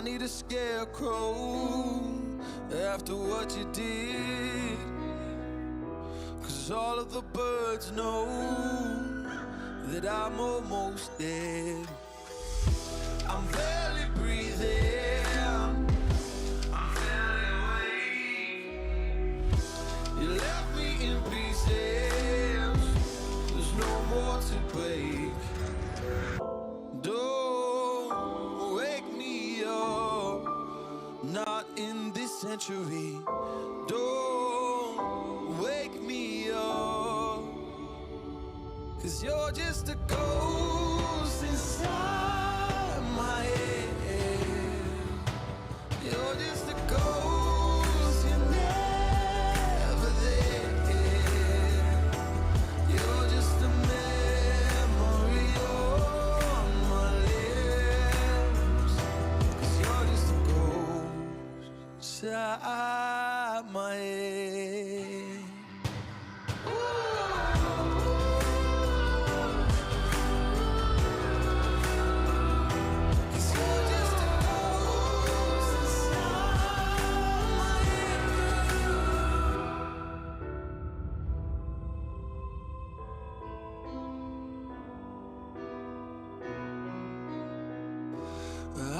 need a scarecrow after what you did, 'cause all of the birds know that I'm almost dead. I'm barely breathing, I'm barely awake. You left me in pieces, there's no more to break. Don't wake me up, not in this century. Don't wake me up, 'cause you're just a ghost inside my head. You're just a ghost, you're never there. You're just a memory on my lips, 'cause you're just a ghost inside my head.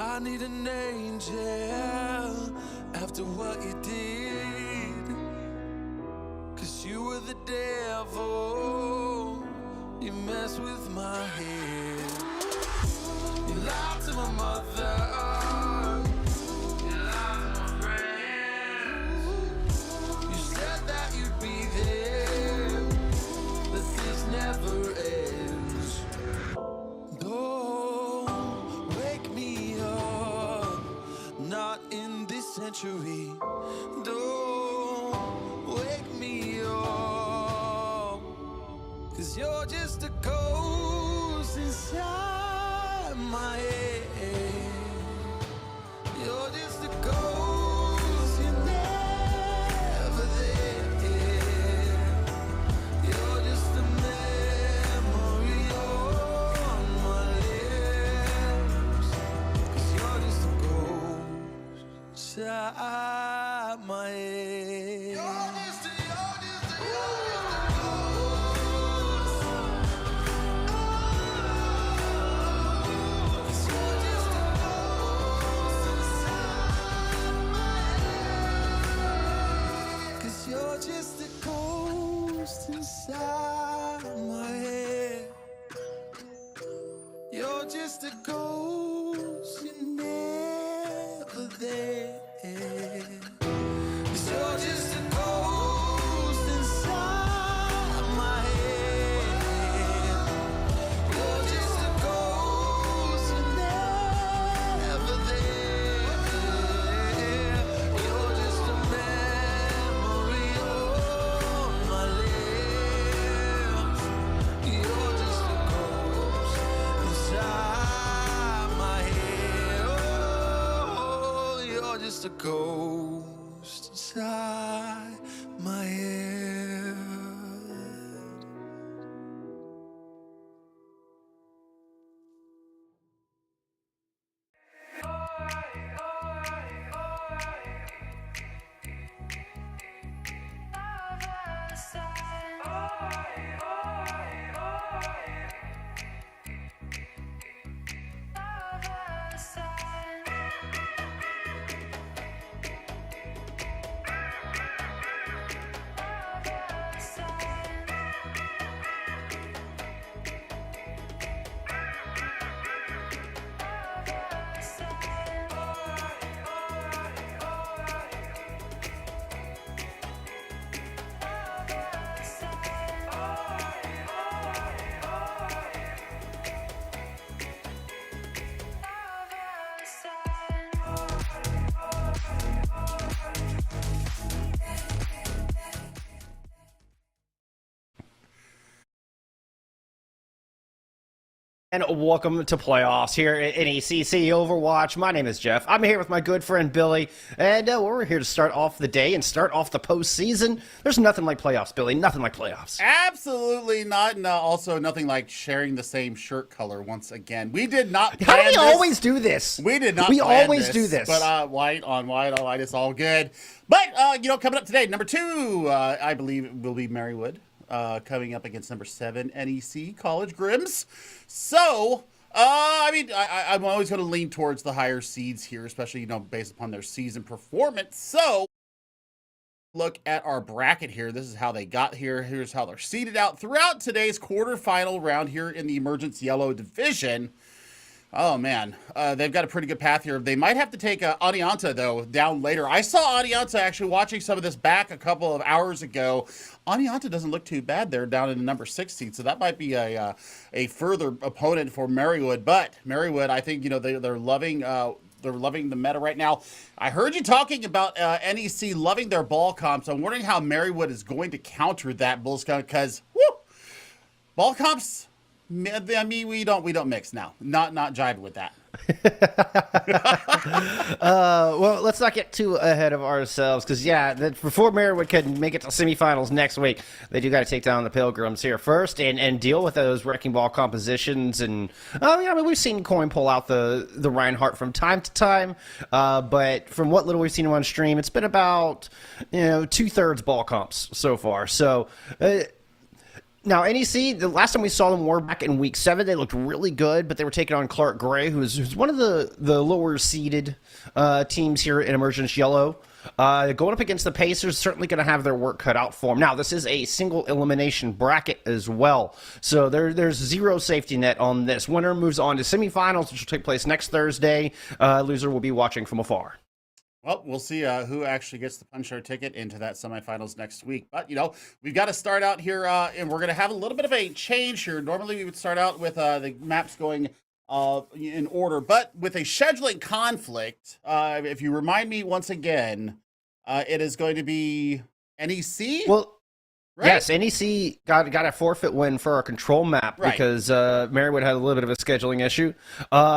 I need an angel after what you did, 'cause you were the devil, you messed with my head. You lied to my mother, you lied to my friends. You said that you'd be there, but this never ends. Don't wake me up, not in this century. Don't wake me up, 'cause you're just a ghost inside my head. You're just a ghost, you're never there. You're just a memory on my lips, 'cause you're just a ghost inside my head. You're just a You're just a ghost inside my head. You're just a ghost, you're never there. 'Cause you're just a ghost inside my head. You're just a ghost, you're never there. You're just a memory on my lips. You're just a ghost inside my head. Oh, you're just a ghost inside my head. And welcome to playoffs here at NECC Overwatch. My name is Jeff. I'm here with my good friend Billy, and we're here to start off the day and start off the postseason. There's nothing like playoffs, Billy. Nothing like playoffs. Absolutely not. And also nothing like sharing the same shirt color once again. We did not plan How do we this. always do this? We did not We plan always do this. But white on white, it's all good. But, coming up today, number 2, I believe will be Marywood. Coming up against number 7, NEC, College Grims. So, I'm always going to lean towards the higher seeds here, especially, based upon their season performance. So, look at our bracket here. This is how they got here. Here's how they're seeded out throughout today's quarterfinal round here in the Emergence Yellow Division. Oh, man. They've got a pretty good path here. They might have to take Anianta, though, down later. I saw Anianta actually watching some of this back a couple of hours ago. Anianta doesn't look too bad there down in the number 6 seed, so that might be a further opponent for Marywood. But Marywood, I think, they're loving the meta right now. I heard you talking about NEC loving their ball comps. I'm wondering how Marywood is going to counter that, Bullskunk, because, ball comps... I mean, we don't mix now. Not jiving with that. Well, let's not get too ahead of ourselves, because before Marywood can make it to semifinals next week, they do got to take down the Pilgrims here first and deal with those wrecking ball compositions. And we've seen Coin pull out the Reinhardt from time to time, but from what little we've seen on stream, it's been about 2/3 ball comps so far. So. Now, NEC, the last time we saw them were back in Week 7. They looked really good, but they were taking on Clark Gray, who's one of the lower-seeded teams here in Emergence Yellow. Going up against the Pacers, certainly going to have their work cut out for them. Now, this is a single elimination bracket as well, so there's zero safety net on this. Winner moves on to semifinals, which will take place next Thursday. Loser will be watching from afar. Well, we'll see who actually gets the punch our ticket into that semifinals next week. But, we've got to start out here, and we're going to have a little bit of a change here. Normally, we would start out with the maps going in order. But with a scheduling conflict, if you remind me once again, it is going to be NEC? Well, right? Yes, NEC got a forfeit win for our control map because Marywood had a little bit of a scheduling issue.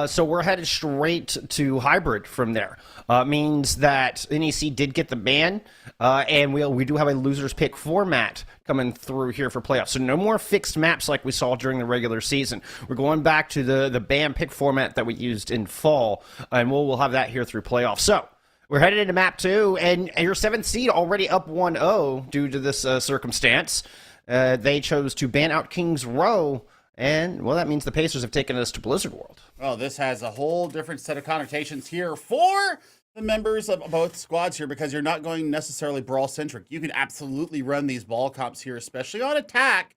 So we're headed straight to hybrid from there. Means that NEC did get the ban, and we do have a loser's pick format coming through here for playoffs. So no more fixed maps like we saw during the regular season. We're going back to the ban pick format that we used in fall, and we'll have that here through playoffs. So we're headed into map 2, and your 7th seed already up 1-0 due to this circumstance. They chose to ban out Kings Row, and, well, that means the Pacers have taken us to Blizzard World. Well, this has a whole different set of connotations here for the members of both squads here, because you're not going necessarily brawl-centric. You can absolutely run these ball comps here, especially on attack,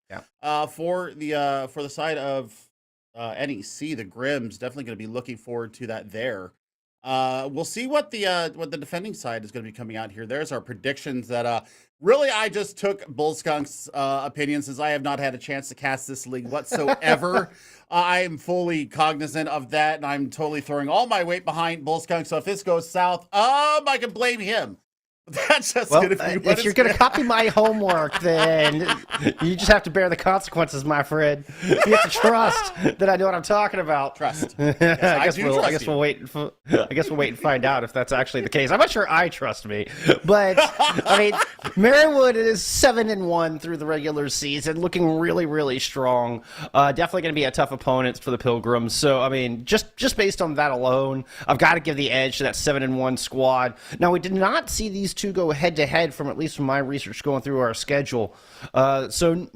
for the side of NEC. The Grims definitely going to be looking forward to that there. We'll see what the defending side is going to be coming out here. There's our predictions that really I just took Bullskunk's opinion, since I have not had a chance to cast this league whatsoever. I am fully cognizant of that, and I'm totally throwing all my weight behind Bullskunk. So if this goes south, I can blame him. That's just going to be what if you're going to copy my homework, then you just have to bear the consequences, my friend. You have to trust that I know what I'm talking about. Trust. Yes, I guess we'll wait and find out if that's actually the case. I'm not sure I trust me, but Marywood is 7-1 through the regular season, looking really, really strong. Definitely going to be a tough opponent for the Pilgrims. So just based on that alone, I've got to give the edge to that 7-1 squad. Now, we did not see these two go head-to-head from my research going through our schedule. So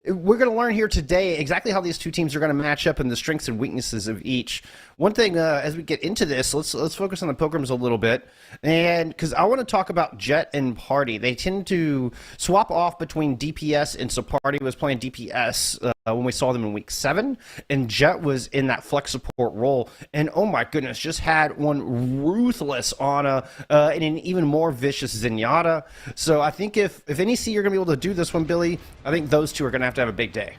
we're going to learn here today exactly how these two teams are going to match up and the strengths and weaknesses of each. One thing, as we get into this, let's focus on the Pilgrims a little bit, and because I want to talk about Jet and Party. They tend to swap off between DPS, and so Party was playing DPS when we saw them in Week 7, and Jet was in that flex support role, and oh my goodness, just had one ruthless Ana and an even more vicious Zenyatta. So I think if NEC are going to be able to do this one, Billy, I think those two are going to have a big day.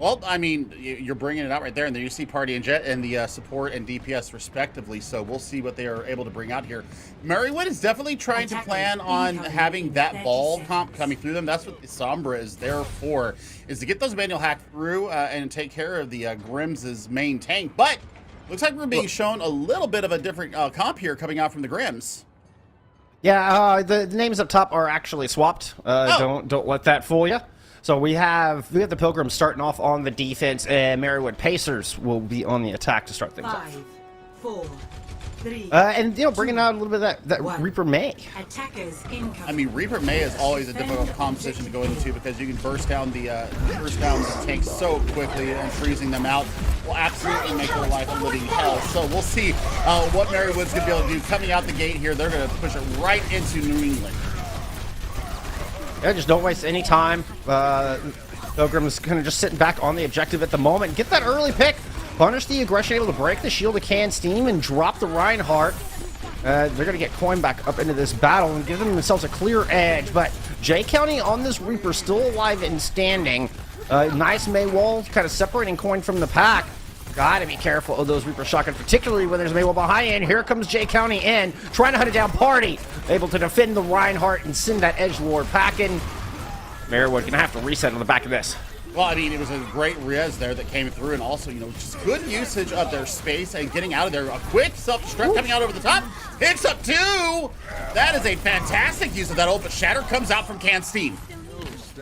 Well, I mean, you're bringing it out right there, and there you see Party and Jet and the support and DPS respectively, so we'll see what they are able to bring out here. Merrywood is definitely trying to plan on having that ball comp coming through them. That's what the Sombra is there for, is to get those manual hack through and take care of the Grims' main tank. But looks like we're being shown a little bit of a different comp here coming out from the Grims. Yeah, the names up top are actually swapped. Don't let that fool you. So we have the Pilgrims starting off on the defense, and Merrywood Pacers will be on the attack to start things off. 5, 4, 3. And bringing out a little bit of that Reaper May. Attackers incoming. I mean, Reaper May is always a difficult composition to go into because you can burst down the tanks so quickly, and freezing them out will absolutely make their life a living hell. So we'll see what Merrywood's going to be able to do coming out the gate here. They're going to push it right into New England. Yeah, just don't waste any time. Pilgrim's kind of just sitting back on the objective at the moment. Get that early pick. Punish the aggression, able to break the shield of Can Steam and drop the Reinhardt. They're going to get Coin back up into this battle and give themselves a clear edge. But J County on this Reaper still alive and standing. Nice Maywall kind of separating Coin from the pack. Gotta be careful of those Reaper shotguns, particularly when there's Maywall behind you. And here comes J County in, trying to hunt it down. Party able to defend the Reinhardt and send that Edgelord packing. Merrywood gonna have to reset on the back of this. Well, I mean, it was a great res there that came through, and also, just good usage of their space and getting out of there. A quick self-destruct coming out over the top. Picks up 2. That is a fantastic use of that ult, but Shatter comes out from Can Steam.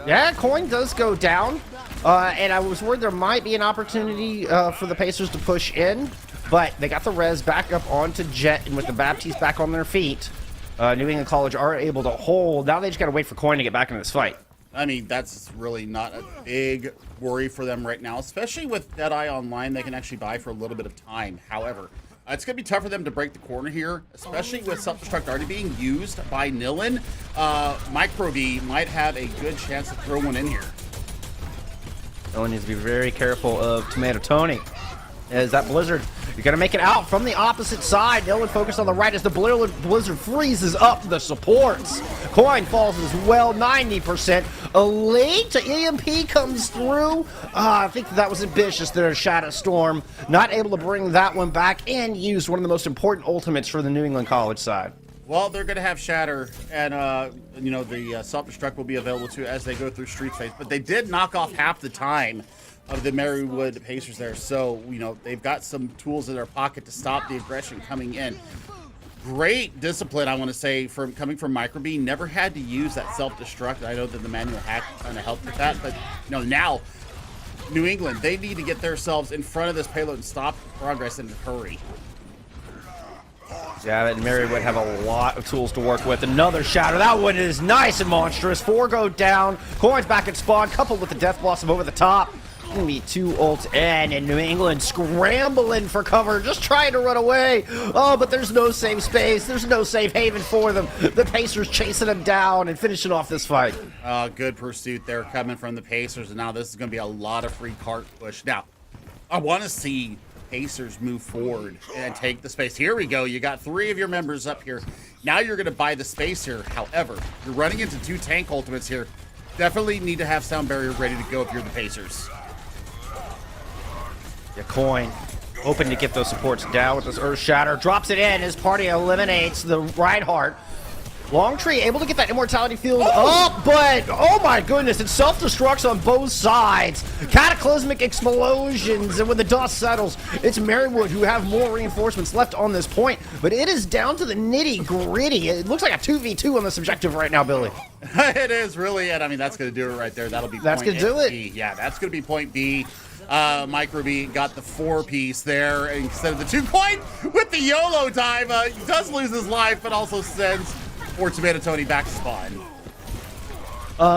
Yeah, Coin does go down. And I was worried there might be an opportunity for the Pacers to push in, but they got the res back up onto Jet, and with the Baptistes back on their feet, New England College are able to hold. Now they just got to wait for Coin to get back into this fight. I mean, that's really not a big worry for them right now, especially with Deadeye online. They can actually buy for a little bit of time. However, it's going to be tough for them to break the corner here, especially with self-destruct already being used by Nilin. Micro V might have a good chance to throw one in here. One needs to be very careful of Tomato Tony. As that Blizzard, you're going to make it out from the opposite side. Dylan focused on the right as the Blizzard freezes up the supports. Coin falls as well, 90%. A late EMP comes through. I think that was ambitious there, Shadow Storm. Not able to bring that one back and used one of the most important ultimates for the New England College side. Well, they're going to have Shatter, and the self-destruct will be available too as they go through Street Phase. But they did knock off half the time of the Merrywood Pacers there, so they've got some tools in their pocket to stop the aggression coming in. Great discipline, I want to say, coming from Microbe. Never had to use that self-destruct. I know that the manual hack kind of helped with that, but now New England, they need to get themselves in front of this payload and stop progress in a hurry. Yeah, and Merrywood have a lot of tools to work with. Another Shatter. That one is nice and monstrous. 4 go down. Coin's back at spawn, coupled with the Death Blossom over the top. Gonna be 2 ults in, and New England scrambling for cover, just trying to run away. Oh, but there's no safe space. There's no safe haven for them. The Pacers chasing them down and finishing off this fight. Good pursuit there coming from the Pacers, and now this is going to be a lot of free cart push. Now, I want to see Pacers move forward and take the space. Here we go. You got 3 of your members up here. Now you're going to buy the space here. However, you're running into 2 tank ultimates here. Definitely need to have Sound Barrier ready to go if you're the Pacers. Yeah, Coin hoping to get those supports down with this Earth Shatter. Drops it in. His party eliminates the Reinhardt. Longtree able to get that immortality field up, but oh my goodness, it self-destructs on both sides. Cataclysmic explosions, and when the dust settles, it's Merrywood who have more reinforcements left on this point, but it is down to the nitty-gritty. It looks like a 2v2 on this objective right now, Billy. It is really, and I mean, that's going to do it right there. That'll be that's going to do it. Yeah, that's going to be point B. Micro B got the 4-piece there instead of the 2 Coin with the YOLO dive. He does lose his life, but also sends or Tomato Tony back to spawn.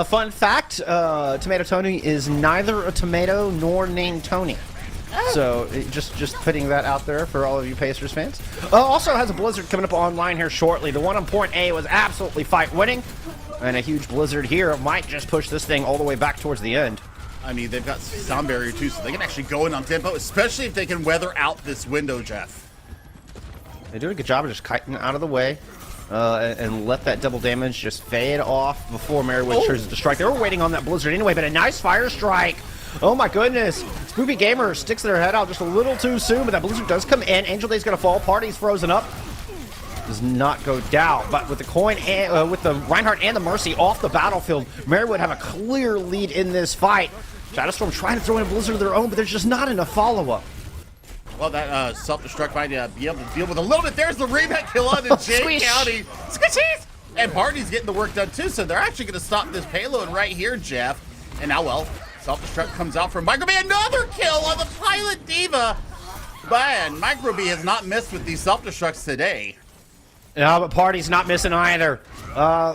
Fun fact, Tomato Tony is neither a tomato nor named Tony. So just putting that out there for all of you Pacers fans. Also has a Blizzard coming up online here shortly. The one on point A was absolutely fight winning, and a huge Blizzard here might just push this thing all the way back towards the end. I mean, they've got Sound Barrier too, so they can actually go in on tempo, especially if they can weather out this window, Jeff. They do a good job of just kiting out of the way. And let that double damage just fade off before Merrywood chooses to strike. They were waiting on that Blizzard anyway, but a nice fire strike Oh my goodness. Spoopy Gamer sticks their head out just a little too soon, but that Blizzard does come in. Angel Day's going to fall. Party's frozen up. Does not go down, but with the coin and with the Reinhardt and the Mercy off the battlefield, Marywood have a clear lead in this fight. Shadowstorm trying to throw in a Blizzard of their own, but there's just not enough follow-up. Well, that self-destruct might be able to deal with a little bit. There's the rematch kill on the J County. Squishies! And Party's getting the work done too, so they're actually going to stop this payload right here, Jeff. And now, well, self-destruct comes out from Microbee. Another kill on the Pilot Diva. Man, Microbee has not missed with these self-destructs today. No, but Party's not missing either.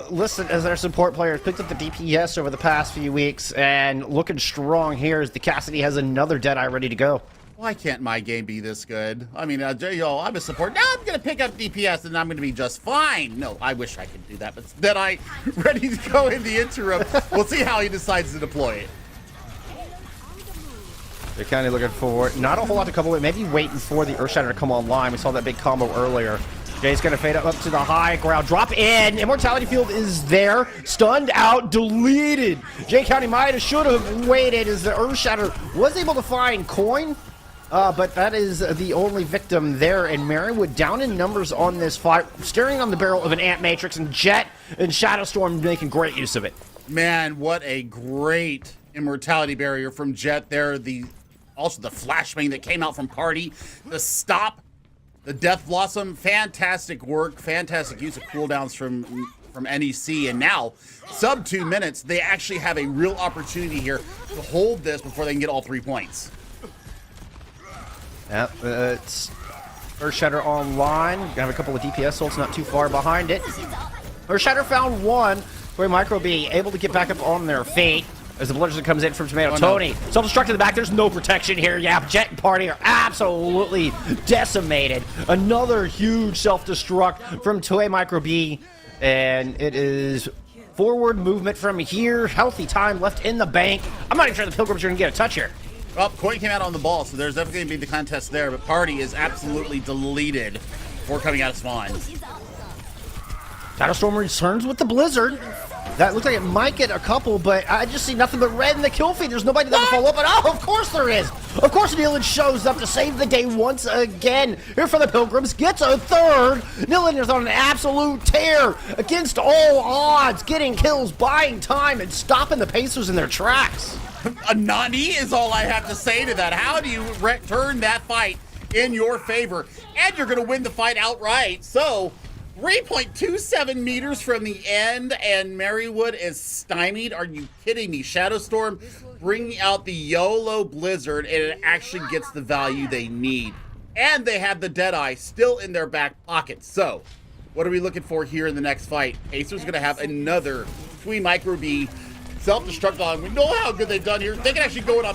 Listen, as their support players picked up the DPS over the past few weeks, and looking strong here as the Cassidy has another Deadeye ready to go. Why can't my game be this good? I mean, yo, I'm a support. Now I'm going to pick up DPS and I'm going to be just fine. No, I wish I could do that, but Deadeye ready to go in the interim. We'll see how he decides to deploy it. They're kind of looking for not a whole lot to couple with, maybe waiting for the Earthshatter to come online. We saw that big combo earlier. Jay's going to fade up to the high ground, drop in. Immortality Field is there, stunned out, deleted. Jay County might have, should have waited as the Earthshatter was able to find coin. But that is the only victim there, and Marywood down in numbers on this fight, staring on the barrel of an Ant Matrix, and Jet and Shadowstorm making great use of it. Man, what a great immortality barrier from Jet there. Also the flashbang that came out from Party, the stop, the Death Blossom, fantastic work, fantastic use of cooldowns from NEC, and now sub 2 minutes, they actually have a real opportunity here to hold this before they can get all 3 points. Yep, it's Earthshatter online. Gonna have a couple of DPS ults not too far behind it. Earthshatter found one. Where Microbee able to get back up on their feet as the Blizzard comes in from Tomato Tony. Self-destruct in the back. There's no protection here. Yeah, Jet and Party are absolutely decimated. Another huge self-destruct from Toei Microbee, and it is forward movement from here. Healthy time left in the bank. I'm not even sure the Pilgrims are gonna get a touch here. Well, Coin came out on the ball, so there's definitely going to be the contest there, but Party is absolutely deleted before coming out of spawn. Shadowstorm returns with the Blizzard. That looks like it might get a couple, but I just see nothing but red in the kill feed. There's nobody there to follow up, but oh, of course there is. Of course Nealon shows up to save the day once again. Here for the Pilgrims, gets a third. Nealon is on an absolute tear against all odds, getting kills, buying time, and stopping the Pacers in their tracks. A nani is all I have to say to that. How do you turn that fight in your favor? And you're going to win the fight outright. So 3.27 meters from the end, and Marywood is stymied. Are you kidding me? Shadowstorm bringing out the YOLO Blizzard, and it actually gets the value they need. And they have the Deadeye still in their back pocket. So what are we looking for here in the next fight? Acer's going to have another between Microbee. Self-destruct on. We know how good they've done here. They can actually go in on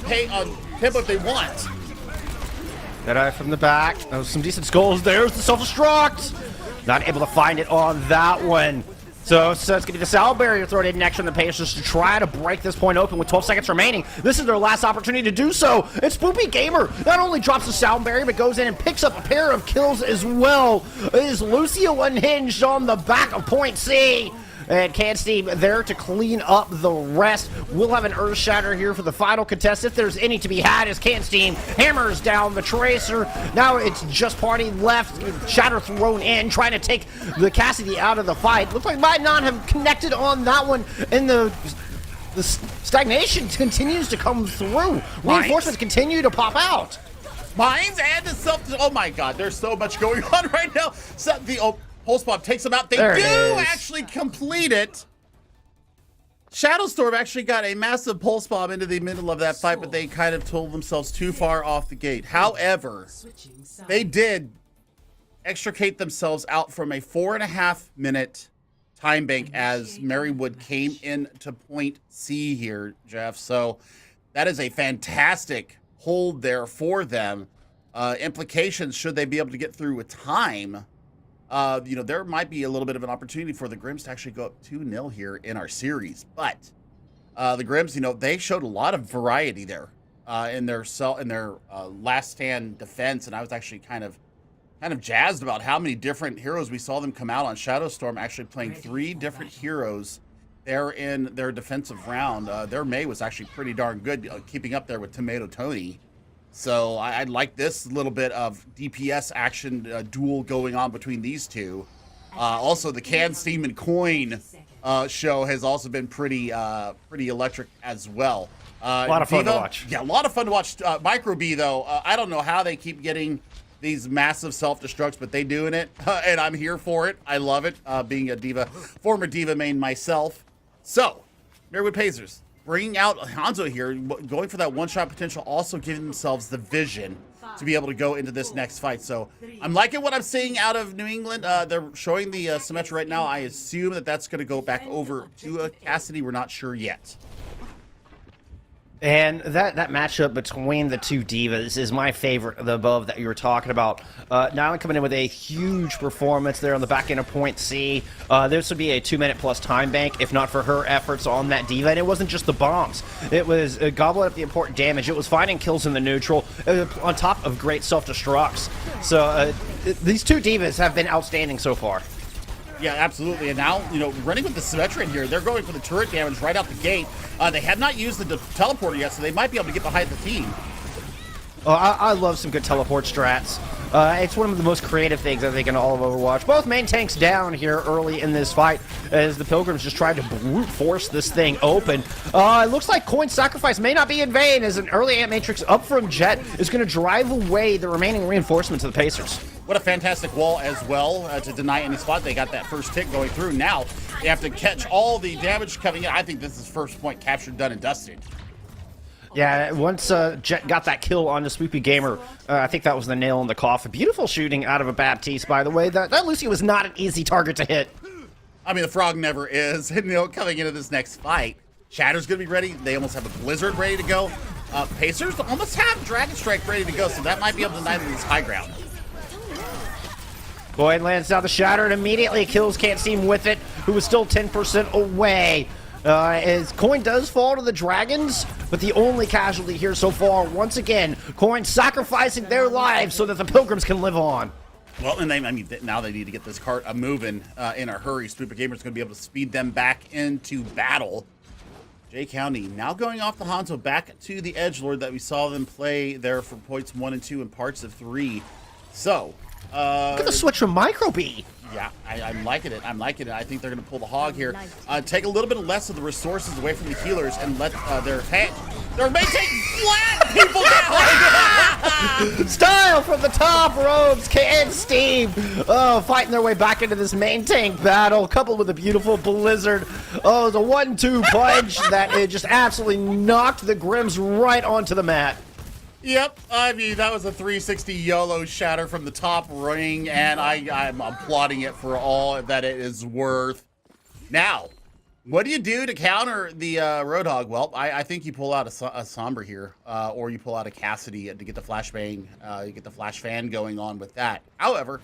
tempo if they want. Deadeye from the back. Oh, some decent skulls. There's the self-destruct. Not able to find it on that one. So it's going to be the Sound Barrier thrown in next from the Pacers to try to break this point open with 12 seconds remaining. This is their last opportunity to do so. And Spoopy Gamer not only drops the Sound Barrier, but goes in and picks up a pair of kills as well. Is Lucio unhinged on the back of point C. And Cansteam there to clean up the rest. We'll have an Earthshatter here for the final contest, if there's any to be had, as Cansteam hammers down the Tracer. Now it's just Party left. Shatter thrown in, trying to take the Cassidy out of the fight. Looks like might not have connected on that one, and the stagnation continues to come through. Reinforcements continue to pop out. Mines and the self. Oh my God, there's so much going on right now. So Pulse Bomb takes them out. They do actually complete it. Shadowstorm actually got a massive Pulse Bomb into the middle of that fight, but they kind of told themselves too far off the gate. However, they did extricate themselves out from a 4.5 minute time bank as Marywood came into point C here, Jeff. So that is a fantastic hold there for them. Implications, should they be able to get through with time, there might be a little bit of an opportunity for the Grims to actually go up 2-0 here in our series. But the Grims, they showed a lot of variety there in their last stand defense, and I was actually kind of jazzed about how many different heroes we saw them come out on. Shadowstorm actually playing 3 different heroes there in their defensive round. Their Mei was actually pretty darn good, keeping up there with Tomato Tony. So I like this little bit of DPS action duel going on between these two. Also, the Can, Steam, and Coin show has also been pretty electric as well. A lot of fun to watch. Yeah, a lot of fun to watch. Micro B, though, I don't know how they keep getting these massive self-destructs, but they doing it, and I'm here for it. I love it, being a Diva, former Diva main myself. So, Marywood Pacers, bringing out Hanzo here, going for that one-shot potential, also giving themselves the vision to be able to go into this next fight. So I'm liking what I'm seeing out of New England. They're showing the Symmetra right now. I assume that that's going to go back over to Cassidy. We're not sure yet. And that matchup between the two divas is my favorite of the above that you were talking about. Nyland coming in with a huge performance there on the back end of point C. This would be a 2-minute plus time bank if not for her efforts on that diva. And it wasn't just the bombs. It was gobbling up the important damage. It was finding kills in the neutral on top of great self-destructs. So these two divas have been outstanding so far. Yeah, absolutely. And now, running with the Symmetra in here, they're going for the turret damage right out the gate. They have not used the teleporter yet, so they might be able to get behind the team. Oh, I love some good teleport strats. It's one of the most creative things, I think, in all of Overwatch. Both main tanks down here early in this fight as the Pilgrims just tried to brute force this thing open. It looks like Coin sacrifice may not be in vain as an early Ant Matrix up from Jet is going to drive away the remaining reinforcements of the Pacers. What a fantastic wall as well to deny any spot. They got that first tick going through. Now they have to catch all the damage coming in. I think this is first point captured, done, and dusted. Yeah, once Jet got that kill on the Swoopy Gamer, I think that was the nail in the coffin. Beautiful shooting out of a Baptiste, by the way. That Lucy was not an easy target to hit. I mean, the Frog never is. Coming into this next fight, Shatter's going to be ready. They almost have a Blizzard ready to go. Pacers almost have Dragon Strike ready to go, so that might be able to deny them this high ground. Boyd lands down the Shatter and immediately kills Can't Seem with it, who was still 10% away. As Coin does fall to the Dragons, but the only casualty here so far, once again, Coin sacrificing their lives so that the Pilgrims can live on. Well, and now they need to get this cart moving in a hurry. Stupid Gamer's going to be able to speed them back into battle. J County now going off the Hanzo back to the Edgelord that we saw them play there for points 1 and 2 and parts of 3. So, look at the switch from Micro B. Yeah, I'm liking it. I'm liking it. I think they're going to pull the hog here. Take a little bit less of the resources away from the healers and let their main tank flat people down. Style from the top ropes. Can Steam. Oh, fighting their way back into this main tank battle, coupled with a beautiful Blizzard. Oh, the 1-2 punch that it just absolutely knocked the Grims right onto the mat. Yep, I mean, that was a 360 YOLO shatter from the top ring, and I'm applauding it for all that it is worth. Now, what do you do to counter the Roadhog? Well, I think you pull out a Somber here, or you pull out a Cassidy to get the flashbang, you get the flash fan going on with that. However,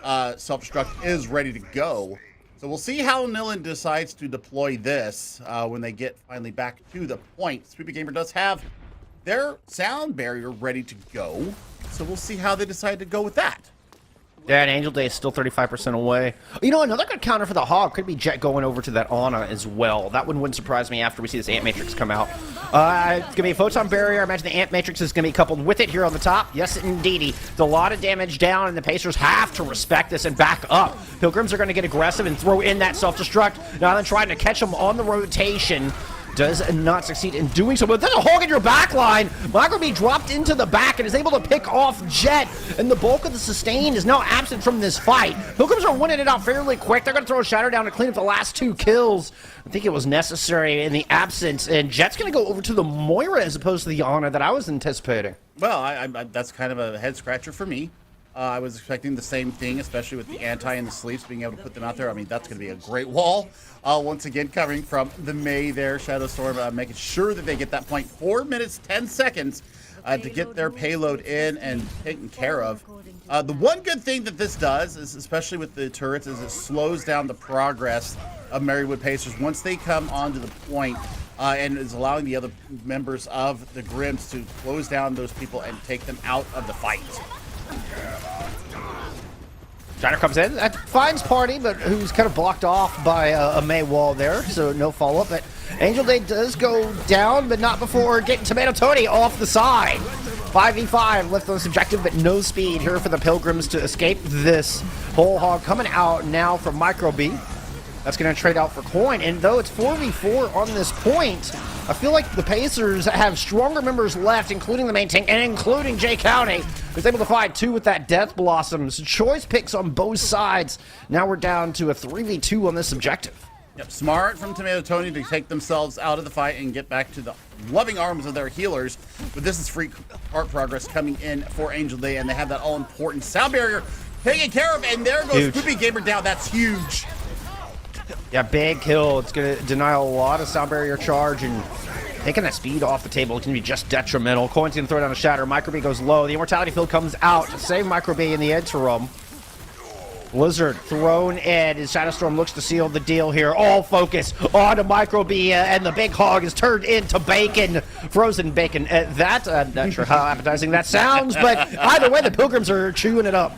Self-Destruct is ready to go. So we'll see how Nilin decides to deploy this when they get finally back to the point. Swoopy Gamer does have their sound barrier ready to go, so we'll see how they decide to go with that. Yeah, and Angel Day is still 35% away. Another good counter for the Hog could be Jet going over to that Ana as well. That one wouldn't surprise me after we see this Ant Matrix come out. It's going to be a Photon Barrier. I imagine the Ant Matrix is going to be coupled with it here on the top. Yes, indeedy. It's a lot of damage down, and the Pacers have to respect this and back up. Pilgrims are going to get aggressive and throw in that self-destruct. Now they're trying to catch them on the rotation. Does not succeed in doing so, but then a hog in your back line. Micro B dropped into the back and is able to pick off Jet, and the bulk of the sustain is now absent from this fight. Pilgrims are winning it out fairly quick. They're going to throw a Shatter down to clean up the last 2 kills. I think it was necessary in the absence, and Jet's going to go over to the Moira as opposed to the Ana that I was anticipating. Well, I that's kind of a head-scratcher for me. I was expecting the same thing, especially with the anti and the sleeps, being able to put them out there. I mean, that's going to be a great wall. Once again, coming from the Mei there, Shadow Storm, making sure that they get that point. 4 minutes, 10 seconds to get their payload in and taken care of. The one good thing that this does, is especially with the turrets, is it slows down the progress of Marywood Pacers once they come onto the point, and is allowing the other members of the Grims to close down those people and take them out of the fight. Shiner comes in, that finds Party, but who's kind of blocked off by a May wall there, so no follow-up. But Angel Day does go down, but not before getting Tomato Tony off the side. 5v5 left on this objective, but no speed here for the Pilgrims to escape this whole hog. Coming out now from Micro B. That's going to trade out for coin, and though it's 4v4 on this point, I feel like the Pacers have stronger members left, including the main tank and including Jay County, who's able to find 2 with that Death Blossoms. Choice picks on both sides. Now we're down to a 3v2 on this objective. Yep, smart from Tomato Tony to take themselves out of the fight and get back to the loving arms of their healers. But this is free heart progress coming in for Angel Day, and they have that all-important sound barrier taken care of, and there goes Poopy Gamer down. That's huge. Yeah, big kill. It's going to deny a lot of sound barrier charge, and taking that speed off the table is going to be just detrimental. Coin's going to throw down a shatter. Micro B goes low. The Immortality Field comes out to save Micro B in the interim. Blizzard thrown in as Shadowstorm looks to seal the deal here. All focus onto Micro B, and the big hog is turned into bacon. Frozen bacon. I'm not sure how appetizing that sounds, but either way, the Pilgrims are chewing it up.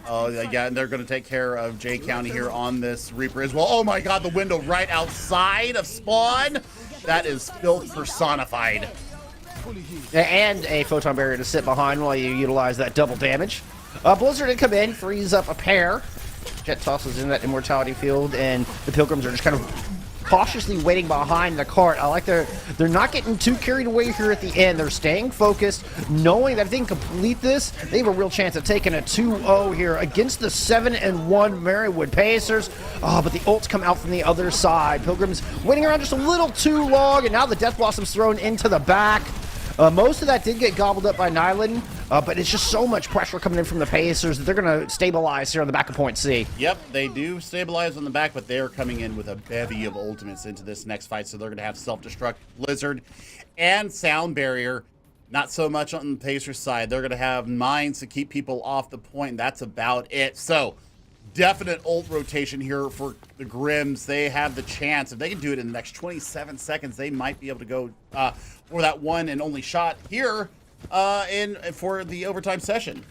Oh, yeah, and they're going to take care of Jay County here on this Reaper as well. Oh, my God, the window right outside of spawn. That is filth personified. And a photon barrier to sit behind while you utilize that double damage. Blizzard did come in, frees up a pair. Jet tosses in that Immortality Field, and the Pilgrims are just kind of cautiously waiting behind the cart. I like they're not getting too carried away here at the end. They're staying focused, knowing that if they can complete this, they have a real chance of taking a 2-0 here against the 7-1 Marywood Pacers. Oh, but the ults come out from the other side. Pilgrims waiting around just a little too long, and now the Death Blossom's thrown into the back. Most of that did get gobbled up by Nyland, but it's just so much pressure coming in from the Pacers that they're going to stabilize here on the back of point C. Yep, they do stabilize on the back, but they're coming in with a bevy of ultimates into this next fight, so they're going to have self-destruct, Blizzard, and sound barrier. Not so much on the Pacers side. They're going to have mines to keep people off the point, and that's about it. So, definite ult rotation here for the Grims. They have the chance. If they can do it in the next 27 seconds, they might be able to go for that one and only shot here for the overtime session.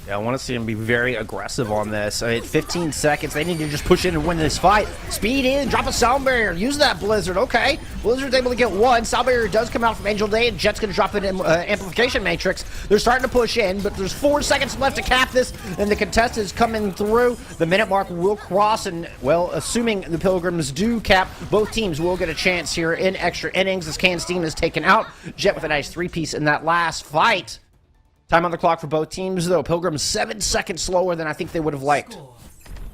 Yeah, I want to see them be very aggressive on this. 15 seconds. They need to just push in and win this fight. Speed in, drop a sound barrier, use that Blizzard. Okay, Blizzard's able to get one. Sound barrier does come out from Angel Day, and Jet's going to drop an amplification matrix. They're starting to push in, but there's 4 seconds left to cap this, and the contest is coming through. The minute mark will cross, and, well, assuming the Pilgrims do cap, both teams will get a chance here in extra innings as Can Steam is taken out. Jet with a nice 3-piece in that last fight. Time on the clock for both teams, though. Pilgrims 7 seconds slower than I think they would have liked.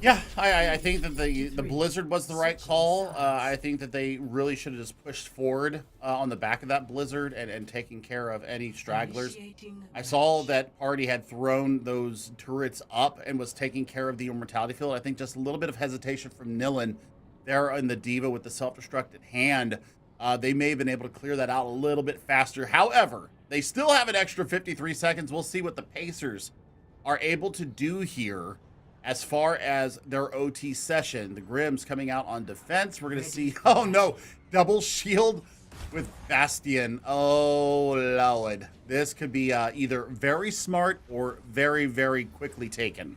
Yeah, I think that the Blizzard was the right call. I think that they really should have just pushed forward on the back of that Blizzard and taken care of any stragglers. I saw that Party had thrown those turrets up and was taking care of the Immortality Field. I think just a little bit of hesitation from Nilin there in the Diva with the self-destructed hand. They may have been able to clear that out a little bit faster. However, they still have an extra 53 seconds. We'll see what the Pacers are able to do here as far as their OT session. The Grims coming out on defense. We're going to see, oh no, double shield with Bastion. Oh, Lord. This could be either very smart or very, very quickly taken.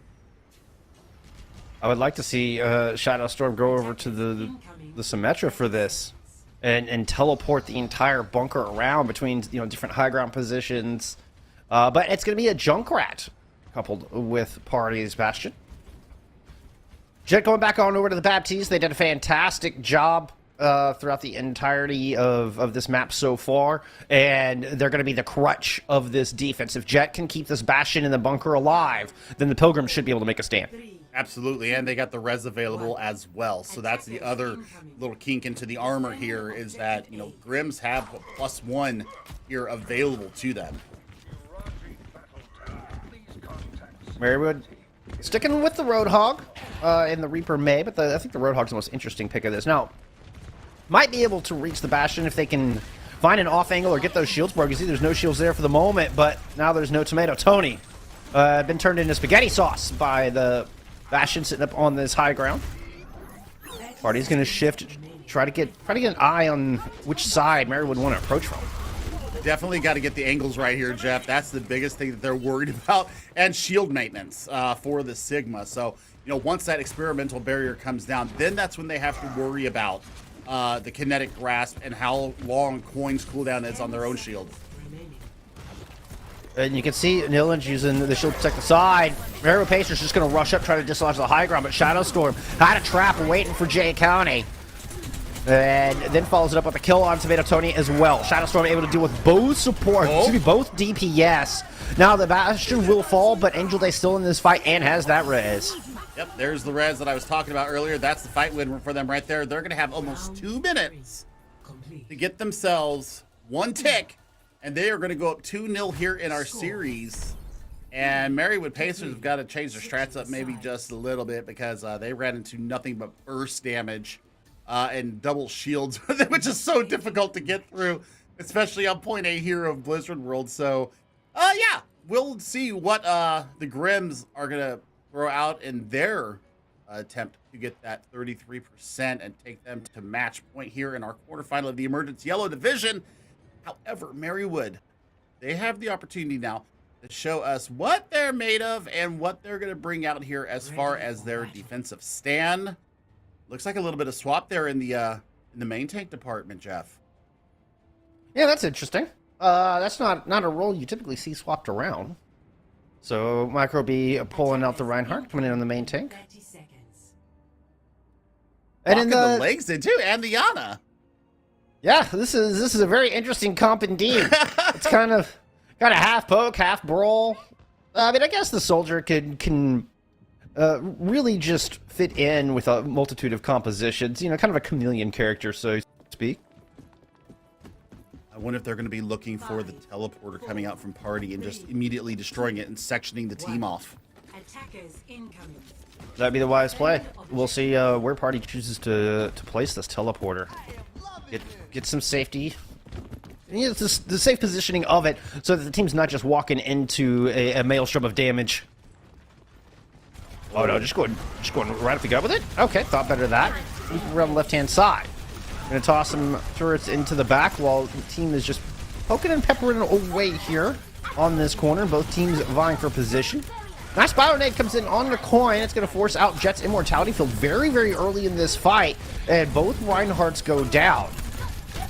I would like to see Shadowstorm go over to the Symmetra for this. And teleport the entire bunker around between different high ground positions, but it's going to be a Junkrat coupled with Party's Bastion. Jet going back on over to the Baptiste. They did a fantastic job throughout the entirety of this map so far, and they're going to be the crutch of this defense. If Jet can keep this Bastion in the bunker alive, then the Pilgrims should be able to make a stand. Absolutely, and they got the res available as well. So that's the other little kink into the armor here is that, Grims have +1 here available to them. Marywood sticking with the Roadhog in the Reaper May, but I think the Roadhog's the most interesting pick of this. Now, might be able to reach the Bastion if they can find an off angle or get those shields broken. You see there's no shields there for the moment, but now there's no Tomato Tony. Been turned into spaghetti sauce by the Bastion sitting up on this high ground. Party's going to shift, try to get an eye on which side Mary would want to approach from. Definitely got to get the angles right here, Jeff. That's the biggest thing that they're worried about. And shield maintenance for the Sigma. So, you know, once that experimental barrier comes down, then that's when they have to worry about the kinetic grasp and how long Coin's cooldown is on their own shield. And you can see Nilan's using the shield to protect the side. Merriwood Pacers just going to rush up, try to dislodge the high ground, but Shadowstorm had a trap waiting for Jay County. And then follows it up with a kill on Tomato Tony as well. Shadowstorm able to deal with both support, both DPS. Now the Bastion will fall, but Angel Day still in this fight and has that res. Yep, there's the res that I was talking about earlier. That's the fight win for them right there. They're going to have almost 2 minutes to get themselves 1 tick, and they are going to go up 2-0 here in our series. And Merrywood Pacers have got to change their strats up maybe just a little bit because they ran into nothing but burst damage and double shields, which is so difficult to get through, especially on point A here of Blizzard World. So, yeah, we'll see what the Grims are going to throw out in their attempt to get that 33% and take them to match point here in our quarterfinal of the Emergence Yellow Division. However, Merrywood, they have the opportunity now to show us what they're made of and what they're going to bring out here as far as their defensive stand. Looks like a little bit of swap there in the main tank department, Jeff. Yeah, that's interesting. That's not a role you typically see swapped around. So Micro B pulling out the Reinhardt, coming in on the main tank. And in the legs in too, and the Yana. Yeah, this is a very interesting comp indeed. It's kind of half poke, half brawl. I mean, I guess the soldier can really just fit in with a multitude of compositions. You know, kind of a chameleon character, so to speak. I wonder if they're going to be looking for the teleporter coming out from Party and just immediately destroying it and sectioning the team off. Attackers incoming. That'd be the wise play. We'll see where Party chooses to place this teleporter. Get some safety. You know, the safe positioning of it so that the team's not just walking into a maelstrom of damage. Oh no, just going right up the gut with it? Okay, thought better of that. We're on the left-hand side. Gonna toss some turrets into the back while the team is just poking and peppering away here on this corner. Both teams vying for position. Nice Bionade comes in on the coin. It's gonna force out Jet's Immortality Field very, very early in this fight. And both Reinhardts go down.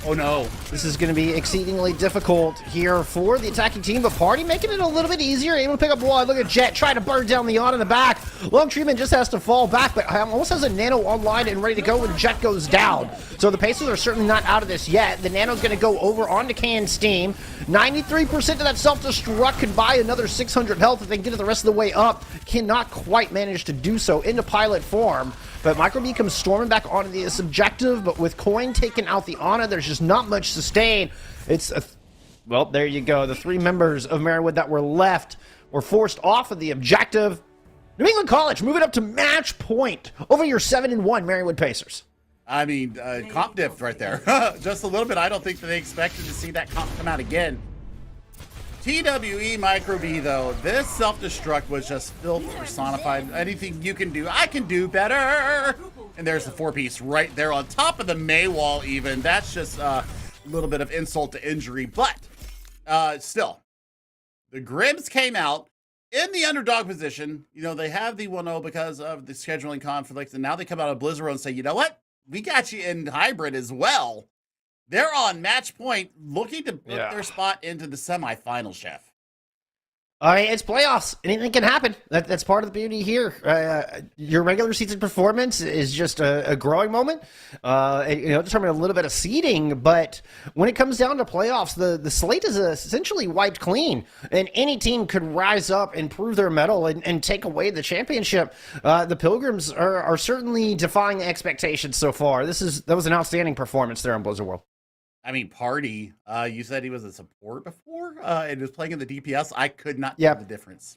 Oh no. This is going to be exceedingly difficult here for the attacking team, but Party making it a little bit easier. Able to pick up one. Look at Jet trying to burn down the yacht in the back. Long Treatment just has to fall back, but almost has a Nano online and ready to go when Jet goes down. So the Pacers are certainly not out of this yet. The Nano's going to go over onto Can Steam. 93% of that self-destruct could buy another 600 health if they can get it the rest of the way up. Cannot quite manage to do so into pilot form. But Micro B comes storming back onto this objective, but with Coin taking out the Ana, there's just not much sustain. Well, there you go. The 3 members of Merrywood that were left were forced off of the objective. New England College moving up to match point over your 7-1 Merrywood Pacers. I mean, comp diff right there. Just a little bit. I don't think that they expected to see that comp come out again. TWE Micro B, though, this self-destruct was just filth personified. Anything you can do, I can do better. And there's the 4-piece right there on top of the May wall even. That's just a little bit of insult to injury. But still, the Grims came out in the underdog position. You know, they have the 1-0 because of the scheduling conflicts. And now they come out of Blizzard and say, you know what? We got you in hybrid as well. They're on match point, looking to put their spot into the semifinals, Chef. All right, it's playoffs. Anything can happen. That's part of the beauty here. Your regular season performance is just a growing moment. Determine a little bit of seeding, but when it comes down to playoffs, the slate is essentially wiped clean, and any team could rise up and prove their mettle and take away the championship. The Pilgrims are certainly defying expectations so far. That was an outstanding performance there on Blizzard World. I mean, Party, you said he was a support before and was playing in the DPS. I could not tell the difference.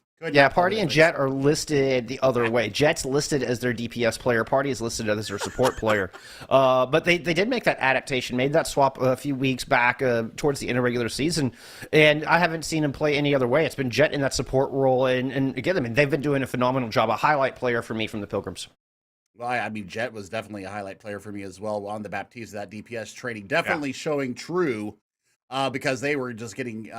Party and Jet are listed the other way. Jet's listed as their DPS player. Party is listed as their support player. But they did make that adaptation, made that swap a few weeks back towards the end of regular season, and I haven't seen him play any other way. It's been Jet in that support role, and again, I mean, they've been doing a phenomenal job. A highlight player for me from the Pilgrims. Well, I mean, Jet was definitely a highlight player for me as well on the Baptiste, that DPS training. Definitely showing true because they were just getting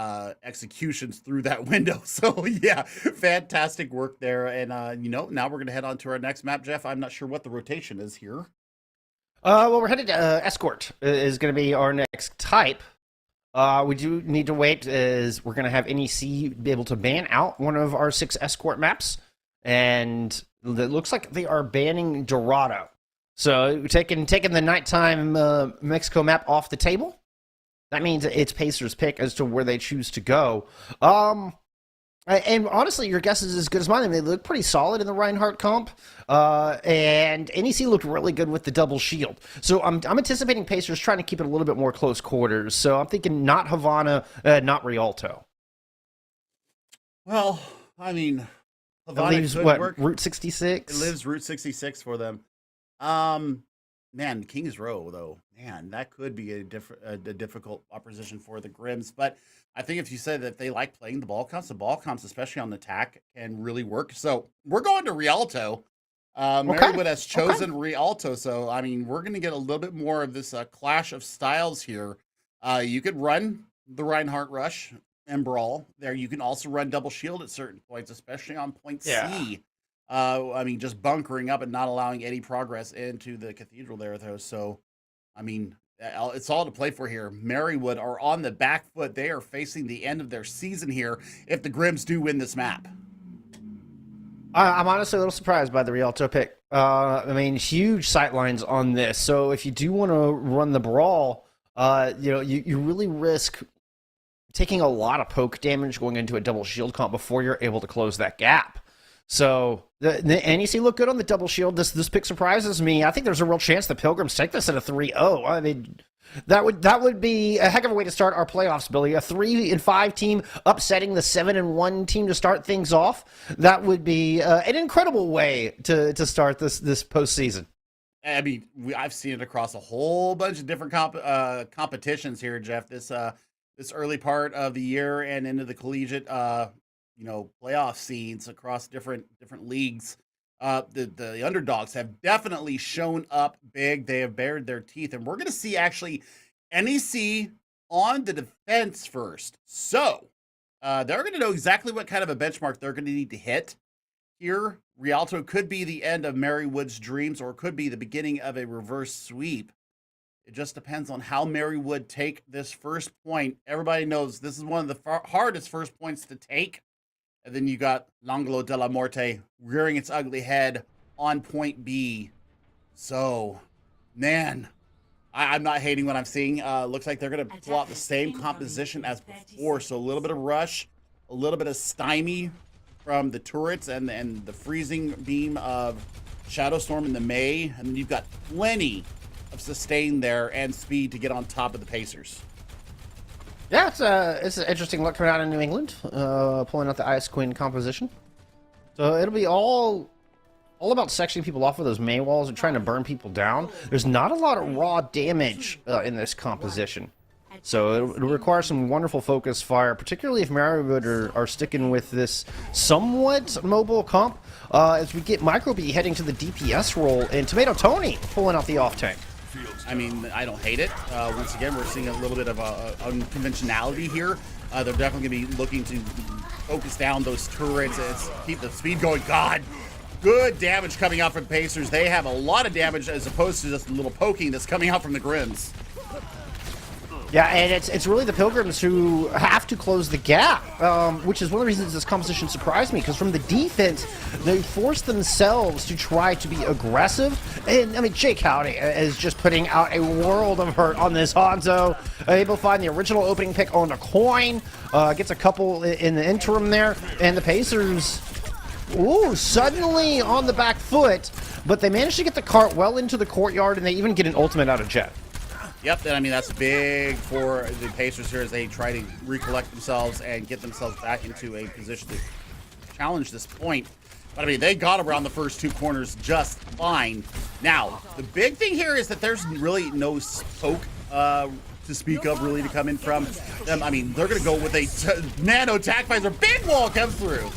executions through that window. So yeah, fantastic work there. And you know, now we're gonna head on to our next map, Jeff. I'm not sure what the rotation is here. Well, we're headed to Escort is going to be our next type. We do need to wait as we're going to have NEC be able to ban out one of our 6 Escort maps. And it looks like they are banning Dorado. So taking the nighttime Mexico map off the table. That means it's Pacers' pick as to where they choose to go. And honestly, your guess is as good as mine. I mean, they look pretty solid in the Reinhardt comp. And NEC looked really good with the double shield. So I'm anticipating Pacers trying to keep it a little bit more close quarters. So I'm thinking not Havana, not Rialto. Well, I mean, Havana leaves what, work. Route 66? It lives Route 66 for them. Man, Kings Row, though, man, that could be a difficult opposition for the Grims. But I think if you say that they like playing the ball comps, especially on the attack, can really work. So we're going to Rialto. Marywood has chosen Rialto. So, I mean, we're going to get a little bit more of this clash of styles here. You could run the Reinhardt Rush and Brawl there. You can also run double shield at certain points, especially on point C. I mean, just bunkering up and not allowing any progress into the cathedral there, though. So, I mean, it's all to play for here. Marywood are on the back foot. They are facing the end of their season here if the Grims do win this map. I'm honestly a little surprised by the Rialto pick. I mean, huge sightlines on this. So if you do want to run the Brawl, you know, you really risk taking a lot of poke damage going into a double shield comp before you're able to close that gap. So the NEC look good on the double shield. This pick surprises me. I think there's a real chance the Pilgrims take this at a 3-0. I mean, that would be a heck of a way to start our playoffs, Billy. A 3-5 team upsetting the 7-1 team to start things off. That would be an incredible way to start this postseason. I mean, I've seen it across a whole bunch of different competitions here, Jeff. This early part of the year and into the collegiate playoff scenes across different leagues. The underdogs have definitely shown up big. They have bared their teeth, and we're going to see actually NEC on the defense first. So they're going to know exactly what kind of a benchmark they're going to need to hit here. Rialto could be the end of Marywood's dreams, or it could be the beginning of a reverse sweep. It just depends on how Marywood take this first point. Everybody knows this is one of the hardest first points to take. And then you got L'Angolo de la Morte rearing its ugly head on point B. So, man, I'm not hating what I'm seeing. Looks like they're going to pull out the same composition as before. So a little bit of rush, a little bit of stymie from the turrets and the freezing beam of Shadowstorm in the May. And then you've got plenty of sustain there and speed to get on top of the Pacers. Yeah, it's an interesting look coming out in New England, pulling out the Ice Queen composition. So it'll be all about sectioning people off of those May walls and trying to burn people down. There's not a lot of raw damage in this composition. So it'll require some wonderful focus fire, particularly if Marywood are sticking with this somewhat mobile comp, as we get Microbee heading to the DPS role and Tomato Tony pulling out the off-tank. I mean, I don't hate it. Once again, we're seeing a little bit of unconventionality here. They're definitely going to be looking to focus down those turrets and keep the speed going. God, good damage coming out from Pacers. They have a lot of damage as opposed to just a little poking that's coming out from the Grims. Yeah, and it's really the Pilgrims who have to close the gap, which is one of the reasons this composition surprised me, because from the defense, they force themselves to try to be aggressive. And, I mean, Jake Howdy is just putting out a world of hurt on this Hanzo. Able to find the original opening pick on a coin, gets a couple in the interim there, and the Pacers, suddenly on the back foot, but they managed to get the cart well into the courtyard, and they even get an ultimate out of Jet. Yep, and I mean, that's big for the Pacers here as they try to recollect themselves and get themselves back into a position to challenge this point. But I mean, they got around the first two corners just fine. Now, the big thing here is that there's really no poke to speak of really to come in from them. I mean, they're going to go with a nano attack visor. Big wall comes through.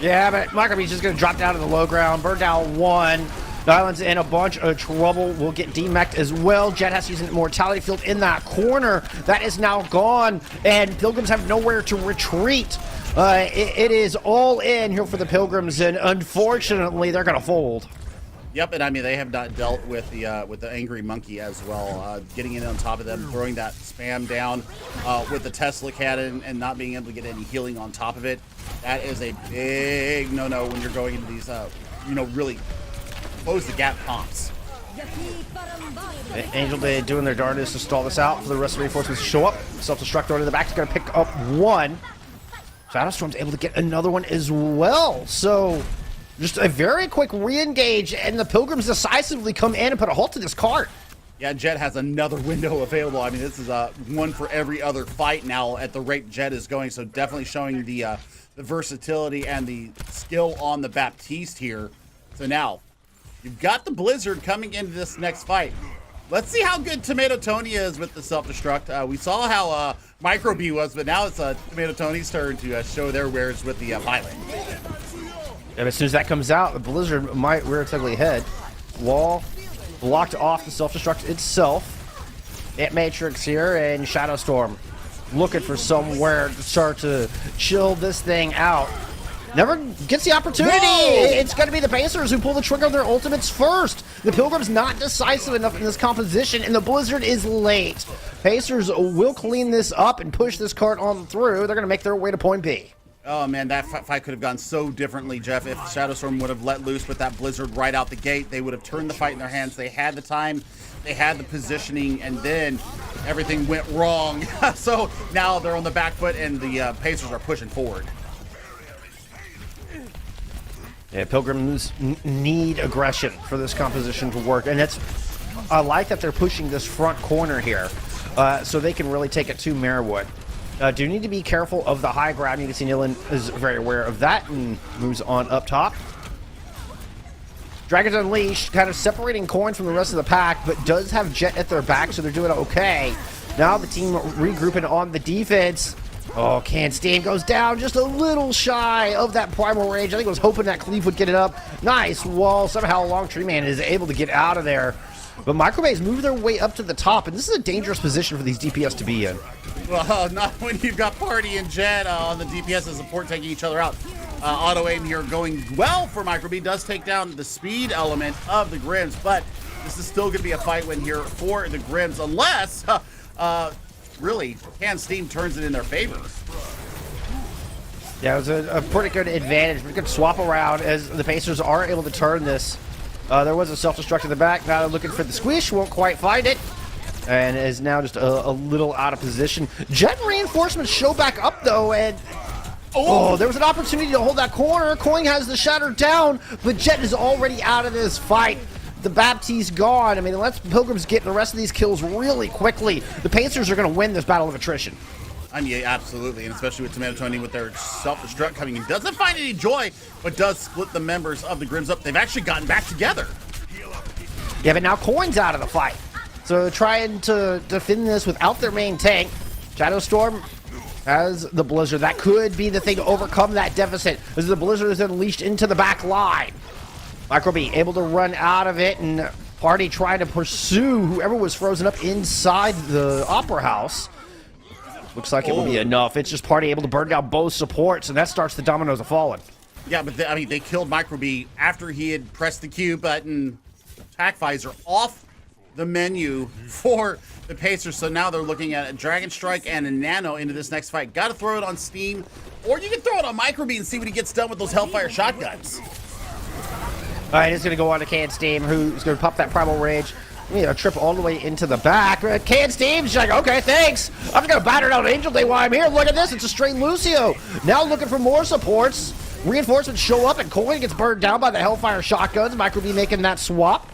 Yeah, but Microbee's just going to drop down to the low ground, burn down one. Island's in a bunch of trouble. Will get demeched as well. Jet has to use an immortality field in that corner. That is now gone, and Pilgrims have nowhere to retreat. It is all in here for the Pilgrims, and unfortunately, they're going to fold. Yep, and I mean they have not dealt with the angry monkey as well. Getting in on top of them, throwing that spam down with the Tesla cannon, and not being able to get any healing on top of it. That is a big no-no when you're going into these, really close the gap comps. Angel Day doing their darndest to stall this out for the rest of the reinforcements to show up. Self-destruct order in the back is going to pick up one. Shadowstorm's able to get another one as well. So just a very quick re-engage, and the Pilgrims decisively come in and put a halt to this cart. Yeah, Jet has another window available. I mean, this is one for every other fight now at the rate Jet is going. So definitely showing the versatility and the skill on the Baptiste here. So now you've got the Blizzard coming into this next fight. Let's see how good Tomato Tony is with the self-destruct. We saw how Micro B was, but now it's Tomato Tony's turn to show their wares with the Violet. And as soon as that comes out, the Blizzard might rear its ugly head. Wall blocked off the self-destruct itself. Ant Matrix here, and Shadowstorm looking for somewhere to start to chill this thing out. Never gets the opportunity. Whoa! It's going to be the Pacers who pull the trigger on their ultimates first. The Pilgrim's not decisive enough in this composition, and the Blizzard is late. Pacers will clean this up and push this cart on through. They're going to make their way to point B. Oh man, that fight could have gone so differently, Jeff, if Shadowstorm would have let loose with that Blizzard right out the gate. They would have turned the fight in their hands. They had the time, they had the positioning, and then everything went wrong. So now they're on the back foot, and the Pacers are pushing forward. Yeah, Pilgrims need aggression for this composition to work, and I like that they're pushing this front corner here, so they can really take it to Merwood. Do need to be careful of the high ground. You can see Nilan is very aware of that and moves on up top. Dragons Unleashed kind of separating coins from the rest of the pack, but does have Jet at their back, so they're doing okay. Now the team regrouping on the defense. Oh, Can Steam goes down just a little shy of that primal range. I think I was hoping that Cleave would get it up. Nice wall. Somehow Long Tree Man is able to get out of there. But Microbays move their way up to the top, and this is a dangerous position for these DPS to be in. Well, not when you've got Party and Jet on the DPS as support taking each other out. Auto aim here going well for Microbee. Does take down the speed element of the Grims, but this is still going to be a fight win here for the Grims, unless really Can Steam turns it in their favor. Yeah, it was a pretty good advantage. Pretty good swap around as the Pacers are able to turn this. There was a self-destruct in the back. Now they're looking for the squish. Won't quite find it. And is now just a little out of position. Jet reinforcements show back up, though, and there was an opportunity to hold that corner. Coin has the shatter down, but Jet is already out of this fight. The Baptiste gone. I mean, let's Pilgrims get the rest of these kills really quickly. The Pacers are going to win this battle of attrition. I mean, yeah, absolutely, and especially with Tomato Tony with their self-destruct coming in. Doesn't find any joy, but does split the members of the Grims up. They've actually gotten back together. Yeah, but now Coin's out of the fight. So trying to defend this without their main tank. Shadowstorm has the Blizzard. That could be the thing to overcome that deficit as the Blizzard is unleashed into the back line. Microbee able to run out of it, and Party trying to pursue whoever was frozen up inside the Opera House. Looks like it will be enough. It's just Party able to burn down both supports, and that starts the dominoes of falling. Yeah, but they killed Microbee after he had pressed the Q button. Attack Visor off the menu for the Pacers, so now they're looking at a Dragon Strike and a Nano into this next fight. Got to throw it on Steam, or you can throw it on Microbee and see what he gets done with those Hellfire shotguns. All right, it's going to go on to Can Steam, who's going to pop that Primal Rage. A trip all the way into the back. Can Steam's like, okay, thanks. I'm just going to batter down Angel Day while I'm here. Look at this. It's a straight Lucio. Now looking for more supports. Reinforcements show up, and Coin gets burned down by the Hellfire shotguns. Microbee making that swap.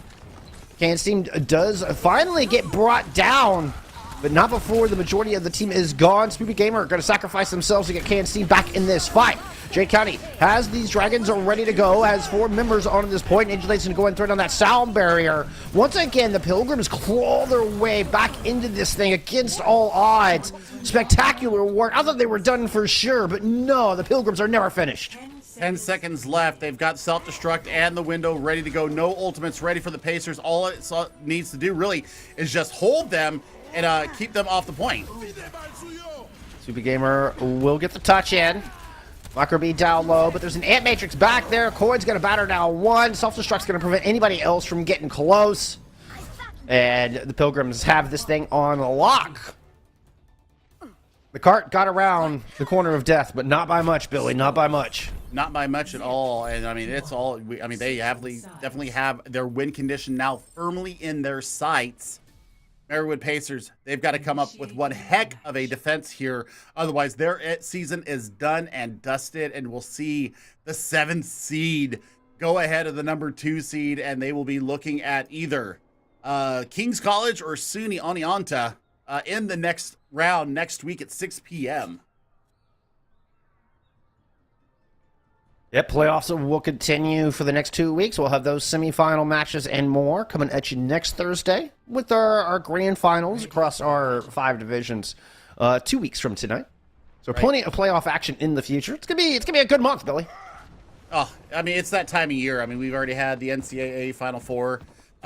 Can Steam does finally get brought down, but not before the majority of the team is gone. Spoopy Gamer are going to sacrifice themselves to get Can Steam back in this fight. Jay County has these dragons ready to go, has 4 members on at this point. Angel Date's going to go and throw down that sound barrier. Once again, the Pilgrims claw their way back into this thing against all odds. Spectacular work. I thought they were done for sure, but no, the Pilgrims are never finished. 10 seconds left. They've got self-destruct and the window ready to go. No ultimates ready for the Pacers. All it needs to do really is just hold them and keep them off the point. Super Gamer will get the touch in. Micro B down low, but there's an Ant Matrix back there. Coin's going to batter down one. Self-destruct's going to prevent anybody else from getting close. And the Pilgrims have this thing on lock. The cart got around the corner of death, but not by much, Billy. Not by much. Not by much at all. And I mean, it's all. I mean, they definitely have their win condition now firmly in their sights. Marywood Pacers, they've got to come up with one heck of a defense here. Otherwise, their season is done and dusted, and we'll see the 7th seed go ahead of the number 2 seed, and they will be looking at either King's College or SUNY Oneonta in the next round next week at 6 p.m. Yep, playoffs will continue for the next 2 weeks. We'll have those semifinal matches and more coming at you next Thursday with our grand finals across our 5 divisions 2 weeks from tonight. So plenty of playoff action in the future. It's gonna be a good month, Billy. Oh, I mean, it's that time of year. I mean, we've already had the NCAA Final Four.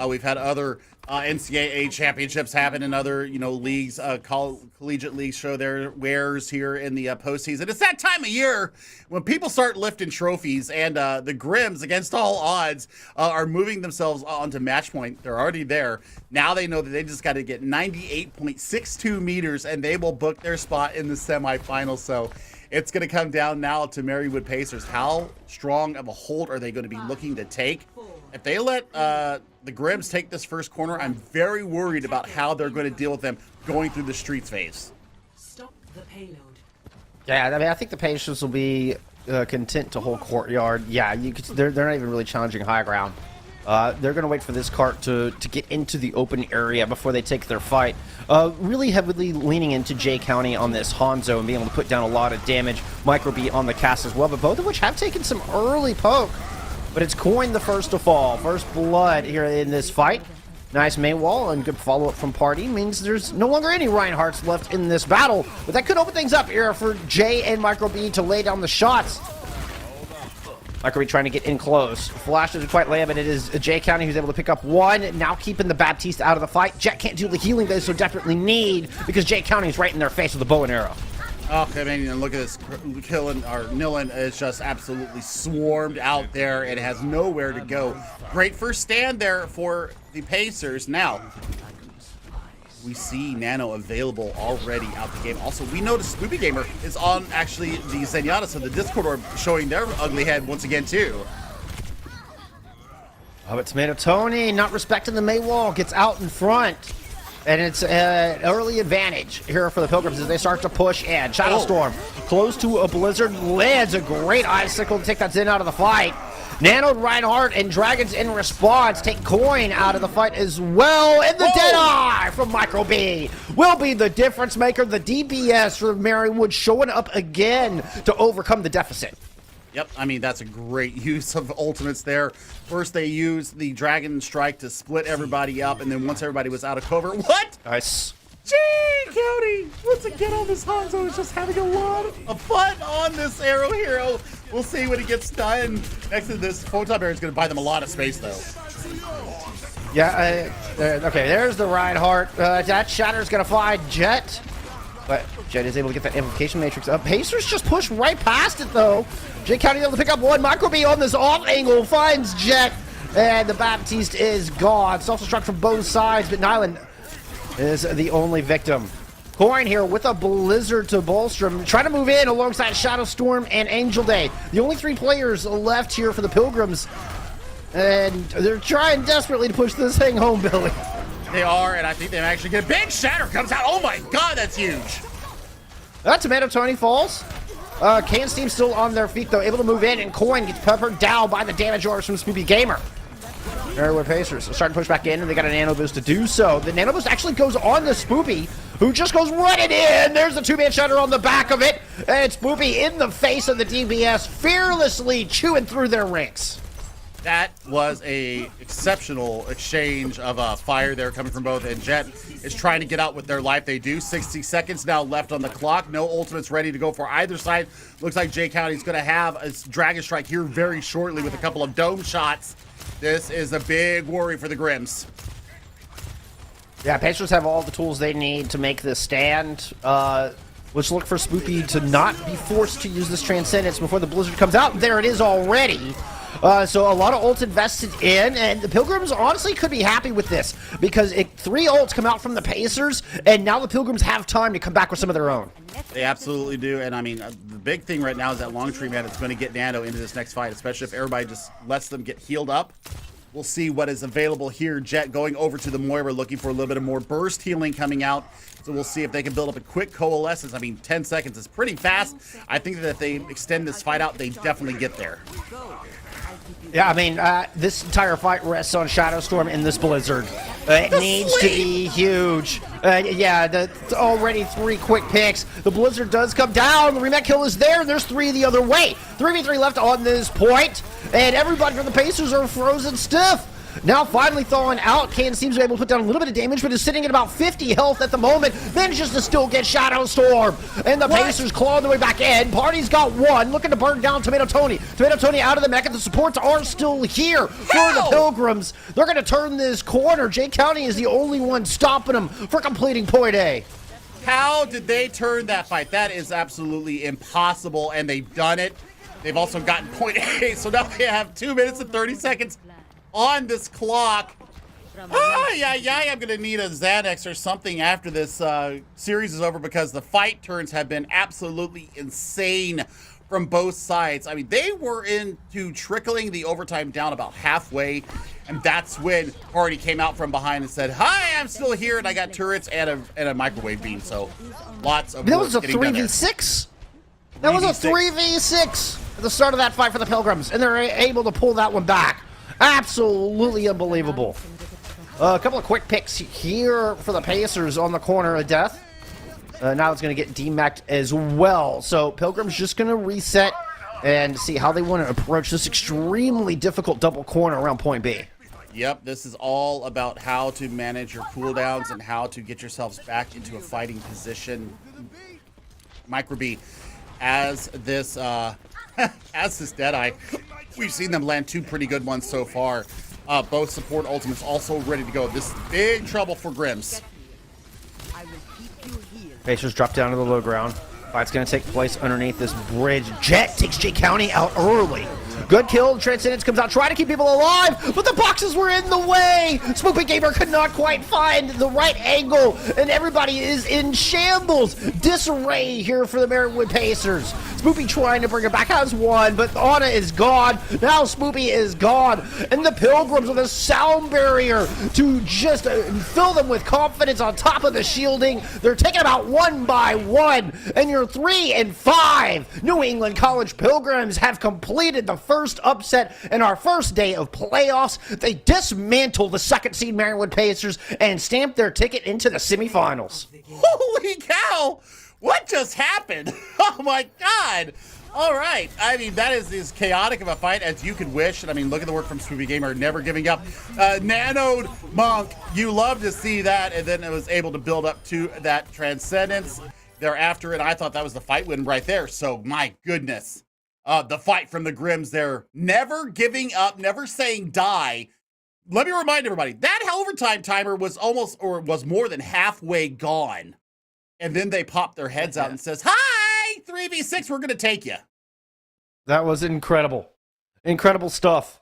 We've had other NCAA championships happen in other, leagues. Collegiate leagues show their wares here in the postseason. It's that time of year when people start lifting trophies, and the Grims, against all odds, are moving themselves onto match point. They're already there. Now they know that they just got to get 98.62 meters, and they will book their spot in the semifinals. So it's going to come down now to Marywood Pacers. How strong of a hold are they going to be looking to take? If they let the Grims take this first corner, I'm very worried about how they're going to deal with them going through the streets phase. Stop the payload. Yeah, I mean, I think the Pacers will be content to hold courtyard. Yeah, they're not even really challenging high ground. They're going to wait for this cart to get into the open area before they take their fight. Really heavily leaning into J County on this Hanzo and being able to put down a lot of damage. Micro B on the cast as well, but both of which have taken some early poke. But it's Coin the first to fall. First blood here in this fight. Nice Maywall and good follow-up from Party means there's no longer any Reinhardts left in this battle. But that could open things up here for Jay and Micro B to lay down the shots. Micro B trying to get in close. Flash doesn't quite land, but it is Jay County who's able to pick up one. Now keeping the Baptiste out of the fight. Jet can't do the healing they so desperately need because Jay County's right in their face with a bow and arrow. Oh, I mean, and look at this. Nilin is just absolutely swarmed out there and has nowhere to go. Great first stand there for the Pacers. Now, we see Nano available already out the game. Also, we noticed Spoopy Gamer is on actually the Zenyatta, so the Discord orb showing their ugly head once again, too. Oh, but Tomato Tony not respecting the Maywall gets out in front. And it's an early advantage here for the Pilgrims as they start to push in. Shadow Storm close to a Blizzard, lands a great Icicle to take that Zen out of the fight. Nano, Reinhardt, and Dragons in response take Coin out of the fight as well. And the Deadeye from Micro B will be the difference maker. The DPS for Marywood showing up again to overcome the deficit. Yep, I mean, that's a great use of ultimates there. First, they used the Dragon Strike to split everybody up, and then once everybody was out of cover, what? Nice. Gee, Cody, once again on this Hanzo is just having a lot of fun on this Arrow Hero. We'll see when he gets done. Next to this, Photon Bear is going to buy them a lot of space, though. Yeah, okay, there's the Reinhardt. That Shatter's going to fly Jet. But Jet is able to get that amplification matrix up. Pacers just push right past it, though. J County able to pick up one. Micro B on this off angle finds Jet. And the Baptiste is gone. Self-destruct from both sides, but Nyland is the only victim. Coin here with a Blizzard to Bolstrom. Trying to move in alongside Shadow Storm and Angel Day. The only 3 players left here for the Pilgrims. And they're trying desperately to push this thing home, Billy. They are, and I think they actually get a big Shatter comes out. Oh my god, that's huge. That Tomato Tony falls. Can Steam still on their feet, though, able to move in, and Coin gets peppered down by the damage orders from Spoopy Gamer. Marywood Pacers starting to push back in, and they got a Nano Boost to do so. The Nano Boost actually goes on the Spoopy, who just goes running in. There's the 2-man Shatter on the back of it, and Spoopy in the face of the DBS, fearlessly chewing through their ranks. That was a exceptional exchange of fire there coming from both, and Jet is trying to get out with their life. They do. 60 seconds now left on the clock. No ultimates ready to go for either side. Looks like J County's going to have a Dragon Strike here very shortly with a couple of dome shots. This is a big worry for the Grims. Yeah, Pacers have all the tools they need to make this stand. Let's look for Spoopy to not be forced to use this Transcendence before the Blizzard comes out. There it is already. So a lot of ults invested in, and the Pilgrims honestly could be happy with this because 3 ults come out from the Pacers, and now the Pilgrims have time to come back with some of their own. They absolutely do, and I mean, the big thing right now is that Long Tree Man is going to get Nano into this next fight, especially if everybody just lets them get healed up. We'll see what is available here. Jet going over to the Moira, looking for a little bit of more burst healing coming out. So we'll see if they can build up a quick coalescence. I mean, 10 seconds is pretty fast. I think that if they extend this fight out, they definitely get there. Yeah, I mean, this entire fight rests on Shadow Storm in this Blizzard. It needs to be huge. Yeah, already 3 quick picks. The Blizzard does come down. The remake kill is there, and there's 3 the other way. 3v3 left on this point, and everybody from the Pacers are frozen stiff. Now finally thawing out. Kane seems to be able to put down a little bit of damage, but is sitting at about 50 health at the moment. Manages to still get Shadow Storm. And the Pacers clawing their way back in. Party's got 1, looking to burn down Tomato Tony. Tomato Tony out of the mech, and the supports are still here for the Pilgrims. They're going to turn this corner. J County is the only one stopping them for completing point A. How did they turn that fight? That is absolutely impossible, and they've done it. They've also gotten point A, so now they have 2 minutes and 30 seconds on this clock. I'm gonna need a Xanax or something after this series is over because the fight turns have been absolutely insane from both sides. I mean, they were into trickling the overtime down about halfway, and that's when Party came out from behind and said, "Hi, I'm still here, and I got turrets and a microwave beam." So lots of that was a getting done there. 3v6. That was a 3v6 at the start of that fight for the Pilgrims, and they're able to pull that one back. Absolutely unbelievable. A couple of quick picks here for the Pacers on the corner of death. Now it's going to get demeched as well. So Pilgrim's just going to reset and see how they want to approach this extremely difficult double corner around point B. Yep, this is all about how to manage your cooldowns and how to get yourselves back into a fighting position. Micro B, as this Deadeye, we've seen them land 2 pretty good ones so far. Both support ultimates also ready to go. This is big trouble for Grims. Pacers drop down to the low ground. Fight's going to take place underneath this bridge. Jet takes J County out early. Good kill. Transcendence comes out, trying to keep people alive, but the boxes were in the way. Spoopy Gamer could not quite find the right angle, and everybody is in shambles. Disarray here for the Merrittwood Pacers. Spoopy trying to bring it back, has 1, but Anna is gone. Now Spoopy is gone, and the Pilgrims with a sound barrier to just fill them with confidence on top of the shielding. They're taking about 1 by 1, and you're 3 and 5. New England College Pilgrims have completed the first upset in our first day of playoffs. They dismantle the 2nd seed Merrittwood Pacers and stamp their ticket into the semifinals. Holy cow! What just happened? Oh my god! All right. I mean, that is as chaotic of a fight as you could wish. And I mean, look at the work from Spoopy Gamer, never giving up. Nanoed Monk, you love to see that. And then it was able to build up to that Transcendence thereafter. And I thought that was the fight win right there. So, my goodness. The fight from the Grims there. Never giving up, never saying die. Let me remind everybody, that overtime timer was was more than halfway gone. And then they pop their heads out and says, "Hi, 3v6, we're going to take you." That was incredible. Incredible stuff.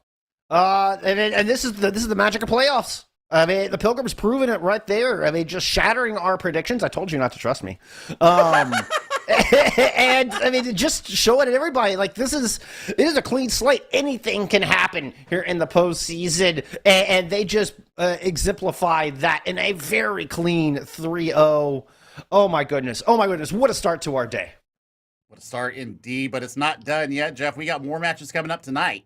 And this is the magic of playoffs. I mean, the Pilgrims proving it right there. I mean, just shattering our predictions. I told you not to trust me. And I mean, just showing it everybody, like, it is a clean slate. Anything can happen here in the postseason, and they just exemplify that in a very clean 3-0. Oh my goodness. What a start to our day. What a start indeed, but it's not done yet, Jeff. We got more matches coming up tonight.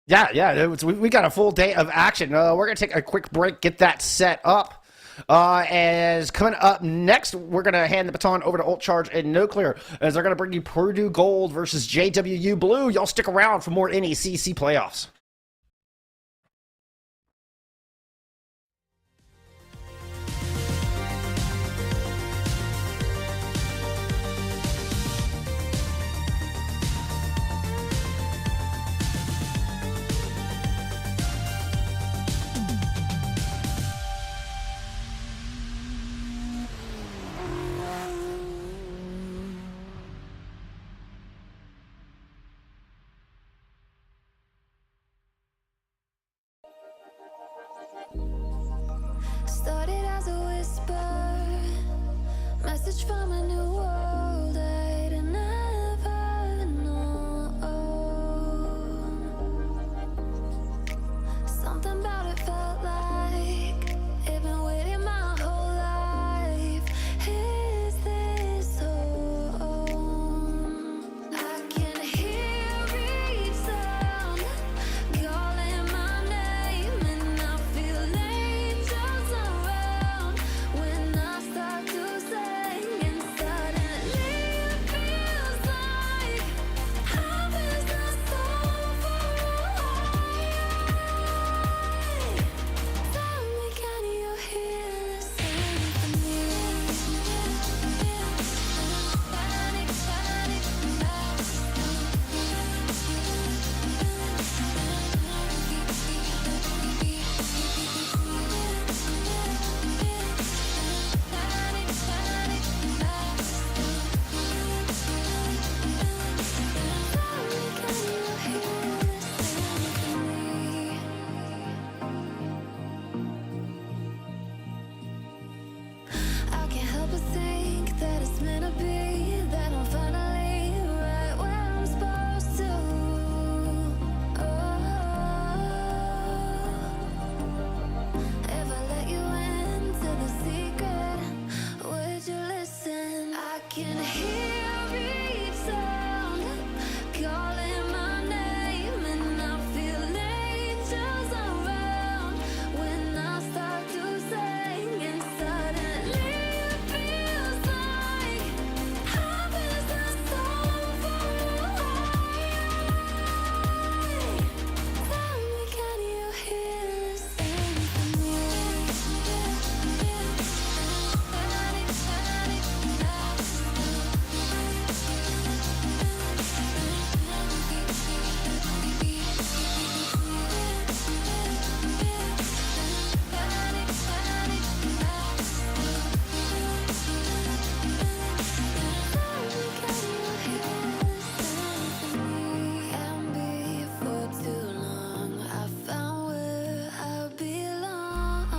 Yeah, we got a full day of action. We're going to take a quick break, get that set up. As coming up next, we're going to hand the baton over to Ult Charge and Nuclear as they're going to bring you Purdue Gold versus JWU Blue. Y'all stick around for more NECC playoffs. Started as a whisper, message from a new world I'd never known. Something about it felt like it'd been waiting my whole life. Is this home? I can hear each sound calling my name, and I feel angels around when I start to sing, and suddenly it feels like heaven's not so far away. Tell me, can you hear the symphony? Panic, panic, I can't help but think that it's meant to be, that I'm finally right where I'm supposed to. If I let you into the secret, would you listen? I can hear each sound calling my name, and I feel angels around when I start to sing, and suddenly it feels like heaven's not so far away. Tell me, can you hear the symphony? Panic, panic, and before too long, I found where I belong.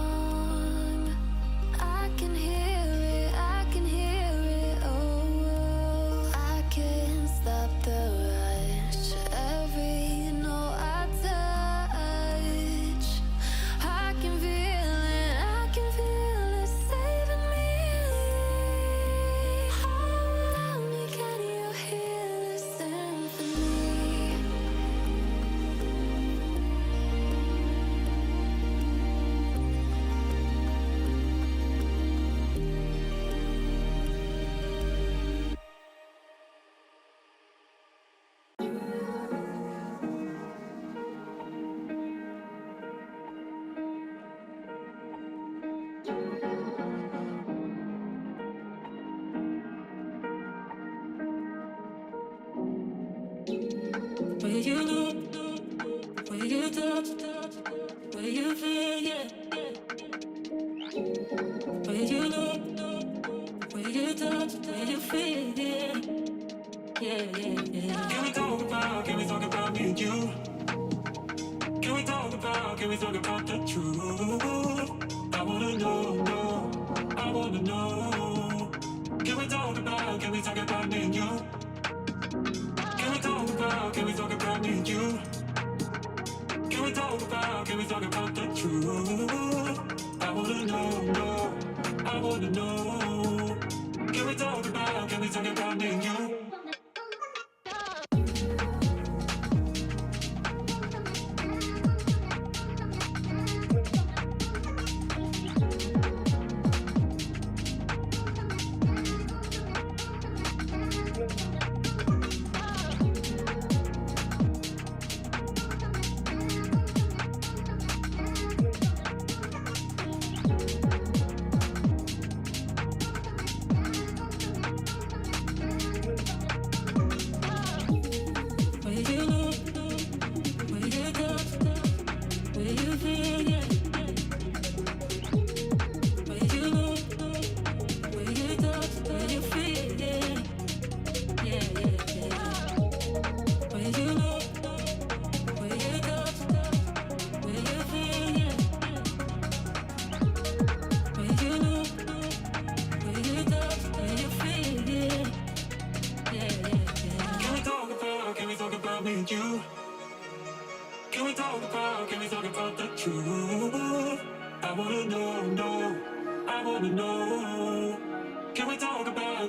I can hear it, I can hear it, oh, I can't stop the rush. Every note I touch, I can feel it saving me. Tell me, can you hear the symphony? Where you look, where you touch, where you feel, yeah. Where you look, where you touch, where you feel, yeah. Yeah. Can we talk about me and you? Can we talk about the truth? I wanna know, I wanna know. Can we talk about me and you? Can we talk about me and you? Can we talk about the truth? I wanna know, I wanna know. Can we talk about me and you?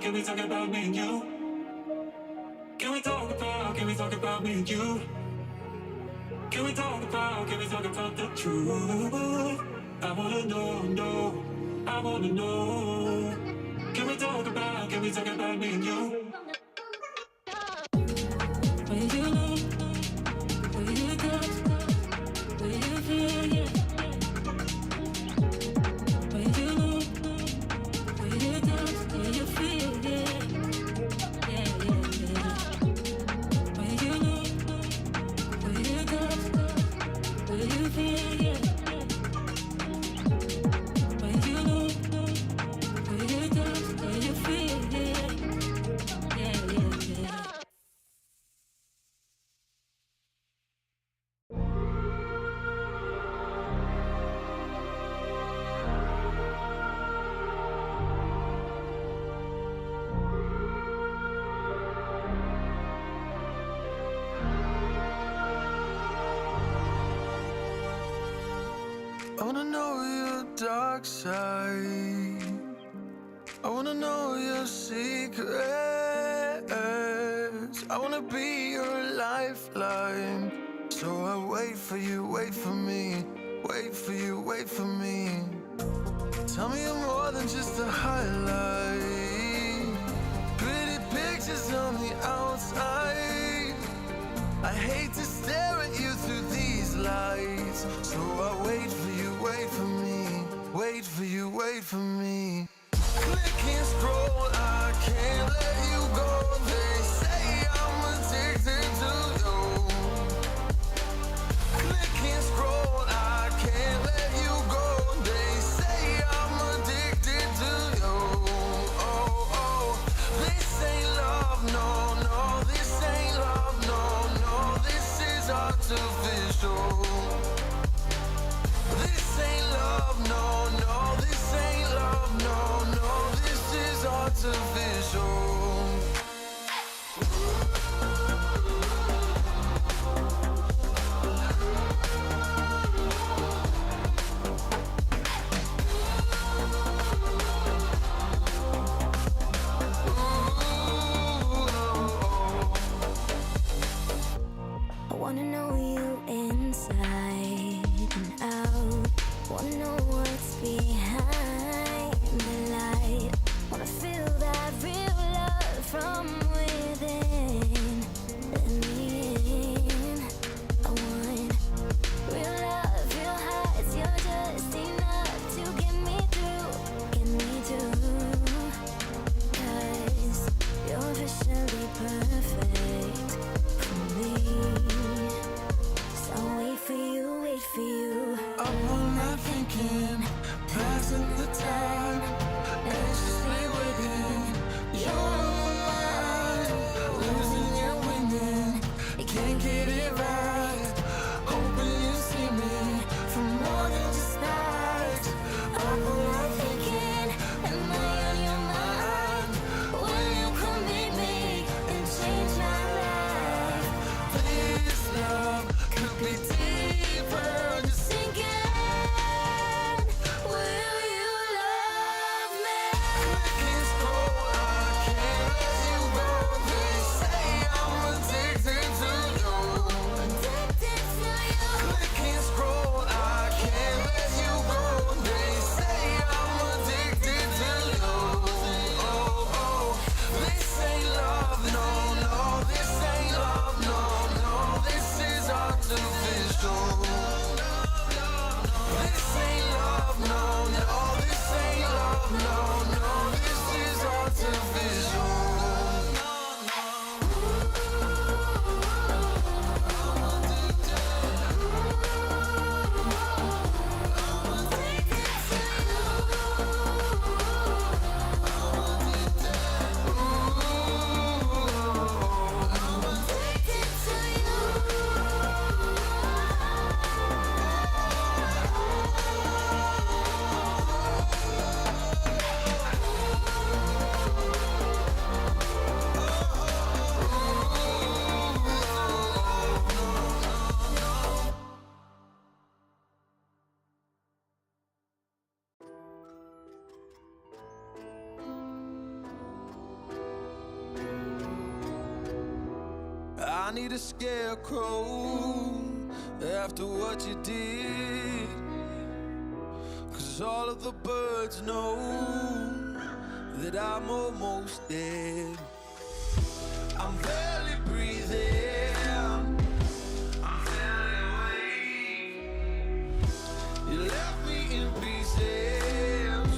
can we talk about me and you? Can we talk about me and you? Can we talk about the truth? I wanna know, I wanna know. Can we talk about me and you? Will you know? Will you touch? Will you feel? Yeah. Will you know? Will you touch? Will you feel? Yeah. Yeah, yeah, yeah. Will you know? Will you touch? Will you feel? Yeah. Will you know? Will you touch? Will you feel? Yeah. Yeah, yeah, yeah. I wanna know your dark side. I wanna know your secrets. I wanna be your lifeline. So I wait for you, wait for me. Wait for you, wait for me. Tell me you're more than just a highlight. Pretty pictures on the outside. I hate to stare at you through these lights. So I wait for you, wait for me. Wait for you, wait for me. Click and scroll, I can't let you go. They say I'm addicted to you. Click and scroll, I can't let you go. They say I'm addicted to you. Oh, oh, this ain't love, no, no. This ain't love, no, no. This is artificial. This ain't love, no, no. This ain't love, no, no. This is artificial. I wanna know you inside and out. Wanna know what's behind the light. Wanna feel that need a scarecrow after what you did. 'Cause all of the birds know that I'm almost dead. I'm barely breathing, I'm barely awake. You left me in pieces,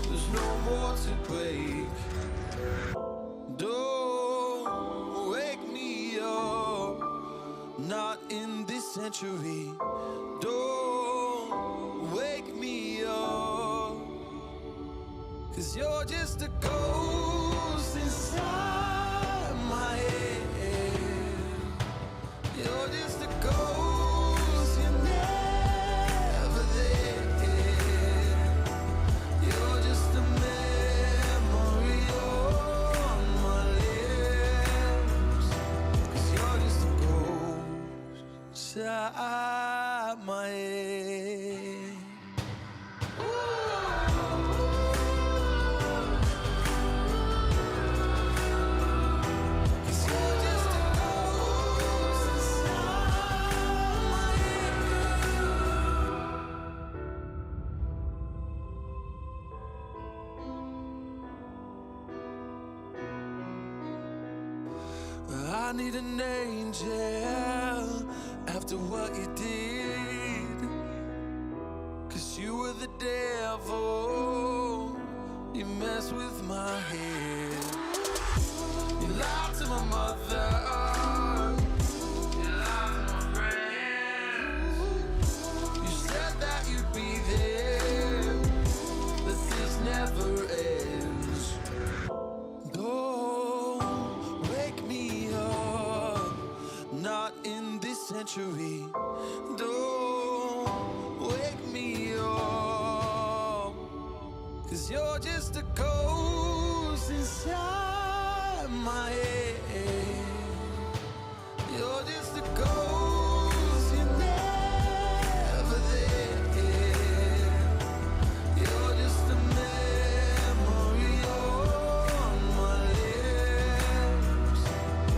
there's no more to break. Don't wake me up, not in this century. Don't wake me up, 'cause you're just a ghost inside my head. You're just a ghost, you're never there. You're just a memory on my lips. 'Cause you're just a ghost inside my head. I need an angel after what you did. 'Cause you were the devil, you messed with my head. You lied to my mother, you lied to my friends. You said that you'd be there, but this never ends. Don't wake me up, not in this century. Don't wake me up, 'cause you're just a ghost inside my head. You're just a ghost, you're never there. You're just a memory on my lips.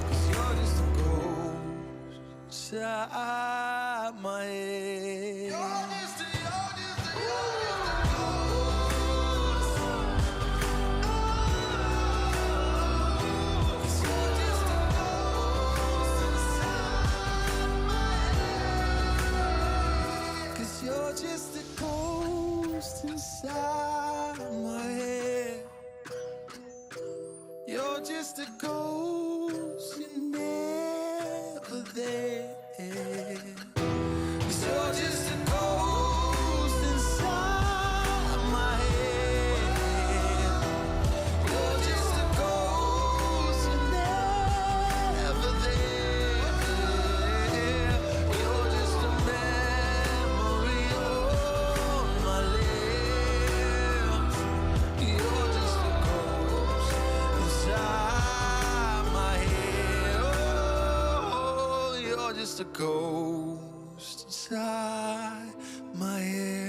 'Cause you're just a ghost inside my head. You're just a ghost. 'Cause you're just a ghost inside my head. 'Cause you're just a ghost inside my head. You're just a ghost, you're never there. 'Cause you're just a ghost inside my head. You're just a ghost, you're never there. You're just a memory on my lips. You're just a ghost inside my head. Oh, you're just a ghost inside my head.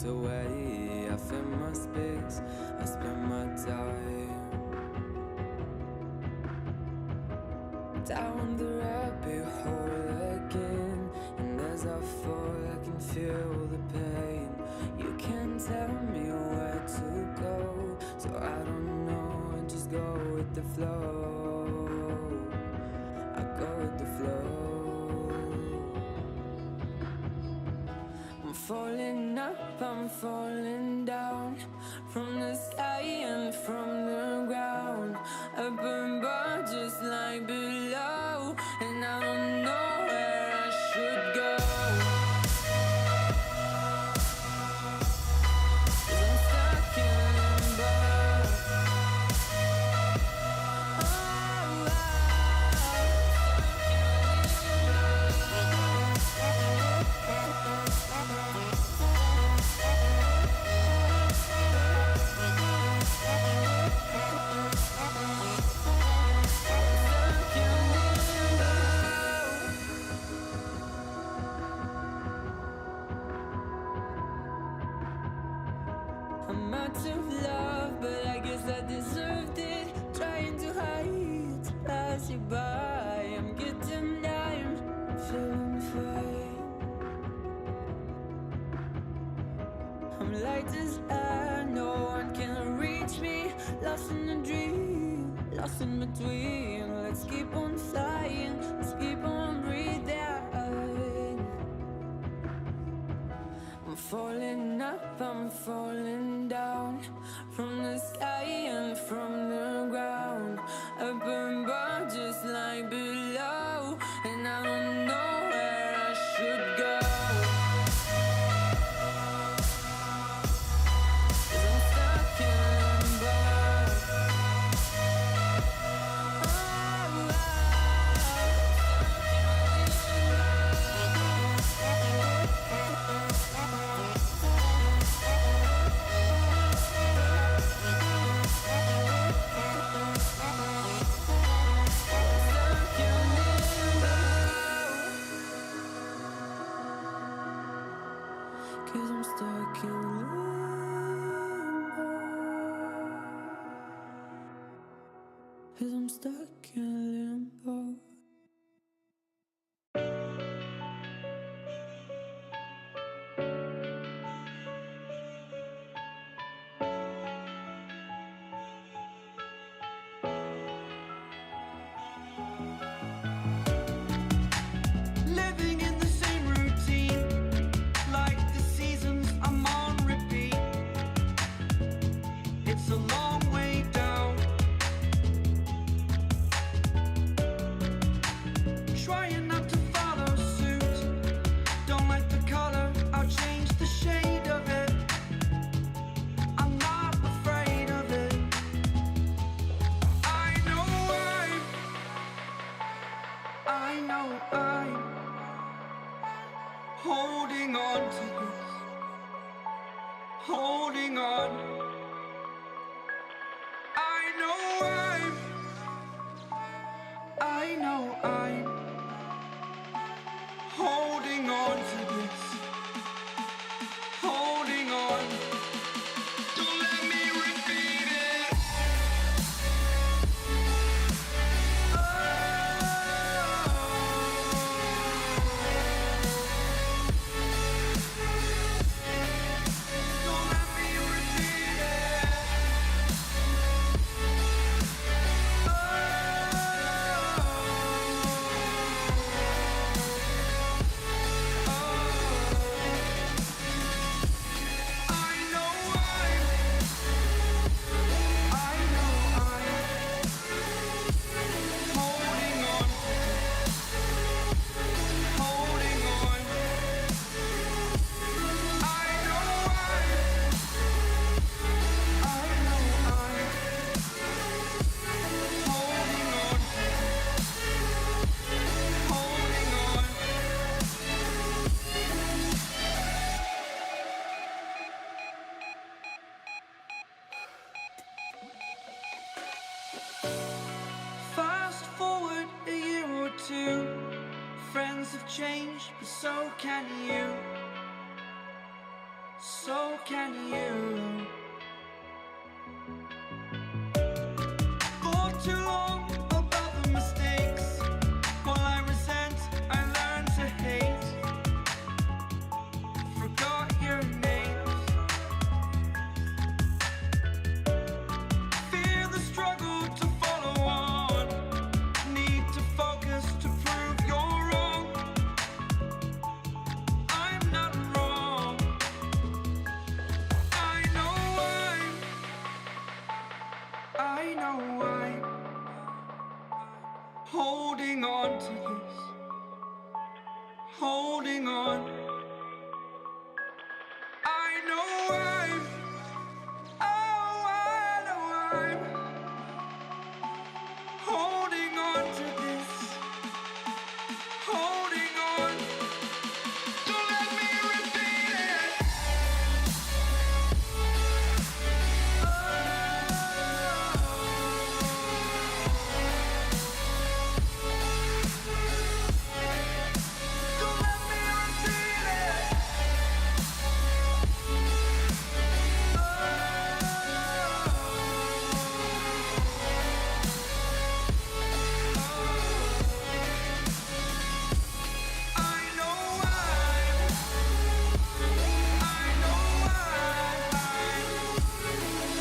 locked away. I fill my space, I spend my time down the rabbit hole again. And as I fall, I can feel the pain. You can't tell me where to go, so I don't know, I just go with the flow. I go with the flow. I'm falling up, I'm falling down, from the sky and from the ground. Up above just like below, and I don't know where I should go. 'Cause I'm stuck in limbo. I'm out of love, but I guess I deserved it. Trying to hide, to pass you by. I'm getting down, feeling fine. I'm light as air, no one can reach me. Lost in a dream, lost in between. Let's keep on flying, let's keep on breathing. I'm falling up, I'm falling down, from the sky and from the ground. Up above just like below, and I don't know where I should go. 'Cause I'm stuck in limbo. Cause I'm stuck in limbo. Cause I'm stuck in limbo. Living in the same routine, like the seasons I'm on repeat. It's a long way down. Trying not to follow suit. Don't like the color, I'll change the shade of it. I'm not afraid of it. I know I'm holding on to this, holding on. I know I'm holding on to this, holding on. Don't let me repeat it. Don't let me repeat it. Fast forward a year or two, friends have changed, but so can you. so can you. For too long about the mistakes, while I resent, I learned to hate. Forgot your names. Fear the struggle to follow on. Need to focus to prove you're wrong. I'm not wrong. I know I'm holding on to this. Holding on. I know I'm holding on to this. Holding on. Don't let me repeat it. Don't let me repeat it. I know I'm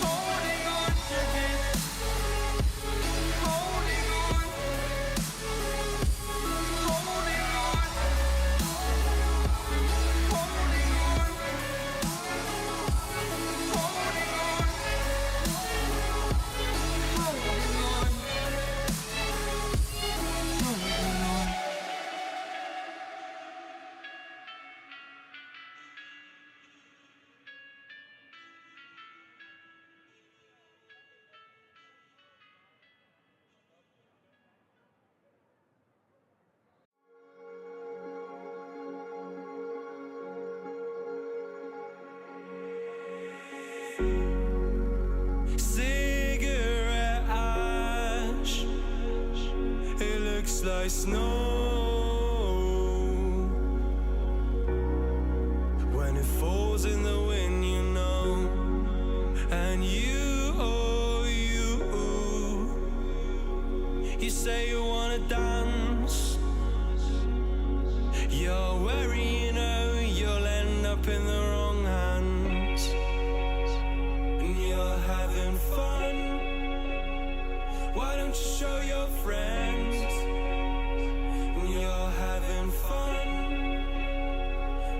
holding on to this. Holding on. Holding on. Holding on. Holding on. Holding on. Holding on. Cigarette ash, it looks like snow when it falls in the wind, you know. And you say you wanna dance. You're worried, you know, you'll end up in the wrong hands. And you're having fun. Why don't you show your friends? And you're having fun.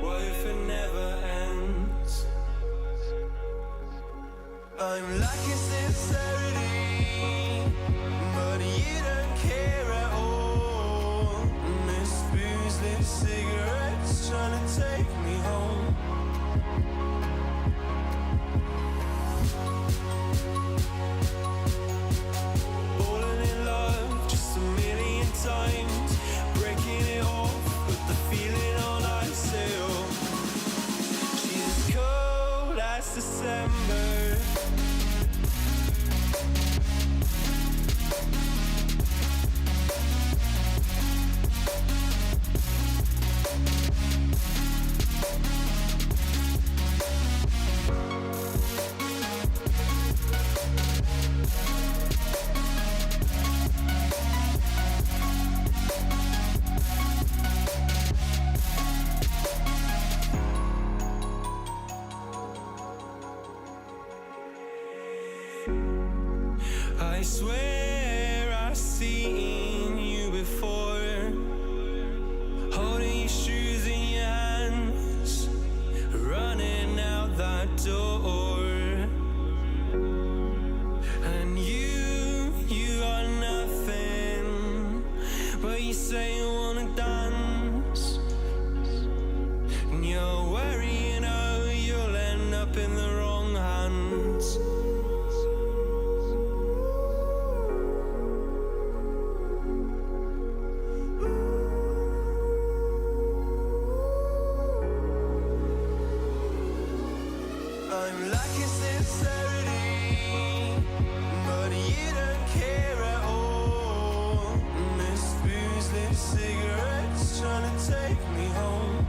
What if it never ends? I'm lacking sincerity, but you don't care at all. And this booze, this cigarette's trying to take me home. Falling in love just a million times, breaking it off, put the feeling on ice. She's as cold as December. I swear I've seen you before, holding your shoes in your hands, running out that door. And you are nothing, but you say you wanna dance. And you're worried, you know, you'll end up in the wrong hands. I'm lacking sincerity, but you don't care at all. And this booze, this cigarette's trying to take me home.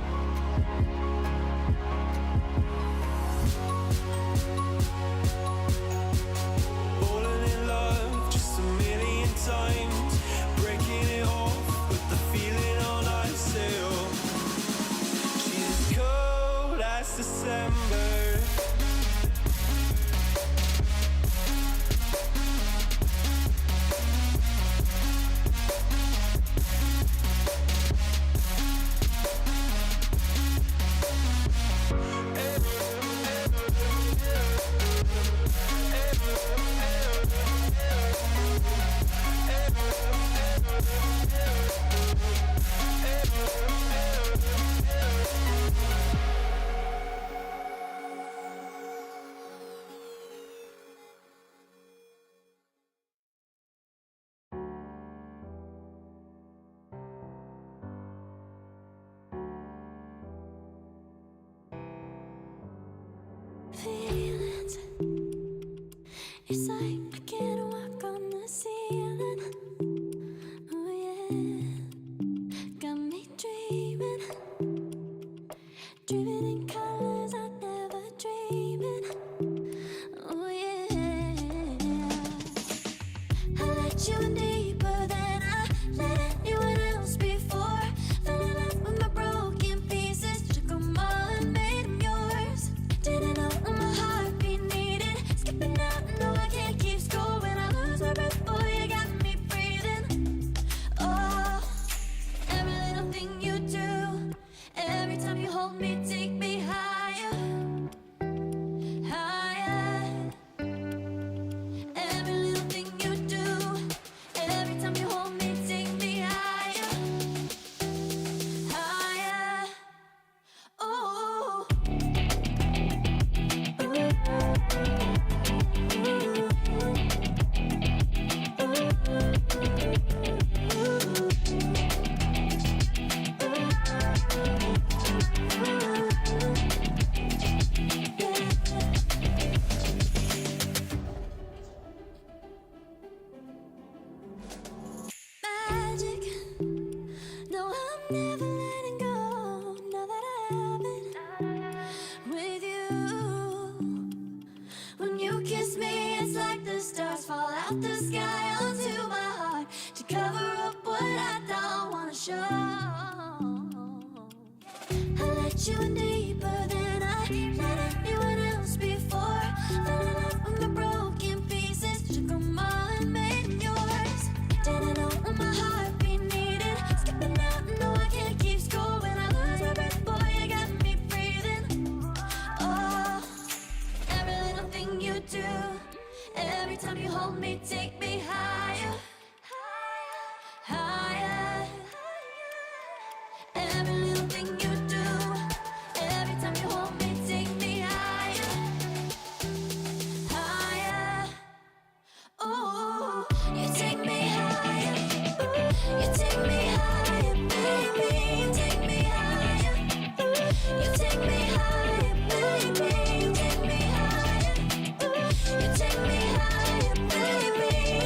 feelings. It's like I can't walk on the ceiling. Oh yeah, got me dreaming, dreaming in colors I never dreamed in. Oh yeah, I let you in deeper than I let anyone else before. Fell in love with my broken pieces, took 'em all and made 'em yours. Didn't know what my heartbeat needed, skipping out, no I can't keep score. When I lose my breath, boy, you got me breathing. Oh, every little thing you do, every time you hold me, take me higher, higher. Every little thing you do, every time you hold me, take me higher, higher. Oh. Magic. No, I'm never letting go. Now that I have it with you. When you kiss me, it's like the stars fall out the sky onto my heart to cover up what I don't wanna show. I let you in deeper than I let anyone else before. Fell in love with my broken pieces, took 'em all and made 'em yours. Didn't know what my heartbeat needed, skipping out, no I can't keep score. When I lose my breath, boy, you got me breathing. Oh, every little thing you do, every time you hold me, take me higher, higher. Every little thing you do, every time you hold me, take me higher, higher. Oh, you take me higher, you take me higher, baby, you take me higher, you take me higher, baby, you take me higher, you take me higher, baby, you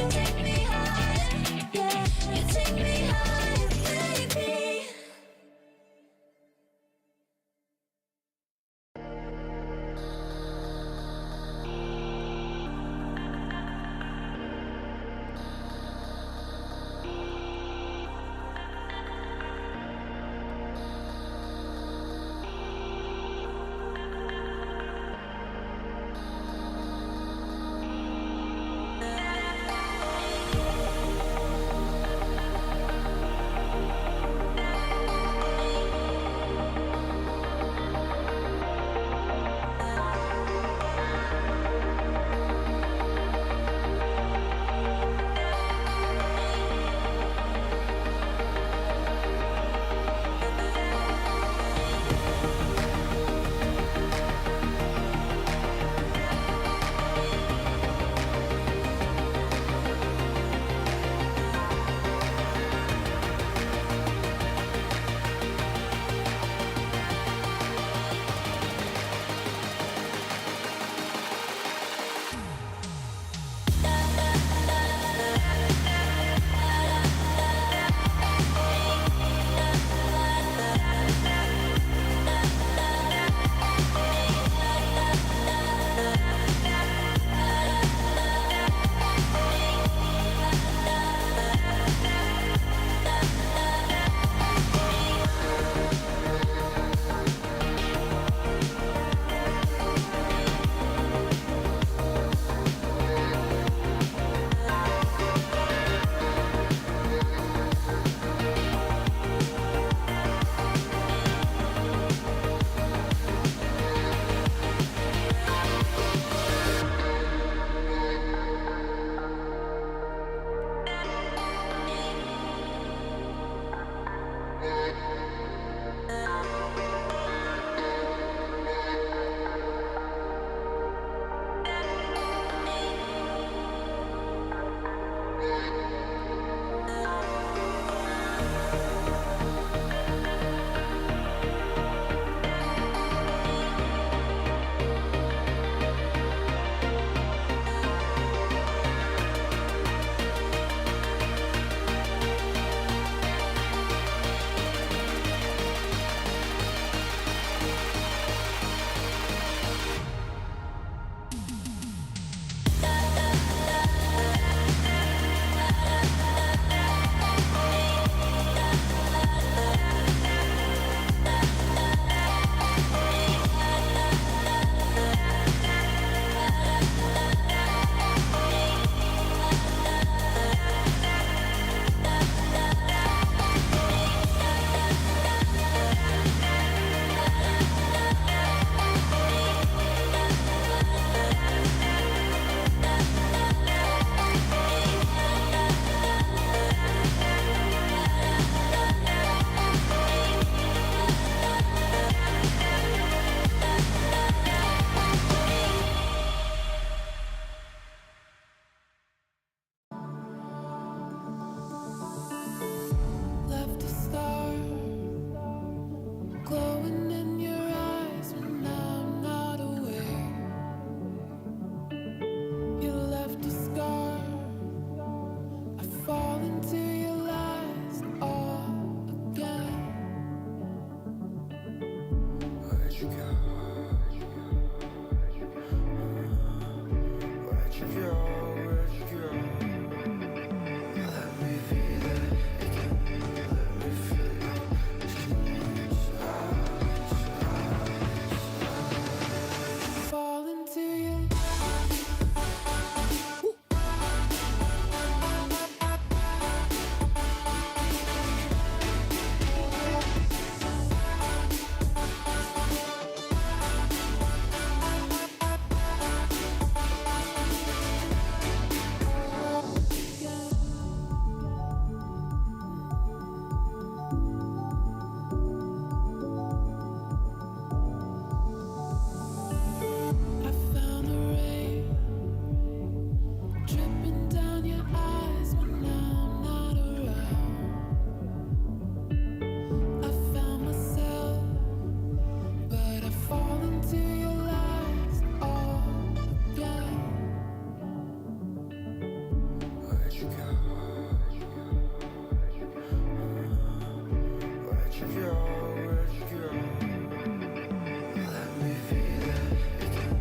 Fall into you. I found the rain dripping down your eyes when I'm not around. I found myself, but I fall into your lies. Oh, yeah. Where'd you go? Where'd you go? Where'd you go? Let me be there again.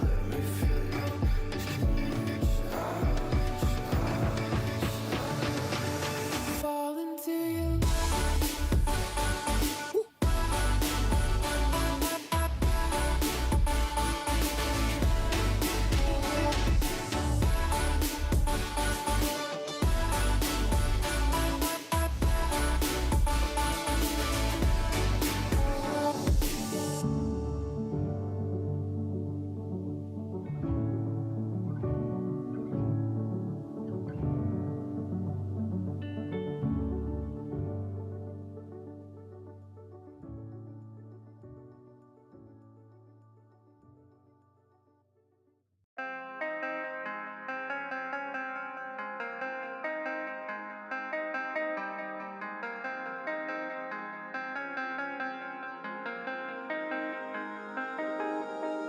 Let me feel you. Fall into you.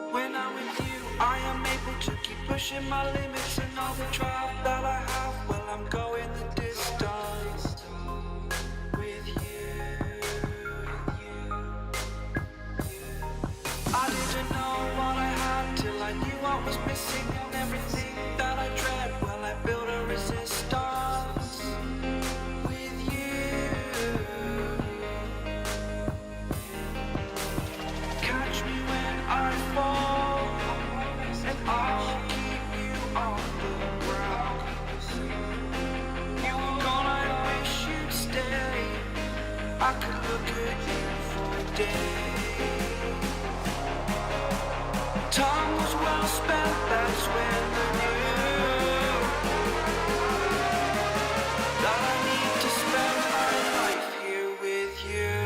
When I'm with you, I am able to keep pushing my limits and all the drive that I have. Well, I'm going the distance with you. I didn't know what I had till I knew what was missing and everything that I dread. Well, I built a resistance with you. Catch me when I fall, and I'll keep you on the ground. You were gone, I wish you'd stay. I could look at you for a day. Time was well spent, that's when I knew that I need to spend my life here with you.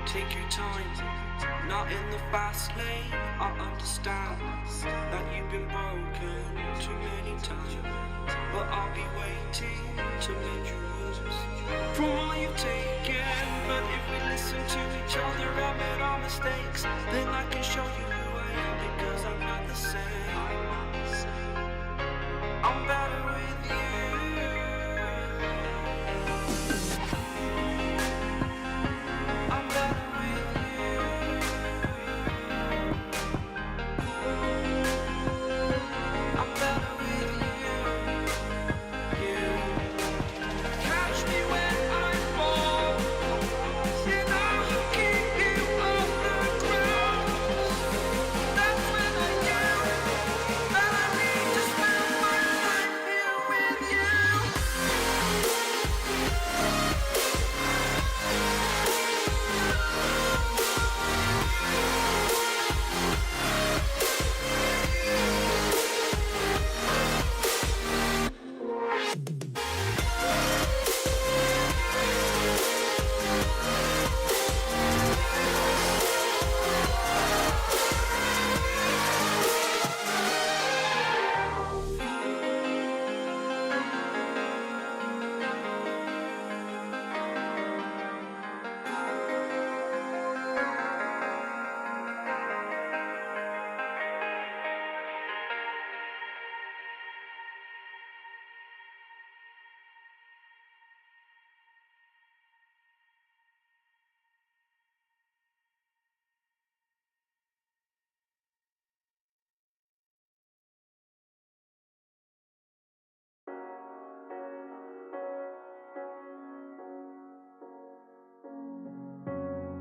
Take your time, not in the fast lane. I understand that you've been broken too many times, but I'll be waiting to mend your wounds from all you've taken. But if we listen to each other and admit our mistakes, then I can show you who I am, because I'm not the same. I'm better with you. I'm better with you. I'm better with you. Catch me when I fall, and I'll keep you on the ground. That's when I knew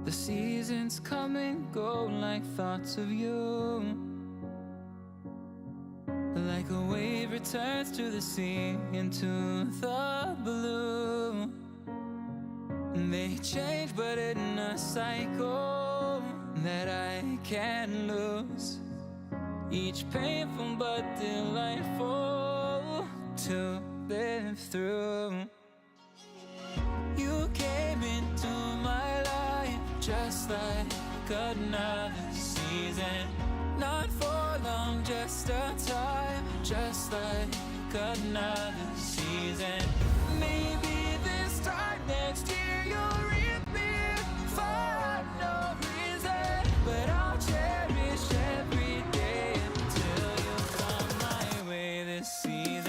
The seasons come and go like thoughts of you. Like a wave returns to the sea, into the blue. They change but in a cycle that I can't lose. Each painful but delightful to live through. You came into my life just like another season. Not for long, just a time, just like another season. Maybe this time next year you'll reappear for no reason, but I'll cherish every day until you come my way this season.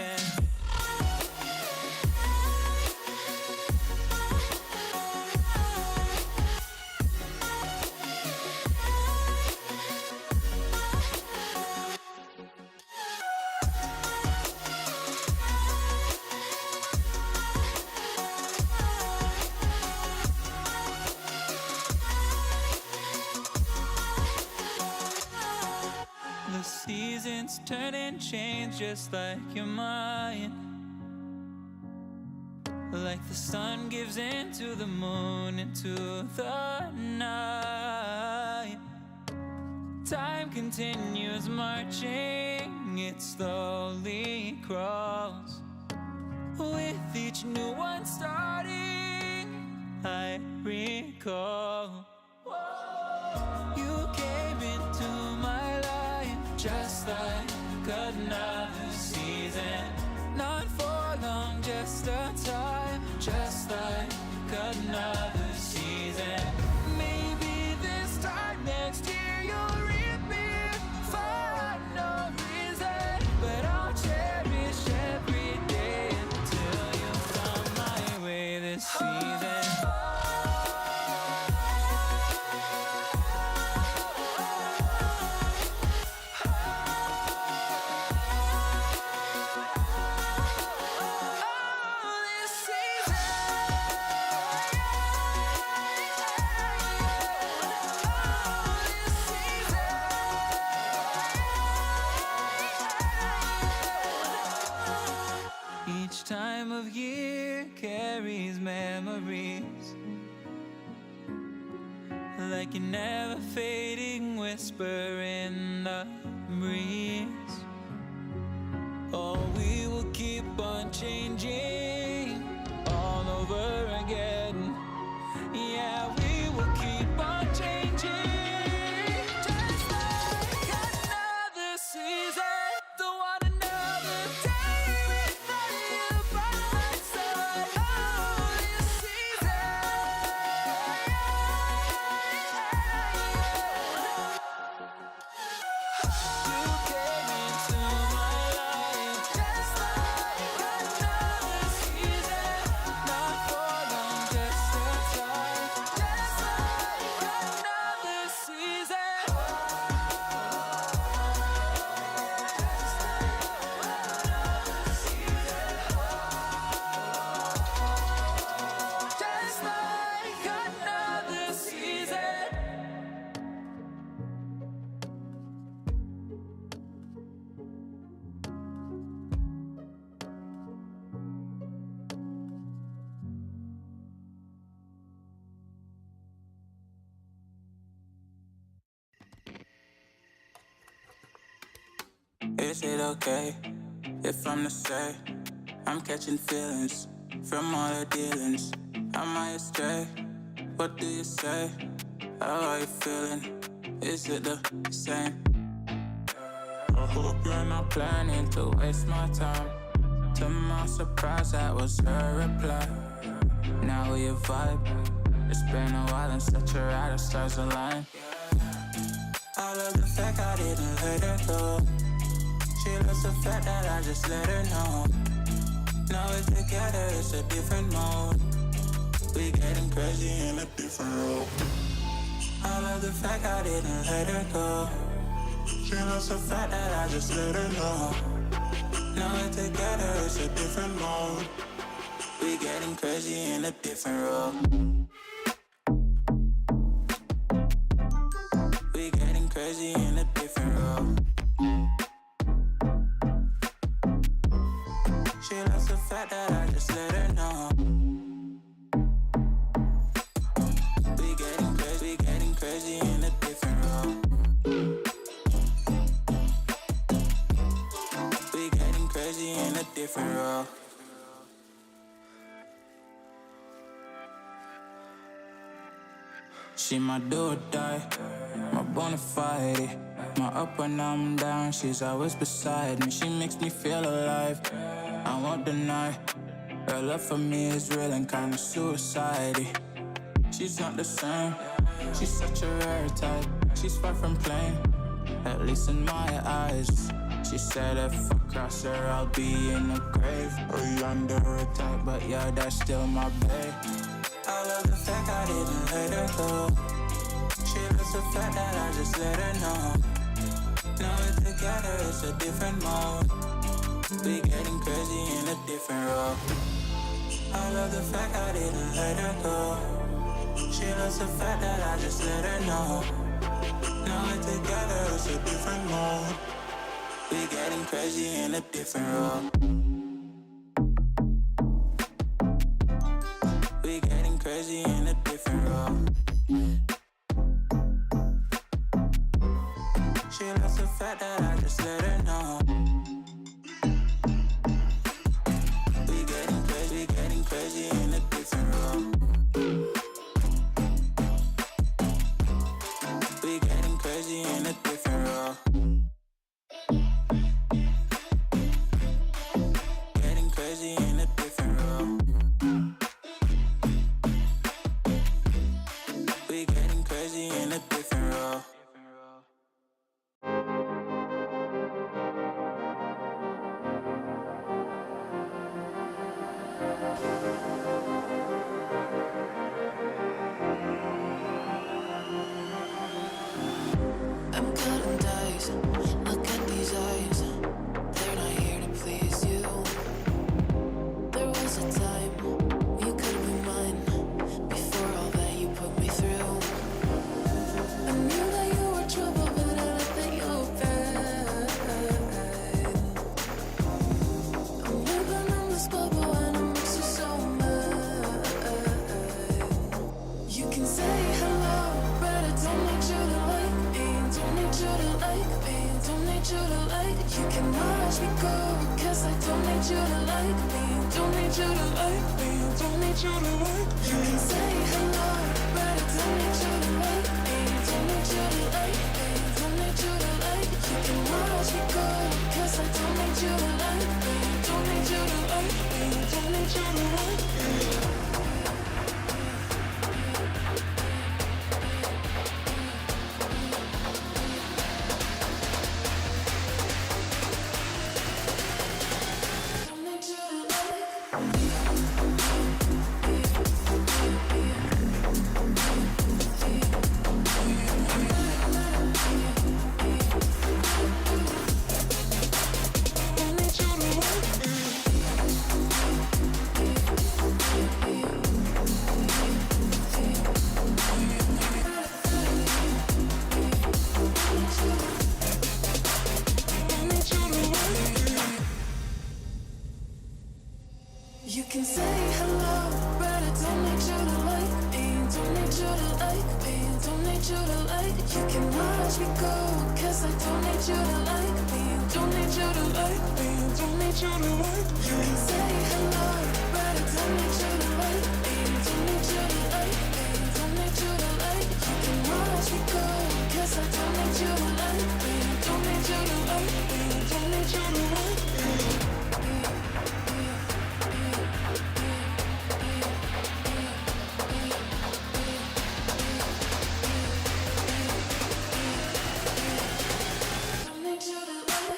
The seasons turn and change just like your mind. Like the sun gives into the moon, into the night. Time continues marching, it slowly crawls. With each new one starting, I recall. You came into my life just like another season. Not for long, just a time, just like another season. Maybe this time next year you'll reappear for no reason, but I'll cherish every day until you come my way this season. Each time of year carries memories, like a never fading whisper in the breeze. Oh, we will keep on changing all over again. Yeah, we will keep on changing, just like another season. Don't want another day without you by my side. Oh, this season. You came into my life just like another season. Not for long, just a time, just like another season. Just like another season. Is it okay if I'm to say I'm catching feelings from all the dealings? Am I astray? What do you say? How are you feeling? Is it the same? I hope you're not planning to waste my time. To my surprise, that was her reply. Now we vibe. It's been a while and such a ride, the stars align. I love the fact I didn't let her go. She loves the fact that I just let her know. Now we're together, it's a different mode. We getting crazy in a different role. I love the fact I didn't let her go. She loves the fact that I just let her know. Now we're together, it's a different mode. We getting crazy in a different role. She loves the fact that I just let her know. We getting crazy in a different role. We getting crazy in a different role. She my do or die, my bona fide. My up when I'm down, she's always beside me. She makes me feel alive, I won't deny. Her love for me is real and kinda suicide-y. She's not the same, she's such a rare type. She's far from plain, at least in my eyes. She said if I cross her, I'll be in the grave or under a type, but yeah, that's still my babe. I love the fact I didn't let her go. She loves the fact that I just let her know. Now we're together, it's a different mode. We getting crazy in a different role. I love the fact I didn't let her go. She loves the fact that I just let her know. Now we're together, it's a different mode. We getting crazy in a different role. We getting crazy in a different role. She loves the fact that I just let her know. We getting crazy in a different role. We getting crazy in a different role. Getting crazy in a different role. We getting crazy in a different role. I'm cutting dice. Look at these eyes. They're not here to please you. There was a time you could be mine. Before all that you put me through, I knew that you were trouble, but I let that you bad. I'm living in this bubble and it makes you so mad. You can say hello, but I don't need you to like me. Don't need you to like me. Don't need you to like. You can watch me go, 'cause I don't need you to like me. Don't need you to like me. Don't need you to like. You can say hello, but I don't need you to like me. Don't need you to like me. Don't need you to like. You can watch me go, 'cause I don't need you to like me. Don't need you to like me. Don't need you to like me. You can say hello, but I don't need you to like me. Don't need you to like me. Don't need you to like. You can watch me go, 'cause I don't need you to like me. Don't need you to like me. Don't need you to like. You can say hello, but I don't need you to like me. Don't need you to like me. Don't need you to like. You can watch me go, 'cause I don't need you to like me. Don't need you to like me. Don't need you to like me. Don't need you to like.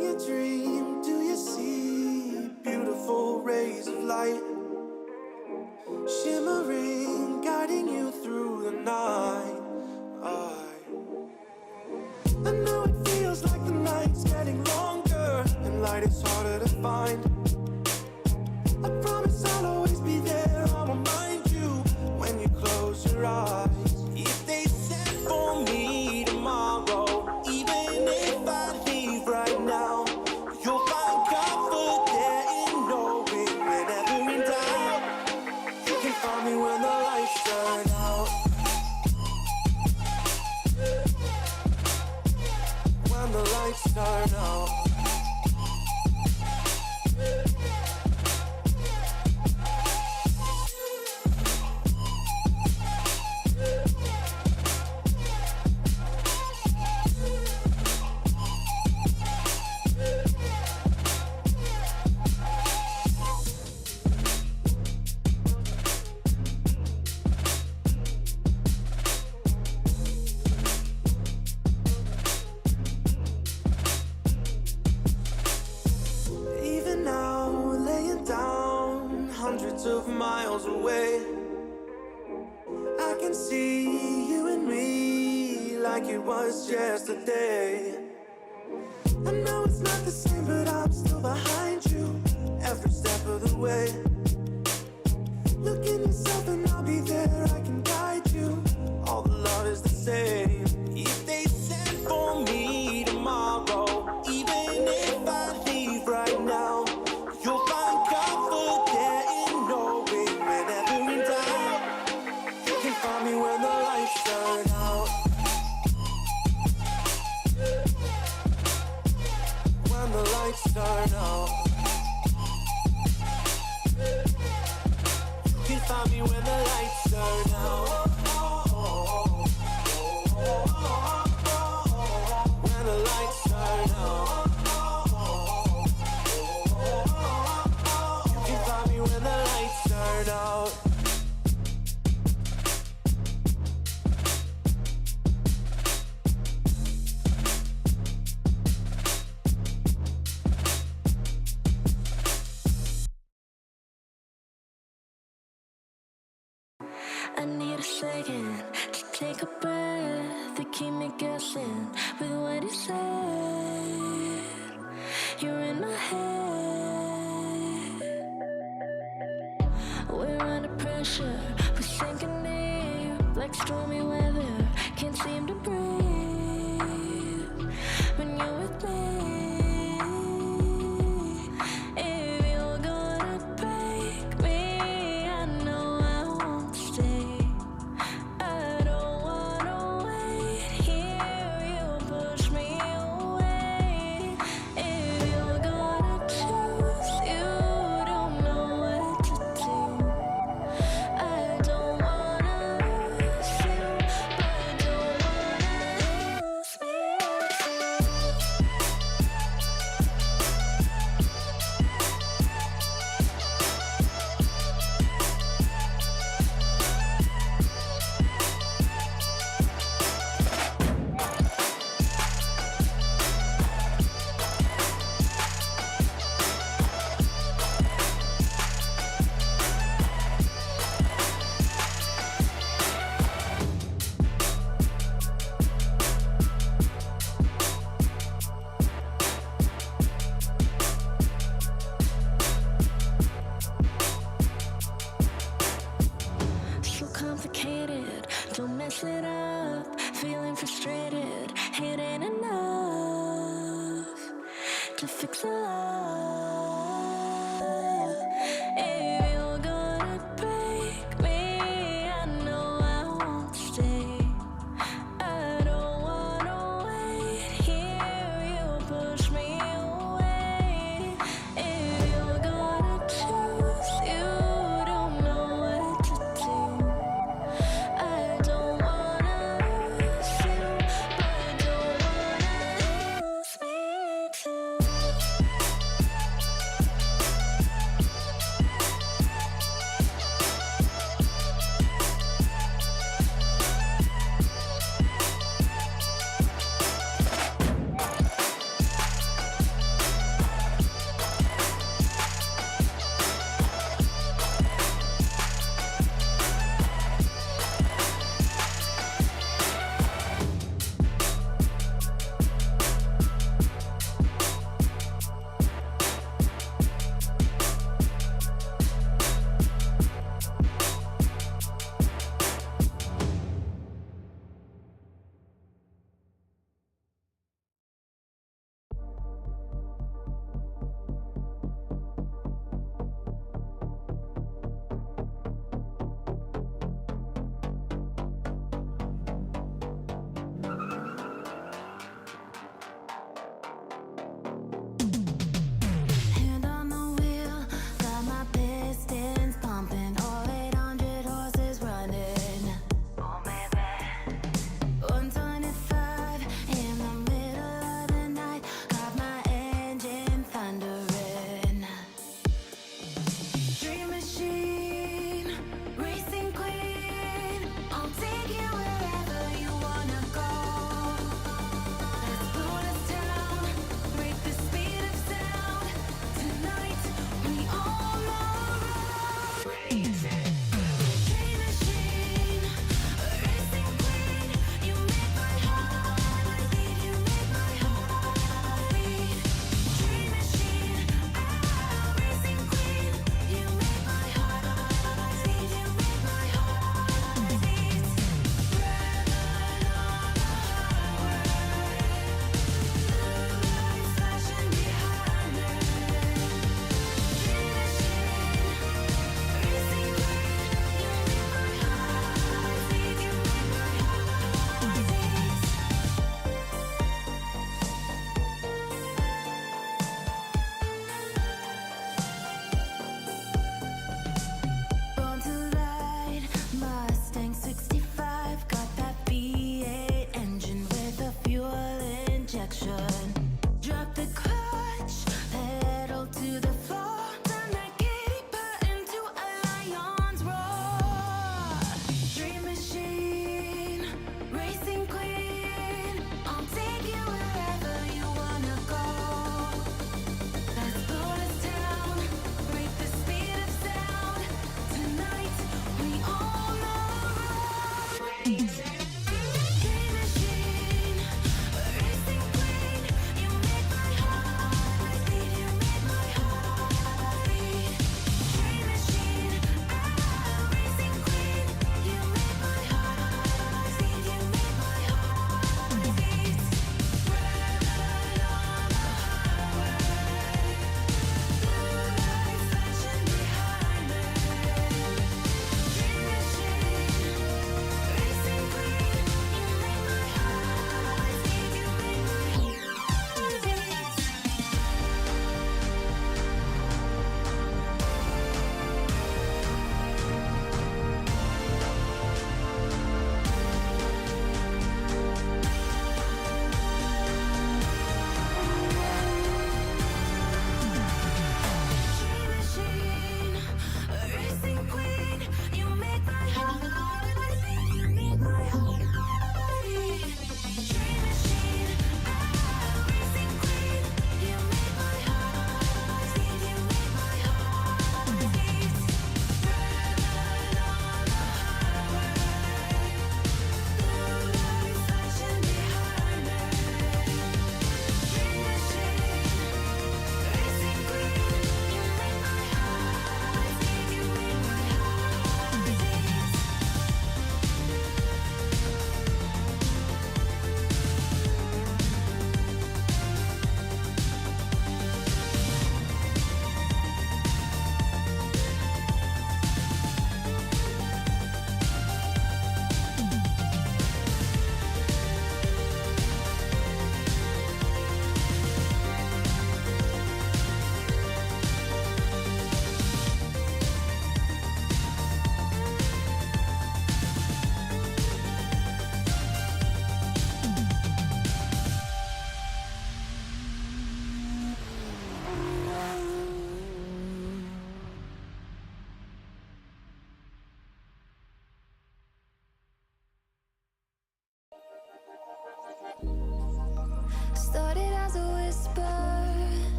When you dream, do you see beautiful rays of light shimmering, guiding you through the night? I know it feels like the night's getting longer and light is harder to find. I promise I'll always be there, I'll remind you when you close your eyes. If they sent for me tomorrow, even if I leave right now, you'll find comfort there in knowing whenever in doubt, you can find me when the lights turn out. When the lights turn out. Even now, laying down hundreds of miles away, I can see you and me like it was yesterday. I know it's not the same, but I'm still behind you every step of the way. Look in yourself and I'll be there, I can guide you. All the love is the same. If they sent for me tomorrow, even if I leave right now, you'll find comfort there in knowing whenever in doubt, you can find me when the lights turn out. When the lights turn out, you can find me when the lights turn out. When the lights turn out, you can find me when the lights turn out. I need a second to take a breath, to keep me guessing with what you said. You're in my head. We're under pressure, we're sinking deep like stormy weather. Can't seem to breathe when you're with me. If you're gonna break me, I know I won't stay. I don't wanna wait here, you push me away. If you're gonna choose, you don't know what to do. I don't wanna lose you, but don't wanna lose me too. So complicated, don't mess it up. Feeling frustrated, it ain't enough to fix a love. If you're gonna break me, I know I won't stay. I don't wanna wait here, you push me away. If you're gonna choose, you don't know what to do. I don't wanna lose you, but don't wanna lose me too.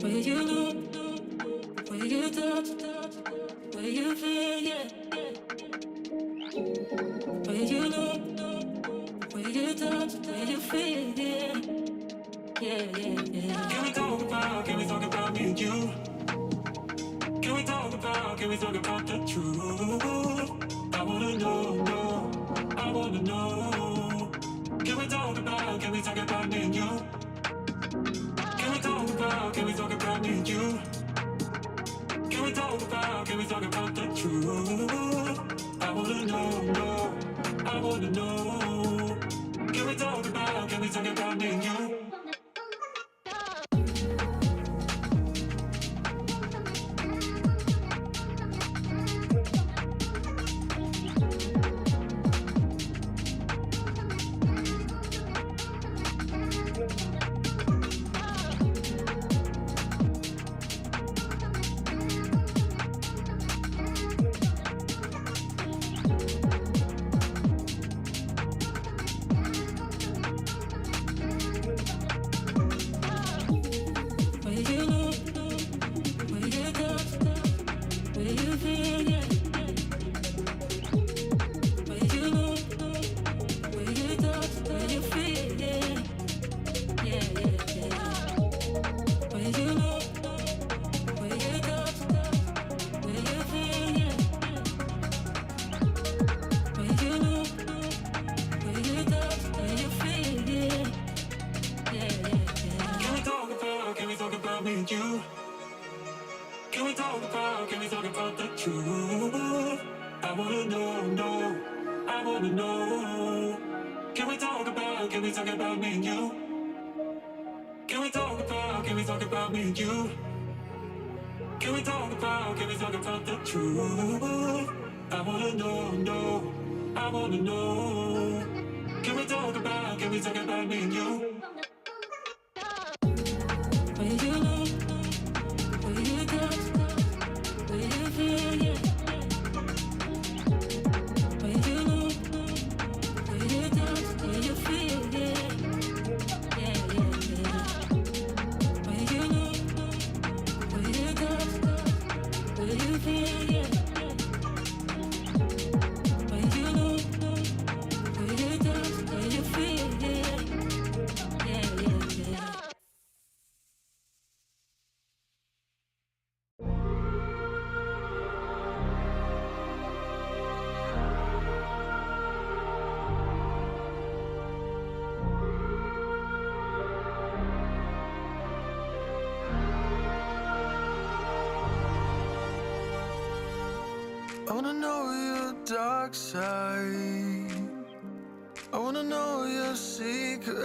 Where you look, where you touch, where you feel, yeah. Where you look, where you touch, where you feel, yeah. Can we talk about me and you? Can we talk about the truth? I wanna know, I wanna know. Can we talk about me and you? Can we talk about me and you? Can we talk about the truth? I wanna know, I wanna know. Can we talk about me and you? Can we talk about the truth? I wanna know, I wanna know. Can we talk about me and you? Can we talk about me and you? Can we talk about the truth? I wanna know, I wanna know. Can we talk about me and you? Where you look, where you touch, where you feel, yeah. Where you look, where you touch, where you feel, yeah. Where you look, where you touch, where you feel, yeah. Where you look, where you touch, where you feel, yeah. I wanna know your dark side. I wanna know your secrets.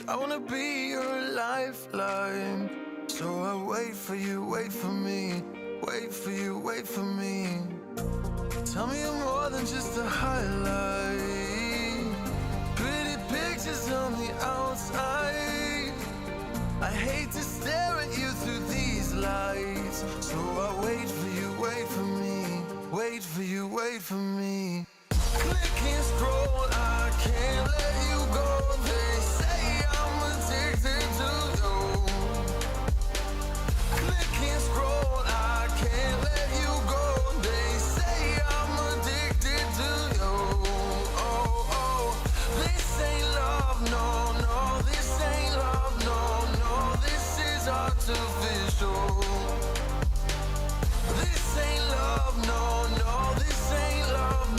I wanna be your lifeline. So I wait for you, wait for me. Wait for you, wait for me. Tell me you're more than just a highlight. Pretty pictures on the outside. I hate to stare at you through these lights. So I wait for you, wait for me. Wait for you, wait for me. Click and scroll, I can't let you go. They say I'm addicted to you. Click and scroll, I can't let you go. They say I'm addicted to you. Oh, oh, this ain't love, no, no. This ain't love, no, no. This is artificial. This ain't love, no, no. This ain't love,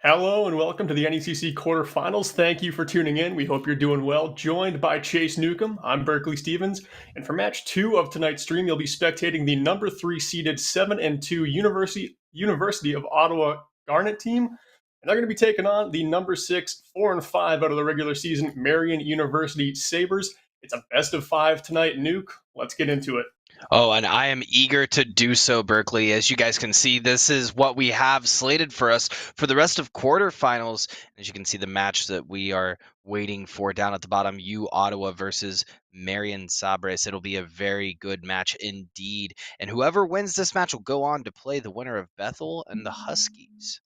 Hello and welcome to the NECC Quarterfinals. Thank you for tuning in. We hope you're doing well. Joined by Chase Newcomb, I'm Berkeley Stevens, and for match 2 of tonight's stream, you'll be spectating the number 3 seeded 7-2 University of Ottawa Garnet team, and they're going to be taking on the number 6 4-5 out of the regular season Marion University Sabres. It's a best of 5 tonight. Nuke, let's get into it. Oh, and I am eager to do so, Berkeley. As you guys can see, this is what we have slated for us for the rest of quarterfinals. As you can see, the match that we are waiting for down at the bottom, U Ottawa versus Marion Sabres. It'll be a very good match indeed. And whoever wins this match will go on to play the winner of Bethel and the Huskies.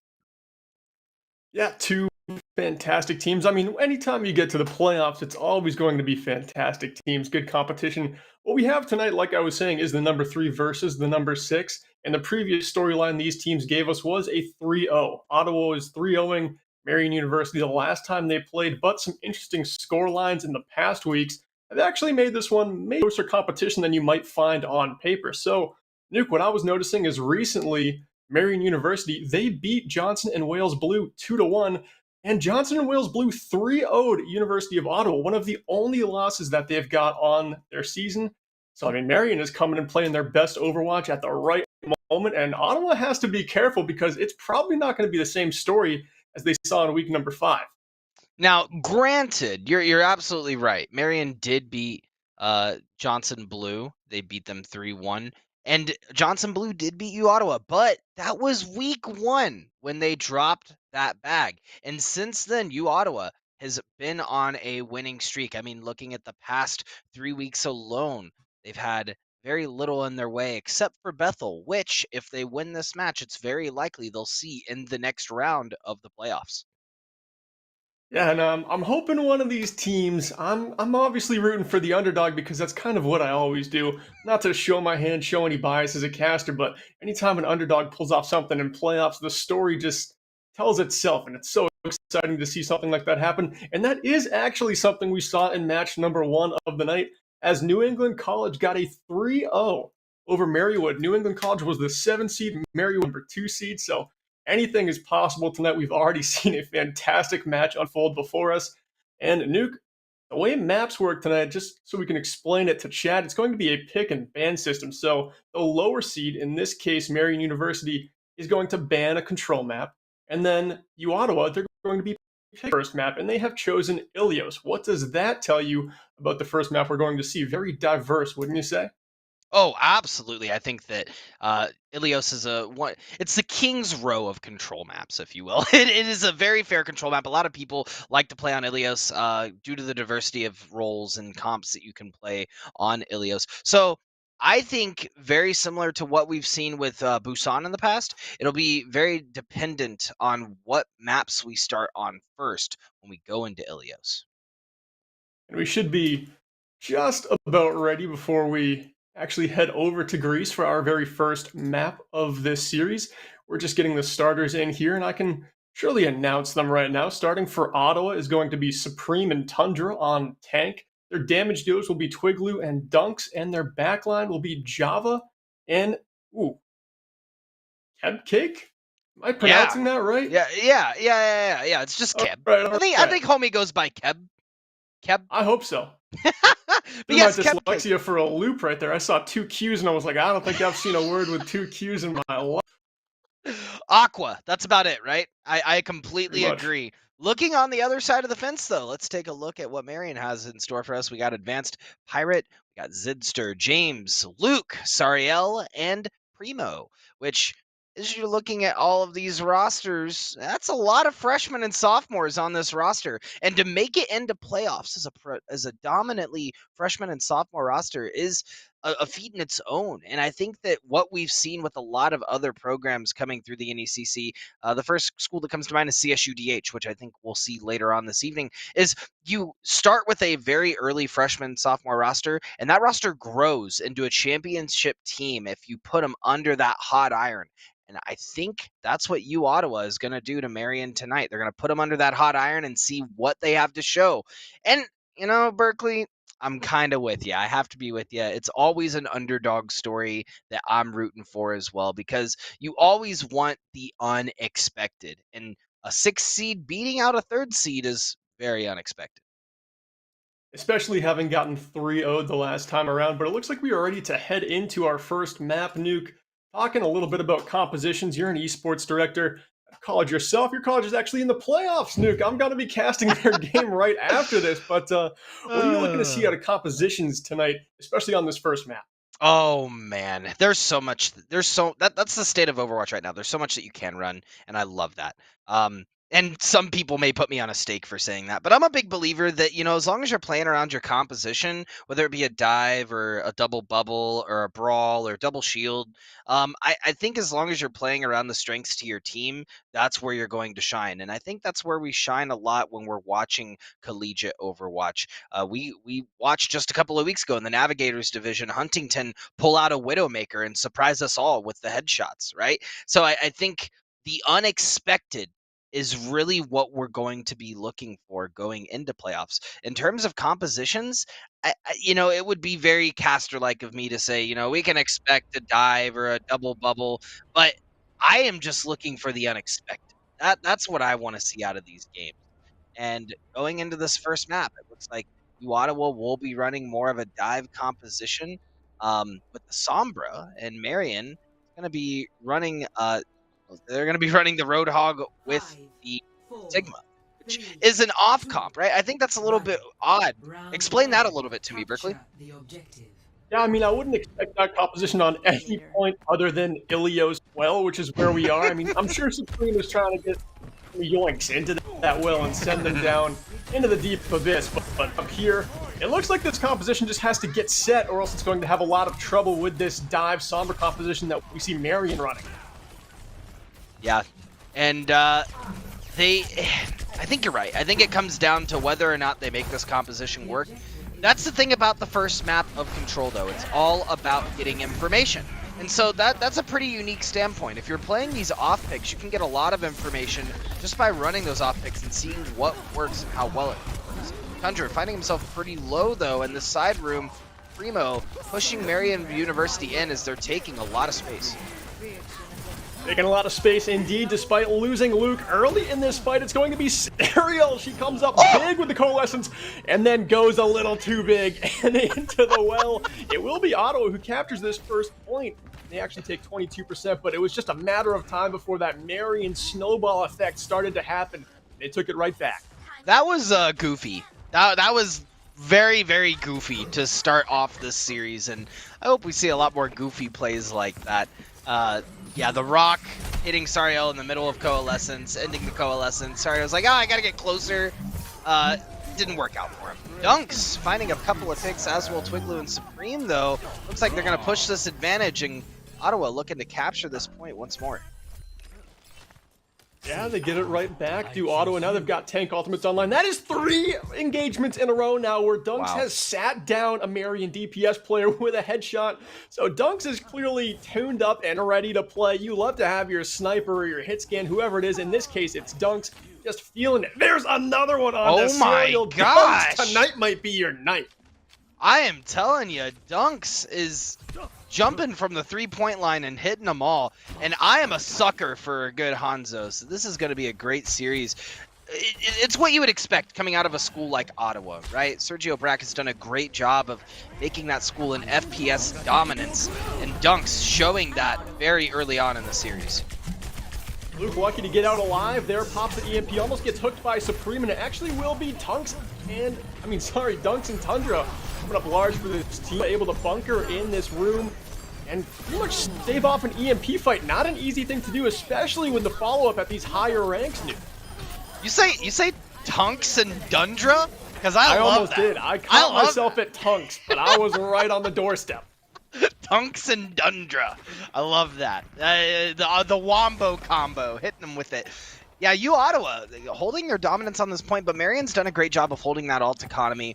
Yeah, 2 fantastic teams. I mean, anytime you get to the playoffs, it's always going to be fantastic teams, good competition. What we have tonight, like I was saying, is the number 3 versus the number 6. And the previous storyline these teams gave us was a 3-0. Ottawa is 3-0ing Marion University the last time they played, but some interesting score lines in the past weeks have actually made this one maybe closer competition than you might find on paper. So, Nuke, what I was noticing is recently Marion University, they beat Johnson and Wales Blue 2-1. And Johnson and Wales Blue 3-0'd University of Ottawa, one of the only losses that they've got on their season. So, I mean, Marion is coming and playing their best Overwatch at the right moment, and Ottawa has to be careful because it's probably not going to be the same story as they saw in week number 5. Now, granted, you're absolutely right. Marion did beat Johnson Blue. They beat them 3-1. And Johnson Blue did beat U Ottawa, but that was week 1 when they dropped that bag. And since then, U Ottawa has been on a winning streak. I mean, looking at the past 3 weeks alone, they've had very little in their way except for Bethel, which, if they win this match, it's very likely they'll see in the next round of the playoffs. Yeah, and I'm hoping one of these teams. I'm obviously rooting for the underdog because that's kind of what I always do. Not to show my hand, show any bias as a caster, but anytime an underdog pulls off something in playoffs, the story just tells itself, and it's so exciting to see something like that happen. And that is actually something we saw in match number 1 of the night, as New England College got a 3-0 over Marywood. New England College was the 7 seed, Marywood number 2 seed, so anything is possible tonight. We've already seen a fantastic match unfold before us. And Nuke, the way maps work tonight, just so we can explain it to chat, it's going to be a pick and ban system. So the lower seed, in this case, Marion University, is going to ban a control map. And then U Ottawa, they're going to be pick first map, and they have chosen Ilios. What does that tell you about the first map we're going to see? Very diverse, wouldn't you say? Oh, absolutely. I think that Ilios is it's the king's row of control maps, if you will. It is a very fair control map. A lot of people like to play on Ilios due to the diversity of roles and comps that you can play on Ilios. So I think very similar to what we've seen with Busan in the past, it'll be very dependent on what maps we start on first when we go into Ilios. And we should be just about ready before we actually head over to Greece for our very first map of this series. We're just getting the starters in here, and I can surely announce them right now. Starting for Ottawa is going to be Supreme and Tundra on tank. Their damage dealers will be Twigloo and Dunks, and their backline will be Java and Kebcake. Am I pronouncing that right? Yeah. It's just Keb. Right, I think homie goes by Keb. I hope so. But yes, my dyslexia for a loop right there. I saw 2 Q's and I was like, I don't think I've seen a word with 2 Q's in my life. Aqua. That's about it, right? I completely agree. Looking on the other side of the fence, though, let's take a look at what Marion has in store for us. We got Advanced Pirate, we got Zidster, James, Luke, Sariel, and Primo, which, as you're looking at all of these rosters, that's a lot of freshmen and sophomores on this roster. And to make it into playoffs as a dominantly freshman and sophomore roster is a feat in its own. And I think that what we've seen with a lot of other programs coming through the NECC, the first school that comes to mind is CSUDH, which I think we'll see later on this evening, is you start with a very early freshman sophomore roster, and that roster grows into a championship team if you put them under that hot iron. And I think that's what U Ottawa is going to do to Marion tonight. They're going to put them under that hot iron and see what they have to show. And, Berkeley, I'm kind of with you. I have to be with you. It's always an underdog story that I'm rooting for as well, because you always want the unexpected. And a 6th seed beating out a 3rd seed is very unexpected. Especially having gotten 3-0'd the last time around, but it looks like we are ready to head into our first map, Nuke. Talking a little bit about compositions, you're an esports director at college yourself. Your college is actually in the playoffs, Nuke. I'm going to be casting their game right after this, but what are you looking to see out of compositions tonight, especially on this first map? Oh man, there's so much. That's the state of Overwatch right now. There's so much that you can run, and I love that. And some people may put me on a stake for saying that, but I'm a big believer that, as long as you're playing around your composition, whether it be a dive or a double bubble or a brawl or double shield, I think as long as you're playing around the strengths to your team, that's where you're going to shine. And I think that's where we shine a lot when we're watching collegiate Overwatch. We watched just a couple of weeks ago in the Navigators division, Huntington pull out a Widowmaker and surprise us all with the headshots, right? So I think the unexpected is really what we're going to be looking for going into playoffs. In terms of compositions, it would be very caster-like of me to say, we can expect a dive or a double bubble, but I am just looking for the unexpected. That's what I want to see out of these games. And going into this first map, it looks like Ottawa will be running more of a dive composition, with the Sombra, and Marion is going to be running they're going to be running the Roadhog with the Sigma, which is an off comp, right? I think that's a little bit odd. Explain that a little bit to me, Berkeley. Yeah, I mean, I wouldn't expect that composition on any point other than Ilio's well, which is where we are. I mean, I'm sure Supreme is trying to get the yoinks into that well and send them down into the deep abyss. But up here, it looks like this composition just has to get set, or else it's going to have a lot of trouble with this dive Sombra composition that we see Marion running. Yeah, and I think you're right. I think it comes down to whether or not they make this composition work. That's the thing about the first map of Control, though. It's all about getting information. And so that's a pretty unique standpoint. If you're playing these off picks, you can get a lot of information just by running those off picks and seeing what works and how well it works. Tundra finding himself pretty low, though, in the side room. Primo pushing Marion University in as they're taking a lot of space. Taking a lot of space indeed, despite losing Luke early in this fight. It's going to be Serial. She comes up big with the Coalescence and then goes a little too big and into the well. It will be Ottawa who captures this first point. They actually take 22%, but it was just a matter of time before that Marion snowball effect started to happen. They took it right back. That was goofy. That was very, very goofy to start off this series, and I hope we see a lot more goofy plays like that. Yeah, the rock hitting Sariel in the middle of Coalescence, ending the Coalescence. Sariel's like, I gotta get closer. Didn't work out for him. Dunks finding a couple of picks, as will Twiglu and Supreme, though. Looks like they're gonna push this advantage, and Ottawa looking to capture this point once more. Yeah, they get it right back. Do Ottawa now? They've got tank ultimates online. That is 3 engagements in a row now where Dunks has sat down a Marion DPS player with a headshot. So Dunks is clearly tuned up and ready to play. You love to have your sniper or your hit scan, whoever it is. In this case, it's Dunks. Just feeling it. There's another one on the Serial. Gosh! Dunks, tonight might be your night. I am telling you, Dunks is jumping from the 3-point line and hitting them all. And I am a sucker for a good Hanzo, so this is going to be a great series. It's what you would expect coming out of a school like Ottawa, right? Sergio Brack has done a great job of making that school an FPS dominance, and Dunks showing that very early on in the series. Luke lucky to get out alive there, pops the EMP, almost gets hooked by Supreme, and it actually will be Dunks and Tundra coming up large for this team, able to bunker in this room and pretty much stave off an EMP fight. Not an easy thing to do, especially with the follow-up at these higher ranks new. You say Tunks and Dundra? Because I love almost that. Did. I caught myself at Tunks, but I was right on the doorstep. Tunks and Dundra. I love that. The Wombo combo, hitting them with it. Yeah, you Ottawa, holding your dominance on this point, but Marion's done a great job of holding that alt economy.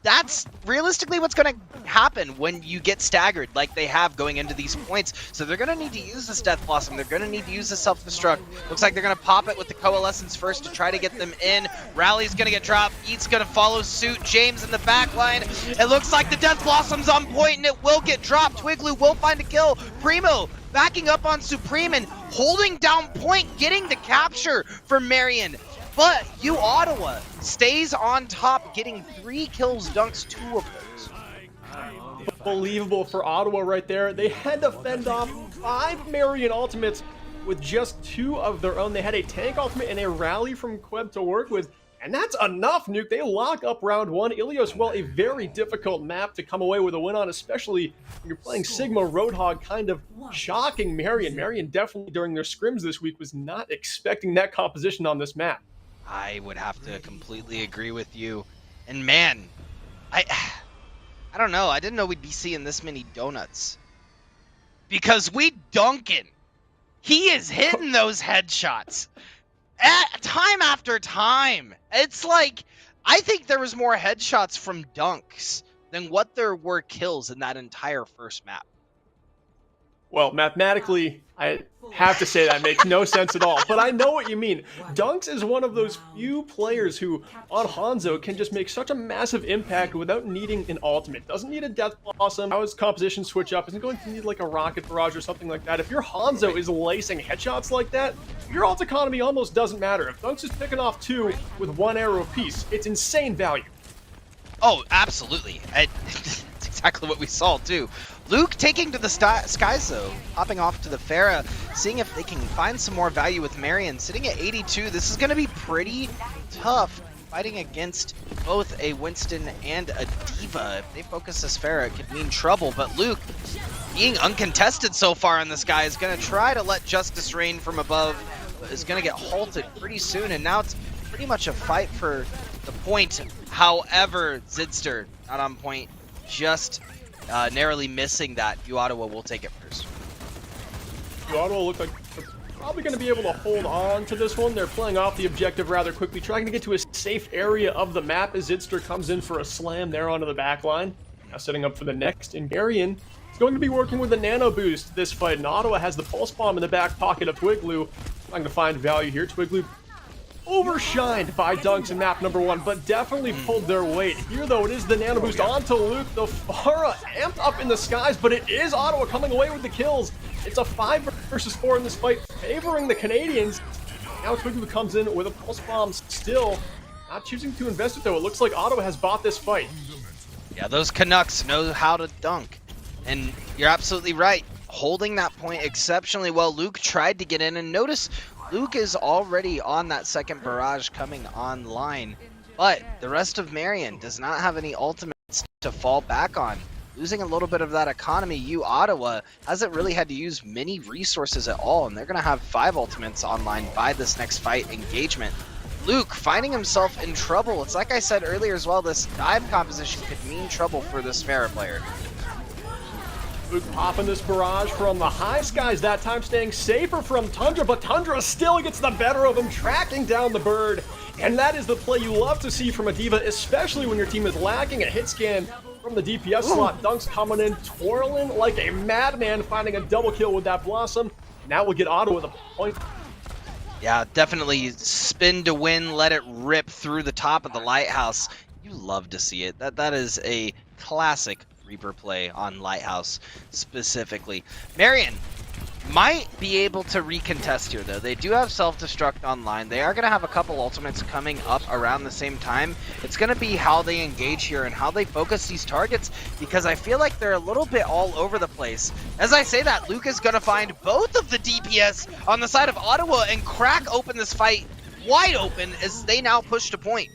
That's realistically what's going to happen when you get staggered like they have going into these points. So they're going to need to use this Death Blossom. They're going to need to use the Self-Destruct. Looks like they're going to pop it with the Coalescence first to try to get them in. Rally's going to get dropped. Eat's going to follow suit. James in the back line. It looks like the Death Blossom's on point and it will get dropped. Twiglu will find a kill. Primo backing up on Supreme and holding down point, getting the capture for Marion. But Ottawa stays on top, getting 3 kills, dunks 2 of those. Unbelievable for Ottawa right there. They had to fend off 5 Marion ultimates with just 2 of their own. They had a tank ultimate and a rally from Queb to work with, and that's enough, Nuke. They lock up round 1. Ilios, well, a very difficult map to come away with a win on, especially when you're playing Sigma Roadhog, kind of shocking Marion. Marion definitely during their scrims this week was not expecting that composition on this map. I would have to completely agree with you. And man, I don't know. I didn't know we'd be seeing this many donuts. Because Duncan, he is hitting those headshots. Time after time. It's like, I think there was more headshots from dunks than what there were kills in that entire first map. Well, mathematically, I have to say that makes no sense at all, but I know what you mean. Dunks is one of those few players who, on Hanzo, can just make such a massive impact without needing an ultimate. Doesn't need a Death Blossom, how his composition switch up, isn't going to need like a Rocket Barrage or something like that. If your Hanzo is lacing headshots like that, your ult economy almost doesn't matter. If Dunks is picking off 2 with 1 arrow apiece, it's insane value. Oh, absolutely. That's exactly what we saw, too. Luke taking to the skies, though, hopping off to the Pharah, seeing if they can find some more value with Marion. Sitting at 82, this is going to be pretty tough, fighting against both a Winston and a D.Va. If they focus this Pharah, it could mean trouble, but Luke, being uncontested so far in the sky, is going to try to let justice reign from above, but is going to get halted pretty soon, and now it's pretty much a fight for the point. However, Zidster, not on point, just narrowly missing that. Ottawa will take it first. Ottawa look like they're probably going to be able to hold on to this one. They're playing off the objective rather quickly, trying to get to a safe area of the map as Zidster comes in for a slam there onto the back line. Now setting up for the next, and Marion is going to be working with the nano boost this fight, and Ottawa has the pulse bomb in the back pocket of Twigloo. Trying to find value here. Twigloo overshined by dunks in map number 1, but definitely pulled their weight. Here, though, it is the nano boost onto Luke. The Pharah amped up in the skies, but it is Ottawa coming away with the kills. It's a 5 versus 4 in this fight, favoring the Canadians. Now Twigloo comes in with a pulse bomb still. Not choosing to invest it, though. It looks like Ottawa has bought this fight. Yeah, those Canucks know how to dunk. And you're absolutely right. Holding that point exceptionally well. Luke tried to get in, and notice Luke is already on that second barrage coming online, but the rest of Marion does not have any ultimates to fall back on. Losing a little bit of that economy, Ottawa hasn't really had to use many resources at all, and they're going to have 5 ultimates online by this next fight engagement. Luke finding himself in trouble. It's like I said earlier as well, this dive composition could mean trouble for this Pharah player. Luke popping this barrage from the high skies, that time staying safer from Tundra, but Tundra still gets the better of him, tracking down the bird. And that is the play you love to see from a D.Va, especially when your team is lacking a hit scan from the DPS slot. Dunks coming in, twirling like a madman, finding a double kill with that Blossom. Now we'll get Ottawa the point. Yeah, definitely spin to win, let it rip through the top of the lighthouse. You love to see it. That is a classic Reaper play on Lighthouse specifically. Marion might be able to recontest here, though. They do have self-destruct online. They are going to have a couple ultimates coming up around the same time. It's going to be how they engage here and how they focus these targets, because I feel like they're a little bit all over the place. As I say that, Luke is going to find both of the DPS on the side of Ottawa and crack open this fight wide open as they now push to point.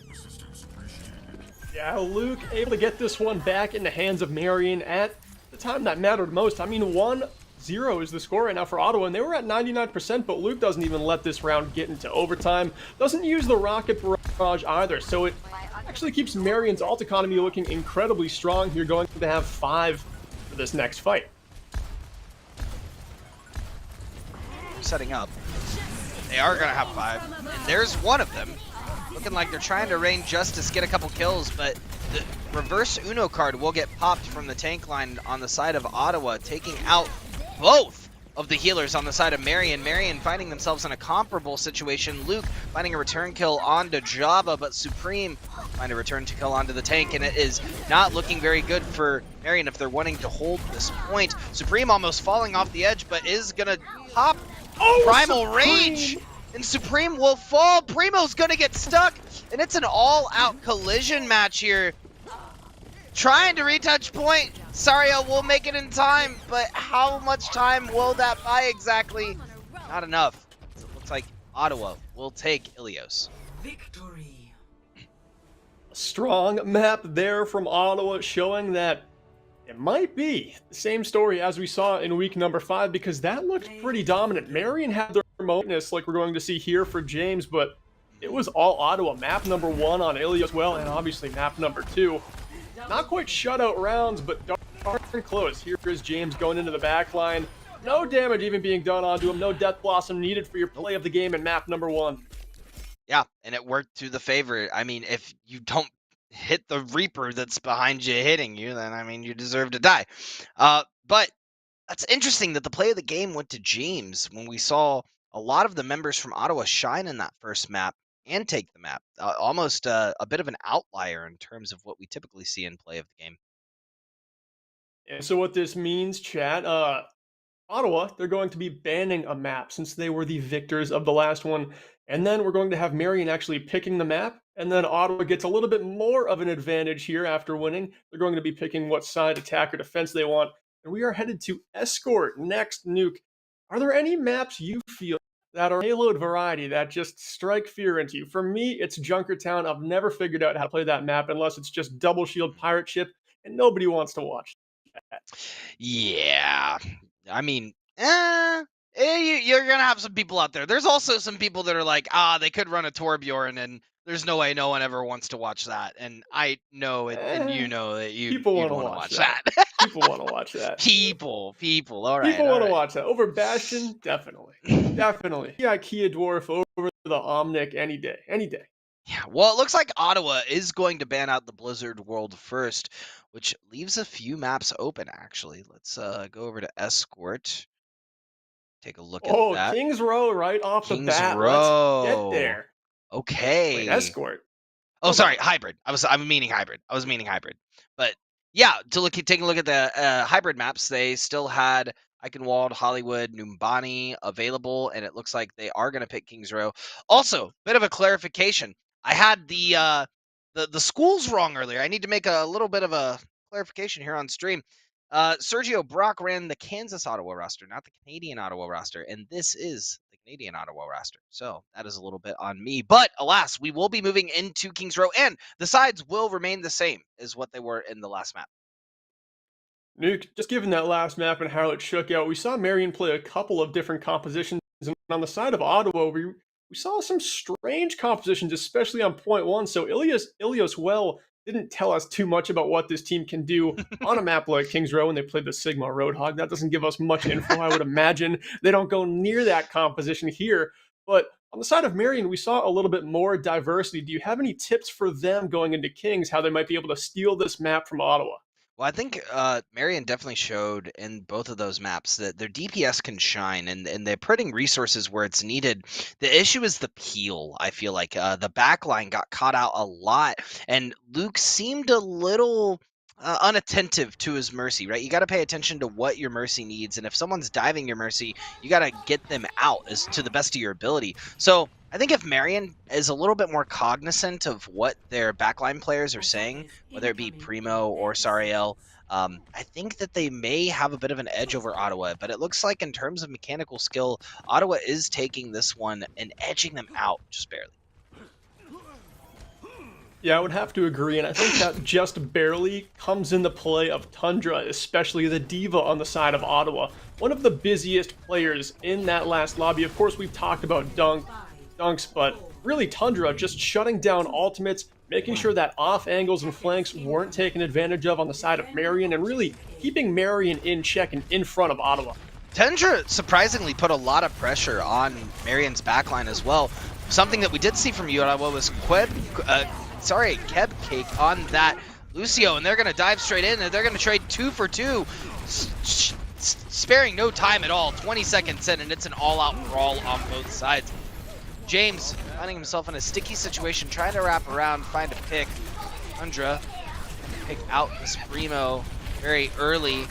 Yeah, Luke able to get this one back in the hands of Marion at the time that mattered most. I mean, 1-0 is the score right now for Ottawa, and they were at 99%, but Luke doesn't even let this round get into overtime. Doesn't use the Rocket Barrage either, so it actually keeps Marion's ult economy looking incredibly strong here, going to have 5 for this next fight. Setting up. They are going to have 5, and there's one of them. Looking like they're trying to rain justice, get a couple kills, but the reverse Uno card will get popped from the tank line on the side of Ottawa, taking out both of the healers on the side of Marion. Marion finding themselves in a comparable situation. Luke finding a return kill onto Java, but Supreme find a return to kill onto the tank, and it is not looking very good for Marion if they're wanting to hold this point. Supreme almost falling off the edge, but is gonna pop Primal Rage, and Supreme will fall. Primo's gonna get stuck, and it's an all-out collision match here. Trying to retouch point. Sario will make it in time, but how much time will that buy exactly? Not enough. So it looks like Ottawa will take Ilios. Victory. A strong map there from Ottawa, showing that it might be the same story as we saw in week number 5, because that looked pretty dominant. Marion had their remoteness like we're going to see here for James, but it was all Ottawa. Map number 1 on Ilios well, and obviously map number 2. Not quite shutout rounds, but darn close. Here is James going into the back line. No damage even being done onto him. No Death Blossom needed for your play of the game in map number 1. Yeah, and it worked to the favor. I mean, if you don't hit the Reaper that's behind you hitting you, then, I mean, you deserve to die. But that's interesting that the play of the game went to James when we saw a lot of the members from Ottawa shine in that first map and take the map. Almost a bit of an outlier in terms of what we typically see in play of the game. And so what this means, chat, Ottawa, they're going to be banning a map since they were the victors of the last one. And then we're going to have Marion actually picking the map. And then Ottawa gets a little bit more of an advantage here after winning. They're going to be picking what side, attack or defense they want. And we are headed to Escort next, Nuke. Are there any maps you feel that are payload variety that just strike fear into you? For me, it's Junkertown. I've never figured out how to play that map unless it's just double shield pirate ship, and nobody wants to watch that. Yeah, I mean, you're gonna have some people out there. There's also some people that are like, they could run a Torbjorn, and there's no way no one ever wants to watch that. And I know it, and you know that people want to watch that. People want to watch that. People. All right. People want to watch that. Over Bastion, definitely. Yeah, Kia Dwarf over the Omnic any day. Yeah, well, it looks like Ottawa is going to ban out the Blizzard World first, which leaves a few maps open, actually. Let's go over to Escort. Take a look at that. Kings Row right off the bat. Kings Row. Let's get there. Okay. Wait, Escort. Oh, sorry, hybrid. I'm meaning hybrid. But yeah, taking a look at the hybrid maps, they still had Eichenwald, Hollywood, Numbani available, and it looks like they are going to pick Kings Row. Also, bit of a clarification. I had the schools wrong earlier. I need to make a little bit of a clarification here on stream. Sergio Brock ran the Kansas Ottawa roster, not the Canadian Ottawa roster, and this is the Canadian Ottawa roster. So that is a little bit on me. But alas, we will be moving into Kings Row, and the sides will remain the same as what they were in the last map. Nuke, just given that last map and how it shook out, we saw Marion play a couple of different compositions, and on the side of Ottawa, we saw some strange compositions, especially on point 1. So Ilios well didn't tell us too much about what this team can do on a map like Kings Row when they played the Sigma Roadhog. That doesn't give us much info. I would imagine they don't go near that composition here. But on the side of Marion, we saw a little bit more diversity. Do you have any tips for them going into Kings, how they might be able to steal this map from Ottawa? Well, I think Marion definitely showed in both of those maps that their DPS can shine, and they're putting resources where it's needed. The issue is the peel. I feel like the backline got caught out a lot, and Luke seemed a little unattentive to his Mercy, right? You got to pay attention to what your Mercy needs, and if someone's diving your Mercy, you got to get them out as to the best of your ability. So I think if Marion is a little bit more cognizant of what their backline players are saying, whether it be Primo or Sariel, I think that they may have a bit of an edge over Ottawa. But it looks like in terms of mechanical skill, Ottawa is taking this one and edging them out just barely. Yeah, I would have to agree, and I think that just barely comes in the play of Tundra, especially the Diva on the side of Ottawa. One of the busiest players in that last lobby. Of course, we've talked about Dunks, but really Tundra just shutting down ultimates, making sure that off angles and flanks weren't taken advantage of on the side of Marion, and really keeping Marion in check and in front of Ottawa. Tundra surprisingly put a lot of pressure on Marion's backline as well. Something that we did see from Ottawa was Keb Cake on that Lucio, and they're going to dive straight in, and they're going to trade 2 for 2. sparing no time at all. 20 seconds in, and it's an all-out brawl on both sides. James finding himself in a sticky situation, trying to wrap around, find a pick. Undra pick out this Primo very early.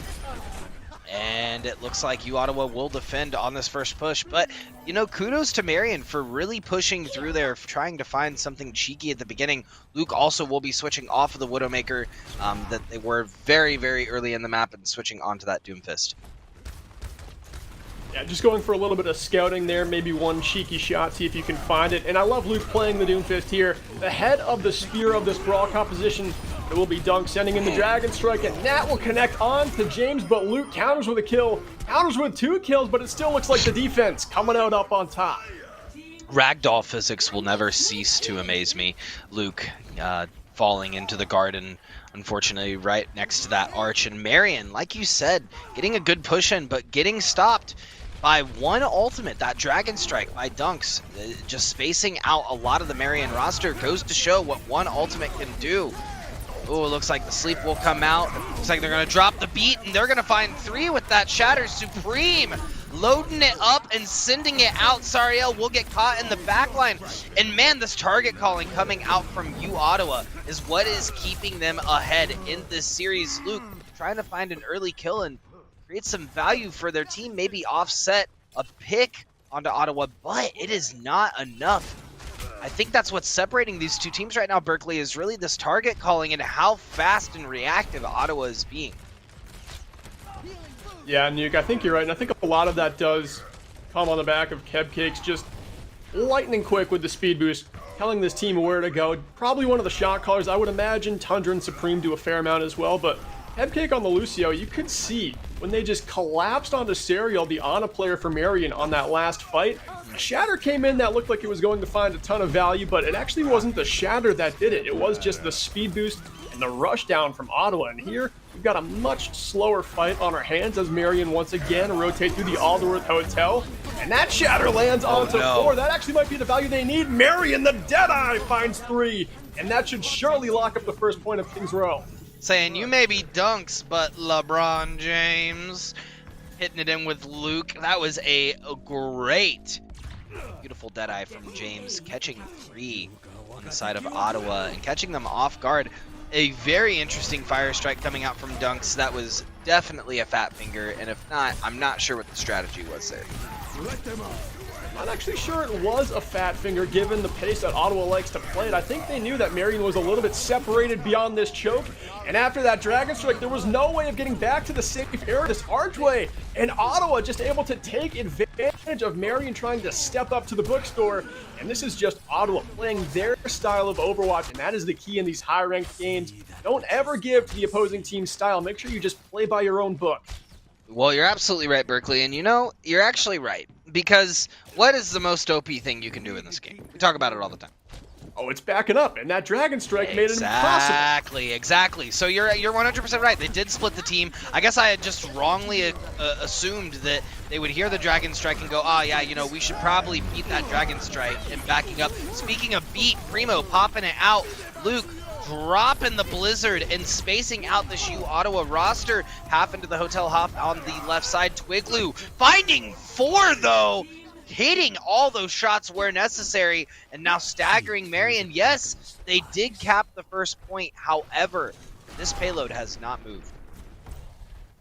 And it looks like Ottawa will defend on this first push. But, you know, kudos to Marion for really pushing through there, trying to find something cheeky at the beginning. Luke also will be switching off of the Widowmaker that they were very, very early in the map and switching onto that Doomfist. Yeah, just going for a little bit of scouting there, maybe one cheeky shot, see if you can find it. And I love Luke playing the Doomfist here. The head of the spear of this brawl composition, it will be Dunk sending in the Dragon Strike, and that will connect on to James, but Luke counters with a kill, counters with 2 kills, but it still looks like the defense coming out up on top. Ragdoll physics will never cease to amaze me. Luke falling into the garden, unfortunately, right next to that arch. And Marion, like you said, getting a good push in, but getting stopped by one ultimate, that Dragon Strike by Dunks, just spacing out a lot of the Marion roster. Goes to show what one ultimate can do. Oh, it looks like the sleep will come out. Looks like they're going to drop the beat, and they're going to find 3 with that Shatter Supreme. Loading it up and sending it out. Sariel will get caught in the backline. And man, this target calling coming out from Ottawa is what is keeping them ahead in this series. Luke trying to find an early kill and create some value for their team, maybe offset a pick onto Ottawa, but it is not enough. I think that's what's separating these two teams right now, Berkeley, is really this target calling and how fast and reactive Ottawa is being. Yeah, Nuke, I think you're right, and I think a lot of that does come on the back of Kebcake's just lightning quick with the speed boost, telling this team where to go. Probably one of the shot callers. I would imagine Tundra and Supreme do a fair amount as well, but Kebcake on the Lucio, you could see when they just collapsed onto Serial, the Ana player for Marion, on that last fight. A Shatter came in that looked like it was going to find a ton of value, but it actually wasn't the Shatter that did it. It was just the speed boost and the rush down from Ottawa. And here, we've got a much slower fight on our hands as Marion once again rotate through the Alderworth Hotel. And that Shatter lands onto 4. That actually might be the value they need. Marion, the Deadeye, finds 3. And that should surely lock up the first point of Kings Row. Saying, you may be Dunks, but LeBron James hitting it in with Luke. That was a great, beautiful Deadeye from James, catching 3 on the side of Ottawa and catching them off guard. A very interesting fire strike coming out from Dunks. That was definitely a fat finger, and if not, I'm not sure what the strategy was there. I'm not actually sure it was a fat finger given the pace that Ottawa likes to play it. I think they knew that Marion was a little bit separated beyond this choke, and after that Dragon Strike, there was no way of getting back to the safe area, this archway, and Ottawa just able to take advantage of Marion trying to step up to the bookstore, and this is just Ottawa playing their style of Overwatch, and that is the key in these high-ranked games. Don't ever give to the opposing team's style. Make sure you just play by your own book. Well, you're absolutely right, Berkeley, and you know, you're actually right, because what is the most OP thing you can do in this game? We talk about it all the time. Oh, it's backing up, and that Dragon Strike made it impossible. Exactly. So you're 100% right. They did split the team. I guess I had just wrongly assumed that they would hear the Dragon Strike and go, oh yeah, you know, we should probably beat that Dragon Strike, and backing up. Speaking of beat, Primo popping it out. Luke dropping the Blizzard and spacing out the Ottawa roster. Half into the Hotel Hop on the left side. Twiglu finding 4 though. Hitting all those shots where necessary, and now staggering Marion. Yes, they did cap the first point. However, this payload has not moved.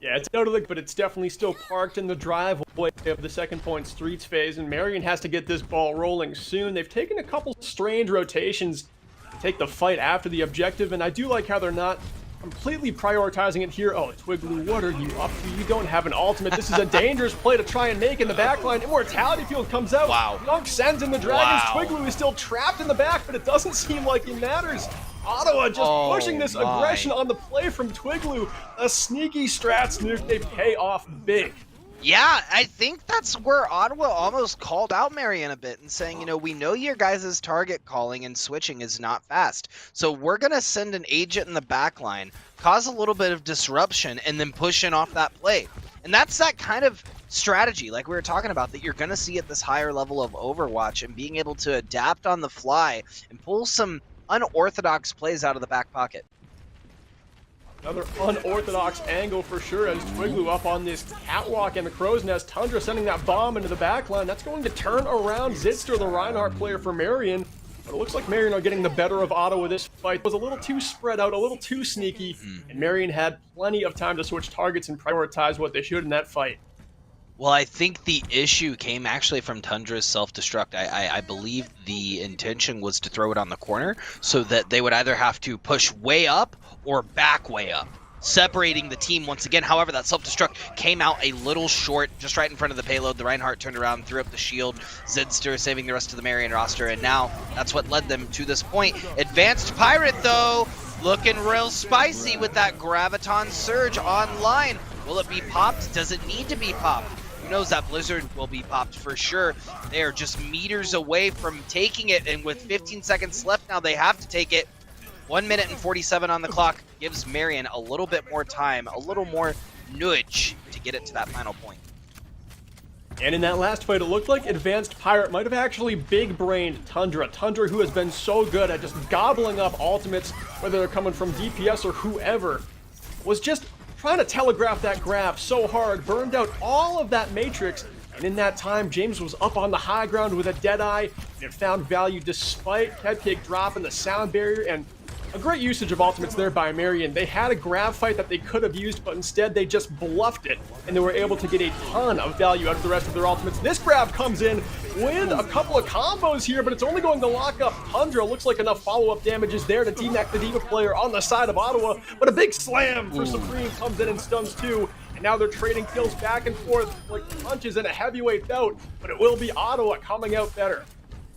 Yeah, it's out of the, but it's definitely still parked in the driveway of the second point streets phase, and Marion has to get this ball rolling soon. They've taken a couple strange rotations to take the fight after the objective, and I do like how they're not completely prioritizing it here. Oh, Twiglu, what are you up to? You don't have an ultimate. This is a dangerous play to try and make in the backline. Immortality Field comes out. Wow. Dunk sends in the Dragons. Wow. Twiglu is still trapped in the back, but it doesn't seem like it matters. Ottawa just pushing this aggression on the play from Twiglu. A sneaky strat Nuke. They pay off big. Yeah, I think that's where Ottawa almost called out Marion a bit and saying, you know, we know your guys' target calling and switching is not fast, so we're going to send an agent in the back line, cause a little bit of disruption, and then push in off that play. And that's that kind of strategy, like we were talking about, that you're going to see at this higher level of Overwatch, and being able to adapt on the fly and pull some unorthodox plays out of the back pocket. Another unorthodox angle for sure as Twiglu up on this catwalk in the crow's nest. Tundra sending that bomb into the backline. That's going to turn around Zidster, the Reinhardt player for Marion. But it looks like Marion are getting the better of Ottawa this fight. It was a little too spread out, a little too sneaky, and Marion had plenty of time to switch targets and prioritize what they should in that fight. Well, I think the issue came actually from Tundra's self-destruct. I believe the intention was to throw it on the corner so that they would either have to push way up or back way up, separating the team once again. However, that self-destruct came out a little short, just right in front of the payload. The Reinhardt turned around, threw up the shield. Zidster saving the rest of the Marion roster, and now that's what led them to this point. Advanced Pirate, though, looking real spicy with that Graviton Surge online. Will it be popped? Does it need to be popped? Who knows, that Blizzard will be popped for sure. They are just meters away from taking it, and with 15 seconds left now, they have to take it. 1 minute and 47 on the clock gives Marion a little bit more time, a little more nudge to get it to that final point. And in that last fight, it looked like Advanced Pirate might have actually big-brained Tundra. Tundra, who has been so good at just gobbling up ultimates, whether they're coming from DPS or whoever, was just trying to telegraph that grab so hard, burned out all of that Matrix, and in that time, James was up on the high ground with a Deadeye, and it found value despite Headcake dropping the sound barrier, and a great usage of ultimates there by Marion. They had a grab fight that they could have used, but instead they just bluffed it, and they were able to get a ton of value out of the rest of their ultimates. This grab comes in with a couple of combos here, but it's only going to lock up Tundra. Looks like enough follow-up damage is there to DNECC the D.Va player on the side of Ottawa, but a big slam for Supreme comes in and stuns two, and now they're trading kills back and forth like punches in a heavyweight bout, but it will be Ottawa coming out better.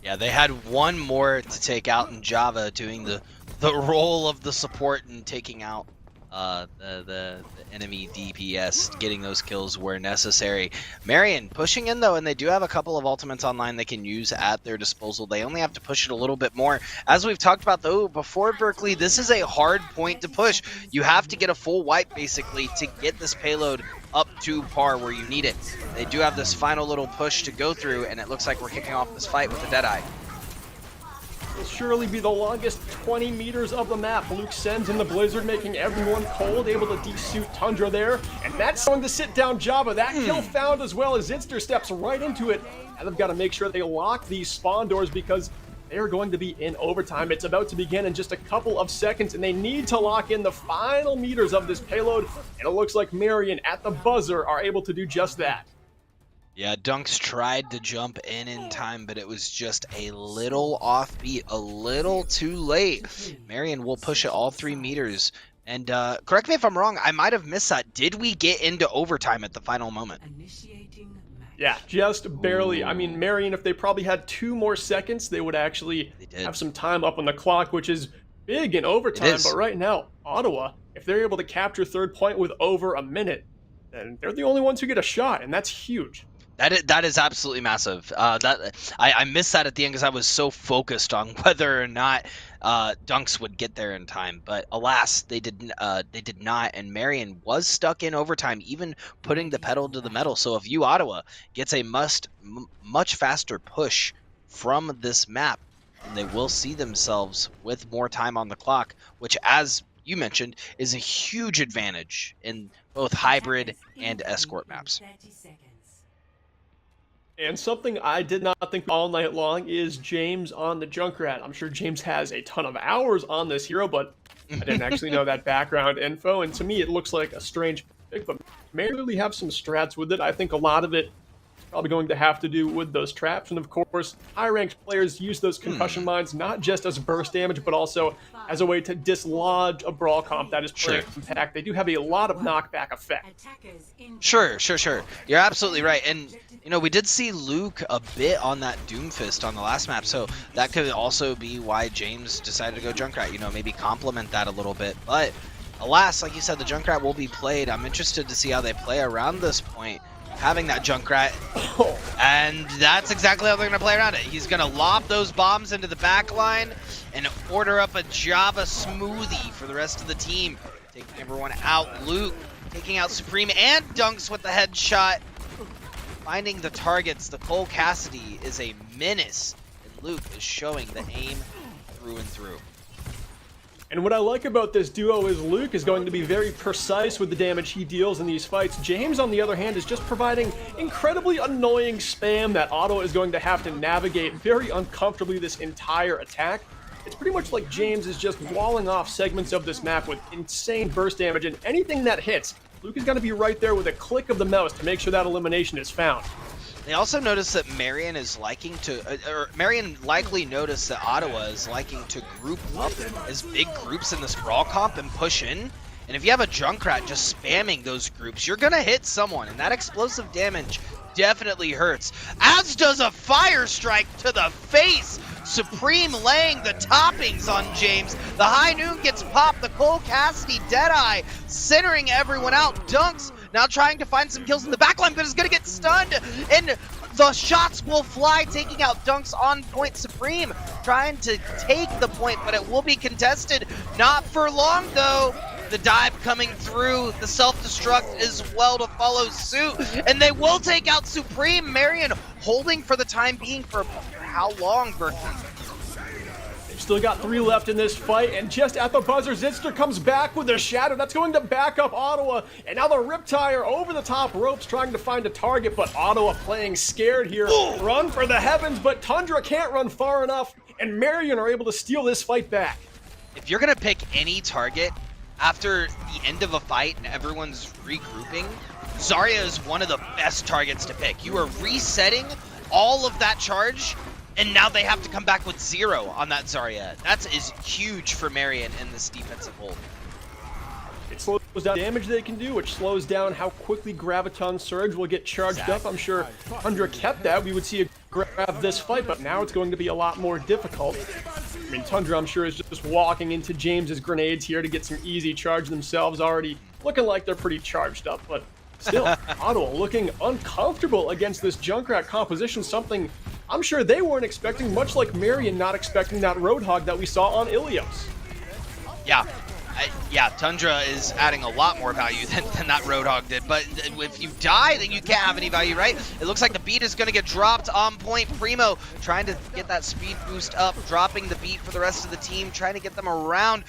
Yeah, they had one more to take out in Java, doing the role of the support and taking out the enemy DPS, getting those kills where necessary. Marion pushing in though, and they do have a couple of ultimates online they can use at their disposal. They only have to push it a little bit more. As we've talked about though before, Berkeley, this is a hard point to push. You have to get a full wipe basically to get this payload up to par where you need it. They do have this final little push to go through, and it looks like we're kicking off this fight with the Deadeye. Will surely be the longest 20 meters of the map. Luke sends in the Blizzard, making everyone cold, able to de-suit Tundra there, and that's going to sit down Java. That kill found as well as Zidster steps right into it, and they've got to make sure they lock these spawn doors because they are going to be in overtime. It's about to begin in just a couple of seconds, and they need to lock in the final meters of this payload, and it looks like Marion at the buzzer are able to do just that. Yeah, Dunks tried to jump in time, but it was just a little offbeat, a little too late. Marion will push it all 3 meters. And correct me if I'm wrong, I might have missed that. Did we get into overtime at the final moment? Yeah, just barely. I mean, Marion, if they probably had 2 more seconds, they would actually have some time up on the clock, which is big in overtime. But right now, Ottawa, if they're able to capture 3rd point with over a minute, then they're the only ones who get a shot, and that's huge. That is absolutely massive. I missed that at the end because I was so focused on whether or not Dunks would get there in time. But alas, they did not, and Marion was stuck in overtime, even putting the pedal to the metal. So if you Ottawa gets a much faster push from this map, then they will see themselves with more time on the clock, which, as you mentioned, is a huge advantage in both hybrid and escort maps. And something I did not think all night long is James on the Junkrat. I'm sure James has a ton of hours on this hero, but I didn't actually know that background info. And to me, it looks like a strange pick, but may really have some strats with it. I think a lot of it is probably going to have to do with those traps. And of course, high-ranked players use those concussion mines not just as burst damage, but also as a way to dislodge a brawl comp that is player impact. They do have a lot of knockback effect. Sure. You're absolutely right. And you know, we did see Luke a bit on that Doomfist on the last map, so that could also be why James decided to go Junkrat, you know, maybe complement that a little bit. But alas, like you said, the Junkrat will be played. I'm interested to see how they play around this point, having that Junkrat. And that's exactly how they're going to play around it. He's going to lob those bombs into the back line and order up a Java smoothie for the rest of the team. Taking everyone out. Luke taking out Supreme and Dunks with the headshot. Finding the targets. The Cole Cassidy is a menace, and Luke is showing the aim through and through. And what I like about this duo is Luke is going to be very precise with the damage he deals in these fights. James, on the other hand, is just providing incredibly annoying spam that Ottawa is going to have to navigate very uncomfortably this entire attack. It's pretty much like James is just walling off segments of this map with insane burst damage, and anything that hits, Luke is going to be right there with a click of the mouse to make sure that elimination is found. They also noticed that Marion is liking to, or Marion likely noticed that Ottawa is liking to group up as big groups in this brawl comp and push in. And if you have a Junkrat just spamming those groups, you're gonna hit someone, and that explosive damage definitely hurts. As does a fire strike to the face. Supreme laying the toppings on James. The high noon gets popped. The Cole Cassidy Deadeye centering everyone out. Dunks now trying to find some kills in the backline, but is going to get stunned. And the shots will fly, taking out Dunks on point. Supreme trying to take the point, but it will be contested. Not for long, though. The dive coming through, the self-destruct as well to follow suit. And they will take out Supreme. Marion holding for the time being for how long, Berkey? They've still got 3 left in this fight, and just at the buzzer, Zidster comes back with a shadow. That's going to back up Ottawa, and now the Riptire over the top ropes trying to find a target, but Ottawa playing scared here. Run for the heavens, but Tundra can't run far enough, and Marion are able to steal this fight back. If you're going to pick any target after the end of a fight and everyone's regrouping, Zarya is one of the best targets to pick. You are resetting all of that charge, and now they have to come back with 0 on that Zarya. That is huge for Marion in this defensive hold. It slows down damage they can do, which slows down how quickly Graviton Surge will get charged up. I'm sure Tundra kept that. We would see a grab this fight, but now it's going to be a lot more difficult. I mean, Tundra, I'm sure, is just walking into James's grenades here to get some easy charge themselves, already looking like they're pretty charged up, but still, Ottawa looking uncomfortable against this Junkrat composition, something I'm sure they weren't expecting, much like Marion not expecting that Roadhog that we saw on Ilios. Yeah, Tundra is adding a lot more value than that Roadhog did, but if you die, then you can't have any value, right? It looks like the beat is going to get dropped on point. Primo trying to get that speed boost up, dropping the beat for the rest of the team, trying to get them around.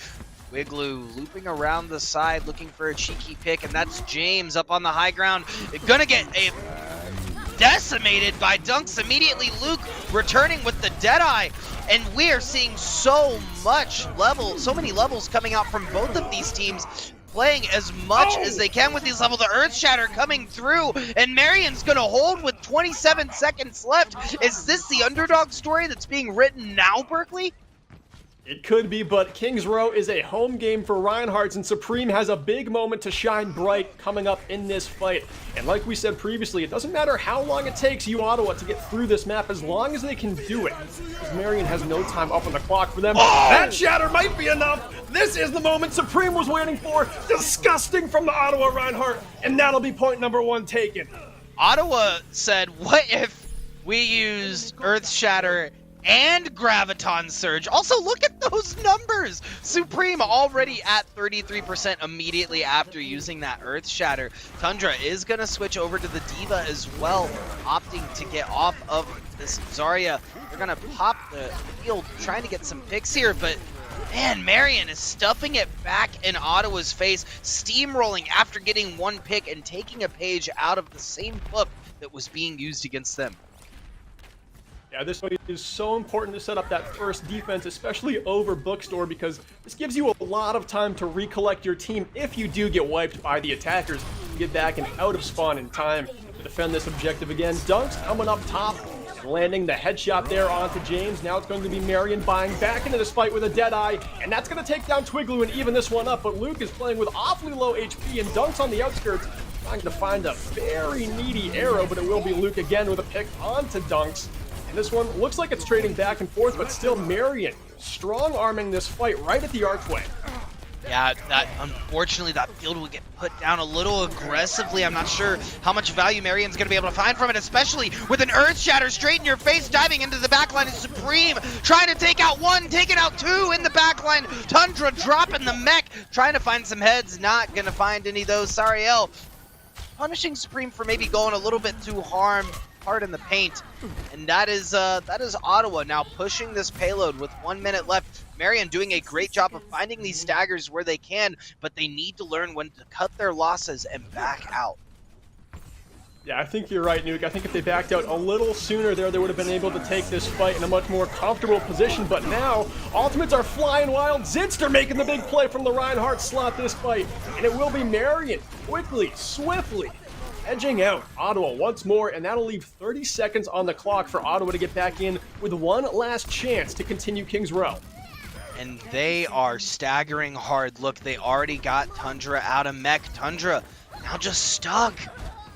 Wigloo looping around the side, looking for a cheeky pick, and that's James up on the high ground. Gonna get decimated by Dunks immediately. Luke returning with the Deadeye, and we are seeing so many levels coming out from both of these teams, playing as much as they can with these levels. The Earth Shatter coming through, and Marion's gonna hold with 27 seconds left. Is this the underdog story that's being written now, Berkeley? It could be, but Kings Row is a home game for Reinhardt's, and Supreme has a big moment to shine bright coming up in this fight. And like we said previously, it doesn't matter how long it takes you, Ottawa, to get through this map, as long as they can do it. Because Marion has no time up on the clock for them. That shatter might be enough! This is the moment Supreme was waiting for! Disgusting from the Ottawa Reinhardt, and that'll be point number 1 taken. Ottawa said, what if we used Earth Shatter and Graviton Surge? Also, look at those numbers! Supreme already at 33% immediately after using that Earth Shatter. Tundra is going to switch over to the Diva as well, opting to get off of this Zarya. They're going to pop the field, trying to get some picks here, but man, Marion is stuffing it back in Ottawa's face, steamrolling after getting 1 pick and taking a page out of the same book that was being used against them. Yeah, this one is so important to set up that first defense, especially over Bookstore, because this gives you a lot of time to recollect your team if you do get wiped by the attackers. Get back and out of spawn in time to defend this objective again. Dunks coming up top, landing the headshot there onto James. Now it's going to be Marion buying back into this fight with a Deadeye, and that's going to take down Twigloo and even this one up, but Luke is playing with awfully low HP, and Dunks on the outskirts trying to find a very needy arrow, but it will be Luke again with a pick onto Dunks. And this one looks like it's trading back and forth, but still Marion strong-arming this fight right at the archway. Yeah, unfortunately that field will get put down a little aggressively. I'm not sure how much value Marion's going to be able to find from it, especially with an Earth Shatter straight in your face, diving into the backline. Is Supreme trying to take out 1, taking out 2 in the backline. Tundra dropping the mech, trying to find some heads, not going to find any of those. Sariel punishing Supreme for maybe going a little bit too hard hard in the paint, and that is Ottawa now pushing this payload with 1 minute left. Marion doing a great job of finding these staggers where they can, but they need to learn when to cut their losses and back out. Yeah, I think you're right, Nuke. I think if they backed out a little sooner there, they would have been able to take this fight in a much more comfortable position. But now, ultimates are flying wild. Zidster making the big play from the Reinhardt slot this fight. And it will be Marion quickly, swiftly, edging out Ottawa once more. And that'll leave 30 seconds on the clock for Ottawa to get back in with one last chance to continue King's Row. And they are staggering hard. Look, they already got Tundra out of mech. Tundra now just stuck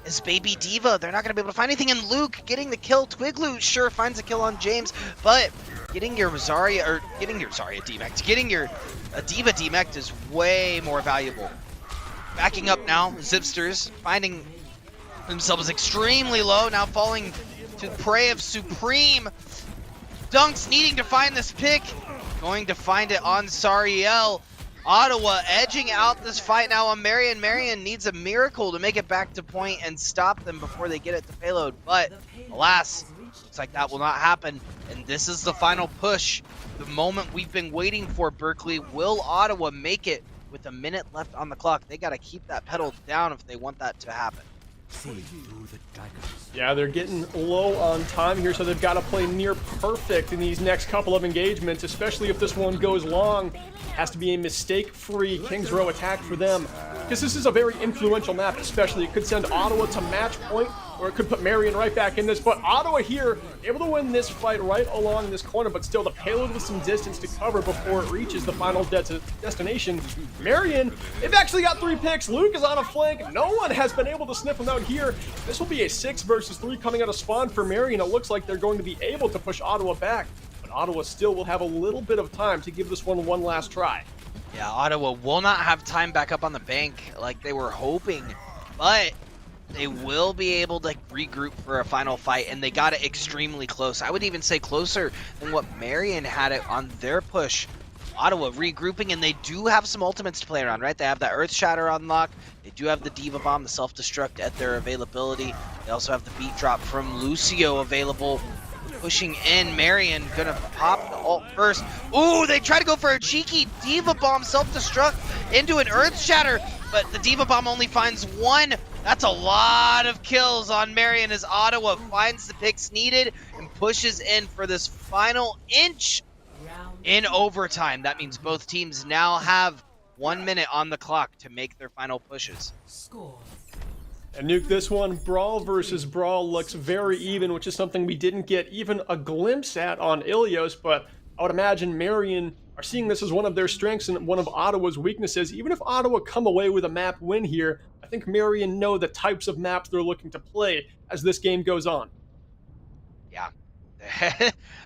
as Baby Diva. They're not going to be able to find anything. And Luke getting the kill. Twiglu sure finds a kill on James, but getting your Zarya, or getting your Zarya demeched, getting your Diva demeched is way more valuable. Backing up now, Zipsters finding themselves extremely low, now falling to the prey of Supreme. Dunks needing to find this pick, going to find it on Sariel. Ottawa edging out this fight now on Marion. Marion needs a miracle to make it back to point and stop them before they get it to payload. But alas, looks like that will not happen. And this is the final push. The moment we've been waiting for, Berkeley. Will Ottawa make it with a minute left on the clock? They got to keep that pedal down if they want that to happen. Yeah, they're getting low on time here, so they've got to play near perfect in these next couple of engagements, especially if this one goes long. Has to be a mistake-free King's Row attack for them, because this is a very influential map, especially. It could send Ottawa to match point, or it could put Marion right back in this, but Ottawa here, able to win this fight right along this corner, but still the payload with some distance to cover before it reaches the final destination. Marion, they've actually got 3 picks. Luke is on a flank. No one has been able to sniff him out here. This will be a 6 versus 3 coming out of spawn for Marion. It looks like they're going to be able to push Ottawa back, but Ottawa still will have a little bit of time to give this one last try. Yeah, Ottawa will not have time back up on the bank like they were hoping, but they will be able to regroup for a final fight, and they got it extremely close. I would even say closer than what Marion had it on their push. Ottawa regrouping, and they do have some ultimates to play around, right? They have that Earth Shatter on lock. They do have the Diva Bomb, the self-destruct at their availability. They also have the beat drop from Lucio available. Pushing in, Marion gonna pop the ult first. Ooh, they try to go for a cheeky Diva Bomb self-destruct into an Earth Shatter, but the Diva Bomb only finds 1. That's a lot of kills on Marion as Ottawa finds the picks needed and pushes in for this final inch in overtime. That means both teams now have 1 minute on the clock to make their final pushes. Score. And Nuke, this one, Brawl versus Brawl, looks very even, which is something we didn't get even a glimpse at on Ilios, but I would imagine Marion are seeing this as one of their strengths and one of Ottawa's weaknesses. Even if Ottawa come away with a map win here, I think Marion know the types of maps they're looking to play as this game goes on. Yeah.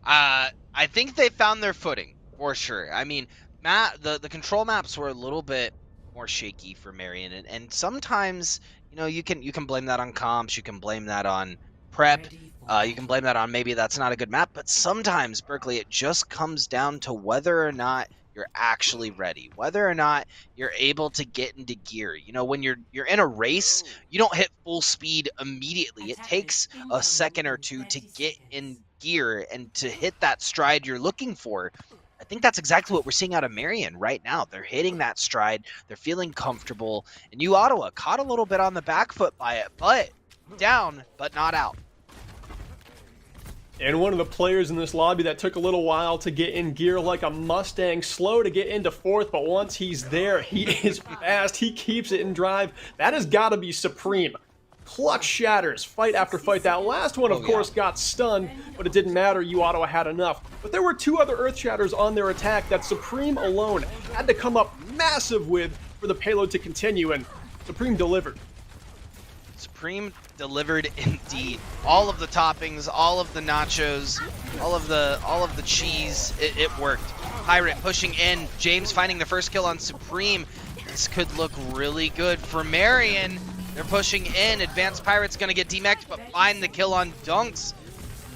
I think they found their footing, for sure. I mean, the control maps were a little bit more shaky for Marion, and sometimes, you know, you can blame that on comps, you can blame that on prep, you can blame that on maybe that's not a good map, but sometimes, Berkeley, it just comes down to whether or not you're actually ready, whether or not you're able to get into gear. You know, when you're in a race, you don't hit full speed immediately. It takes a second or two to get in gear and to hit that stride you're looking for. I think that's exactly what we're seeing out of Marion right now. They're hitting that stride. They're feeling comfortable. And you, Ottawa, caught a little bit on the back foot by it, but down, but not out. And one of the players in this lobby that took a little while to get in gear like a Mustang, slow to get into 4th, but once he's there, he is fast. He keeps it in drive. That has got to be Supreme. Clutch shatters, fight after fight. That last one, of course, got stunned, but it didn't matter. You, Ottawa, had enough. But there were 2 other Earth Shatters on their attack that Supreme alone had to come up massive with for the payload to continue, and Supreme delivered. Supreme delivered indeed. All of the toppings, all of the nachos, all of the cheese, it worked. Pirate pushing in, James finding the first kill on Supreme. This could look really good for Marion. They're pushing in. Advanced Pirate's going to get demeched, but find the kill on Dunks.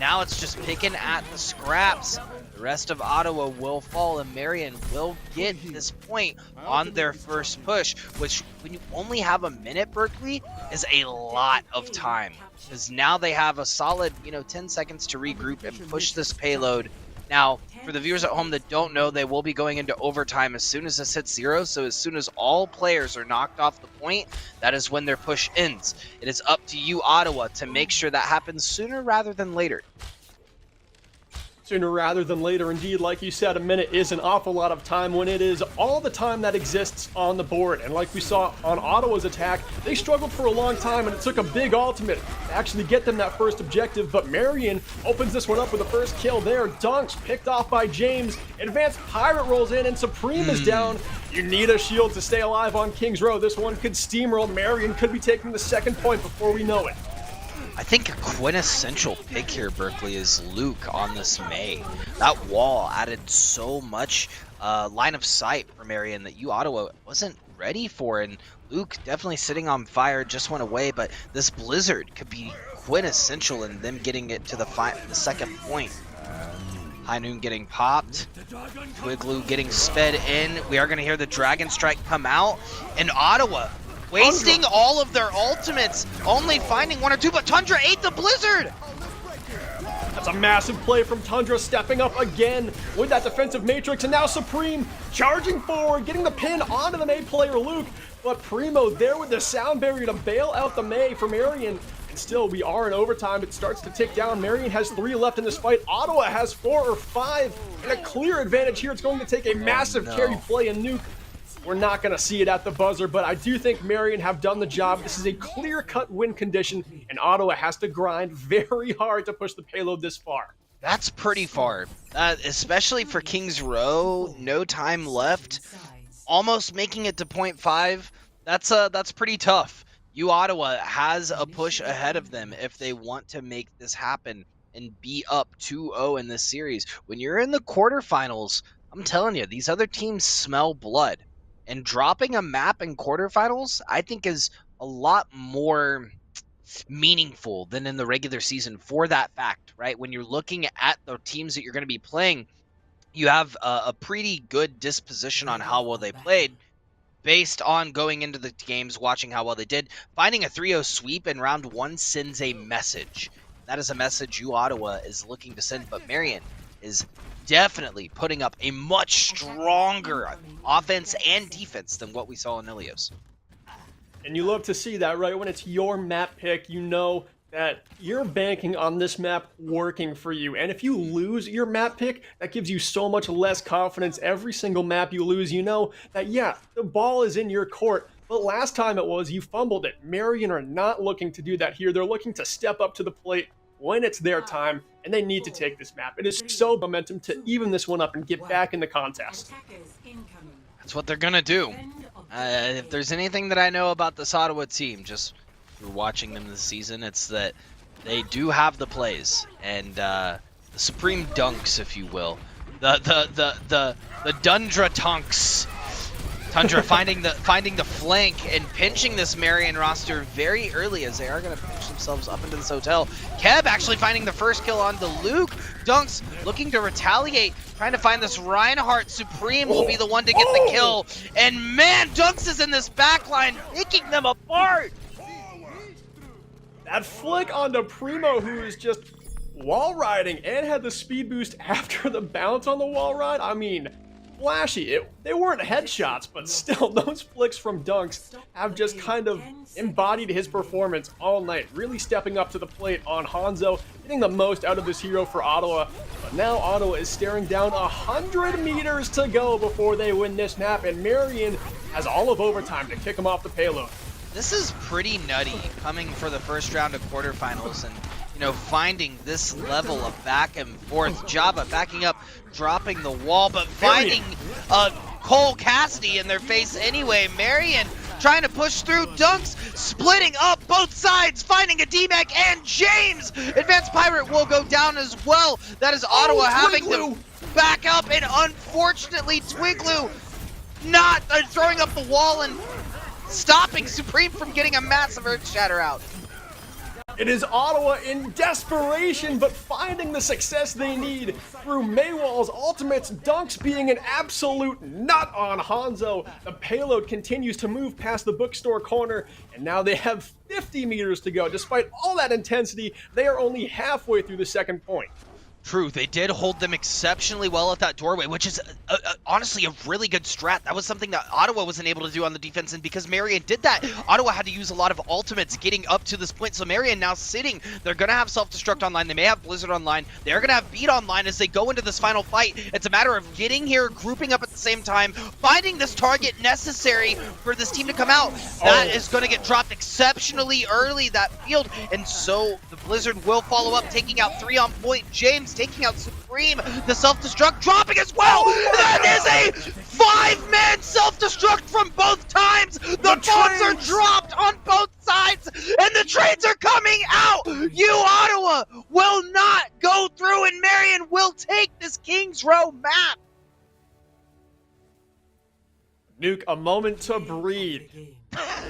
Now it's just picking at the scraps. The rest of Ottawa will fall, and Marion will get this point on their first push, which, when you only have a minute, Berkeley, is a lot of time. Because now they have a solid, 10 seconds to regroup and push this payload. Now, for the viewers at home that don't know, they will be going into overtime as soon as this hits 0. So as soon as all players are knocked off the point, that is when their push ends. It is up to you, Ottawa, to make sure that happens sooner rather than later. Sooner rather than later, indeed. Like you said, a minute is an awful lot of time when it is all the time that exists on the board. And like we saw on Ottawa's attack, they struggled for a long time, and it took a big ultimate to actually get them that first objective. But Marion opens this one up with the first kill there. Dunks picked off by James. Advanced Pirate rolls in, and Supreme is down. You need a shield to stay alive on King's Row. This one could steamroll. Marion could be taking the second point before we know it. I think a quintessential pick here, Berkeley, is Luke on this May. That wall added so much line of sight for Marion that you, Ottawa, wasn't ready for. And Luke definitely sitting on fire, just went away. But this Blizzard could be quintessential in them getting it to the second point. High Noon getting popped. Twigloo getting sped in. We are going to hear the Dragon Strike come out. And Ottawa wasting all of their ultimates, only finding 1 or 2, but Tundra ate the Blizzard! That's a massive play from Tundra, stepping up again with that defensive matrix, and now Supreme charging forward, getting the pin onto the May player Luke, but Primo there with the sound barrier to bail out the May for Marion. And still, we are in overtime. It starts to tick down. Marion has 3 left in this fight. Ottawa has 4 or 5, and a clear advantage here. It's going to take a massive carry play and nuke. We're not going to see it at the buzzer, but I do think Marion have done the job. This is a clear-cut win condition, and Ottawa has to grind very hard to push the payload this far. That's pretty far, especially for King's Row. No time left, almost making it to 0.5. That's pretty tough. You, Ottawa, has a push ahead of them if they want to make this happen and be up 2-0 in this series. When you're in the quarterfinals, I'm telling you, these other teams smell blood. And dropping a map in quarterfinals, I think, is a lot more meaningful than in the regular season for that fact, right? When you're looking at the teams that you're going to be playing, you have a pretty good disposition on how well they played based on going into the games, watching how well they did. Finding a 3-0 sweep in round 1 sends a message. That is a message you, Ottawa, is looking to send, but Marion is definitely putting up a much stronger offense and defense than what we saw in Ilios. And you love to see that, right? When it's your map pick, you know that you're banking on this map working for you. And if you lose your map pick, that gives you so much less confidence. Every single map you lose, you know that, yeah, the ball is in your court, but last time it was, you fumbled it. Marion are not looking to do that here. They're looking to step up to the plate when it's their time, and they need to take this map. It is so momentum to even this one up and get back in the contest. That's what they're going to do. If there's anything that I know about this Ottawa team, just through watching them this season, it's that they do have the plays, and the supreme dunks, if you will. The Dundra Tunks. Tundra finding the flank and pinching this Marion roster very early, as they are going to pinch themselves up into this hotel. Keb actually finding the first kill on the Luke. Dunks looking to retaliate, trying to find this Reinhardt. Supreme will be the one to get the kill. And man, Dunks is in this backline, picking them apart. That flick onto Primo, who is just wall riding and had the speed boost after the bounce on the wall ride. I mean, flashy. They weren't headshots, but still, those flicks from Dunks have just kind of embodied his performance all night, really stepping up to the plate on Hanzo, getting the most out of this hero for Ottawa. But now Ottawa is staring down 100 meters to go before they win this map, and Marion has all of overtime to kick him off the payload. This is pretty nutty, coming for the first round of quarterfinals and, finding this level of back and forth. Java backing up, dropping the wall, but finding Cole Cassidy in their face anyway. Marion trying to push through. Dunks splitting up both sides, finding a D-Mac, and James! Advanced Pirate will go down as well. That is Ottawa having to back up, and unfortunately Twigloo not throwing up the wall and stopping Supreme from getting a massive Earth Shatter out. It is Ottawa in desperation, but finding the success they need through Maywall's ultimates, dunks being an absolute nut on Hanzo. The payload continues to move past the bookstore corner, and now they have 50 meters to go. Despite all that intensity, they are only halfway through the second point. True, they did hold them exceptionally well at that doorway, which is honestly a really good strat. That was something that Ottawa wasn't able to do on the defense, and because Marion did that, Ottawa had to use a lot of ultimates getting up to this point. So Marion now sitting, they're going to have self-destruct online, they may have Blizzard online, they're going to have Beat online as they go into this final fight. It's a matter of getting here, grouping up at the same time, finding this target necessary for this team to come out. That is going to get dropped exceptionally early, that field, and so the Blizzard will follow up, taking out 3 on point. James taking out Supreme, the self-destruct dropping as well. That is a 5-man self-destruct from both times. The bombs are dropped on both sides, and the trades are coming out. You, Ottawa, will not go through, and Marion will take this Kings Row map. Nuke, a moment to breathe.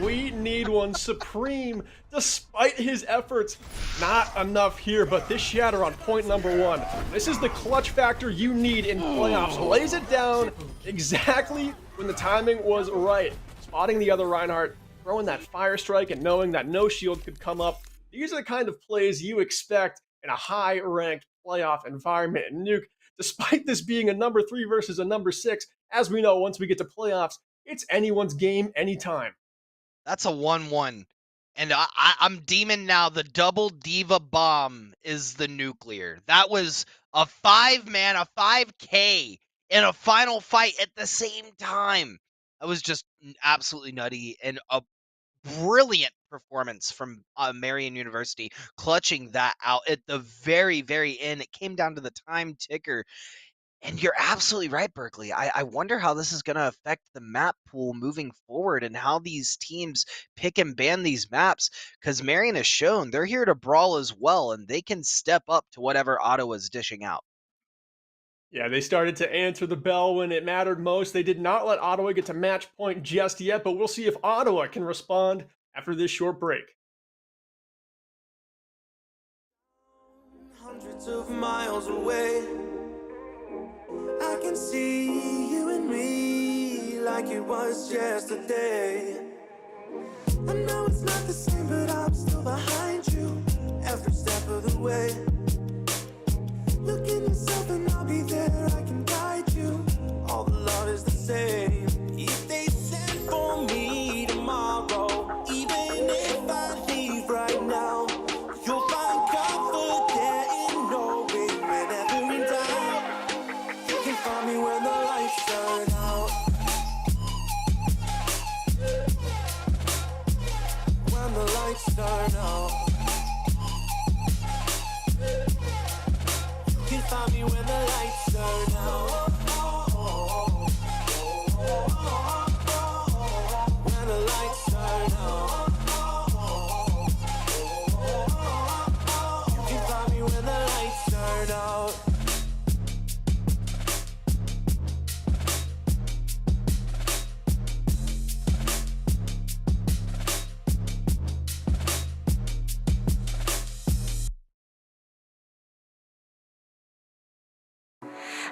We need one. Supreme, despite his efforts, not enough here, but this shatter on point number 1. This is the clutch factor you need in playoffs. Lays it down exactly when the timing was right. Spotting the other Reinhardt, throwing that fire strike, and knowing that no shield could come up. These are the kind of plays you expect in a high-ranked playoff environment. And Nuke, despite this being a number 3 versus a number 6, as we know, once we get to playoffs, it's anyone's game anytime. That's a 1-1. And I'm deeming now the double diva bomb is the nuclear. That was a 5-man, a 5K in a final fight at the same time. That was just absolutely nutty and a brilliant performance from Marion University, clutching that out at the very, very end. It came down to the time ticker. And you're absolutely right, Berkeley. I wonder how this is going to affect the map pool moving forward and how these teams pick and ban these maps, because Marion has shown they're here to brawl as well, and they can step up to whatever Ottawa's dishing out. Yeah, they started to answer the bell when it mattered most. They did not let Ottawa get to match point just yet, but we'll see if Ottawa can respond after this short break. Hundreds of miles away, I can see you and me like it was yesterday. I know it's not the same, but I'm still behind you every step of the way. Look in yourself and I'll be there, I can guide you. All the love is the same. If they send for me tomorrow, even if I leave right now, you'll find comfort there in knowing whenever in doubt, you can find me when the lights turn out. When the lights turn out, you can find me when the lights turn out. When the lights turn out, you can find me when the lights turn out.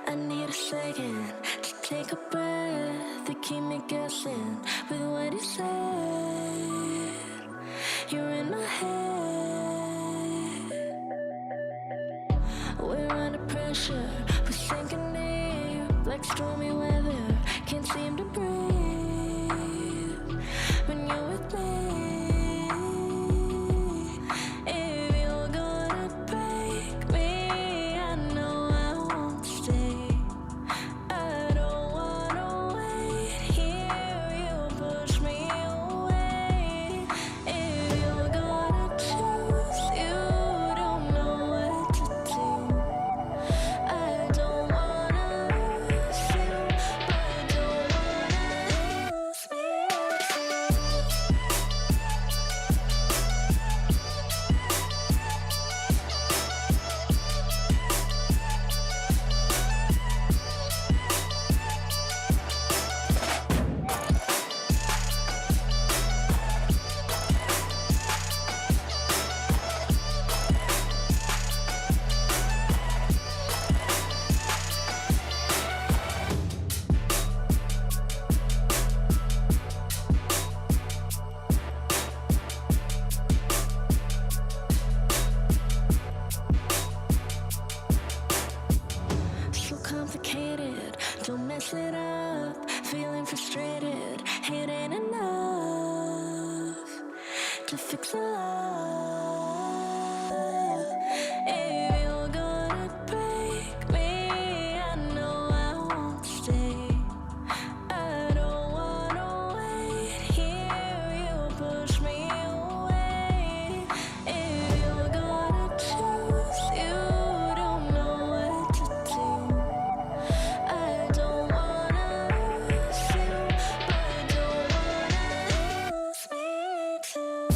I need a second to take a breath, to keep me guessing with what you said. You're in my head. We're under pressure, we're sinking deep like stormy weather. Can't seem to breathe when you're with me. If you're gonna break me, I know I won't stay. I don't wanna wait here, you push me away. If you're gonna choose, you don't know what to do. I don't wanna lose you, but don't wanna lose me. complicated. Don't mess it up. Feeling frustrated. It ain't enough to fix a love. If you're gonna break me, I know I won't stay. I don't wanna wait here. You push me away. If you're gonna choose, you don't know what to do. I don't wanna lose you, but don't wanna lose me too.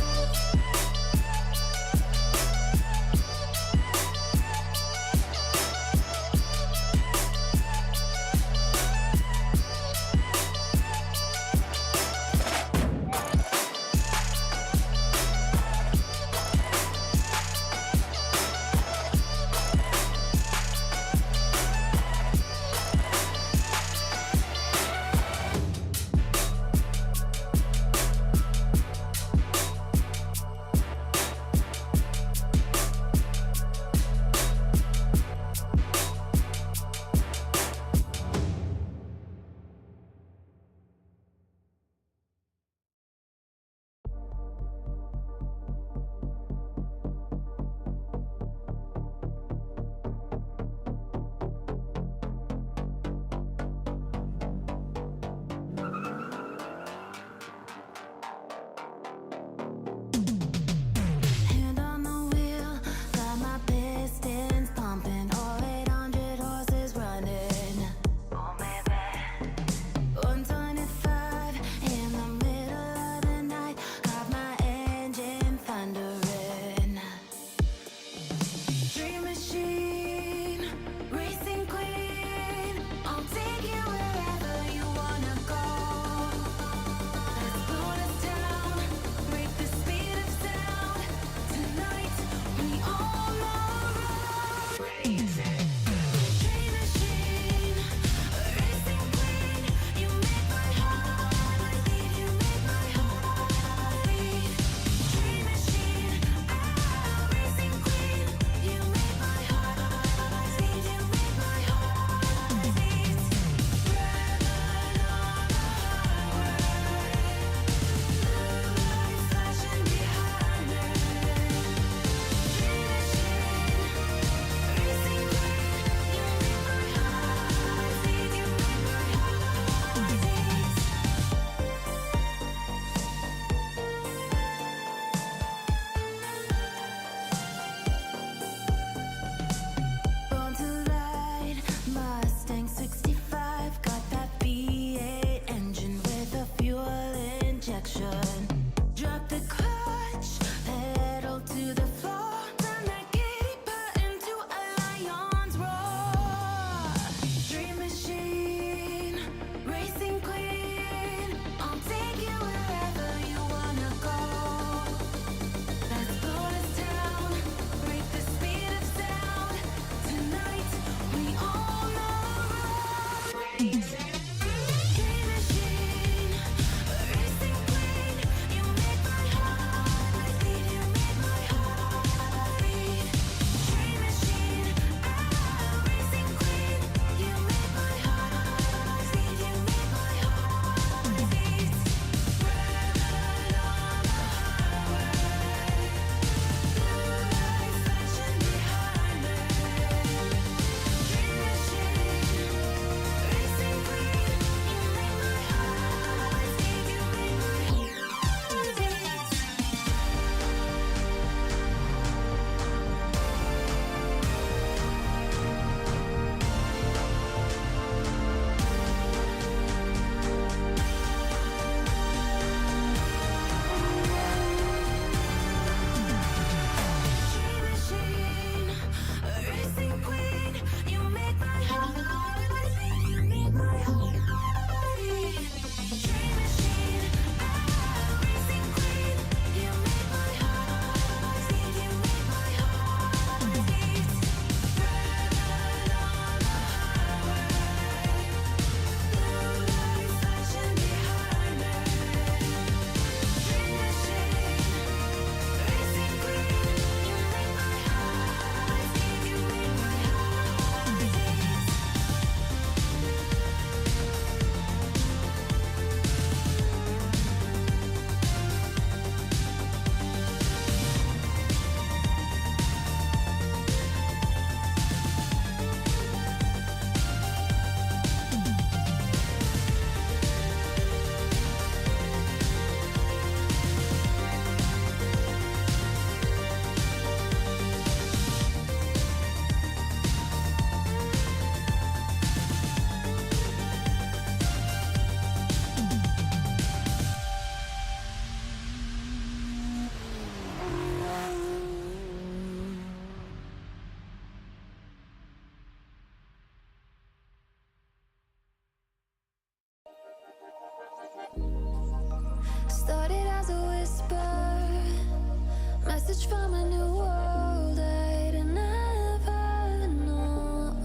message from a new world I'd never known.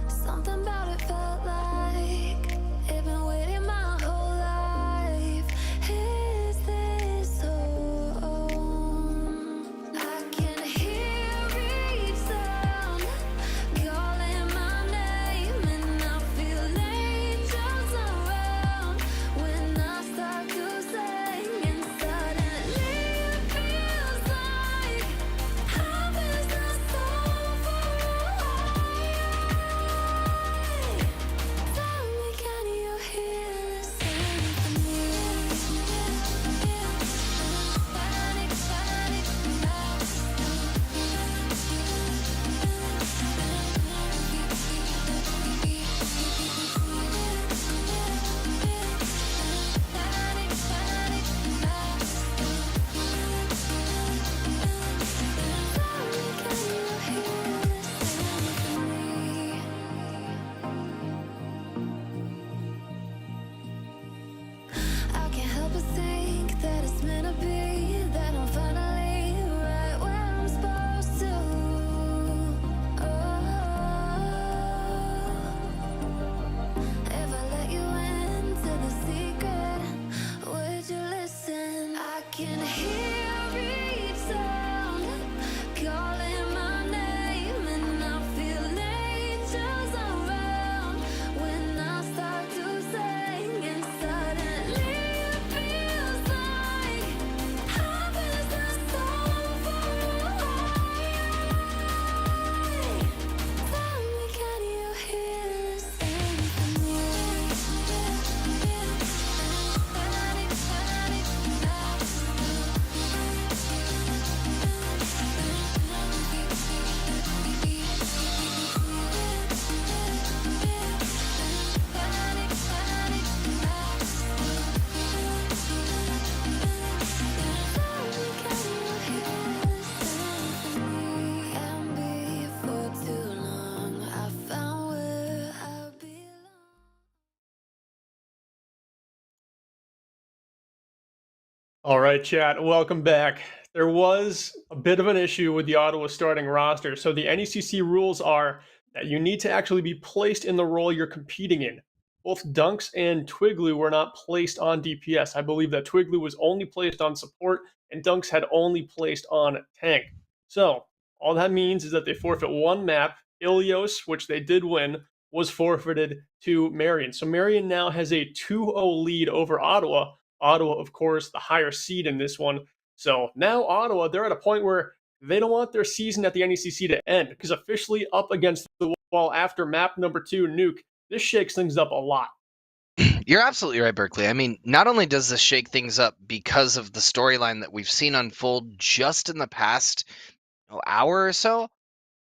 Something about it felt like it'd been waiting my whole life. Is this home? I can hear each sound calling my name, and I feel angels around when I start to sing, and suddenly it feels like heaven's not so far away. Tell me, can you hear the symphony? Panic, panic, I can't help but think that it's meant to be, that I'm finally right where I'm supposed to. If I let you into the secret, would you listen? I can hear each sound calling my name, and I feel angels around when I start to sing, and suddenly it feels like heaven's not so far away. Tell me, can you hear the symphony? Panic, panic, and before too long I found where I belong. All right, chat, welcome back. There was a bit of an issue with the Ottawa starting roster. So the NECC rules are that you need to actually be placed in the role you're competing in. Both Dunks and Twigloo were not placed on DPS. I believe that Twigloo was only placed on support and Dunks had only placed on tank. So all that means is that they forfeit one map. Ilios, which they did win, was forfeited to Marion. So Marion now has a 2-0 lead over Ottawa. Ottawa, of course, the higher seed in this one. So now Ottawa, they're at a point where they don't want their season at the NECC to end, because officially up against the wall after map number 2, Nuke, this shakes things up a lot. You're absolutely right, Berkeley. I mean, not only does this shake things up because of the storyline that we've seen unfold just in the past hour or so,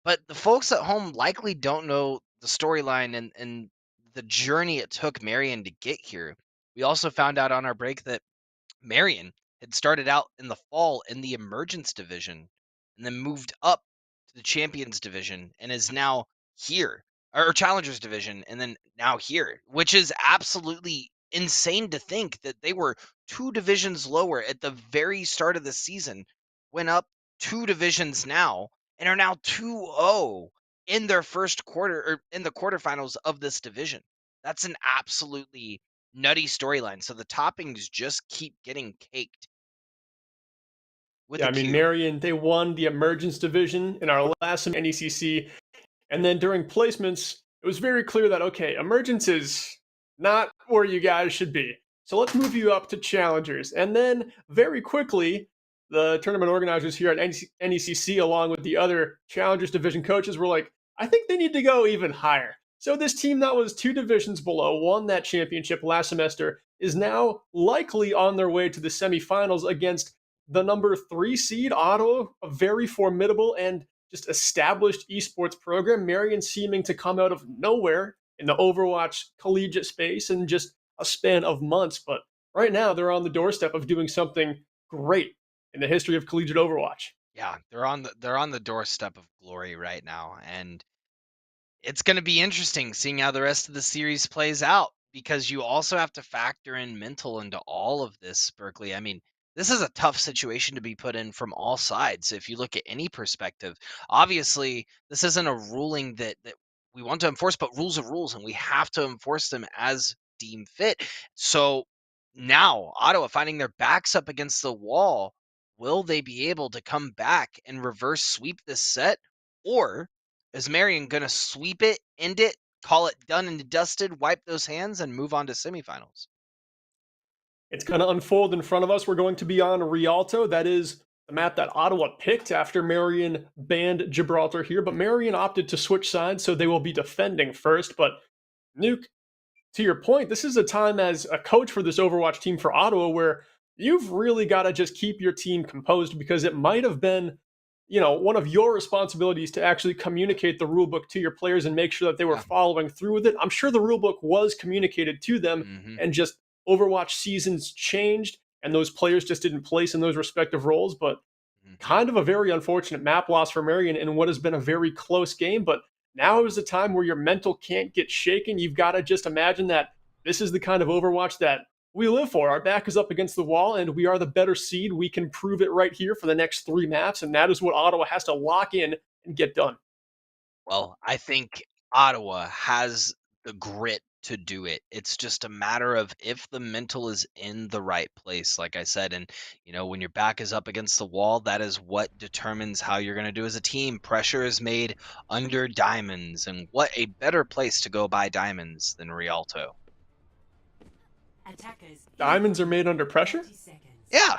but the folks at home likely don't know the storyline and the journey it took Marion to get here. We also found out on our break that Marion had started out in the fall in the Emergence division and then moved up to the Champions division and is now here, or Challengers division, and then now here, which is absolutely insane to think that they were 2 divisions lower at the very start of the season, went up 2 divisions now, and are now 2-0 in their first quarter, or in the quarterfinals of this division. That's an absolutely nutty storyline. So the toppings just keep getting caked. With Yeah, a I mean, Q. Marion, they won the Emergence division in our last NECC. And then during placements, it was very clear that, okay, Emergence is not where you guys should be. So let's move you up to Challengers. And then very quickly, the tournament organizers here at NECC, along with the other Challengers division coaches, were like, I think they need to go even higher. So this team that was 2 divisions below, won that championship last semester, is now likely on their way to the semifinals against the number 3 seed, Ottawa, a very formidable and just established esports program. Marion seeming to come out of nowhere in the Overwatch collegiate space in just a span of months. But right now, they're on the doorstep of doing something great in the history of collegiate Overwatch. Yeah, they're on the doorstep of glory right now, and it's going to be interesting seeing how the rest of the series plays out, because you also have to factor in mental into all of this, Berkeley. I mean, this is a tough situation to be put in from all sides. If you look at any perspective, obviously, this isn't a ruling that we want to enforce, but rules are rules, and we have to enforce them as deemed fit. So now, Ottawa finding their backs up against the wall, will they be able to come back and reverse sweep this set? Or is Marion going to sweep it, end it, call it done and dusted, wipe those hands, and move on to semifinals? It's going to unfold in front of us. We're going to be on Rialto. That is the map that Ottawa picked after Marion banned Gibraltar here, but Marion opted to switch sides, so they will be defending first. But Nuke, to your point, this is a time as a coach for this Overwatch team for Ottawa where you've really got to just keep your team composed, because it might have been, one of your responsibilities to actually communicate the rulebook to your players and make sure that they were following through with it. I'm sure the rulebook was communicated to them, and just Overwatch seasons changed and those players just didn't place in those respective roles. But kind of a very unfortunate map loss for Marion in what has been a very close game. But now is the time where your mental can't get shaken. You've got to just imagine that this is the kind of Overwatch that we live for. Our back is up against the wall, and we are the better seed. We can prove it right here for the next 3 maps, and that is what Ottawa has to lock in and get done. Well, I think Ottawa has the grit to do it. It's just a matter of if the mental is in the right place, like I said. And, when your back is up against the wall, that is what determines how you're going to do as a team. Pressure is made under diamonds, and what a better place to go buy diamonds than Rialto. Diamonds are made under pressure? Yeah.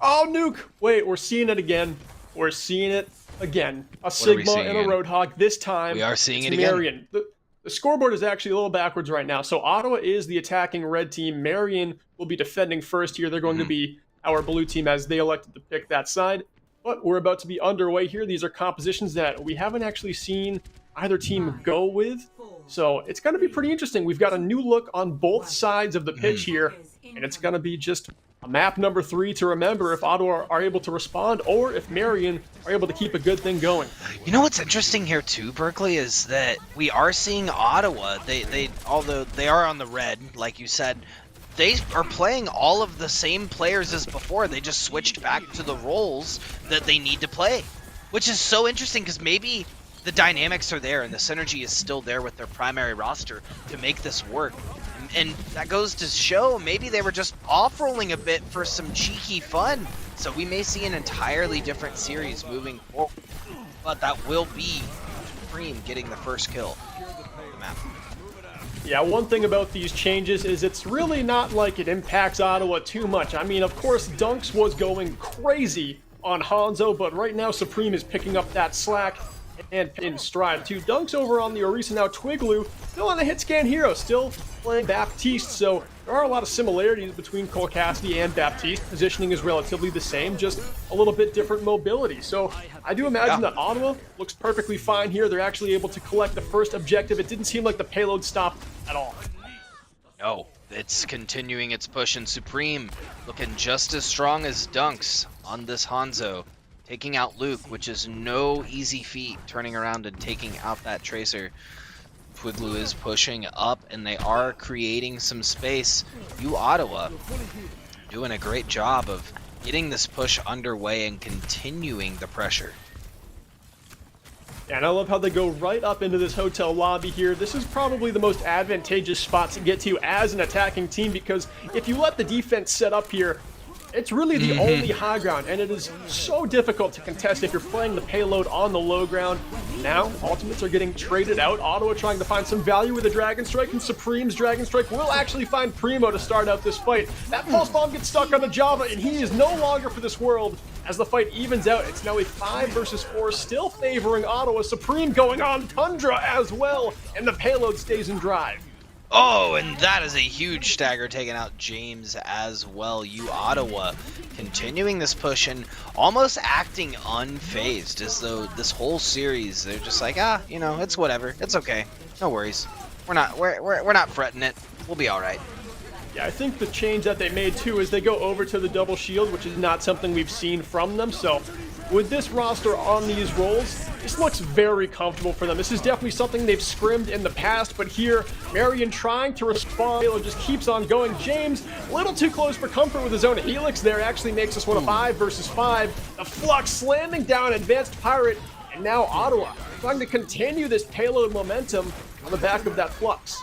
Oh, Nuke. Wait, we're seeing it again. We're seeing it again. A Sigma and a Roadhog. This time, we are seeing it Marion. again. The scoreboard is actually a little backwards right now. So Ottawa is the attacking red team. Marion will be defending first here. They're going to be our blue team as they elected to pick that side. But we're about to be underway here. These are compositions that we haven't actually seen either team go with. So it's going to be pretty interesting. We've got a new look on both sides of the pitch here. And it's going to be just a map number 3 to remember if Ottawa are able to respond or if Marion are able to keep a good thing going. You know what's interesting here too, Berkeley, is that we are seeing Ottawa. They although they are on the red, like you said, they are playing all of the same players as before. They just switched back to the roles that they need to play, which is so interesting because maybe the dynamics are there and the synergy is still there with their primary roster to make this work. And that goes to show maybe they were just off-rolling a bit for some cheeky fun. So we may see an entirely different series moving forward. But that will be Supreme getting the first kill on the map. Yeah, one thing about these changes is it's really not like it impacts Ottawa too much. I mean, of course, Dunks was going crazy on Hanzo, but right now Supreme is picking up that slack and in stride too. Dunks over on the Orisa now. Twiglu still on the hit scan hero, still playing Baptiste, so there are a lot of similarities between Cole Cassidy and Baptiste. Positioning is relatively the same, just a little bit different mobility. So I do imagine that Ottawa looks perfectly fine here. They're actually able to collect the first objective. It didn't seem like the payload stopped at all. No, it's continuing its push, and Supreme looking just as strong as Dunks on this Hanzo. Taking out Luke, which is no easy feat, turning around and taking out that Tracer. Twiglu is pushing up, and they are creating some space. You Ottawa doing a great job of getting this push underway and continuing the pressure. And I love how they go right up into this hotel lobby here. This is probably the most advantageous spot to get to as an attacking team, because if you let the defense set up here, it's really the only high ground, and it is so difficult to contest if you're playing the payload on the low ground. Now, ultimates are getting traded out. Ottawa trying to find some value with a Dragon Strike, and Supreme's Dragon Strike will actually find Primo to start out this fight. That Pulse Bomb gets stuck on the Java, and he is no longer for this world. As the fight evens out, it's now a 5 versus 4, still favoring Ottawa. Supreme going on Tundra as well, and the payload stays in drive. Oh, and that is a huge stagger, taking out James as well. You Ottawa continuing this push and almost acting unfazed, as though this whole series they're just like, it's whatever, it's okay, no worries. We're not fretting it. We'll be all right. Yeah, I think the change that they made too is they go over to the double shield, which is not something we've seen from them. So with this roster on these roles, this looks very comfortable for them. This is definitely something they've scrimmed in the past, but here, Marion trying to respond. Halo just keeps on going. James, a little too close for comfort with his own Helix there, actually makes us one of 5 versus 5. The Flux slamming down Advanced Pirate, and now Ottawa trying to continue this payload momentum on the back of that Flux.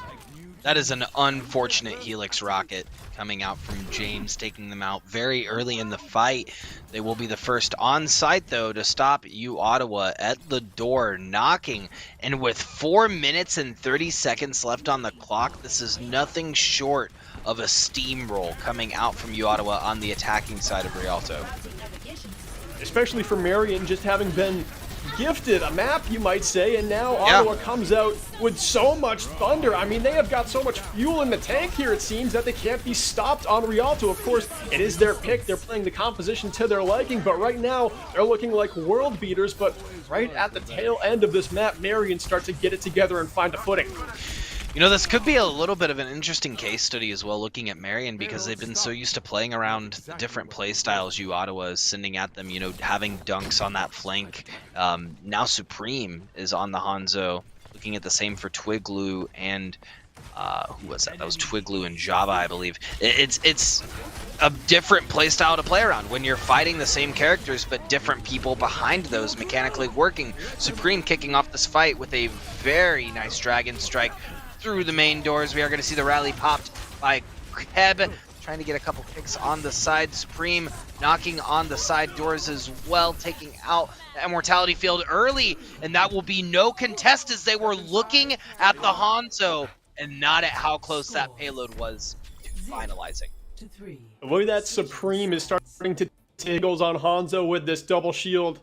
That is an unfortunate Helix rocket coming out from James, taking them out very early in the fight. They will be the first on site, though, to stop you, Ottawa, at the door, knocking. And with 4 minutes and 30 seconds left on the clock, this is nothing short of a steamroll coming out from you, Ottawa, on the attacking side of Rialto. Especially for Marion, just having been gifted a map, you might say, and now Ottawa comes out with so much thunder. I mean, they have got so much fuel in the tank here, it seems, that they can't be stopped on Rialto. Of course, it is their pick. They're playing the composition to their liking, but right now, they're looking like world beaters. But right at the tail end of this map, Marion starts to get it together and find a footing. You know, this could be a little bit of an interesting case study as well, looking at Marion, because they've been so used to playing around the different play styles you Ottawa is sending at them, you know, having dunks on that flank. Now Supreme is on the Hanzo, looking at the same for Twiglu and who was that? That was Twiglu and Java, I believe. It's a different play style to play around when you're fighting the same characters, but different people behind those mechanically working. Supreme kicking off this fight with a very nice Dragon Strike through the main doors. We are going to see the rally popped by Keb, trying to get a couple kicks on the side. Supreme knocking on the side doors as well, taking out the Immortality Field early, and that will be no contest as they were looking at the Hanzo and not at how close that payload was to finalizing. The way that Supreme is starting to take goals on Hanzo with this double shield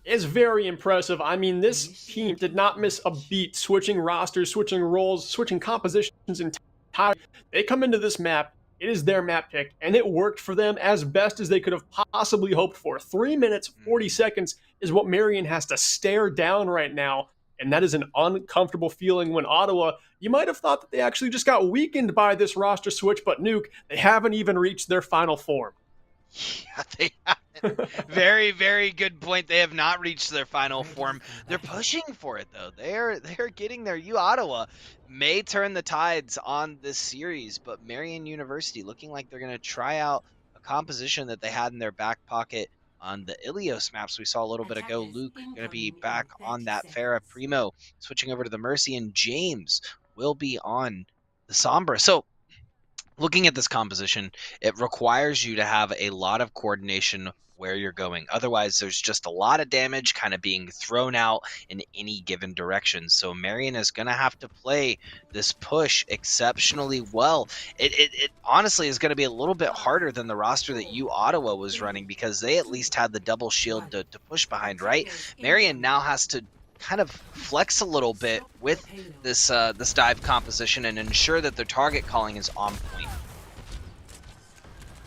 is very impressive. I mean, this team did not miss a beat, switching rosters, switching roles, switching compositions entirely. They come into this map, it is their map pick, and it worked for them as best as they could have possibly hoped for. 3 minutes, 40 seconds is what Marion has to stare down right now, and that is an uncomfortable feeling when Ottawa, you might have thought that they actually just got weakened by this roster switch, but Nuke, they haven't even reached their final form. Yeah, they haven't. Very, very good point. They have not reached their final form. They're pushing for it, though. They're getting there. You, Ottawa, may turn the tides on this series, but Marion University looking like they're going to try out a composition that they had in their back pocket on the Ilios maps we saw a little bit ago. Luke going to be back on that Farah Primo, switching over to the Mercy, and James will be on the Sombra. So, looking at this composition, it requires you to have a lot of coordination where you're going. Otherwise, there's just a lot of damage kind of being thrown out in any given direction. So Marion is going to have to play this push exceptionally well. It honestly is going to be a little bit harder than the roster that you Ottawa was running, because they at least had the double shield to push behind, right? Marion now has to kind of flex a little bit with this this dive composition and ensure that their target calling is on point.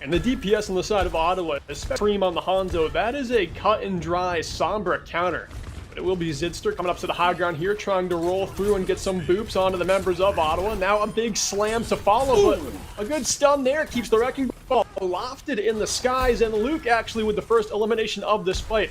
And the DPS on the side of Ottawa, especially on the Hanzo, that is a cut and dry Sombra counter. But it will be Zidster coming up to the high ground here, trying to roll through and get some boops onto the members of Ottawa. Now a big slam to follow, but a good stun there keeps the wrecking ball lofted in the skies, and Luke actually with the first elimination of this fight.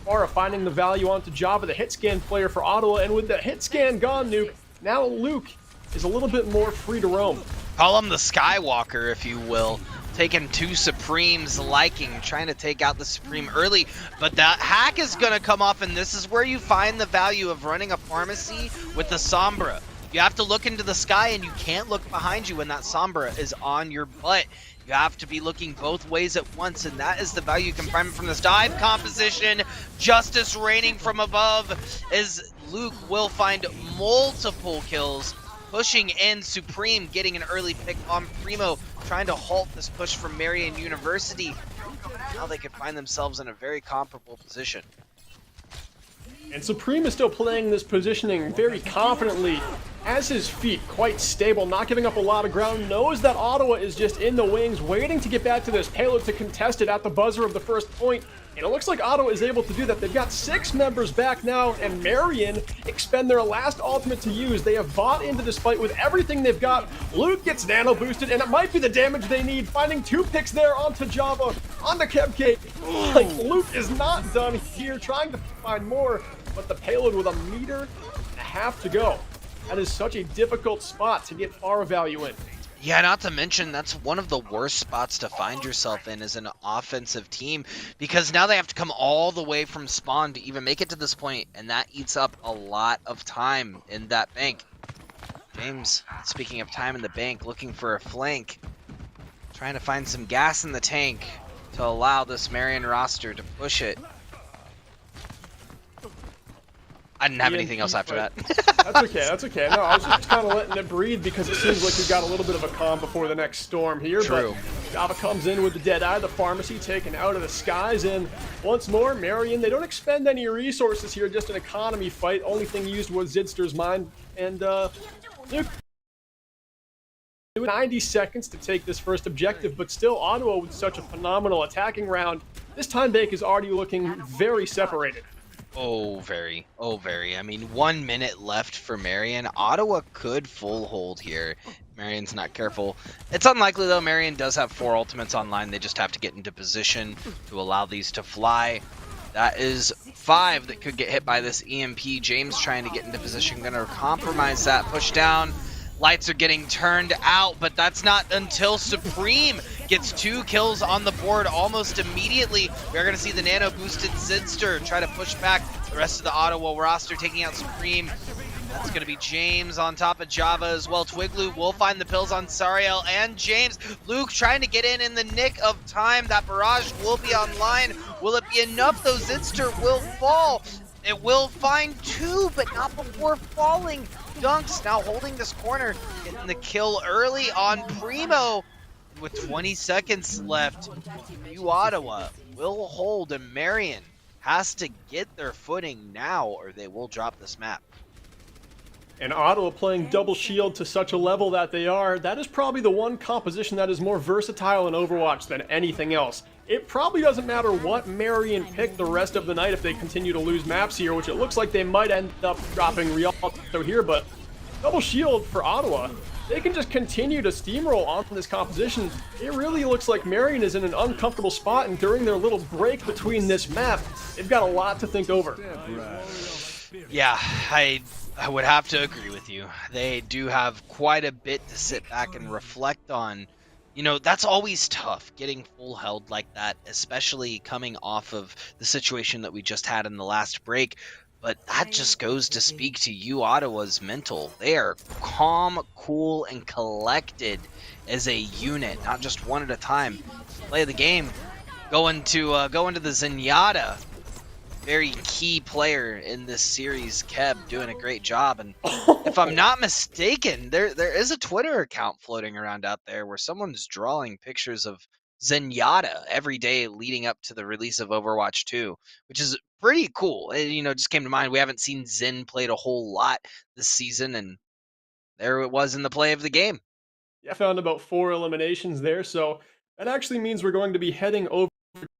Farah finding the value onto Java, the hit scan player for Ottawa, and with the hit scan gone, Nuke, now Luke is a little bit more free to roam. Call him the Skywalker, if you will. Taking two Supreme's liking, trying to take out the Supreme early, but that hack is going to come off, and this is where you find the value of running a pharmacy with the Sombra. You have to look into the sky, and you can't look behind you when that Sombra is on your butt. You have to be looking both ways at once, and that is the value you can find from this dive composition. Justice raining from above as Luke will find multiple kills. Pushing in, Supreme getting an early pick on Primo, trying to halt this push from Marion University. Now they can find themselves in a very comparable position. And Supreme is still playing this positioning very confidently, has his feet quite stable, not giving up a lot of ground, knows that Ottawa is just in the wings, waiting to get back to this payload to contest it at the buzzer of the first point. And it looks like Ottawa is able to do that. They've got 6 members back now, and Marion expend their last ultimate to use. They have bought into this fight with everything they've got. Luke gets nano boosted, and it might be the damage they need. Finding 2 picks there onto Java, onto Kebcake. Like, Luke is not done here, trying to find more. but the payload with 1.5 meters to go. That is such a difficult spot to get far value in. Yeah, not to mention that's one of the worst spots to find yourself in as an offensive team, because now they have to come all the way from spawn to even make it to this point, and that eats up a lot of time in that bank. James, speaking of time in the bank, looking for a flank, trying to find some gas in the tank to allow this Marion roster to push it. I didn't have anything else after that. That's okay. No, I was just kind of letting it breathe because it seems like we've got a little bit of a calm before the next storm here. True. But Java comes in with the Deadeye, the pharmacy taken out of the skies, and once more, Marion, they don't expend any resources here, just an economy fight. Only thing used was Zidster's mine, and 90 seconds to take this first objective, but still Ottawa with such a phenomenal attacking round. This time bank is already looking very separated. Oh, very. I mean, 1 minute left for Marion. Ottawa could full hold here. Marion's not careful. It's unlikely, though. Marion does have 4 ultimates online. They just have to get into position to allow these to fly. That is 5 that could get hit by this EMP. James trying to get into position. Going to compromise that. Push down. Lights are getting turned out, but that's not until Supreme gets 2 kills on the board almost immediately. We're going to see the nano-boosted Zidster try to push back the rest of the Ottawa roster, taking out Supreme. That's going to be James on top of Java as well. Twiglu will find the pills on Sariel and James. Luke trying to get in the nick of time. That barrage will be online. Will it be enough, though? Zidster will fall. It will find 2, but not before falling. Dunks now holding this corner, getting the kill early on Primo. With 20 seconds left, you Ottawa will hold, and Marion has to get their footing now or they will drop this map. And Ottawa playing double shield to such a level that they are, that is probably the one composition that is more versatile in Overwatch than anything else. It probably doesn't matter what Marion pick the rest of the night if they continue to lose maps here, which it looks like they might end up dropping Rialto here, but double shield for Ottawa, they can just continue to steamroll onto this composition. It really looks like Marion is in an uncomfortable spot, and during their little break between this map, they've got a lot to think over. Yeah, I would have to agree with you. They do have quite a bit to sit back and reflect on. You know, that's always tough, getting full held like that, especially coming off of the situation that we just had in the last break. But that just goes to speak to you, Ottawa's mental. They are calm, cool, and collected as a unit, not just one at a time. Play the game. Go into the Zenyatta. Very key player in this series, Keb, doing a great job. And if I'm not mistaken, there is a Twitter account floating around out there where someone's drawing pictures of Zenyatta every day leading up to the release of Overwatch 2, which is pretty cool. It, just came to mind. We haven't seen Zen played a whole lot this season, and there it was in the play of the game. Yeah, I found about 4 eliminations there, so that actually means we're going to be heading over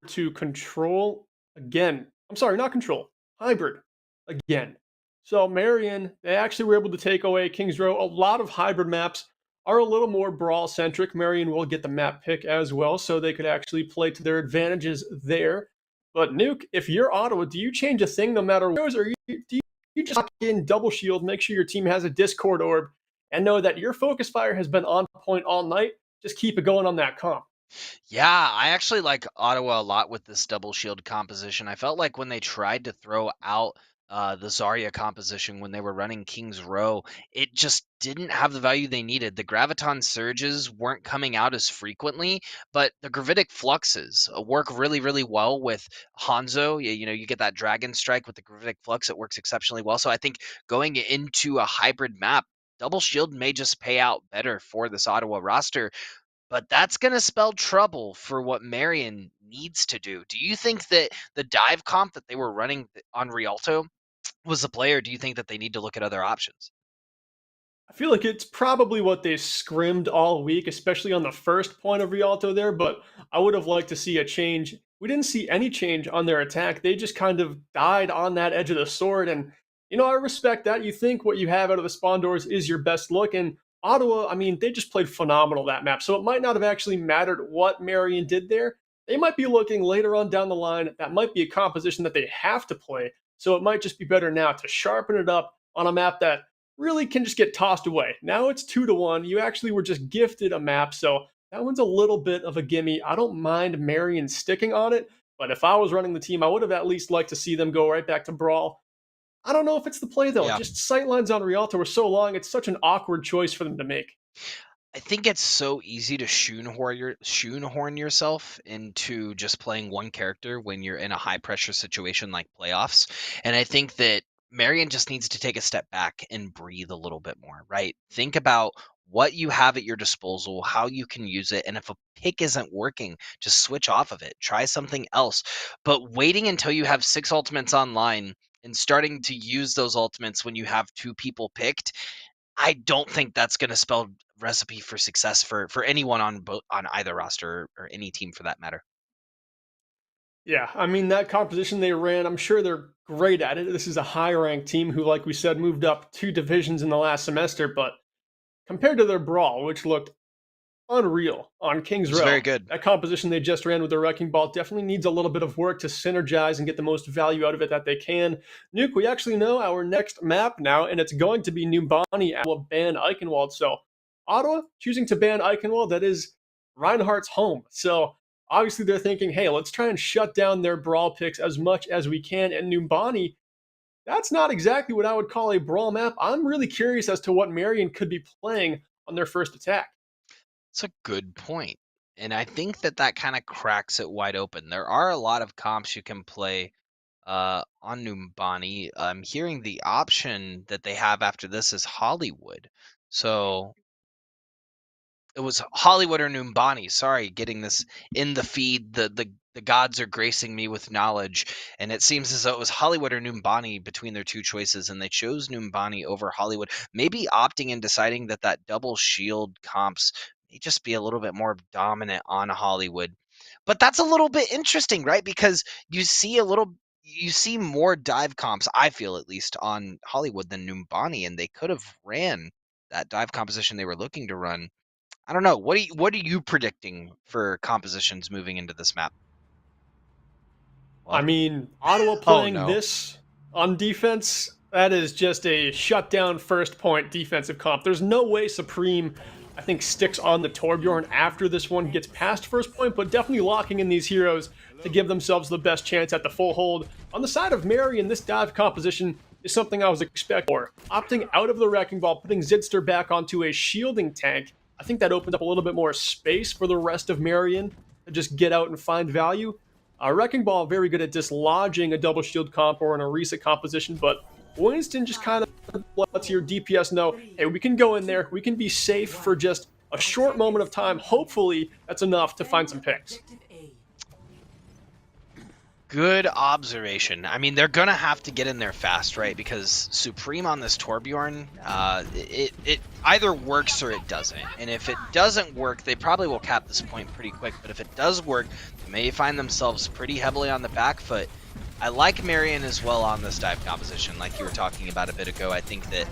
to Control again. I'm sorry, not Control. Hybrid again. So Marion, they actually were able to take away Kings Row. A lot of hybrid maps are a little more brawl-centric. Marion will get the map pick as well, so they could actually play to their advantages there. But Nuke, if you're Ottawa, do you change a thing no matter what, or do you just lock in double shield, make sure your team has a Discord orb, and know that your focus fire has been on point all night? Just keep it going on that comp. Yeah, I actually like Ottawa a lot with this double shield composition. I felt like when they tried to throw out the Zarya composition when they were running King's Row, it just didn't have the value they needed. The Graviton Surges weren't coming out as frequently, but the Gravitic Fluxes work really, really well with Hanzo. You get that Dragon Strike with the Gravitic Flux. It works exceptionally well. So I think going into a hybrid map, double shield may just pay out better for this Ottawa roster. But that's going to spell trouble for what Marion needs to do. Do you think that the dive comp that they were running on Rialto was the play, or do you think that they need to look at other options? I feel like it's probably what they scrimmed all week, especially on the first point of Rialto there, but I would have liked to see a change. We didn't see any change on their attack. They just kind of died on that edge of the sword, and I respect that. You think what you have out of the spawn doors is your best look, and Ottawa, I mean, they just played phenomenal that map, so it might not have actually mattered what Marion did there. They might be looking later on down the line. That might be a composition that they have to play. So it might just be better now to sharpen it up on a map that really can just get tossed away. Now it's 2-1. You actually were just gifted a map, so that one's a little bit of a gimme. I don't mind Marion sticking on it, but if I was running the team, I would have at least liked to see them go right back to Brawl. I don't know if it's the play, though. Yeah. Just sightlines on Rialto were so long, it's such an awkward choice for them to make. I think it's so easy to shoehorn yourself into just playing one character when you're in a high pressure situation like playoffs. And I think that Marion just needs to take a step back and breathe a little bit more, right? Think about what you have at your disposal, how you can use it. And if a pick isn't working, just switch off of it. Try something else. But waiting until you have 6 ultimates online and starting to use those ultimates when you have 2 people picked, I don't think that's going to spell recipe for success for anyone on either roster or any team for that matter. Yeah, I mean, that composition they ran, I'm sure they're great at it. This is a high-ranked team who, like we said, moved up 2 divisions in the last semester, but compared to their Brawl, which looked unreal on King's It's Row, very good. that composition they just ran with the Wrecking Ball definitely needs a little bit of work to synergize and get the most value out of it that they can. Nuke, we actually know our next map now, and it's going to be Numbani at ban Eichenwald. So Ottawa choosing to ban Eichenwald, that is Reinhardt's home. So obviously they're thinking, hey, let's try and shut down their Brawl picks as much as we can. And Numbani, that's not exactly what I would call a Brawl map. I'm really curious as to what Marion could be playing on their first attack. It's a good point. And I think that kind of cracks it wide open. There are a lot of comps you can play on Numbani. I'm hearing the option that they have after this is Hollywood. So it was Hollywood or Numbani. Sorry, getting this in the feed. The gods are gracing me with knowledge, and it seems as though it was Hollywood or Numbani between their 2 choices, and they chose Numbani over Hollywood. Maybe opting and deciding that double shield comps may just be a little bit more dominant on Hollywood. But that's a little bit interesting, right? Because you see more dive comps, I feel at least, on Hollywood than Numbani, and they could have ran that dive composition they were looking to run. I don't know. What are you predicting for compositions moving into this map? I mean, Ottawa playing this on defense, that is just a shutdown first point defensive comp. There's no way Supreme, I think, sticks on the Torbjorn after this one gets past first point, but definitely locking in these heroes to give themselves the best chance at the full hold. On the side of Marion, this dive composition is something I was expecting for. Opting out of the Wrecking Ball, putting Zidster back onto a shielding tank, I think that opens up a little bit more space for the rest of Marion to just get out and find value. Wrecking Ball very good at dislodging a double shield comp or an Orisa composition, but Winston just kind of lets your DPS know, hey, we can go in there, we can be safe for just a short moment of time. Hopefully, that's enough to find some picks. Good observation. I mean, they're gonna have to get in there fast, right? Because Supreme on this Torbjorn, it either works or it doesn't. And if it doesn't work, they probably will cap this point pretty quick. But if it does work, they may find themselves pretty heavily on the back foot. I like Marion as well on this dive composition, like you were talking about a bit ago. I think that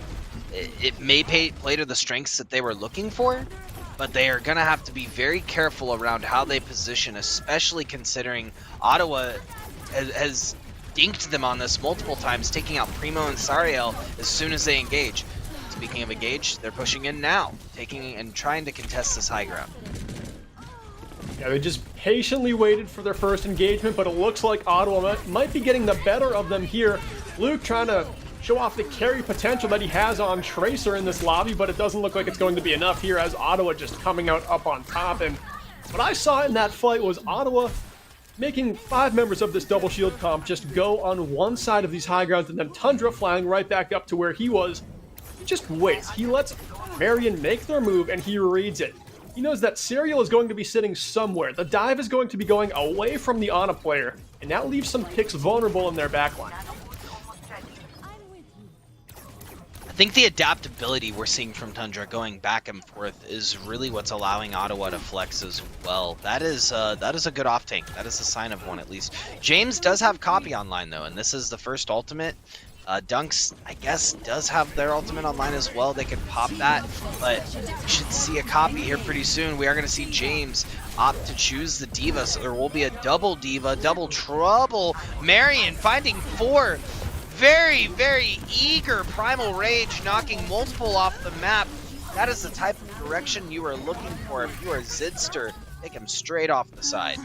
it may play to the strengths that they were looking for, but they are going to have to be very careful around how they position, especially considering Ottawa has dinked them on this multiple times, taking out Primo and Sariel as soon as they engage. Speaking of engage, they're pushing in now, taking and trying to contest this high ground. Yeah, they just patiently waited for their first engagement, but it looks like Ottawa might be getting the better of them here. Luke trying to show off the carry potential that he has on Tracer in this lobby, but it doesn't look like it's going to be enough here as Ottawa just coming out up on top. And what I saw in that fight was Ottawa making 5 members of this double shield comp just go on one side of these high grounds, and then Tundra flying right back up to where he was. He just waits. He lets Marion make their move, and he reads it. He knows that Serial is going to be sitting somewhere. The dive is going to be going away from the Ana player, and that leaves some picks vulnerable in their backline. I think the adaptability we're seeing from Tundra going back and forth is really what's allowing Ottawa to flex as well. That is a good off tank. That is a sign of one at least. James does have copy online though, and this is the first ultimate. Dunks, I guess, does have their ultimate online as well. They could pop that, but we should see a copy here pretty soon. We are going to see James opt to choose the Diva, so there will be a double Diva, double trouble. Marion finding 4. very, very eager Primal Rage, knocking multiple off the map. That is the type of direction you are looking for. If you are Zidster, take him straight off the side.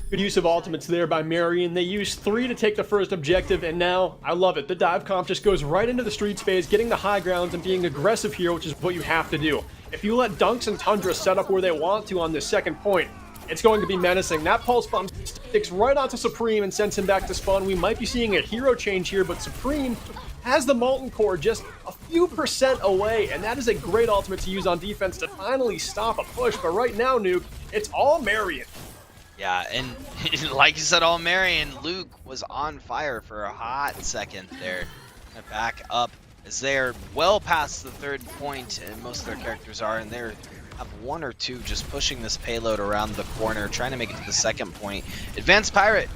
Good use of ultimates there by Marion. They used 3 to take the first objective, and now, I love it. The dive comp just goes right into the streets phase, getting the high grounds and being aggressive here, which is what you have to do. If you let Dunks and Tundra set up where they want to on this second point, it's going to be menacing. That pulse bomb sticks right onto Supreme and sends him back to spawn. We might be seeing a hero change here, but Supreme has the Molten Core just a few % away, and that is a great ultimate to use on defense to finally stop a push. But right now, Nuke, it's all Marion. Yeah, and like you said, all Marion, Luke was on fire for a hot second there. Gonna back up as they're well past the third point, and most of their characters are, and they're have 1 or 2 just pushing this payload around the corner, trying to make it to the second point. Advanced Pirate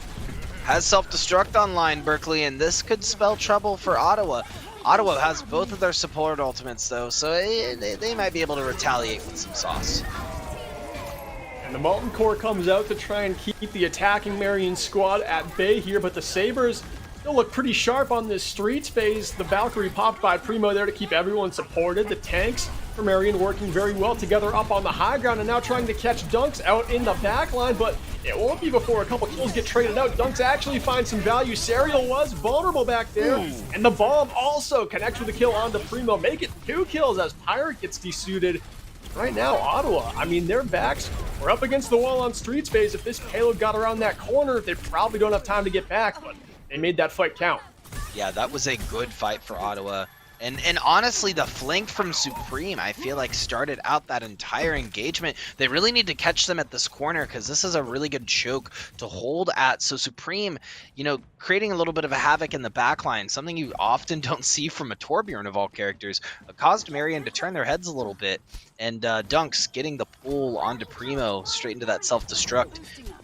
has self-destruct online, Berkeley, and this could spell trouble for Ottawa. Ottawa has both of their support ultimates, though, so they might be able to retaliate with some sauce. And the Molten Core comes out to try and keep the attacking Marion squad at bay here, but the Sabres still look pretty sharp on this streets phase. The Valkyrie popped by Primo there to keep everyone supported. The tanks for Marion working very well together up on the high ground, and now trying to catch Dunks out in the back line, but it won't be before a couple kills get traded out. Dunks actually finds some value. Serial was vulnerable back there, and the bomb also connects with a kill onto Primo. Make it 2 kills as Pirate gets desuited. Right now, Ottawa, I mean, their backs were up against the wall on streets phase. If this payload got around that corner, they probably don't have time to get back, but they made that fight count. Yeah, that was a good fight for Ottawa. And honestly, the flank from Supreme, I feel like, started out that entire engagement. They really need to catch them at this corner, because this is a really good choke to hold at. So Supreme, you know, creating a little bit of a havoc in the backline, something you often don't see from a Torbjorn of all characters, caused Marion to turn their heads a little bit. And Dunks getting the pull onto Primo straight into that self-destruct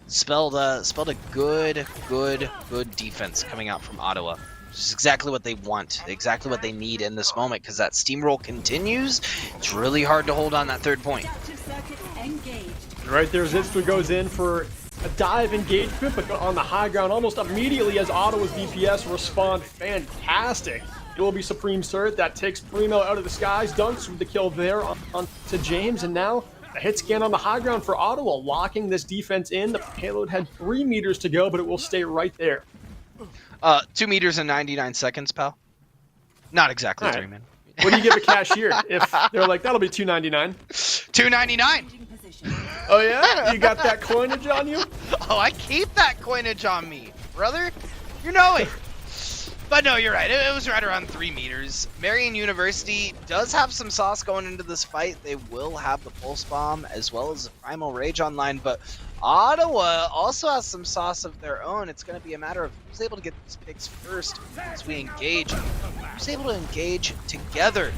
spelled a good defense coming out from Ottawa. Which is exactly what they want, exactly what they need in this moment, because that steamroll continues. It's really hard to hold on that third point. Right there, Zidster goes in for a dive engagement, but on the high ground almost immediately as Ottawa's DPS respond fantastic. It will be Supreme Cert that takes Primo out of the skies. Dunks with the kill there on to James, and now a hit scan on the high ground for Ottawa, locking this defense in. The payload had 3 meters to go, but it will stay right there. 2 meters and 99 seconds, pal. Not exactly 3 minutes. What do you give a cashier if they're like, that'll be $2.99? $2.99. Oh yeah? You got that coinage on you? Oh, I keep that coinage on me, brother. You know it. But no, you're right. It was right around 3 meters. Marion University does have some sauce going into this fight. They will have the Pulse Bomb as well as the Primal Rage online, but Ottawa also has some sauce of their own. It's going to be a matter of who's able to get these picks first as we engage. Who's able to engage together.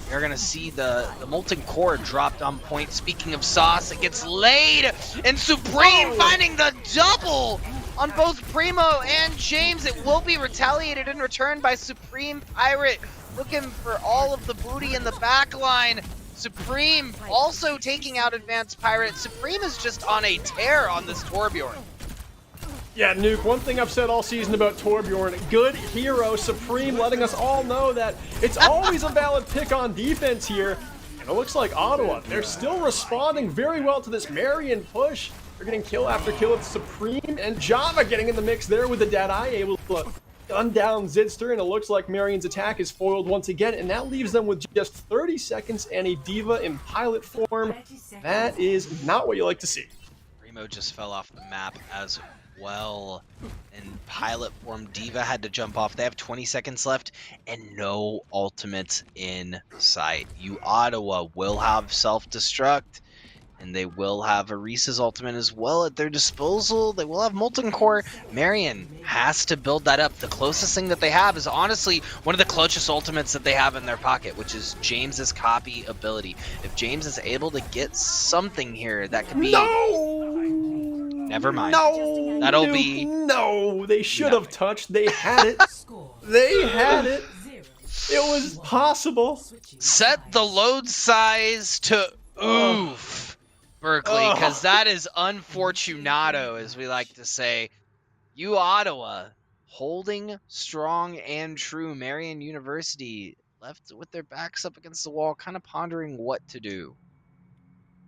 You're going to see the Molten Core dropped on point. Speaking of sauce, it gets laid, and Supreme finding the double on both Primo and James. It will be retaliated in return by Supreme Pirate, looking for all of the booty in the back line. Supreme also taking out Advanced Pirate. Supreme is just on a tear on this Torbjorn. Yeah, Nuke, one thing I've said all season about Torbjorn, good hero, Supreme, letting us all know that it's always a valid pick on defense here. And it looks like Ottawa, they're still responding very well to this Marion push. They're getting kill after kill with Supreme, and Java getting in the mix there with the Deadeye, able to gun down Zidster, and it looks like Marion's attack is foiled once again, and that leaves them with just 30 seconds and a Diva in pilot form. That is not what you like to see. Primo just fell off the map as well. In pilot form, Diva had to jump off. They have 20 seconds left and no ultimates in sight. You Ottawa will have self-destruct, and they will have Arisa's ultimate as well at their disposal. They will have Molten Core. Marion has to build that up. The closest thing that they have is honestly one of the clutchest ultimates that they have in their pocket, which is James's copy ability. If James is able to get something here, that could be... Never mind. No! That'll be... No! They should have touched. They had it. They had it. It was possible. Set the load size to oof, Berkeley, because that is unfortunato, as we like to say. You Ottawa holding strong and true. Marion University left with their backs up against the wall, kind of pondering what to do.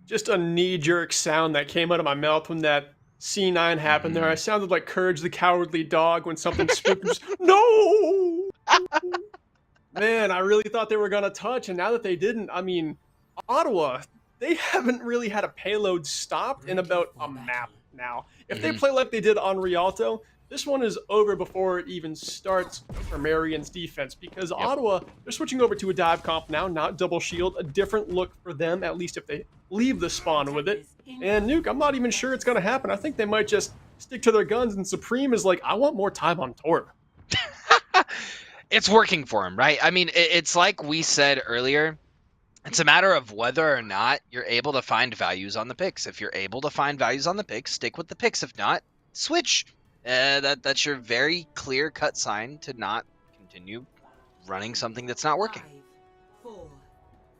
Just a knee-jerk sound that came out of my mouth when that C9 happened there. I sounded like Courage the Cowardly Dog when something spooky just, no! Man, I really thought they were going to touch, and now that they didn't, I mean, Ottawa, they haven't really had a payload stopped in about a map now. If they play like they did on Rialto, this one is over before it even starts for Marion's defense, because Ottawa, they're switching over to a dive comp now, not double shield, a different look for them, at least if they leave the spawn with it. And Nuke, I'm not even sure it's going to happen. I think they might just stick to their guns, and Supreme is like, I want more time on Torb. It's working for him, right? I mean, it's like we said earlier. It's a matter of whether or not you're able to find values on the picks. If you're able to find values on the picks, stick with the picks. If not, switch. That's your very clear-cut sign to not continue running something that's not working. 5, 4,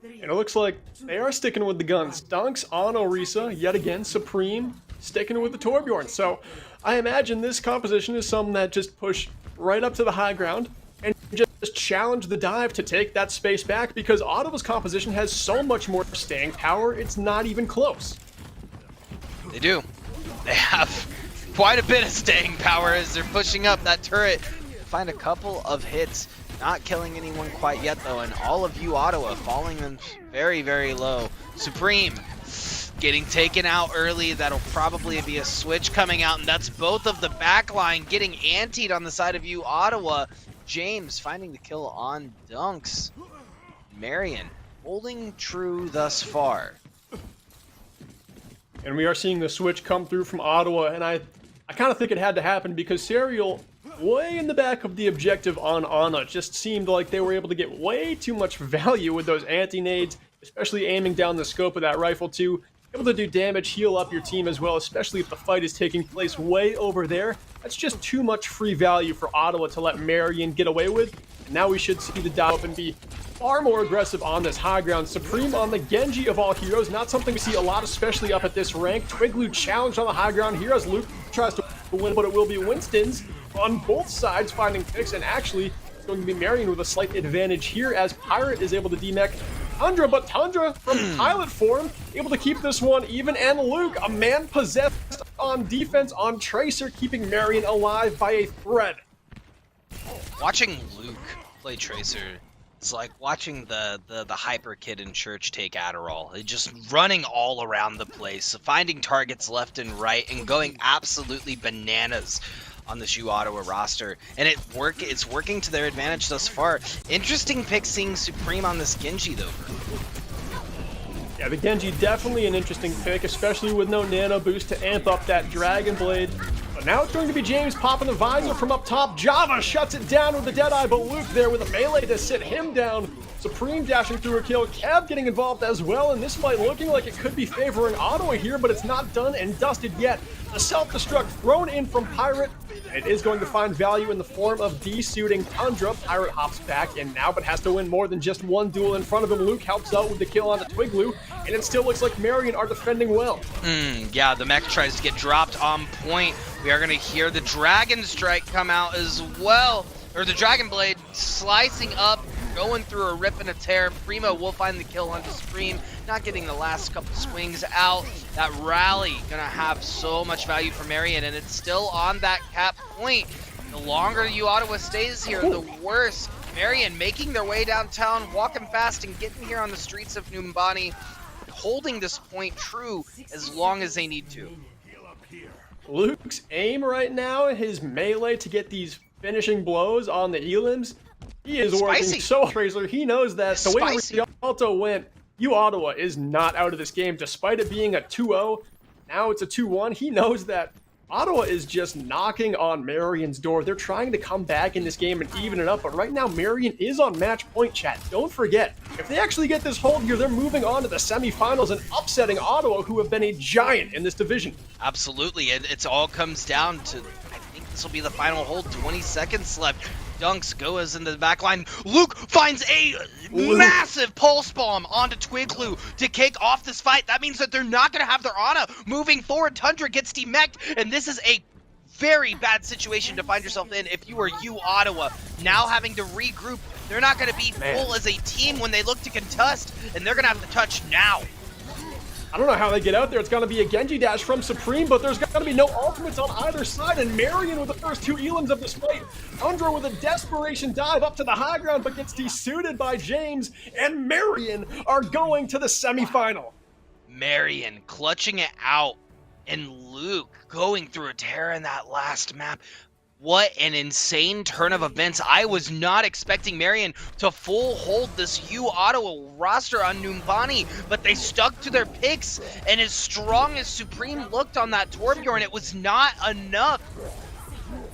3, And it looks like they are sticking with the guns. Dunks on Orisa, yet again, Supreme sticking with the Torbjorn. So I imagine this composition is something that just push right up to the high ground and just challenge the dive to take that space back, because Ottawa's composition has so much more staying power, it's not even close. They do. They have quite a bit of staying power as they're pushing up that turret. Find a couple of hits, not killing anyone quite yet though, and all of you Ottawa falling them very, very low. Supreme getting taken out early. That'll probably be a switch coming out, and that's both of the backline getting antied on the side of you Ottawa. James finding the kill on Dunks. Marion holding true thus far. And we are seeing the switch come through from Ottawa, and I kind of think it had to happen because Serial, way in the back of the objective on Ana, it just seemed like they were able to get way too much value with those anti-nades, especially aiming down the scope of that rifle too. Able to do damage, heal up your team as well, especially if the fight is taking place way over there. That's just too much free value for Ottawa to let Marion get away with. And now we should see the dive up and be far more aggressive on this high ground. Supreme on the Genji of all heroes, not something we see a lot, especially up at this rank. Twiglu challenged on the high ground here as Luke tries to win, but it will be Winston's on both sides finding picks, and actually it's going to be Marion with a slight advantage here as Pirate is able to demech Tundra, but Tundra from pilot form able to keep this one even, and Luke, a man possessed on defense on Tracer, keeping Marion alive by a thread. Watching Luke play Tracer, it's like watching the hyper kid in church take Adderall. It's just running all around the place, finding targets left and right, and going absolutely bananas on this U Ottawa roster, and it's working to their advantage thus far. Interesting pick seeing Supreme on this Genji though. Yeah, the Genji definitely an interesting pick, especially with no nano boost to amp up that Dragon Blade. But now it's going to be James popping the visor from up top. Java shuts it down with the Deadeye, but Luke there with a melee to sit him down. Supreme dashing through a kill, Kev getting involved as well, and this fight looking like it could be favoring Ottawa here, but it's not done and dusted yet. The self-destruct thrown in from Pirate. It is going to find value in the form of desuiting Tundra. Pirate hops back in now, but has to win more than just one duel in front of him. Luke helps out with the kill onto Twiglu, and it still looks like Marion are defending well. Yeah, the mech tries to get dropped on point. We are going to hear the Dragon Strike come out as well, or the Dragon Blade slicing up, going through a rip and a tear. Primo will find the kill onto Supreme, not getting the last couple swings out. That rally gonna have so much value for Marion, and it's still on that cap point. The longer U Ottawa stays here, the worse. Marion making their way downtown, walking fast and getting here on the streets of Numbani, holding this point true as long as they need to. Luke's aim right now, his melee to get these finishing blows on the elims, he is working so Tracer. He knows that the way Rialto went, U Ottawa is not out of this game, despite it being a 2-0. Now it's a 2-1. He knows that Ottawa is just knocking on Marion's door. They're trying to come back in this game and even it up, but right now Marion is on match point, chat. Don't forget, if they actually get this hold here, they're moving on to the semifinals and upsetting Ottawa, who have been a giant in this division. Absolutely, and it all comes down to, I think this will be the final hold, 20 seconds left. Dunks goes into the back line. Luke finds a massive pulse bomb onto Twiglu to kick off this fight. That means that they're not going to have their Ana moving forward. Tundra gets demeched, and this is a very bad situation to find yourself in if you were Ottawa, now having to regroup. They're not going to be full as a team when they look to contest, and they're going to have to touch now. I don't know how they get out there. It's going to be a Genji dash from Supreme, but there's going to be no ultimates on either side, and Marion with the first 2 elims of this fight. Undra with a desperation dive up to the high ground, but gets desuited by James, and Marion are going to the semifinal. Marion clutching it out, and Luke going through a tear in that last map. What an insane turn of events. I was not expecting Marion to full hold this Ottawa roster on Numbani, but they stuck to their picks, and as strong as Supreme looked on that Torbjorn, it was not enough.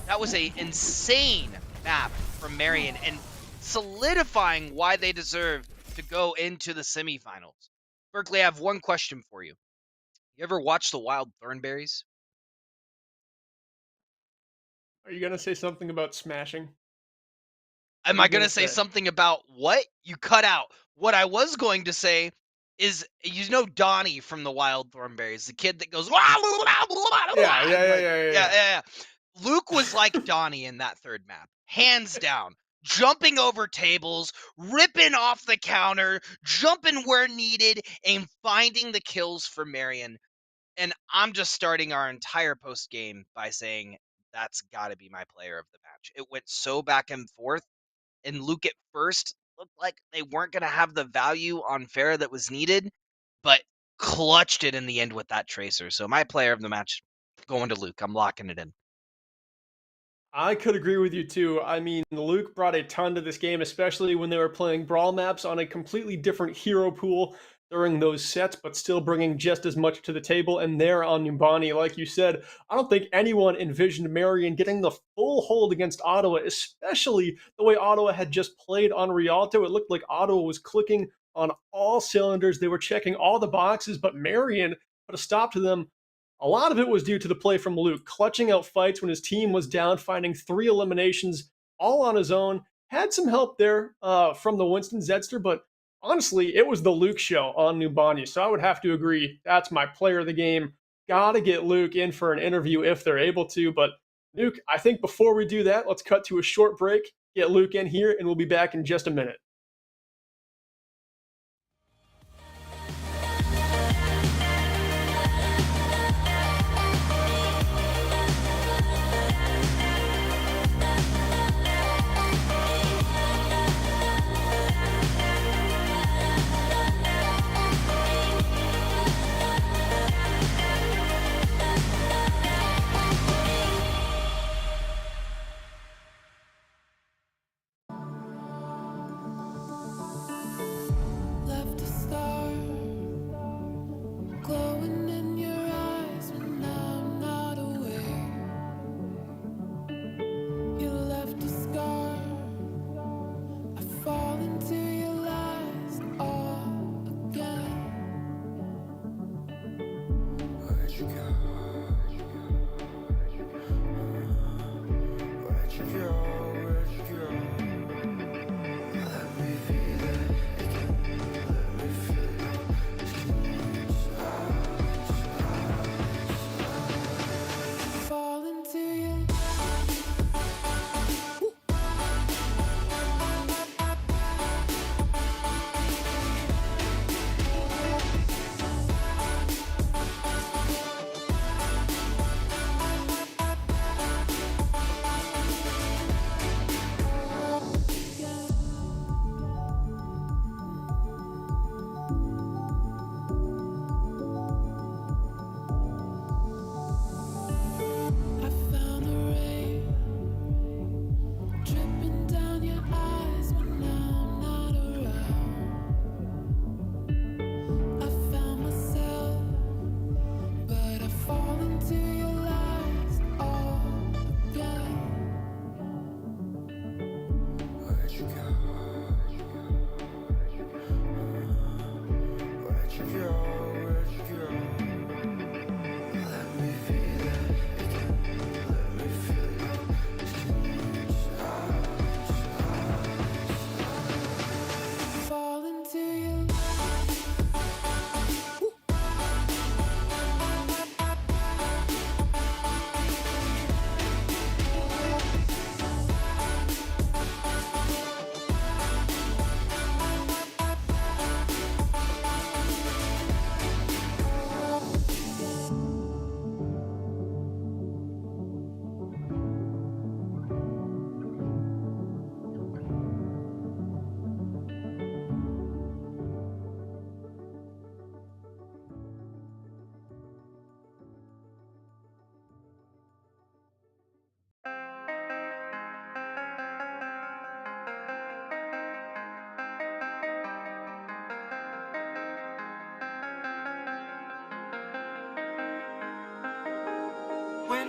That was an insane map from Marion, and solidifying why they deserve to go into the semifinals. Berkeley, I have one question for you. You ever watch the Wild Thornberries? Are you going to say something about smashing? Am I going to say something about what? You cut out. What I was going to say is, you know Donnie from the Wild Thornberries, the kid that goes, yeah. Luke was like Donnie in that third map, hands down. Jumping over tables, ripping off the counter, jumping where needed, and finding the kills for Marion. And I'm just starting our entire post game by saying that's got to be my player of the match. It went so back and forth, and Luke at first looked like they weren't going to have the value on Pharah that was needed, but clutched it in the end with that Tracer. So my player of the match, going to Luke. I'm locking it in. I could agree with you too. I mean, Luke brought a ton to this game, especially when they were playing brawl maps on a completely different hero pool during those sets, but still bringing just as much to the table. And there on Numbani, like you said, I don't think anyone envisioned Marion getting the full hold against Ottawa, especially the way Ottawa had just played on Rialto. It looked like Ottawa was clicking on all cylinders. They were checking all the boxes, but Marion put a stop to them. A lot of it was due to the play from Luke, clutching out fights when his team was down, finding 3 eliminations all on his own. Had some help there from the Winston Zedster, but honestly, it was the Luke show on Numbani. So I would have to agree, that's my player of the game. Gotta get Luke in for an interview if they're able to. But Luke, I think before we do that, let's cut to a short break, get Luke in here, and we'll be back in just a minute.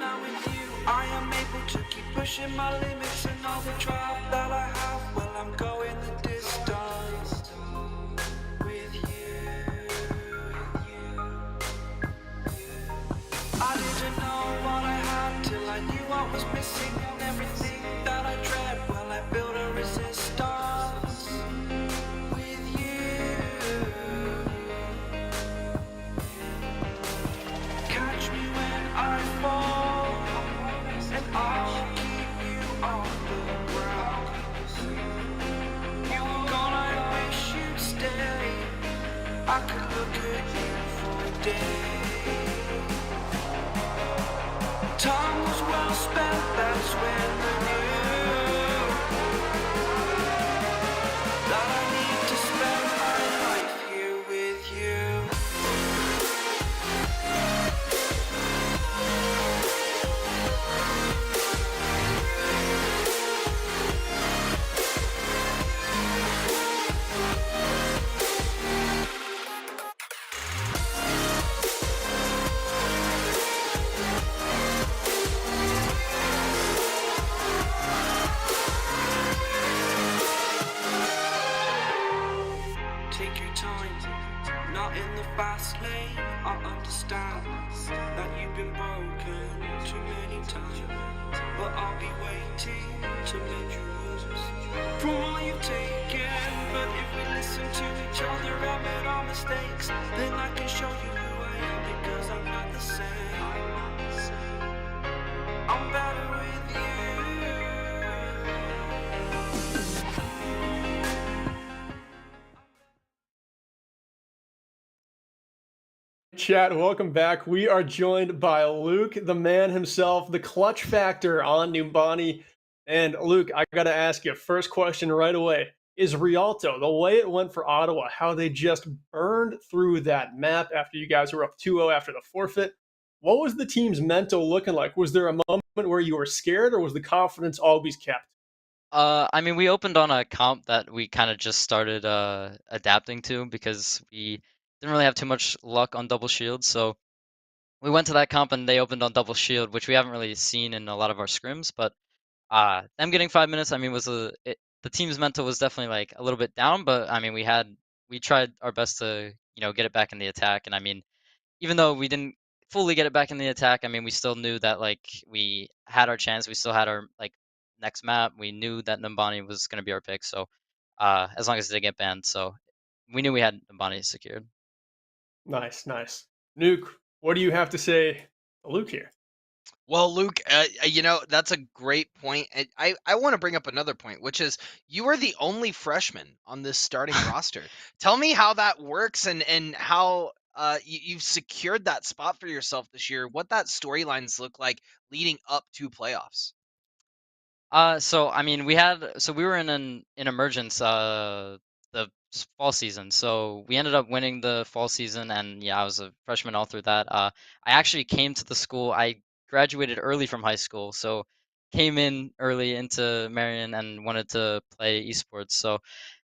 when I'm with you, I am able to keep pushing my limits, and all the drive that I have, well, I'm going the distance with you. I didn't know what I had till I knew what was missing, and everything that I dread, well, I built a resistance with you. Catch me when I fall, and I'll keep you on the ground. You were gone, I wish you'd stay. I could look at you for days. Time was well spent, that's when I knew that I need to spend my life here with you. Take your time, not in the fast lane. I understand that you've been broken too many times, but I'll be waiting to mend your wounds from all you've taken. But if we listen to each other and admit our mistakes, then I can show you who I am, because I'm not the same. I'm better with you. Chat, welcome back. We are joined by Luke, the man himself, the clutch factor on Numbani. And Luke, I got to ask you, first question right away. Is Rialto, the way it went for Ottawa, how they just burned through that map after you guys were up 2-0 after the forfeit, what was the team's mental looking like? Was there a moment where you were scared, or was the confidence always kept? I mean, we opened on a comp that we kind of just started adapting to because we didn't really have too much luck on double shield. So we went to that comp and they opened on double shield, which we haven't really seen in a lot of our scrims. But them getting 5 minutes, I mean, the team's mental was definitely like a little bit down. But I mean, we tried our best to get it back in the attack. And I mean, even though we didn't fully get it back in the attack, I mean, we still knew that like we had our chance. We still had our like next map. We knew that Numbani was going to be our pick. So as long as it didn't get banned, so we knew we had Numbani secured. Nice, nice. Nuke, what do you have to say to Luke here? Well, Luke, that's a great point. I want to bring up another point, which is you are the only freshman on this starting roster. Tell me how that works and how you've secured that spot for yourself this year, what that storylines look like leading up to playoffs. So I mean, we were in an emergence fall season. So we ended up winning the fall season, and yeah, I was a freshman all through that. I actually came to the school. I graduated early from high school, so came in early into Marion and wanted to play esports. So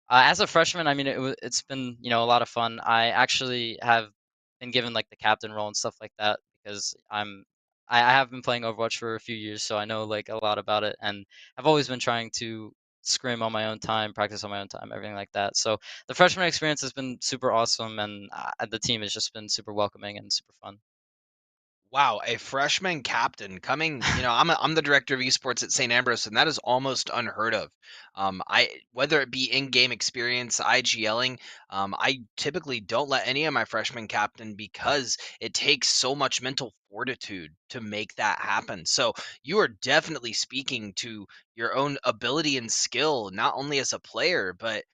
as a freshman, I mean, it's been a lot of fun. I actually have been given like the captain role and stuff like that because I have been playing Overwatch for a few years, so I know like a lot about it, and I've always been trying to scrim on my own time, practice on my own time, everything like that. So the freshman experience has been super awesome, and the team has just been super welcoming and super fun. Wow, a freshman captain coming, I'm the director of esports at St. Ambrose, and that is almost unheard of. Whether it be in-game experience, IGLing, I typically don't let any of my freshmen captain because it takes so much mental fortitude to make that happen. So you are definitely speaking to your own ability and skill, not only as a player, but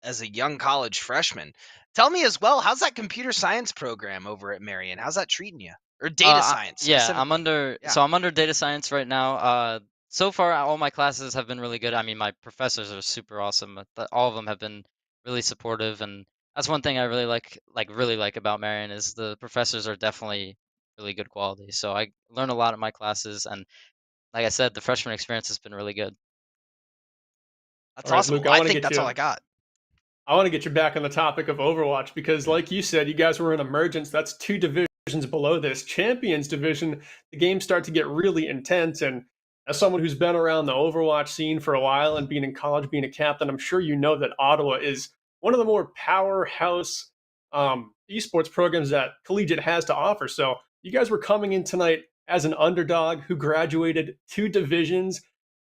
as a young college freshman. Tell me as well, how's that computer science program over at Marion? How's that treating you? Or data science Yeah, I'm specifically? under Yeah. so I'm under data science right now. So far all my classes have been really good. I mean, my professors are super awesome. All of them have been really supportive, and that's one thing I really like about Marion is the professors are definitely really good quality. So I learn a lot in my classes, and like I said, the freshman experience has been really good. That's All right, awesome. Luke, Well, I think that's all I got. I want to get you back on the topic of Overwatch because, like you said, you guys were in emergence. That's two divisions divisions below this, Champions Division, the games start to get really intense. And as someone who's been around the Overwatch scene for a while and being in college, being a captain, I'm sure you know that Ottawa is one of the more powerhouse esports programs that Collegiate has to offer. So you guys were coming in tonight as an underdog who graduated 2 divisions.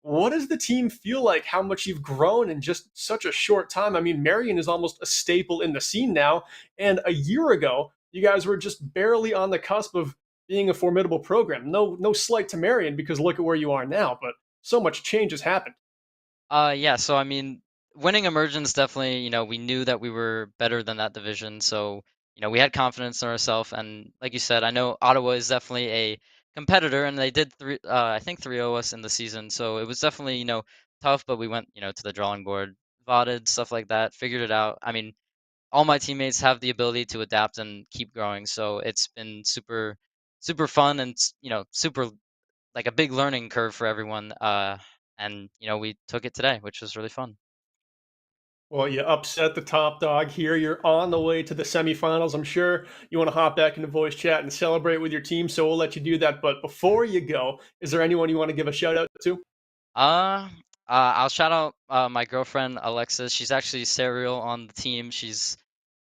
What does the team feel like? How much you've grown in just such a short time? I mean, Marion is almost a staple in the scene now. And a year ago, you guys were just barely on the cusp of being a formidable program. No slight to Marion, because look at where you are now. But so much change has happened. Yeah, so I mean, winning Emergence definitely, we knew that we were better than that division, so we had confidence in ourselves. And like you said, I know Ottawa is definitely a competitor, and they did I think 3-0 us in the season, so it was definitely tough. But we went to the drawing board, voted stuff like that, figured it out. I mean, all my teammates have the ability to adapt and keep growing, so it's been super super fun and super like a big learning curve for everyone. And we took it today, which was really fun. Well, you upset the top dog here. You're on the way to the semifinals. I'm sure you want to hop back into voice chat and celebrate with your team, so we'll let you do that. But before you go, is there anyone you want to give a shout out to? Uh, I'll shout out my girlfriend Alexis. She's actually serial on the team. She's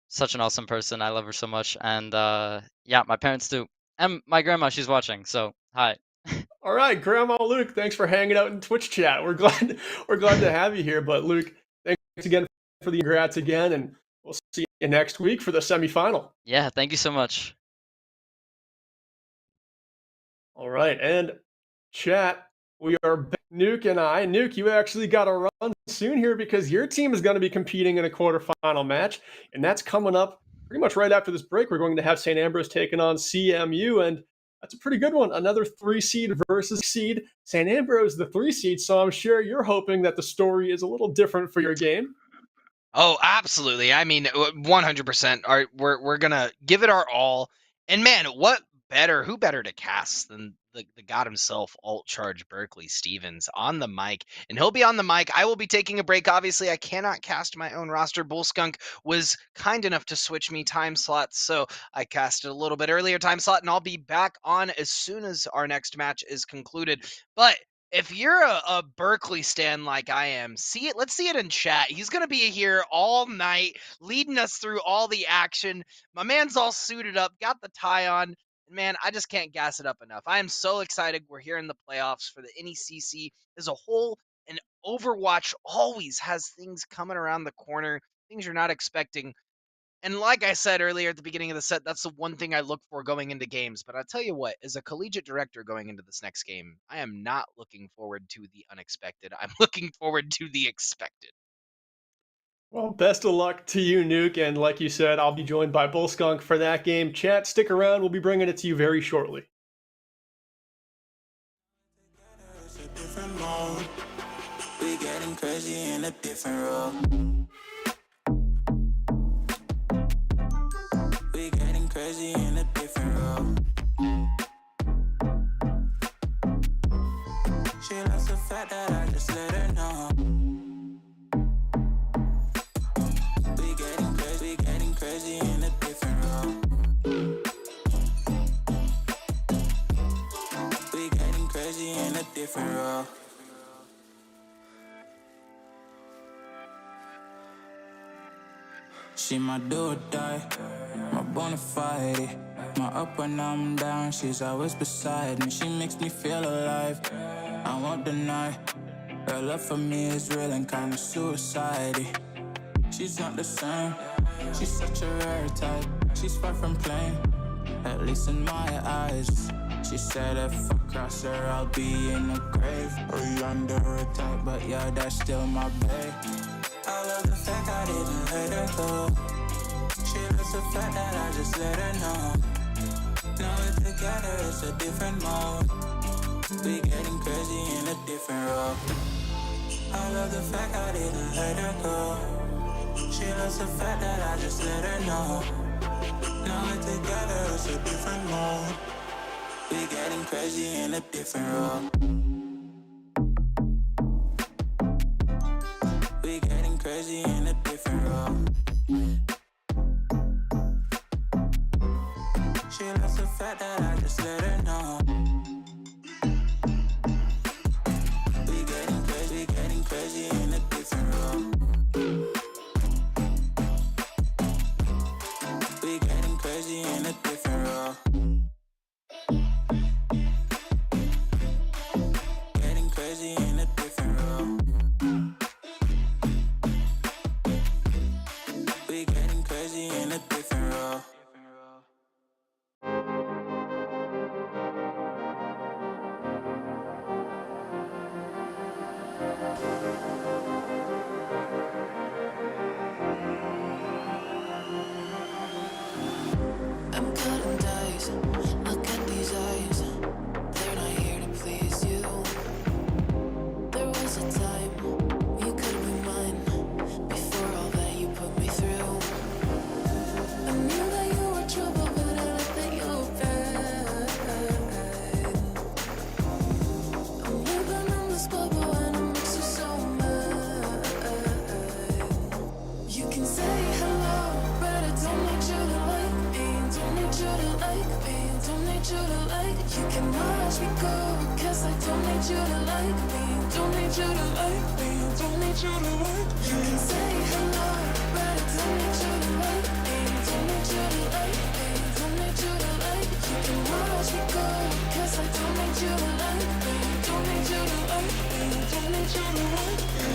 such an awesome person. I love her so much. And yeah, my parents too, and my grandma. She's watching. So hi. All right, Grandma Luke, thanks for hanging out in Twitch chat. We're glad to have you here. But Luke, thanks again for the congrats again, and we'll see you next week for the semifinal. Yeah, thank you so much. All right, and chat, we are back. Nuke and I. Nuke, you actually got to run soon here because your team is going to be competing in a quarterfinal match, and that's coming up pretty much right after this break. We're going to have St. Ambrose taking on CMU, and that's a pretty good one. Another 3 seed versus seed. St. Ambrose, the 3 seed, so I'm sure you're hoping that the story is a little different for your game. Oh, absolutely. I mean, 100%. We're gonna give it our all. And man, who better to cast than the god himself, Alt Charge Berkeley Stevens, on the mic. And he'll be on the mic. I will be taking a break. Obviously, I cannot cast my own roster. Bullskunk was kind enough to switch me time slots, so I casted a little bit earlier time slot, and I'll be back on as soon as our next match is concluded. But if you're a Berkeley stan like I am, let's see it in chat. He's going to be here all night, leading us through all the action. My man's all suited up, got the tie on. Man, I just can't gas it up enough. I am so excited. We're here in the playoffs for the NECC as a whole, and Overwatch always has things coming around the corner, things you're not expecting. And like I said earlier at the beginning of the set, that's the one thing I look for going into games. But I'll tell you what, as a collegiate director going into this next game, I am not looking forward to the unexpected. I'm looking forward to the expected. Well, best of luck to you, Nuke. And like you said, I'll be joined by Bullskunk for that game. Chat, stick around. We'll be bringing it to you very shortly. We getting crazy in a different role. We getting crazy in a different role. She loves the fact that I just let her know. We getting crazy in a different role. We getting crazy in a different role. She my do or die, my bona fide. My up when I'm down, she's always beside me. She makes me feel alive, I won't deny. Her love for me is real and kinda suicide-y. She's not the same, she's such a rare type. She's far from plain, at least in my eyes. She said if I cross her, I'll be in the grave or under attack, but yeah, that's still my babe. I love the fact I didn't let her go. She loves the fact that I just let her know. Now we're together, it's a different mode. We getting crazy in a different role. I love the fact I didn't let her go. She loves the fact that I just let her know. Now we're together, it's a different mode. We getting crazy in a different role. We getting crazy in a different role. She loves a different role. I'm cutting dice. Look at these eyes. They're not here to please you. There was a time you could be mine. Before all that you put me through, I knew that you were trouble, but I let that you were bad. I'm living in this bubble and it makes you so mad. You can say hello, but I don't need you to like me. Don't need you to like me. Don't need you to like. You can watch me go, 'cause I don't need you to like me. Don't need you to like me. Don't need you to like. You can say hello, but I don't need you to like me. Don't need you to like me. Don't need you to like. You can watch me go, 'cause I don't need you to like me. Don't need you to like me. Don't need you to like me.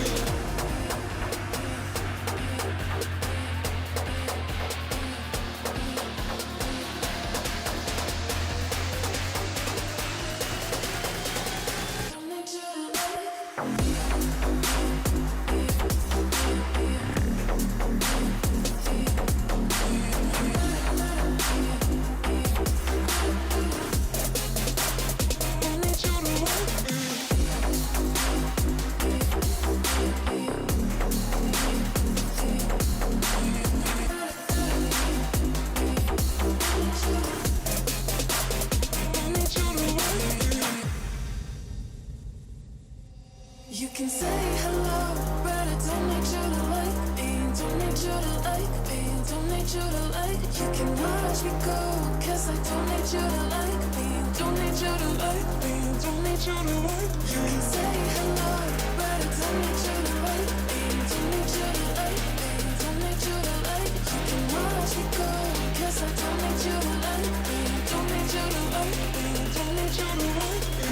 You can say hello, but I don't need you to like me. Don't need you to like me. Don't need you to like. You can watch me go, 'cause I don't need you to like me. Don't need you to like me. Don't need you to like. You can say hello, but I don't need you to like me. Don't need you to like me. Don't need you to like. You can watch me go, 'cause I don't need you to like me. Don't need you to like me. Don't need you to like me.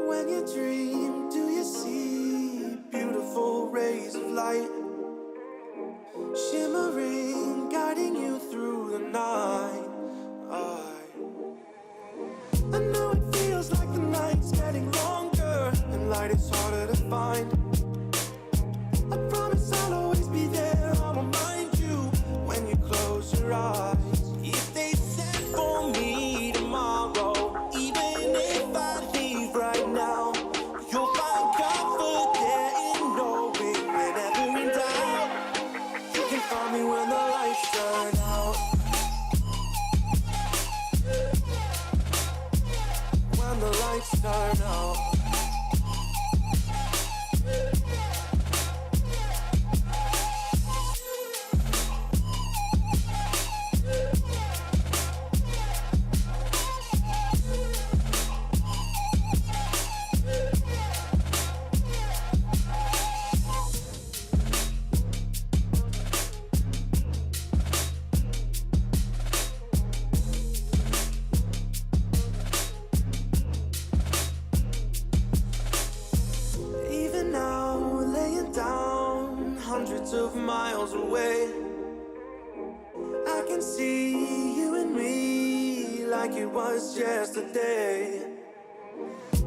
When you dream, do you see beautiful rays of light shimmering, guiding you through the night? I know it feels like the night's getting longer and light is harder to find. I promise I'll always be there, I'll remind you when you close your eyes. If they said for me tomorrow, even if I leave right now, you'll find comfort there in knowing whenever in doubt, you can find me when the lights turn out. When the lights turn out. miles away. I can see you and me like it was yesterday.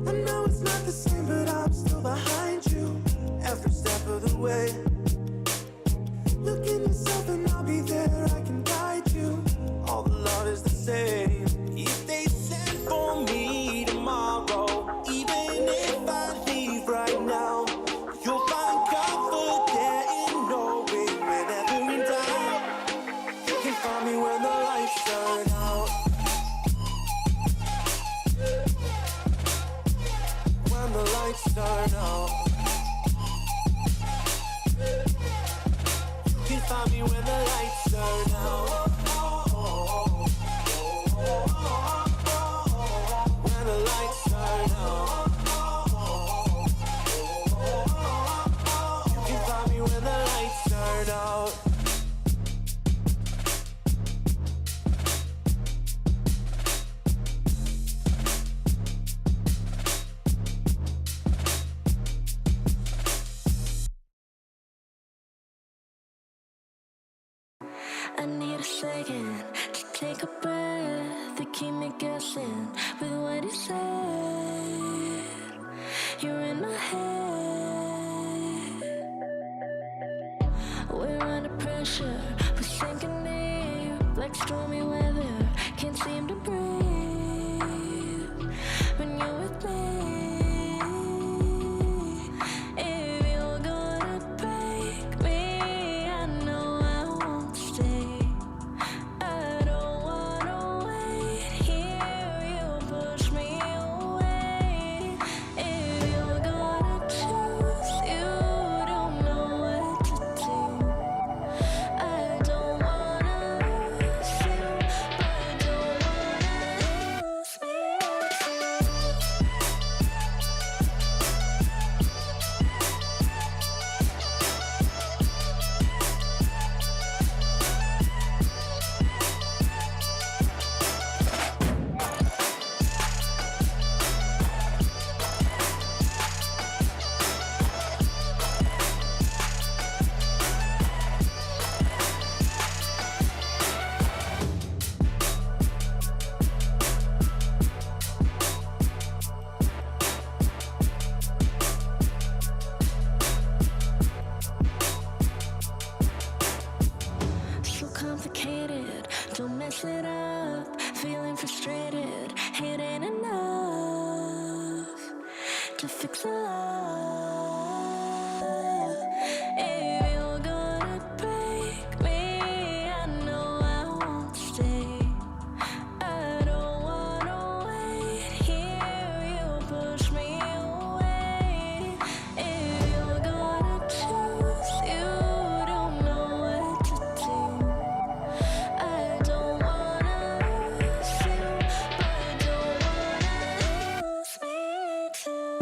I know it's not the same, but I'm still behind you every step of the way. Look in yourself and I'll be there, I can guide you. All the love is the same. If they send for me tomorrow, even if I leave right now, you'll find comfort there in knowing whenever in doubt, you can find me when the lights turn out. When the lights turn out, you can find me when the lights turn out. When the lights turn out, you can find me when the lights turn out. I need a second to take a breath, to keep me guessing with what you said. You're in my head. We're under pressure, we're sinking deep like stormy weather. Can't seem to breathe when you're with me. If you're gonna break me, I know I won't stay. I don't wanna wait here, you push me away. If you're gonna choose, you don't know what to do. I don't wanna lose you, but don't wanna lose me too. So complicated, don't mess it up. Feeling frustrated, it ain't enough to fix a love. If you're gonna break me, I know I won't stay. I don't wanna wait here, you push me away. If you're gonna choose, you don't know what to do. I don't wanna lose you, but don't wanna lose me too.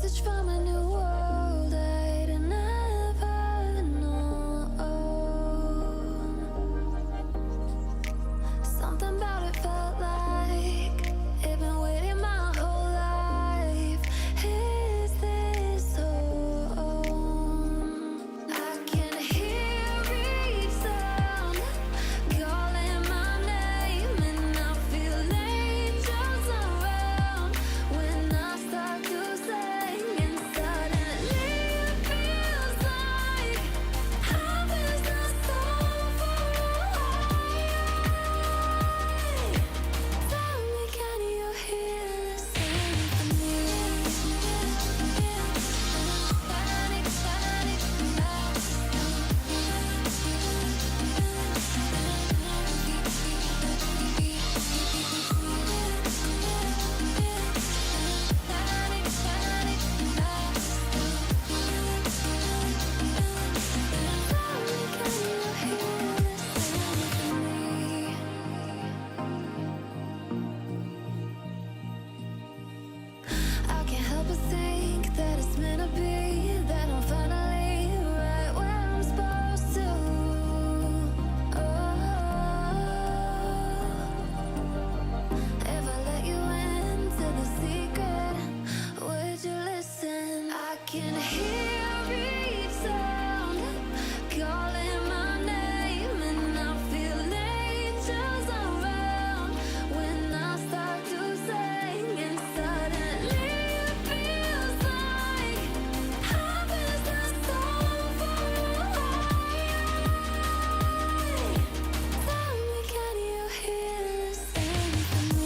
message from a new world I'd never known. Something about it felt like it'd been waiting my whole life. Is this home? I can hear each sound calling my name, and I feel angels around when I start to sing, and suddenly it feels like heaven's not so far away. Tell me, can you hear the symphony? Panic, panic, I can't help but think that it's meant to be, that I'm finally right where I'm supposed to. If I let you into the secret, would you listen? I can hear each sound calling my name, and I feel angels around when I start to sing, and suddenly it feels like heaven's not so far away. Tell me, can you hear the symphony?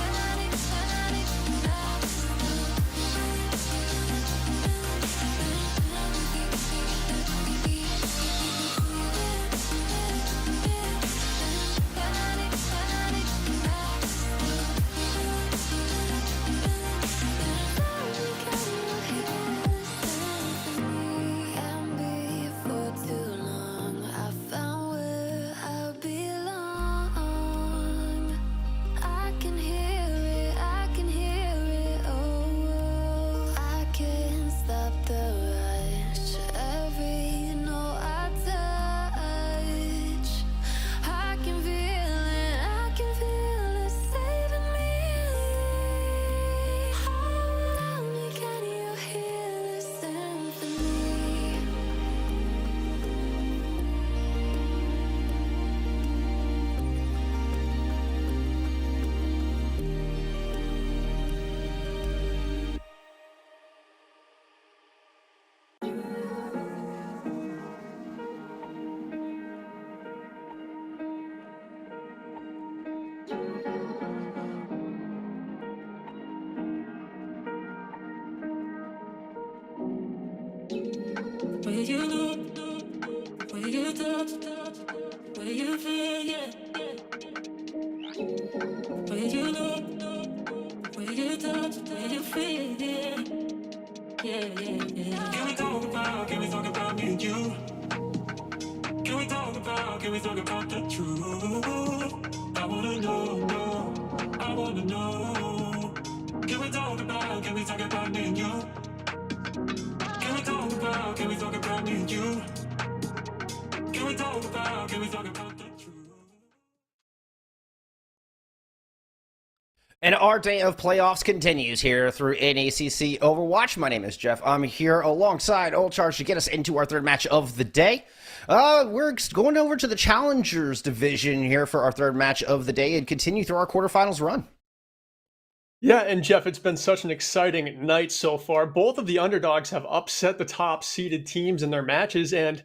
Panic, panic, and before too long I found where I belong. I can hear it, I can hear it, oh, I can't stop the rush. Every note I touch, I can feel it saving me. Tell me, can you hear the symphony? Where you look, where you touch, where you feel, yeah. Where you look, where you touch, where you feel, yeah. Can we talk about me and you? Can we talk about the truth? I wanna know, I wanna know. Can we talk about me and you? Can we talk about me and you? Can we talk about the truth? And our day of playoffs continues here through NECC Overwatch. My name is Jeff. I'm here alongside Old Charge to get us into our third match of the day. We're going over to the Challengers division here for our third match of the day and continue through our quarterfinals run. Yeah, and Jeff, it's been such an exciting night so far. Both of the underdogs have upset the top seeded teams in their matches, and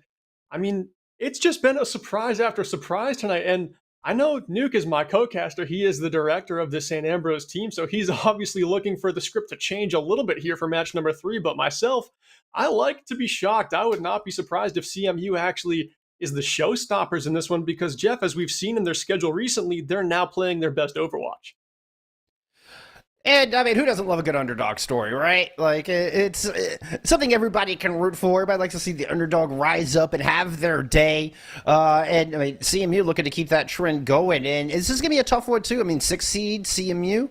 I mean, it's just been a surprise after surprise tonight. And I know Nuke is my co-caster. He is the director of the St. Ambrose team, so he's obviously looking for the script to change a little bit here for match number 3. But myself, I like to be shocked. I would not be surprised if CMU actually is the showstoppers in this one because, Jeff, as we've seen in their schedule recently, they're now playing their best Overwatch. And, I mean, who doesn't love a good underdog story, right? Like, it's something everybody can root for. Everybody likes to see the underdog rise up and have their day. And, I mean, CMU looking to keep that trend going. And this is going to be a tough one, too. I mean, 6 seed CMU.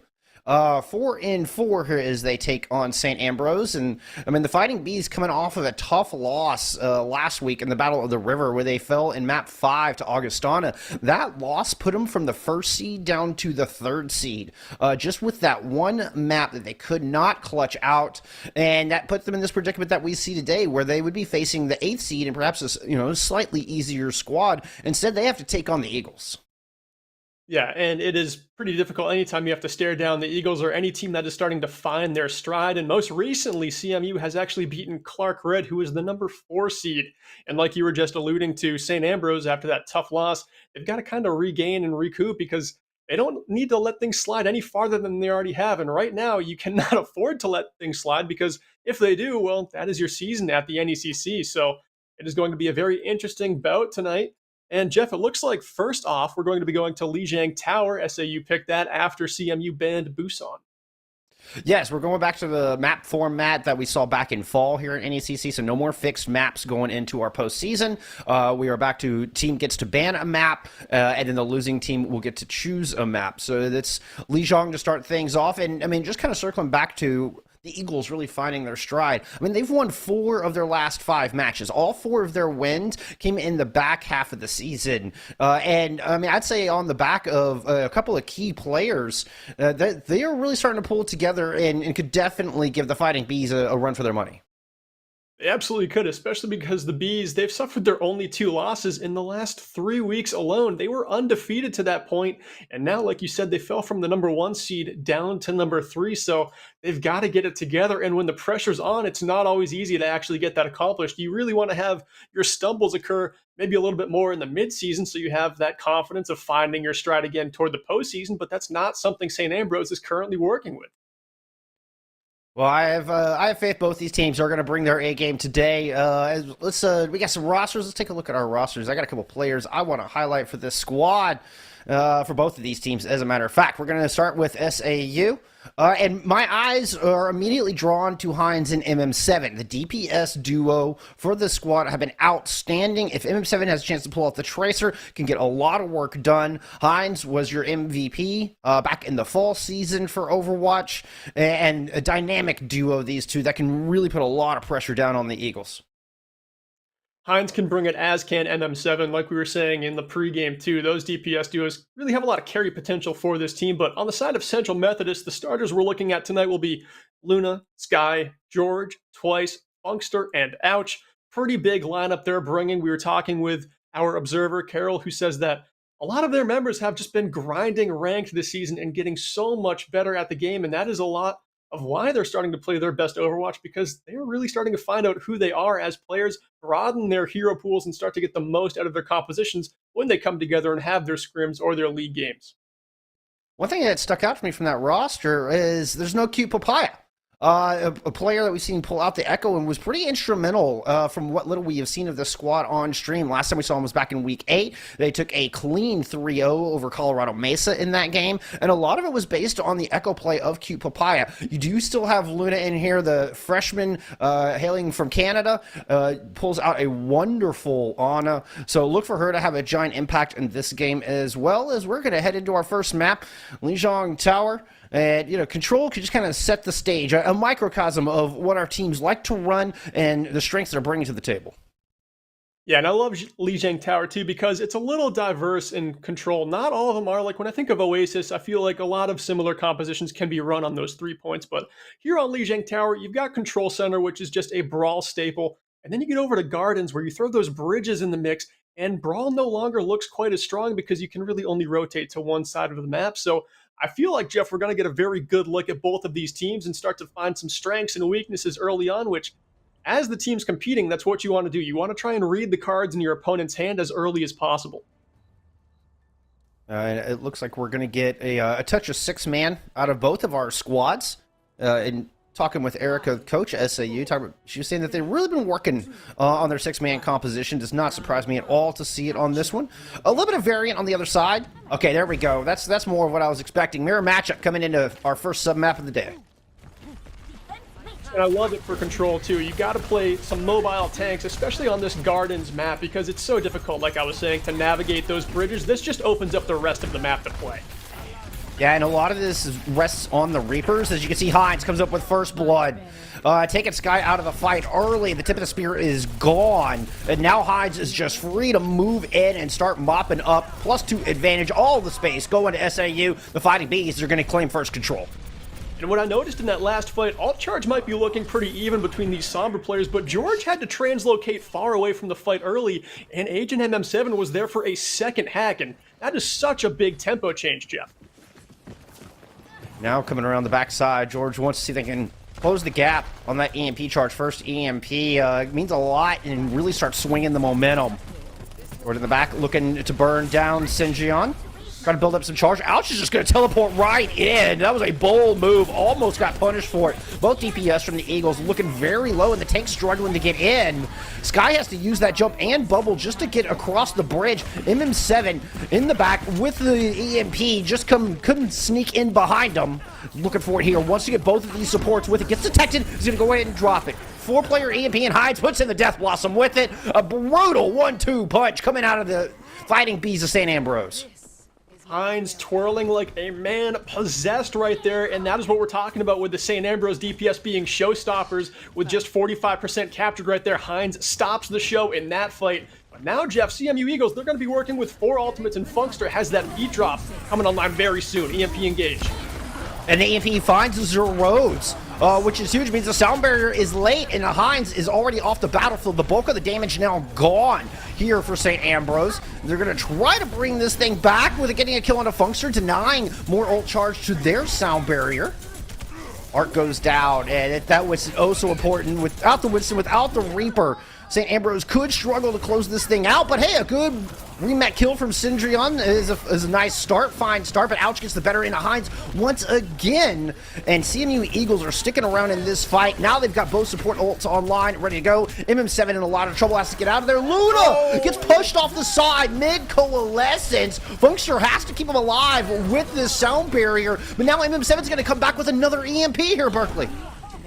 4-4 here as they take on St. Ambrose. And I mean, the Fighting Bees coming off of a tough loss last week in the Battle of the River, where they fell in map 5 to Augustana. That loss put them from the 1st seed down to the 3rd seed, just with that one map that they could not clutch out. And that put them in this predicament that we see today, where they would be facing the 8th seed and perhaps a slightly easier squad. Instead, they have to take on the Eagles. Yeah, and it is pretty difficult anytime you have to stare down the Eagles or any team that is starting to find their stride. And most recently, CMU has actually beaten Clark Red, who is the number 4 seed. And like you were just alluding to, St. Ambrose, after that tough loss, they've got to kind of regain and recoup because they don't need to let things slide any farther than they already have. And right now, you cannot afford to let things slide because if they do, well, that is your season at the NECC. So it is going to be a very interesting bout tonight. And Jeff, it looks like first off, we're going to be going to Lijiang Tower. SAU picked that after CMU banned Busan. Yes, we're going back to the map format that we saw back in fall here at NECC, so no more fixed maps going into our postseason. We are back to team gets to ban a map, and then the losing team will get to choose a map. So that's Lijiang to start things off. And, I mean, just kind of circling back to the Eagles really finding their stride. I mean, they've won 4 of their last 5 matches. All 4 of their wins came in the back half of the season. And, I mean, I'd say on the back of a couple of key players, they are really starting to pull it together and could definitely give the Fighting Bees a run for their money. They absolutely could, especially because the Bees, they've suffered their only 2 losses in the last 3 weeks alone. They were undefeated to that point, and now, like you said, they fell from the number 1 seed down to number 3, so they've got to get it together, and when the pressure's on, it's not always easy to actually get that accomplished. You really want to have your stumbles occur maybe a little bit more in the midseason, so you have that confidence of finding your stride again toward the postseason, but that's not something St. Ambrose is currently working with. Well, I have faith both these teams are going to bring their A game today. We got some rosters. Let's take a look at our rosters. I got a couple players I want to highlight for this squad for both of these teams. As a matter of fact, we're going to start with SAU. And my eyes are immediately drawn to Hines and MM7. The DPS duo for the squad have been outstanding. If MM7 has a chance to pull off the Tracer, can get a lot of work done. Hines was your MVP back in the fall season for Overwatch, and a dynamic duo, these two, that can really put a lot of pressure down on the Eagles. Hines can bring it, as can MM7, like we were saying in the pregame too. Those DPS duos really have a lot of carry potential for this team, but on the side of Central Methodist, the starters we're looking at tonight will be Luna, Sky, George, Twice, Funkster, and Ouch. Pretty big lineup they're bringing. We were talking with our observer, Carol, who says that a lot of their members have just been grinding ranked this season and getting so much better at the game, and that is a lot of why they're starting to play their best Overwatch, because they're really starting to find out who they are as players, broaden their hero pools, and start to get the most out of their compositions when they come together and have their scrims or their league games. One thing that stuck out to me from that roster is there's no cute papaya. A player that we've seen pull out the Echo and was pretty instrumental from what little we have seen of the squad on stream. Last time we saw him was back in Week 8. They took a clean 3-0 over Colorado Mesa in that game, and a lot of it was based on the Echo play of Cute Papaya. You do still have Luna in here, the freshman hailing from Canada, pulls out a wonderful Ana, so look for her to have a giant impact in this game, as well as we're going to head into our first map, Lijiang Tower. And, Control could just kind of set the stage, a microcosm of what our teams like to run and the strengths they're bringing to the table. Yeah, and I love Lijiang Tower too because it's a little diverse in Control. Not all of them are. Like when I think of Oasis, I feel like a lot of similar compositions can be run on those 3 points. But here on Lijiang Tower, you've got Control Center, which is just a Brawl staple. And then you get over to Gardens, where you throw those bridges in the mix, and Brawl no longer looks quite as strong because you can really only rotate to one side of the map. So I feel like, Jeff, we're going to get a very good look at both of these teams and start to find some strengths and weaknesses early on, which, as the team's competing, that's what you want to do. You want to try and read the cards in your opponent's hand as early as possible. And it looks like we're going to get a touch of 6-man out of both of our squads. And talking with Erica, coach at SAU, she was saying that they've really been working on their 6-man composition. Does not surprise me at all to see it on this one. A little bit of variant on the other side. Okay, there we go. That's more of what I was expecting. Mirror matchup coming into our first sub-map of the day. And I love it for Control, too. You got to play some mobile tanks, especially on this Gardens map, because it's so difficult, like I was saying, to navigate those bridges. This just opens up the rest of the map to play. Yeah, and a lot of this rests on the Reapers. As you can see, Heinz comes up with first blood. Taking Sky out of the fight early. The tip of the spear is gone. And now Heinz is just free to move in and start mopping up. +2 advantage, all the space going to SAU. The Fighting Bees are going to claim first control. And what I noticed in that last fight, alt charge might be looking pretty even between these Sombra players, but George had to translocate far away from the fight early, and Agent MM7 was there for a second hack, and that is such a big tempo change, Jeff. Now coming around the backside, George wants to see if they can close the gap on that EMP charge. First EMP means a lot and really starts swinging the momentum. George in the back looking to burn down Sinjion. Trying to build up some charge. Ouch is just going to teleport right in. That was a bold move. Almost got punished for it. Both DPS from the Eagles looking very low, and the tank's struggling to get in. Sky has to use that jump and bubble just to get across the bridge. MM7 in the back with the EMP. Just couldn't sneak in behind him. Looking for it here. Wants to get both of these supports with it. Gets detected. He's going to go ahead and drop it. 4-player EMP and Heinz puts in the Death Blossom with it. A brutal 1-2 punch coming out of the Fighting Bees of St. Ambrose. Heinz twirling like a man possessed right there, and that is what we're talking about with the St. Ambrose DPS being showstoppers with just 45% captured right there. Heinz stops the show in that fight. But now, Jeff, CMU Eagles, they're going to be working with 4 ultimates, and Funkster has that beat drop coming online very soon. EMP engage. And the EMP finds Zero Roads, which is huge. Means the sound barrier is late, and the Heinz is already off the battlefield. The bulk of the damage now gone here for St. Ambrose. They're going to try to bring this thing back with it getting a kill on a Funkster, denying more ult charge to their sound barrier. Art goes down, and that was oh so important. Without the Winston, without the Reaper, St. Ambrose could struggle to close this thing out, but hey, a good remat kill from Sindrion is a nice start, fine start, but Ouch gets the better into Heinz once again, and CMU Eagles are sticking around in this fight. Now they've got both support ults online, ready to go. MM7 in a lot of trouble, has to get out of there. Luna gets pushed off the side, mid-coalescence. Funkster has to keep him alive with this sound barrier, but now MM7's going to come back with another EMP here, Berkeley.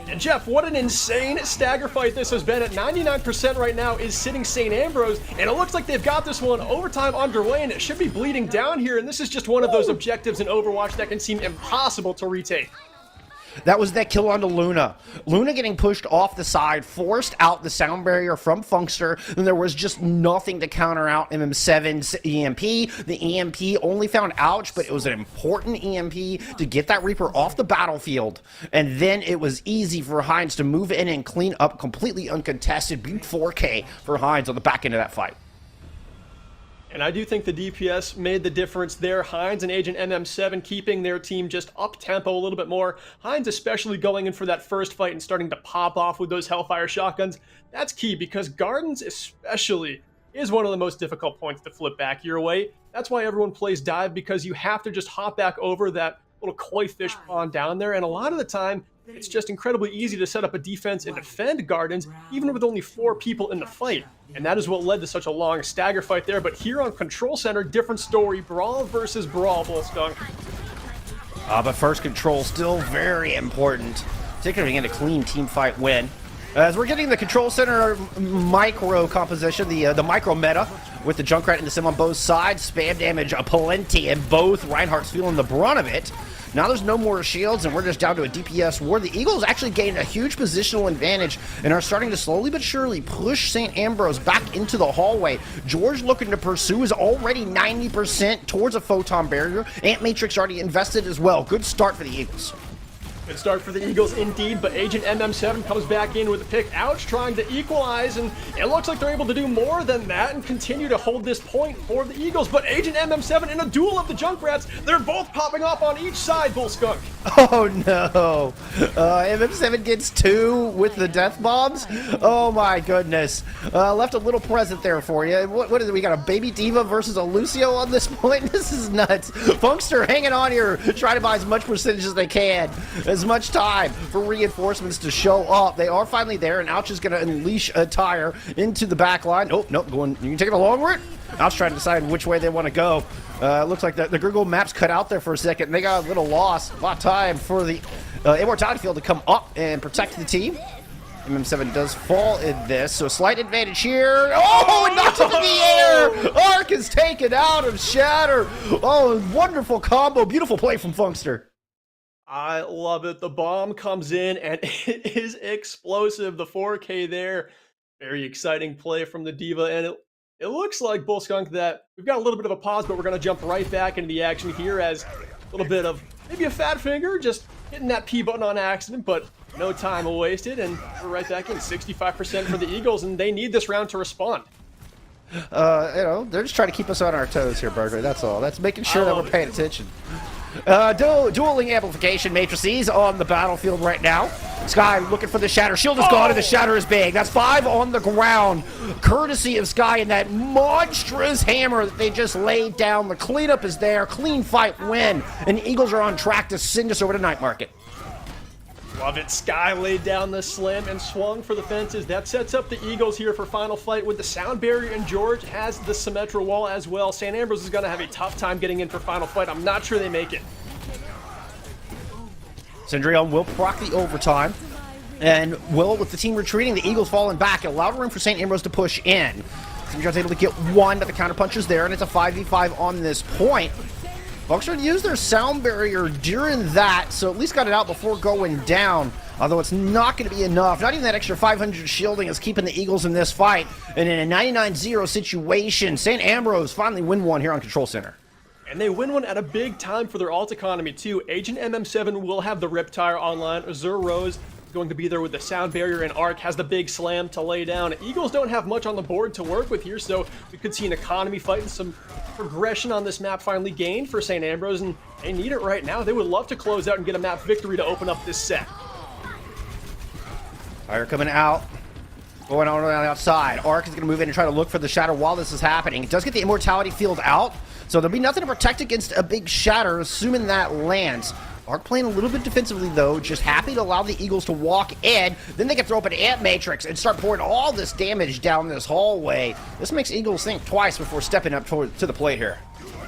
And Jeff, what an insane stagger fight this has been. At 99% right now is sitting St. Ambrose, and it looks like they've got this one overtime underway, and it should be bleeding down here, and this is just one of those objectives in Overwatch that can seem impossible to retake. That was that kill onto Luna. Luna getting pushed off the side, forced out the sound barrier from Funkster, and there was just nothing to counter out MM7's EMP. The EMP only found Ouch, but it was an important EMP to get that Reaper off the battlefield. And then it was easy for Heinz to move in and clean up completely uncontested. Beat 4K for Heinz on the back end of that fight. And I do think the DPS made the difference there. Heinz and Agent MM7 keeping their team just up-tempo a little bit more. Heinz especially going in for that first fight and starting to pop off with those Hellfire shotguns. That's key because Gardens especially is one of the most difficult points to flip back your way. That's why everyone plays Dive, because you have to just hop back over that little koi fish pond down there, and a lot of the time it's just incredibly easy to set up a defense and defend Gardens, even with only 4 people in the fight. And that is what led to such a long stagger fight there. But here on Control Center, different story. Brawl versus Brawl, Bullskunk. But first control still very important, particularly in a clean team fight win. As we're getting the Control Center micro composition, the micro meta, with the Junkrat and the Sim on both sides, spam damage aplenty, and both Reinhardt's feeling the brunt of it. Now there's no more shields, and we're just down to a DPS war. The Eagles actually gained a huge positional advantage and are starting to slowly but surely push St. Ambrose back into the hallway. George looking to pursue is already 90% towards a photon barrier. Ant Matrix already invested as well. Good start for the Eagles. Good start for the Eagles indeed, but Agent MM7 comes back in with a pick. Ouch, trying to equalize, and it looks like they're able to do more than that and continue to hold this point for the Eagles. But Agent MM7 in a duel of the Junkrats, they're both popping off on each side, Bullskunk. Oh no, MM7 gets 2 with the death bombs. Oh my goodness, left a little present there for you. What is it, we got a Baby Diva versus a Lucio on this point? This is nuts. Funkster hanging on here, trying to buy as much percentage as they can. As much time for reinforcements to show up. They are finally there, and Ouch is going to unleash a tire into the back line. Oh, nope, you can take it a long route. Ouch trying to decide which way they want to go. Looks like the Google Maps cut out there for a second, and they got a little loss. A lot of time for the Immortality Field to come up and protect the team. MM7 does fall in this, so a slight advantage here. Oh, and knocked up in the air! Arc is taken out of Shatter. Oh, wonderful combo. Beautiful play from Funkster. I love it. The bomb comes in, and it is explosive. The 4K there. Very exciting play from the Diva, and it looks like, Bullskunk, that we've got a little bit of a pause, but we're going to jump right back into the action here as a little bit of maybe a fat finger, just hitting that P button on accident, but no time wasted, and we're right back in. 65% for the Eagles, and they need this round to respond. They're just trying to keep us on our toes here, Berkeley. That's all. That's making sure that we're paying attention. Dueling amplification matrices on the battlefield right now. Sky looking for the Shatter. Shield is gone and the Shatter is big. That's 5 on the ground, courtesy of Sky and that monstrous hammer that they just laid down. The cleanup is there. Clean fight win. And the Eagles are on track to send us over to Night Market. Love it. Sky laid down the slam and swung for the fences. That sets up the Eagles here for final fight with the sound barrier, and George has the Symmetra wall as well. St. Ambrose is going to have a tough time getting in for final fight. I'm not sure they make it. Cindrion will proc the overtime, and with the team retreating, the Eagles falling back, it allowed room for St. Ambrose to push in. Cindrion's able to get one, but the counter punch is there, and it's a 5v5 on this point. Buckshot used their sound barrier during that, so at least got it out before going down. Although it's not going to be enough. Not even that extra 500 shielding is keeping the Eagles in this fight. And in a 99-0 situation, St. Ambrose finally win one here on Control Center. And they win one at a big time for their alt economy too. Agent MM7 will have the Riptire online. Azure Rose is going to be there with the sound barrier, and Arc has the big slam to lay down. Eagles don't have much on the board to work with here, so we could see an economy fight and some progression on this map finally gained for St. Ambrose, and they need it right now. They would love to close out and get a map victory to open up this set. Fire coming out. Going on the outside. Arc is going to move in and try to look for the Shatter while this is happening. It does get the Immortality field out, so there'll be nothing to protect against a big Shatter, assuming that lands. Arc playing a little bit defensively, though, just happy to allow the Eagles to walk in. Then they can throw up an Ant Matrix and start pouring all this damage down this hallway. This makes Eagles think twice before stepping up to the plate here.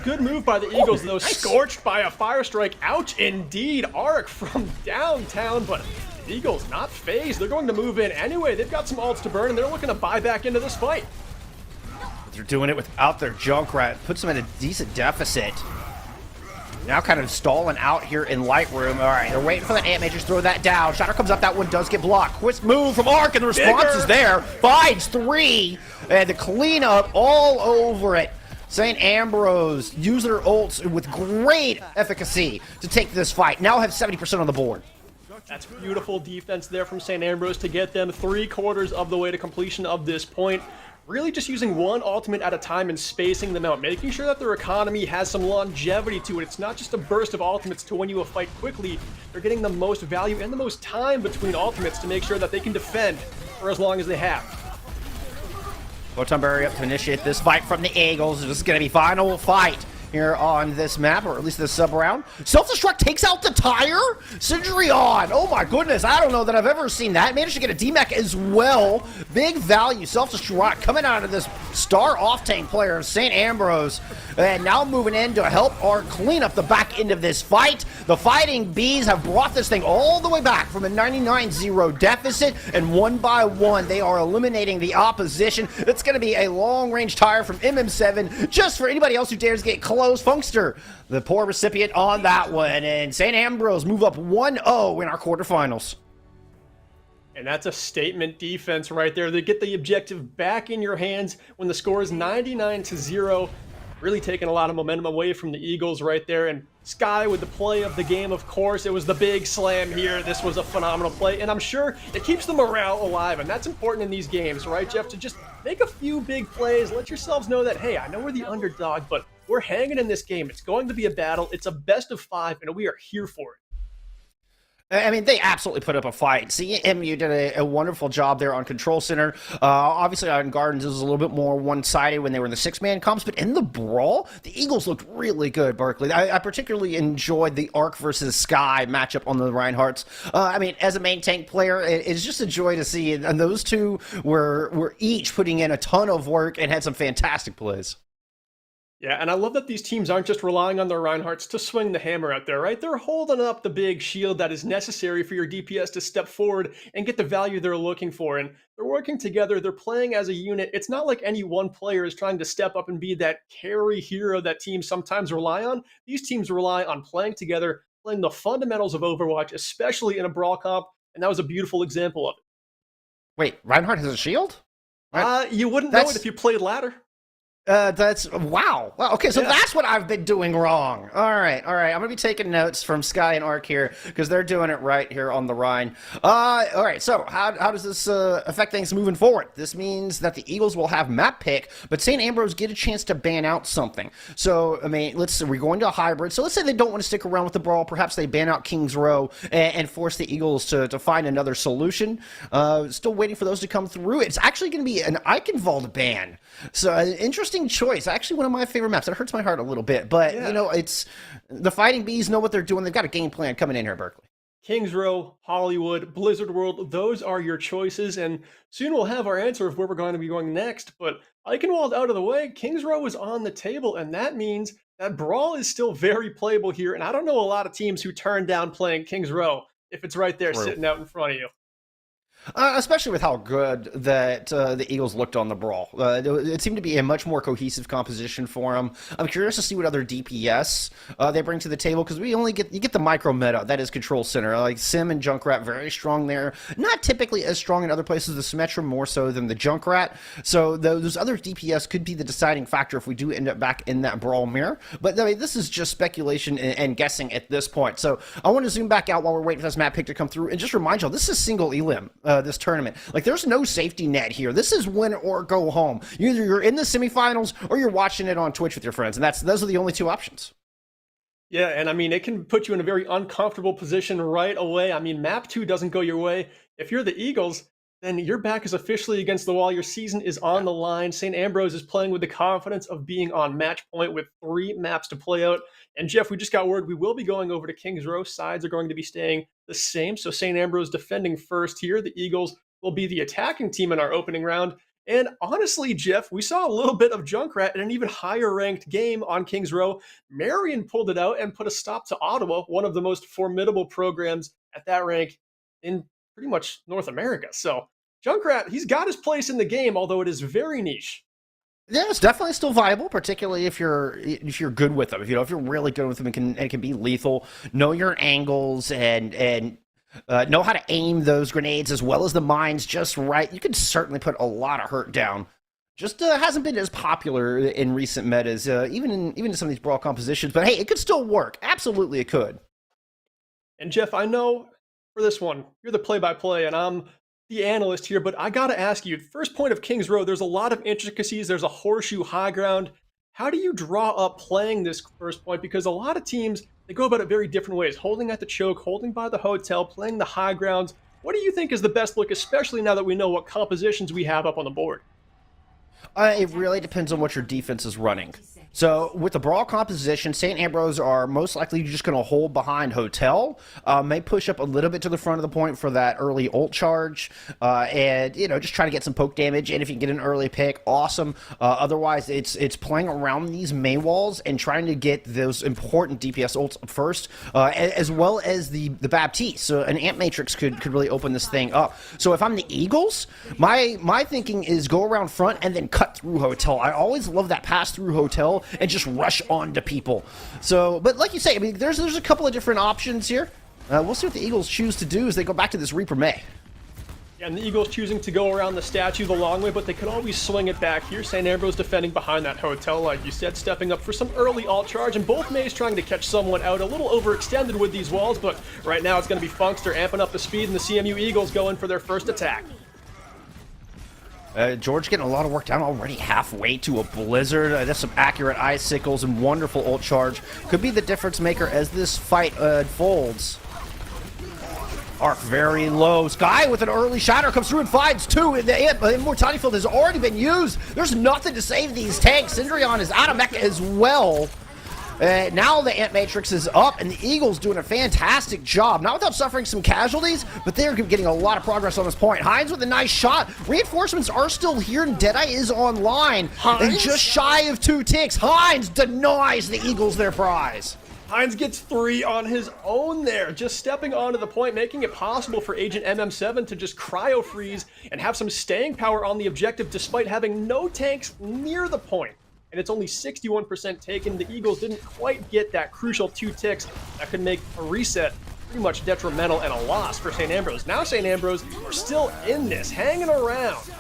Good move by the Eagles, though. Nice. Scorched by a Fire Strike. Ouch, indeed. Arc from downtown, but the Eagles not phased. They're going to move in anyway. They've got some ults to burn, and they're looking to buy back into this fight. They're doing it without their Junkrat. Puts them in a decent deficit. Now kind of stalling out here in Lightroom. All right, they're waiting for that Ant Matrix, throw that down. Shatter comes up, that one does get blocked. Quick move from Arc, and the response is there. Finds 3, and the cleanup all over it. St. Ambrose use their ults with great efficacy to take this fight. Now have 70% on the board. That's beautiful defense there from St. Ambrose to get them 3/4 of the way to completion of this point. Really just using one ultimate at a time and spacing them out, making sure that their economy has some longevity to it. It's not just a burst of ultimates to win you a fight quickly. They're getting the most value and the most time between ultimates to make sure that they can defend for as long as they have. Photon Barrier up to initiate this fight from the Eagles. This is going to be final fight here on this map, or at least this sub-round. Self-destruct takes out the tire? Cindrion! Oh my goodness, I don't know that I've ever seen that. Managed to get a DMAC as well. Big value, self-destruct coming out of this star off-tank player, St. Ambrose. And now moving in to help Arc clean up the back end of this fight. The Fighting Bees have brought this thing all the way back from a 99-0 deficit, and one by one, they are eliminating the opposition. It's going to be a long-range tire from MM7, just for anybody else who dares get close. Funkster, the poor recipient on that one, and St. Ambrose move up 1-0 in our quarterfinals. And that's a statement defense right there. They get the objective back in your hands when the score is 99-0. Really taking a lot of momentum away from the Eagles right there. And Sky with the play of the game, of course. It was the big slam here. This was a phenomenal play, and I'm sure it keeps the morale alive, and that's important in these games, right, Jeff? To just make a few big plays, let yourselves know that, hey, I know we're the underdog, but we're hanging in this game. It's going to be a battle. It's a best of 5, and we are here for it. I mean, they absolutely put up a fight. CMU did a wonderful job there on Control Center. Obviously, on Gardens, it was a little bit more one-sided when they were in the 6-man comps, but in the brawl, the Eagles looked really good, Berkeley. I particularly enjoyed the Arc versus Sky matchup on the Reinhardts. I mean, as a main tank player, it's just a joy to see, and those two were each putting in a ton of work and had some fantastic plays. Yeah, and I love that these teams aren't just relying on their Reinhardts to swing the hammer out there, right? They're holding up the big shield that is necessary for your DPS to step forward and get the value they're looking for. And they're working together, they're playing as a unit. It's not like any one player is trying to step up and be that carry hero that teams sometimes rely on. These teams rely on playing together, playing the fundamentals of Overwatch, especially in a brawl comp, and that was a beautiful example of it. Wait, Reinhardt has a shield? You wouldn't know it if you played ladder. That's wow. Well, okay, so Yeah. that's what I've been doing wrong. All right. I'm gonna be taking notes from Sky and Ark here because they're doing it right here on the Rhine. All right. So how does this affect things moving forward? This means that the Eagles will have map pick, but St. Ambrose get a chance to ban out something. So I mean, we're going to a hybrid. So let's say they don't want to stick around with the brawl. Perhaps they ban out Kings Row and force the Eagles to find another solution. Still waiting for those to come through. It's actually going to be an Eichenwald ban. So interesting choice. Actually, one of my favorite maps. It hurts my heart a little bit, but you know, it's the Fighting Bees know what they're doing. They've got a game plan coming in here, Berkeley. Kings Row, Hollywood, Blizzard World, those are your choices, and soon we'll have our answer of where we're going to be going next. But Eichenwald out of the way, Kings Row is on the table, and that means that Brawl is still very playable here, and I don't know a lot of teams who turn down playing Kings Row if it's right there sitting out in front of you. Especially with how good that the Eagles looked on the brawl. It seemed to be a much more cohesive composition for them. I'm curious to see what other DPS they bring to the table, because you get the micro meta that is Control Center. Like Sim and Junkrat, very strong there. Not typically as strong in other places. The Symmetra more so than the Junkrat. So those other DPS could be the deciding factor if we do end up back in that brawl mirror. But I mean, this is just speculation and guessing at this point. So I want to zoom back out while we're waiting for this map pick to come through and just remind y'all, this is single elim. This tournament. Like, there's no safety net here. This is win or go home. Either you're in the semifinals or you're watching it on Twitch with your friends, and those are the only two options. Yeah, and I mean, it can put you in a very uncomfortable position right away. I mean, map 2 doesn't go your way. If you're the Eagles, then your back is officially against the wall. Your season is on the line. St. Ambrose is playing with the confidence of being on match point with 3 maps to play out. And Jeff, we just got word we will be going over to Kings Row. Sides are going to be staying the same. So St. Ambrose defending first here. The Eagles will be the attacking team in our opening round. And honestly, Jeff, we saw a little bit of Junkrat in an even higher ranked game on Kings Row. Marion pulled it out and put a stop to Ottawa, one of the most formidable programs at that rank in pretty much North America. So Junkrat, he's got his place in the game, although it is very niche. Yeah, it's definitely still viable, particularly if you're good with them. If you're really good with them, it can be lethal. Know your angles and know how to aim those grenades as well as the mines just right. You can certainly put a lot of hurt down. Just hasn't been as popular in recent metas, even in some of these brawl compositions. But hey, it could still work. Absolutely, it could. And Jeff, I know for this one, you're the play-by-play, and I'm the analyst here, but I gotta ask you, first point of Kings Row, there's a lot of intricacies, there's a horseshoe high ground. How do you draw up playing this first point? Because a lot of teams, they go about it very different ways, holding at the choke, holding by the hotel, playing the high grounds. What do you think is the best look, especially now that we know what compositions we have up on the board? It really depends on what your defense is running. So with the brawl composition, St. Ambrose are most likely just going to hold behind Hotel, may push up a little bit to the front of the point for that early ult charge, and just try to get some poke damage. And if you get an early pick, awesome. Otherwise, it's playing around these main walls and trying to get those important DPS ults up first, as well as the Baptiste. So an Amp Matrix could really open this thing up. So if I'm the Eagles, my thinking is go around front and then cut through Hotel. I always love that pass through Hotel and just rush on to people. So, but like you say, I mean, there's a couple of different options here. We'll see what the Eagles choose to do as they go back to this Reaper May. Yeah, and the Eagles choosing to go around the statue the long way, but they could always swing it back here. St. Ambrose defending behind that Hotel, like you said, stepping up for some early alt charge, and both Mays trying to catch someone out. A little overextended with these walls, but right now it's going to be Funkster amping up the speed, and the CMU Eagles going for their first attack. George getting a lot of work done already halfway to a Blizzard. That's some accurate icicles and wonderful ult charge. Could be the difference maker as this fight unfolds. Arc very low. Sky with an early shatter comes through and finds 2. The Immortality Field has already been used. There's nothing to save these tanks. Cindrion is out of mech as well. Now the Ant Matrix is up, and the Eagles doing a fantastic job. Not without suffering some casualties, but they're getting a lot of progress on this point. Hines with a nice shot. Reinforcements are still here, and Deadeye is online. And just shy of 2 ticks, Hines denies the Eagles their prize. Hines gets 3 on his own there, just stepping onto the point, making it possible for Agent MM7 to just cryo-freeze and have some staying power on the objective despite having no tanks near the point. And it's only 61% taken. The Eagles didn't quite get that crucial 2 ticks that could make a reset pretty much detrimental and a loss for St. Ambrose. Now St. Ambrose are still in this, hanging around.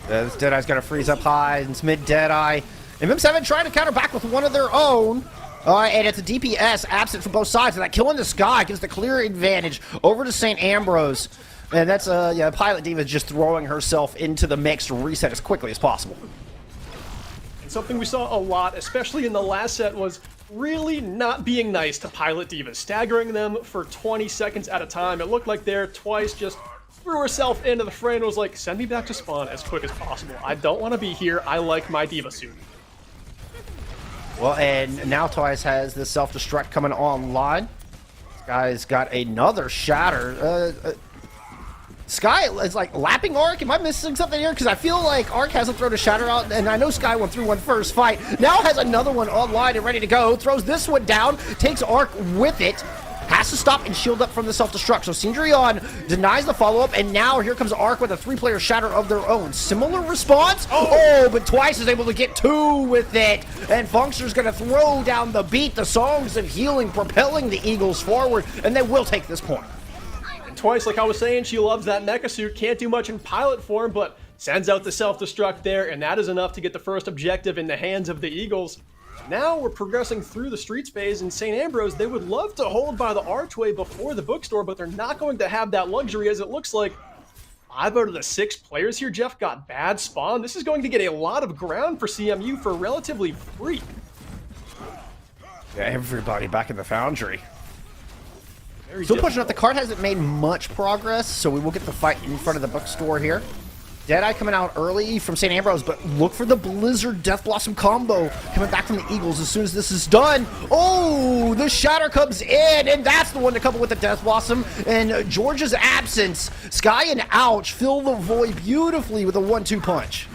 This Deadeye's got to freeze up high, and it's mid Deadeye. And MM7 trying to counter back with one of their own. And it's a DPS absent from both sides, and that kill in the sky gives the clear advantage over to St. Ambrose. And that's, Pilot Diva just throwing herself into the mix to reset as quickly as possible. Something we saw a lot, especially in the last set, was really not being nice to Pilot Divas, staggering them for 20 seconds at a time. It looked like there Twice just threw herself into the fray and was like, send me back to spawn as quick as possible. I don't want to be here. I like my Diva suit. Well, and now Twice has the self-destruct coming online. This guy's got another shatter. Sky is like lapping Arc. Am I missing something here? Because I feel like Arc hasn't thrown a shatter out, and I know Sky went through one first fight. Now has another one online and ready to go. Throws this one down, takes Arc with it. Has to stop and shield up from the self-destruct. So Cindrion denies the follow-up, and now here comes Arc with a 3-player shatter of their own. Similar response? Oh, but Twice is able to get 2 with it. And Funkster's going to throw down the beat. The Songs of Healing propelling the Eagles forward, and they will take this point. Twice, like I was saying, she loves that NECC suit, can't do much in pilot form, but sends out the self-destruct there, and that is enough to get the first objective in the hands of the Eagles. Now we're progressing through the streets phase, and St. Ambrose, they would love to hold by the archway before the bookstore, but they're not going to have that luxury, as it looks like 5 out of the 6 players here, Jeff, got bad spawn. This is going to get a lot of ground for CMU for relatively free. Yeah, everybody back in the foundry. Still pushing up. The card hasn't made much progress, so we will get the fight in front of the bookstore here. Deadeye coming out early from St. Ambrose, but look for the Blizzard Death Blossom combo coming back from the Eagles as soon as this is done. Oh, the Shatter comes in, and that's the one to couple with the Death Blossom. And George's absence, Sky and Ouch fill the void beautifully with a 1-2 punch.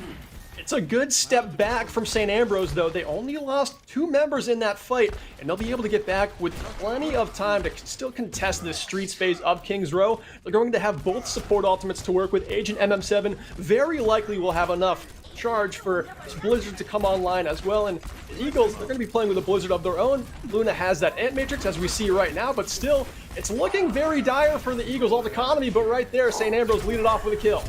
It's a good step back from St. Ambrose, though. They only lost 2 members in that fight, and they'll be able to get back with plenty of time to still contest this streets phase of King's Row. They're going to have both support ultimates to work with. Agent MM7 very likely will have enough charge for Blizzard to come online as well, and the Eagles, they're going to be playing with a Blizzard of their own. Luna has that Ant Matrix, as we see right now, but still, it's looking very dire for the Eagles' ult economy, but right there, St. Ambrose lead it off with a kill.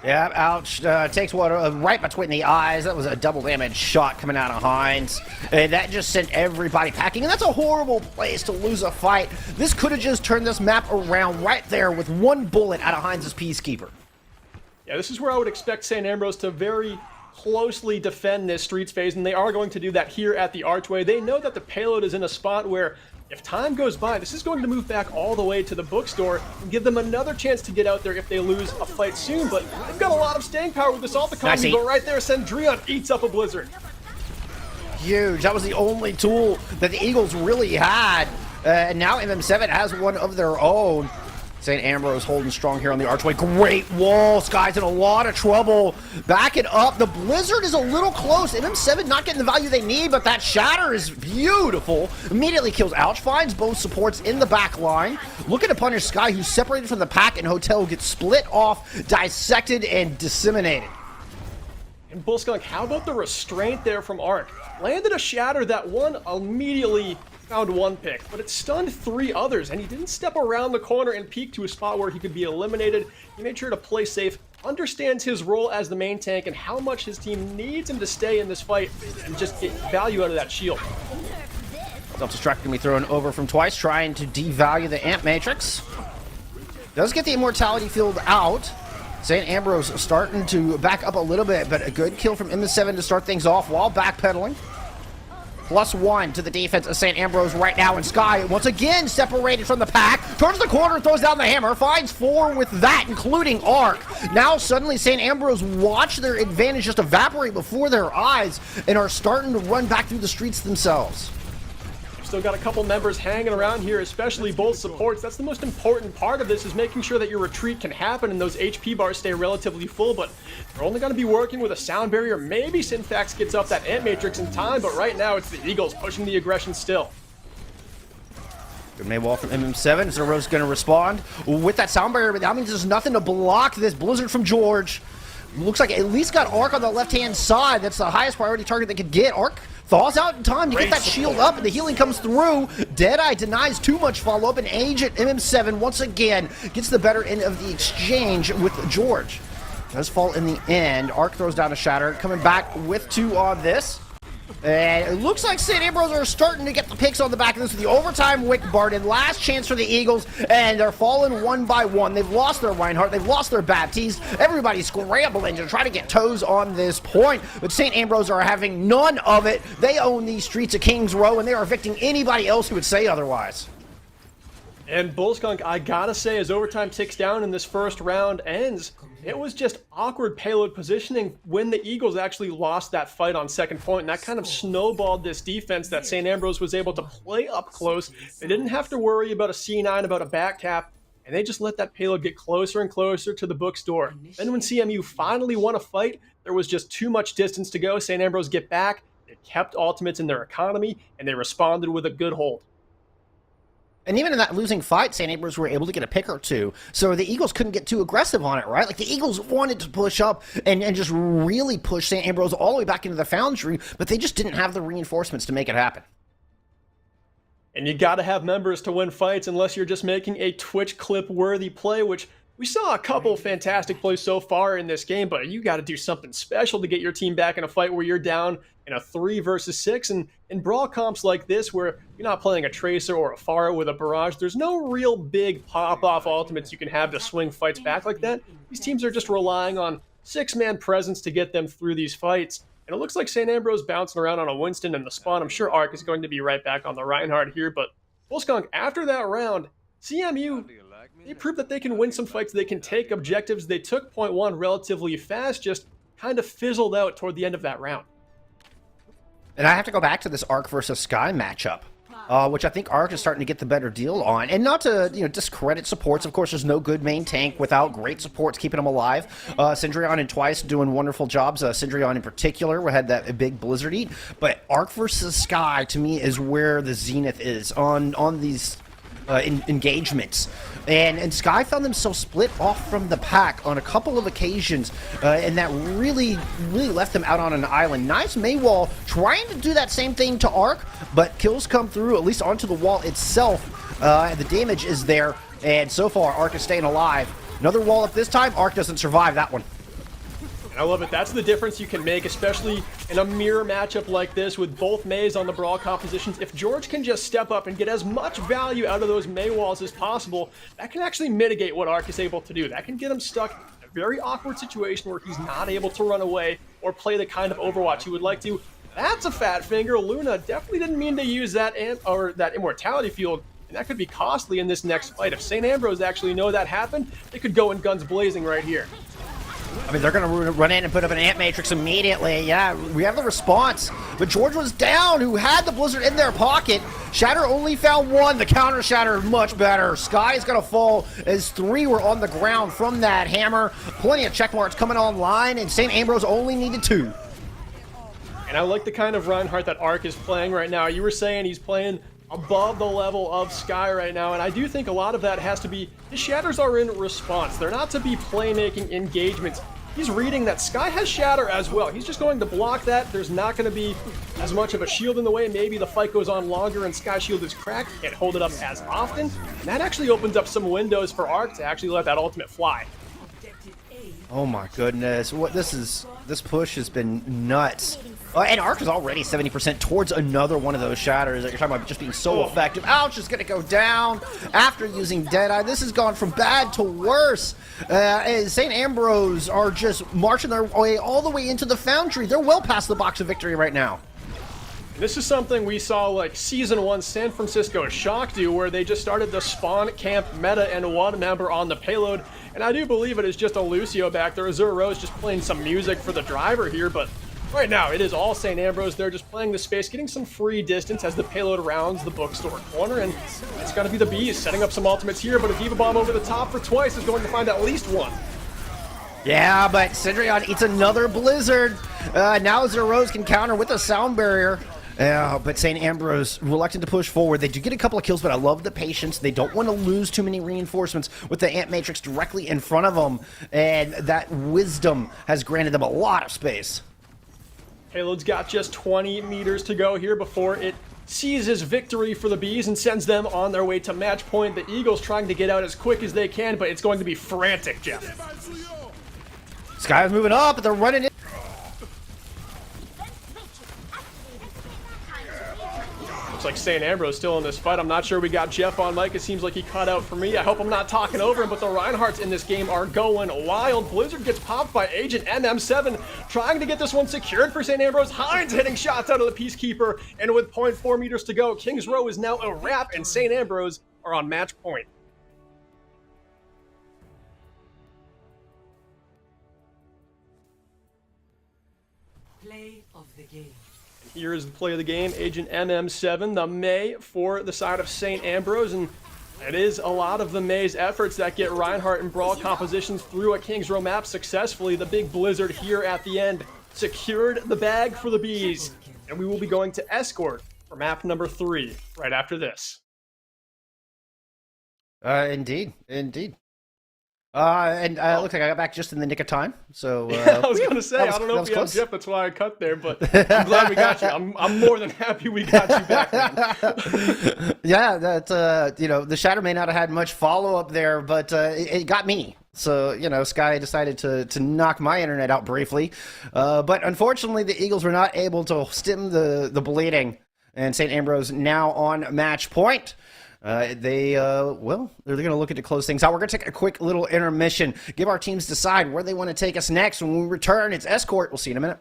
Yeah, Ouch takes one right between the eyes. That was a double damage shot coming out of Hines. And that just sent everybody packing. And that's a horrible place to lose a fight. This could have just turned this map around right there with 1 bullet out of Hines' Peacekeeper. Yeah, this is where I would expect St. Ambrose to very closely defend this streets phase, and they are going to do that here at the Archway. They know that the payload is in a spot where if time goes by, this is going to move back all the way to the bookstore and give them another chance to get out there if they lose a fight soon, but they've got a lot of staying power with this ult economy, but right there, Cindrion eats up a Blizzard. Huge. That was the only tool that the Eagles really had. And now MM7 has one of their own. St. Ambrose holding strong here on the Archway. Great wall. Sky's in a lot of trouble. Back it up. The Blizzard is a little close. MM7 not getting the value they need, but that Shatter is beautiful. Immediately kills Ouch. Finds both supports in the back line. Looking to punish Sky, who's separated from the pack, and Hotel gets split off, dissected, and disseminated. And Bullskunk, how about the restraint there from Arc? Landed a Shatter that one immediately found 1 pick, but it stunned 3 others, and he didn't step around the corner and peek to a spot where he could be eliminated. He made sure to play safe, understands his role as the main tank and how much his team needs him to stay in this fight and just get value out of that shield. Self-destruct can be thrown over from Twice, trying to devalue the Ant Matrix. Does get the Immortality field out. St. Ambrose starting to back up a little bit, but a good kill from MM7 to start things off while backpedaling. +1 to the defense of St. Ambrose right now, and Sky once again separated from the pack, turns the corner, throws down the hammer, finds 4 with that, including Arc. Now suddenly St. Ambrose watch their advantage just evaporate before their eyes and are starting to run back through the streets themselves. Still got a couple members hanging around here, especially both supports. That's the most important part of this, is making sure that your retreat can happen and those HP bars stay relatively full, but they're only going to be working with a sound barrier. Maybe Synfax gets up that Ant Matrix in time, but right now it's the Eagles pushing the aggression still. Good Maywall from MM7. Zero's going to respond with that sound barrier, but that means there's nothing to block this Blizzard from George. Looks like at least got Arc on the left-hand side. That's the highest priority target they could get. Arc thaws out in time to get that shield up, and the healing comes through. Deadeye denies too much follow-up, and Age at MM7 once again gets the better end of the exchange with George. Does fall in the end. Arc throws down a Shatter, coming back with 2 on this. And it looks like St. Ambrose are starting to get the picks on the back of this with the overtime Wick Barden. Last chance for the Eagles, and they're falling one by one. They've lost their Reinhardt, they've lost their Baptiste. Everybody's scrambling to try to get toes on this point, but St. Ambrose are having none of it. They own these streets of Kings Row, and they are evicting anybody else who would say otherwise. And Bullskunk, I gotta say, as overtime ticks down and this first round ends, it was just awkward payload positioning when the Eagles actually lost that fight on second point, and that kind of snowballed this defense that St. Ambrose was able to play up close. They didn't have to worry about a C9, about a back cap, and they just let that payload get closer and closer to the bookstore. Then when CMU finally won a fight, there was just too much distance to go. St. Ambrose get back, they kept ultimates in their economy, and they responded with a good hold. And even in that losing fight, St. Ambrose were able to get a pick or 2, so the Eagles couldn't get too aggressive on it, right? Like, the Eagles wanted to push up and just really push St. Ambrose all the way back into the Foundry, but they just didn't have the reinforcements to make it happen. And you gotta have members to win fights unless you're just making a Twitch clip-worthy play, which we saw a couple fantastic plays so far in this game, but you gotta do something special to get your team back in a fight where you're down in a 3 versus 6, and in brawl comps like this where you're not playing a Tracer or a Pharah with a Barrage, there's no real big pop-off ultimates you can have to swing fights back like that. These teams are just relying on 6-man presence to get them through these fights, and it looks like St. Ambrose bouncing around on a Winston in the spawn. I'm sure Arc is going to be right back on the Reinhardt here, but Bullskunk, after that round, CMU, they proved that they can win some fights, they can take objectives. They took point 1 relatively fast, just kind of fizzled out toward the end of that round. And I have to go back to this Arc versus Sky matchup, which I think Arc is starting to get the better deal on. And not to discredit supports. Of course, there's no good main tank without great supports keeping them alive. Syndreon and Twice doing wonderful jobs. Syndreon in particular had that big Blizzard eat. But Arc versus Sky, to me, is where the zenith is on these engagements. And Sky found themselves split off from the pack on a couple of occasions, and that really left them out on an island. Nice Maywall trying to do that same thing to Arc, but kills come through, at least onto the wall itself. The damage is there, and so far Arc is staying alive. Another wall up this time, Arc doesn't survive that one. And I love it. That's the difference you can make, especially in a mirror matchup like this with both Mays on the brawl compositions. If George can just step up and get as much value out of those May walls as possible, that can actually mitigate what Arc is able to do. That can get him stuck in a very awkward situation where he's not able to run away or play the kind of Overwatch he would like to. That's a fat finger. Luna definitely didn't mean to use that that immortality field, and that could be costly in this next fight. If St. Ambrose actually know that happened, they could go in guns blazing right here. I mean, they're going to run in and put up an Ant Matrix immediately. Yeah, we have the response. But George was down, who had the Blizzard in their pocket. Shatter only found 1. The counter Shatter much better. Sky is going to fall as 3 were on the ground from that hammer. Plenty of check marks coming online, and St. Ambrose only needed 2. And I like the kind of Reinhardt that Arc is playing right now. You were saying he's playing above the level of Sky right now, and I do think a lot of that has to be his Shatters are in response. They're not to be playmaking engagements. He's reading that Sky has Shatter as well. He's just going to block that. There's not going to be as much of a shield in the way. Maybe the fight goes on longer and Sky shield is cracked. Can't hold it up as often. And that actually opens up some windows for Arc to actually let that ultimate fly. Oh my goodness. This push has been nuts. And Arc is already 70% towards another one of those Shatters that you're talking about just being so effective. Ouch, is going to go down after using Deadeye. This has gone from bad to worse. St. Ambrose are just marching their way all the way into the Foundry. They're well past the box of victory right now. This is something we saw like Season 1 San Francisco Shock do, where they just started the spawn camp meta and one member on the payload. And I do believe it is just a Lucio back there. Azure Rose just playing some music for the driver here, but right now it is all St. Ambrose. They're just playing the space, getting some free distance as the payload rounds the bookstore corner, and it's got to be the Bees setting up some ultimates here, but a Diva Bomb over the top for twice is going to find at least one. Yeah, but Cindrion eats another Blizzard. Now Azure Rose can counter with a sound barrier. Yeah, but St. Ambrose reluctant to push forward. They do get a couple of kills, but I love the patience. They don't want to lose too many reinforcements with the Ant Matrix directly in front of them, and that wisdom has granted them a lot of space. Payload's got just 20 meters to go here before it seizes victory for the Bees and sends them on their way to match point. The Eagles trying to get out as quick as they can, but it's going to be frantic, Jeff. Sky is moving up, but they're running in. Looks like St. Ambrose still in this fight. I'm not sure we got Jeff on mic. It seems like he cut out for me. I hope I'm not talking over him, but the Reinhardts in this game are going wild. Blizzard gets popped by Agent MM7, trying to get this one secured for St. Ambrose. Hines hitting shots out of the Peacekeeper, and with 0.4 meters to go, King's Row is now a wrap, and St. Ambrose are on match point. Play of the game. Here is the play of the game, Agent MM7, the May for the side of St. Ambrose, and it is a lot of the May's efforts that get Reinhardt and Brawl compositions through a King's Row map successfully. The big Blizzard here at the end secured the bag for the Bees, and we will be going to Escort for map number 3 right after this. Indeed. And it looks like I got back just in the nick of time. So I was going to say, I don't know if we have Jeff, that's why I cut there, but I'm glad we got you. I'm more than happy we got you back, man. Yeah, that the Shatter may not have had much follow-up there, but it got me. So, Sky decided to knock my internet out briefly. But unfortunately, the Eagles were not able to stem the bleeding. And St. Ambrose now on match point. They're going to look to close things out. We're going to take a quick little intermission, give our teams decide where they want to take us next. When we return, it's Escort. We'll see you in a minute.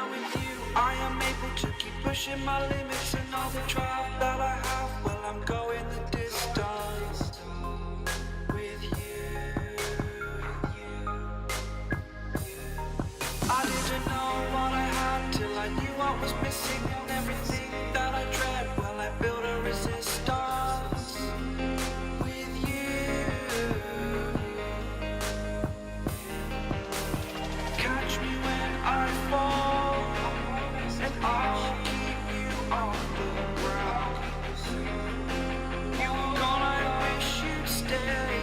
I'm with you, I am able to keep pushing my limits, and all the drive that I have, well, I'm going the distance with you. I didn't know what I had till I knew what was missing, and everything that I dread, well, I built a resistance with you. Catch me when I fall, and I'll keep you on the ground. You were gone, I wish you'd stay.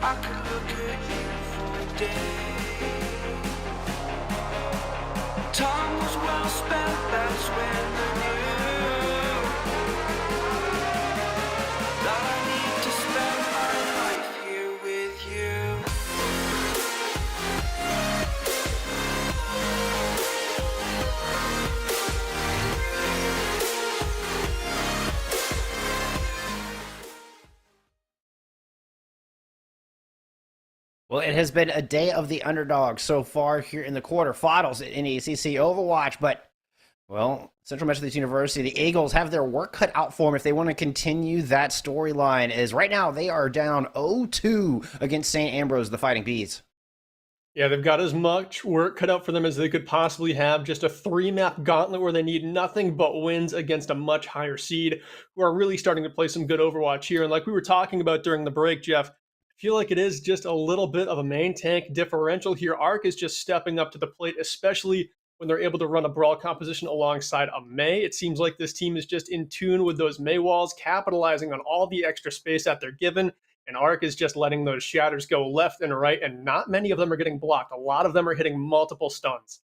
I could look at you for days. Time was well spent, that's when I knew that I need to spend my life here with you. Well, it has been a day of the underdog so far here in the quarterfinals at NECC Overwatch, but, well, Central Methodist University, the Eagles have their work cut out for them if they want to continue that storyline, as right now they are down 0-2 against St. Ambrose, the Fighting Bees. Yeah, they've got as much work cut out for them as they could possibly have. Just a 3-map gauntlet where they need nothing but wins against a much higher seed, who are really starting to play some good Overwatch here. And like we were talking about during the break, Jeff, I feel like it is just a little bit of a main tank differential here. Arc is just stepping up to the plate, especially when they're able to run a Brawl composition alongside a Mei. It seems like this team is just in tune with those Mei walls, capitalizing on all the extra space that they're given. And Arc is just letting those shatters go left and right, and not many of them are getting blocked. A lot of them are hitting multiple stuns.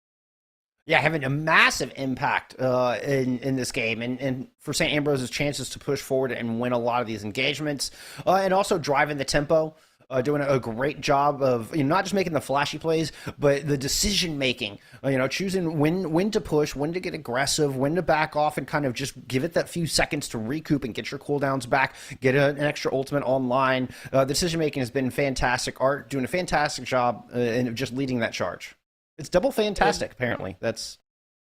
Yeah, having a massive impact in this game, and for St. Ambrose's chances to push forward and win a lot of these engagements, and also driving the tempo, doing a great job of not just making the flashy plays, but the decision making. Choosing when to push, when to get aggressive, when to back off, and kind of just give it that few seconds to recoup and get your cooldowns back, get an extra ultimate online. The decision making has been fantastic. Art doing a fantastic job in just leading that charge. It's double fantastic, apparently.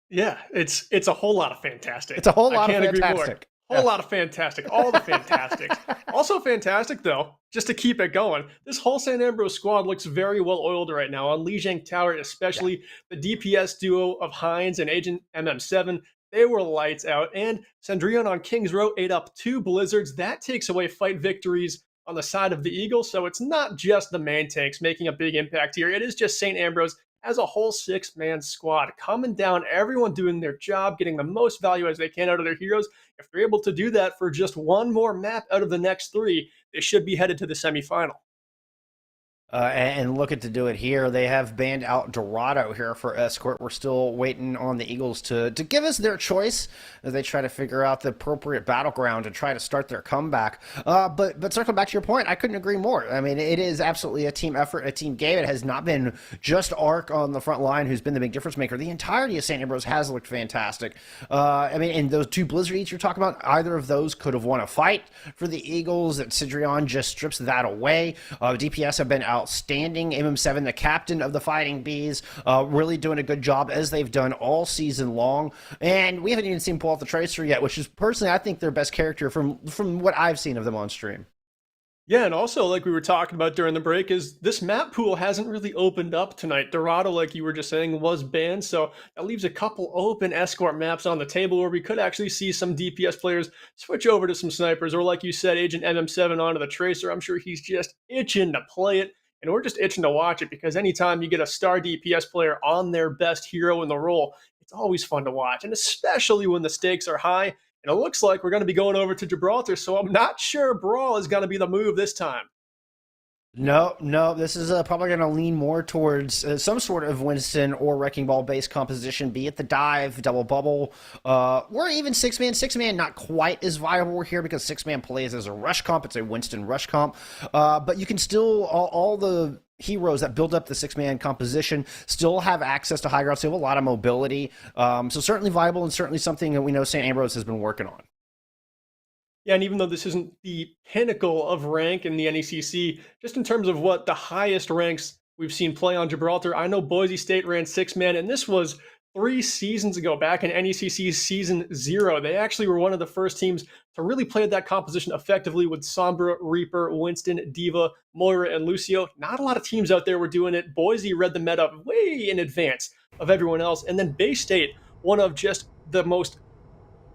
Yeah, it's a whole lot of fantastic. It's a whole lot of fantastic. Whole lot of fantastic. All the fantastics. Also fantastic, though, just to keep it going, this whole St. Ambrose squad looks very well oiled right now. On Lijiang Tower, especially the DPS duo of Hines and Agent MM7, they were lights out. And Cendrillon on King's Row ate up 2 Blizzards. That takes away fight victories on the side of the Eagles. So it's not just the main tanks making a big impact here. It is just St. Ambrose as a whole 6-man squad coming down, everyone doing their job, getting the most value as they can out of their heroes. If they're able to do that for just one more map out of the next 3, they should be headed to the semifinal. And looking to do it here, they have banned out Dorado here for Escort. We're still waiting on the Eagles to give us their choice as they try to figure out the appropriate battleground to try to start their comeback. But circling back to your point, I couldn't agree more. I mean, it is absolutely a team effort, a team game. It has not been just Arc on the front line who's been the big difference maker. The entirety of St. Ambrose has looked fantastic. And those 2 Blizzard eats you're talking about, either of those could have won a fight for the Eagles. That Cendrillon just strips that away. DPS have been outstanding. MM7, the captain of the Fighting Bees, really doing a good job as they've done all season long. And we haven't even seen pull off the Tracer yet, which is personally, I think, their best character from what I've seen of them on stream. Yeah, and also, like we were talking about during the break, is this map pool hasn't really opened up tonight. Dorado, like you were just saying, was banned, so that leaves a couple open Escort maps on the table where we could actually see some DPS players switch over to some snipers, or like you said, Agent MM7 onto the Tracer. I'm sure he's just itching to play it, and we're just itching to watch it, because anytime you get a star DPS player on their best hero in the role, it's always fun to watch, and especially when the stakes are high. And it looks like we're going to be going over to Gibraltar, so I'm not sure Brawl is going to be the move this time. No, this is probably going to lean more towards some sort of Winston or Wrecking Ball based composition, be it the dive, double bubble, or even 6-man. 6-man not quite as viable here because 6-man plays as a rush comp. It's a Winston rush comp, but you can still, all the heroes that build up the 6-man composition still have access to high ground, still have a lot of mobility. So certainly viable, and certainly something that we know St. Ambrose has been working on. Yeah, and even though this isn't the pinnacle of rank in the NECC, just in terms of what the highest ranks we've seen play on Gibraltar, I know Boise State ran 6-man, and this was 3 seasons ago, back in NECC Season 0. They actually were one of the first teams to really play that composition effectively with Sombra, Reaper, Winston, D.Va, Moira, and Lucio. Not a lot of teams out there were doing it. Boise read the meta way in advance of everyone else. And then Bay State, one of just the most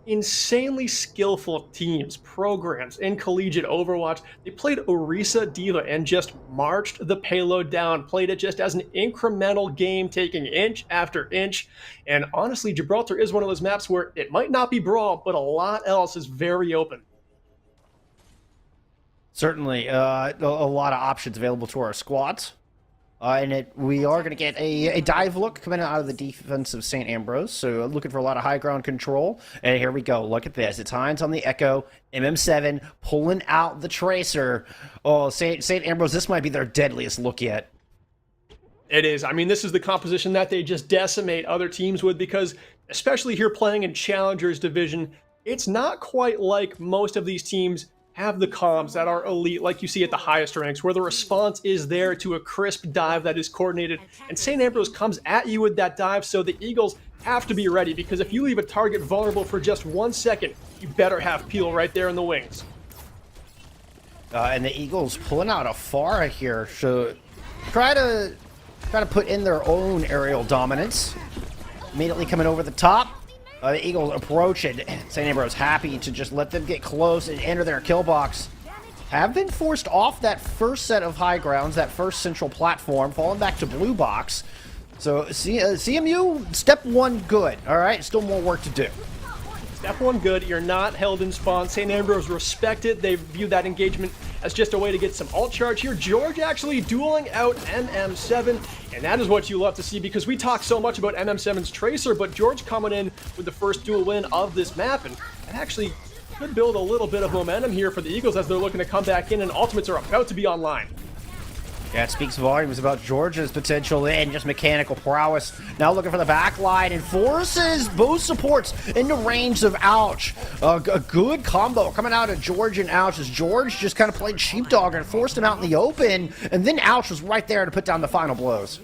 insanely skillful teams, programs in collegiate Overwatch. They played Orisa D.Va and just marched the payload down, played it just as an incremental game, taking inch after inch. And honestly, Gibraltar is one of those maps where it might not be Brawl, but a lot else is very open. Certainly, a lot of options available to our squads. And we are going to get a dive look coming out of the defense of St. Ambrose. So looking for a lot of high ground control. And here we go. Look at this. It's Hines on the Echo. MM7 pulling out the Tracer. Oh, St. Ambrose, this might be their deadliest look yet. It is. I mean, this is the composition that they just decimate other teams with because, especially here playing in Challengers Division, it's not quite like most of these teams have the comms that are elite like you see at the highest ranks, where the response is there to a crisp dive that is coordinated. And St. Ambrose comes at you with that dive, so the Eagles have to be ready, because if you leave a target vulnerable for just 1 second, you better have Peel right there in the wings. And the Eagles pulling out a Pharah here, so try to put in their own aerial dominance. Immediately coming over the top. The Eagles approach it. St. Ambrose happy to just let them get close and enter their kill box. Have been forced off that first set of high grounds, that first central platform, falling back to blue box. So CMU, step 1 good. All right, still more work to do. Step 1 good. You're not held in spawn. St. Ambrose respect it. They view that engagement as just a way to get some ult charge here. George actually dueling out MM7, and that is what you love to see, because we talk so much about MM7's Tracer, but George coming in with the first duel win of this map, and actually could build a little bit of momentum here for the Eagles as they're looking to come back in, and ultimates are about to be online. Yeah, it speaks volumes about Georgia's potential and just mechanical prowess. Now looking for the back line and forces both supports into range of Ouch. A good combo coming out of George and Ouch, as George just kind of played sheepdog and forced him out in the open, and then Ouch was right there to put down the final blows.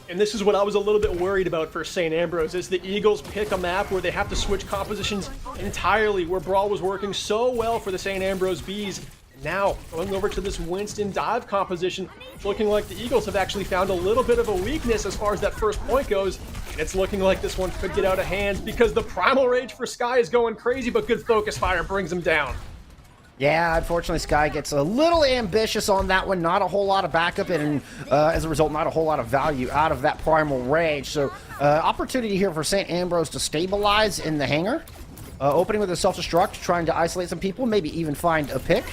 And this is what I was a little bit worried about for St. Ambrose, is the Eagles pick a map where they have to switch compositions entirely, where Brawl was working so well for the St. Ambrose Bees. Now, going over to this Winston dive composition, it's looking like the Eagles have actually found a little bit of a weakness as far as that first point goes. And it's looking like this one could get out of hand, because the Primal Rage for Sky is going crazy, but good focus fire brings him down. Yeah, unfortunately, Sky gets a little ambitious on that one. Not a whole lot of backup, and as a result, not a whole lot of value out of that Primal Rage. So, opportunity here for St. Ambrose to stabilize in the hangar. Opening with a self-destruct, trying to isolate some people, maybe even find a pick.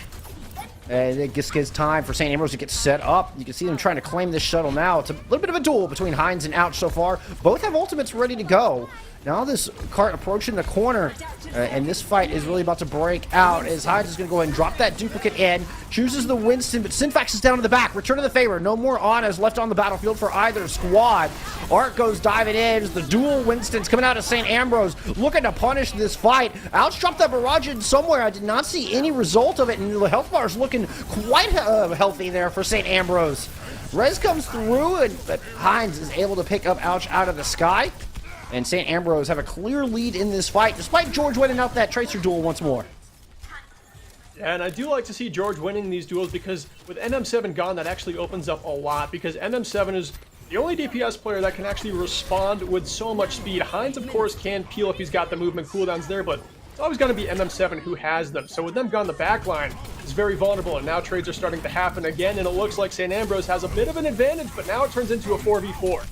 And it just gives time for St. Ambrose to get set up. You can see them trying to claim this shuttle now. It's a little bit of a duel between Hines and Ouch so far. Both have ultimates ready to go. Now this cart approaching the corner, and this fight is really about to break out, as Hines is going to go ahead and drop that duplicate in, chooses the Winston, but Synfax is down to the back. Return to the favor. No more Anas left on the battlefield for either squad. Art goes diving in as the dual Winstons coming out of St. Ambrose, looking to punish this fight. Ouch dropped that barrage in somewhere. I did not see any result of it, and the health bar is looking quite healthy there for St. Ambrose. Rez comes through, but Hines is able to pick up Ouch out of the sky. And St. Ambrose have a clear lead in this fight, despite George winning out that Tracer duel once more. Yeah, and I do like to see George winning these duels, because with MM7 gone, that actually opens up a lot, because MM7 is the only DPS player that can actually respond with so much speed. Hines, of course, can peel if he's got the movement cooldowns there, but it's always going to be MM7 who has them. So with them gone, the backline is very vulnerable, and now trades are starting to happen again, and it looks like St. Ambrose has a bit of an advantage, but now it turns into a 4v4.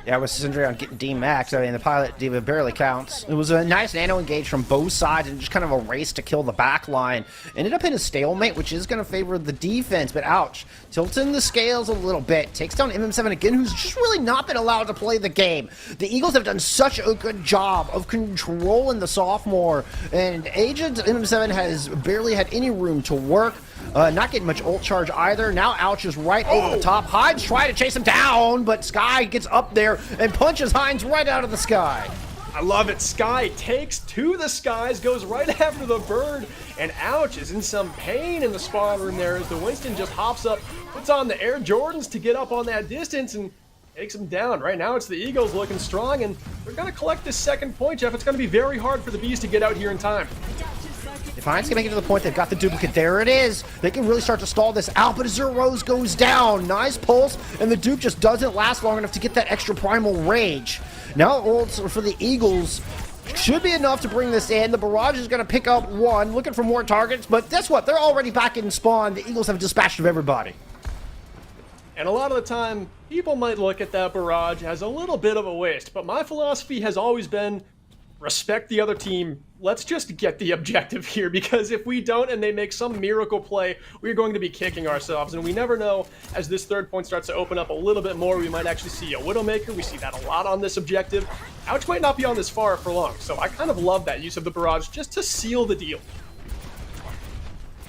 Yeah, with Syndreon getting D-Max, I mean, the pilot D.Va barely counts. It was a nice nano engage from both sides and just kind of a race to kill the back line. Ended up in a stalemate, which is going to favor the defense, but Ouch. Tilting the scales a little bit. Takes down MM7 again, who's just really not been allowed to play the game. The Eagles have done such a good job of controlling the sophomore, and Agent MM7 has barely had any room to work. Not getting much ult charge either. Now Ouch is right over the top. Hines trying to chase him down, but Sky gets up there and punches Hines right out of the sky. I love it. Sky takes to the skies, goes right after the bird, and Ouch is in some pain in the spawn room there as the Winston just hops up, puts on the Air Jordans to get up on that distance, and takes him down. Right now it's the Eagles looking strong, and they're going to collect this second point, Jeff. It's going to be very hard for the Bees to get out here in time. Defiance can make it to the point. They've got the duplicate. There it is. They can really start to stall this out, but Azure Rose goes down. Nice pulse, and the Duke just doesn't last long enough to get that extra primal rage. Now ults for the Eagles should be enough to bring this in. The barrage is going to pick up one, looking for more targets, but guess what? They're already back in spawn. The Eagles have dispatched of everybody. And a lot of the time, people might look at that barrage as a little bit of a waste, but my philosophy has always been respect the other team. Let's just get the objective here, because if we don't and they make some miracle play, we're going to be kicking ourselves. And we never know, as this third point starts to open up a little bit more, we might actually see a Widowmaker. We see that a lot on this objective. Ouch might not be on this far for long, so I kind of love that use of the barrage just to seal the deal.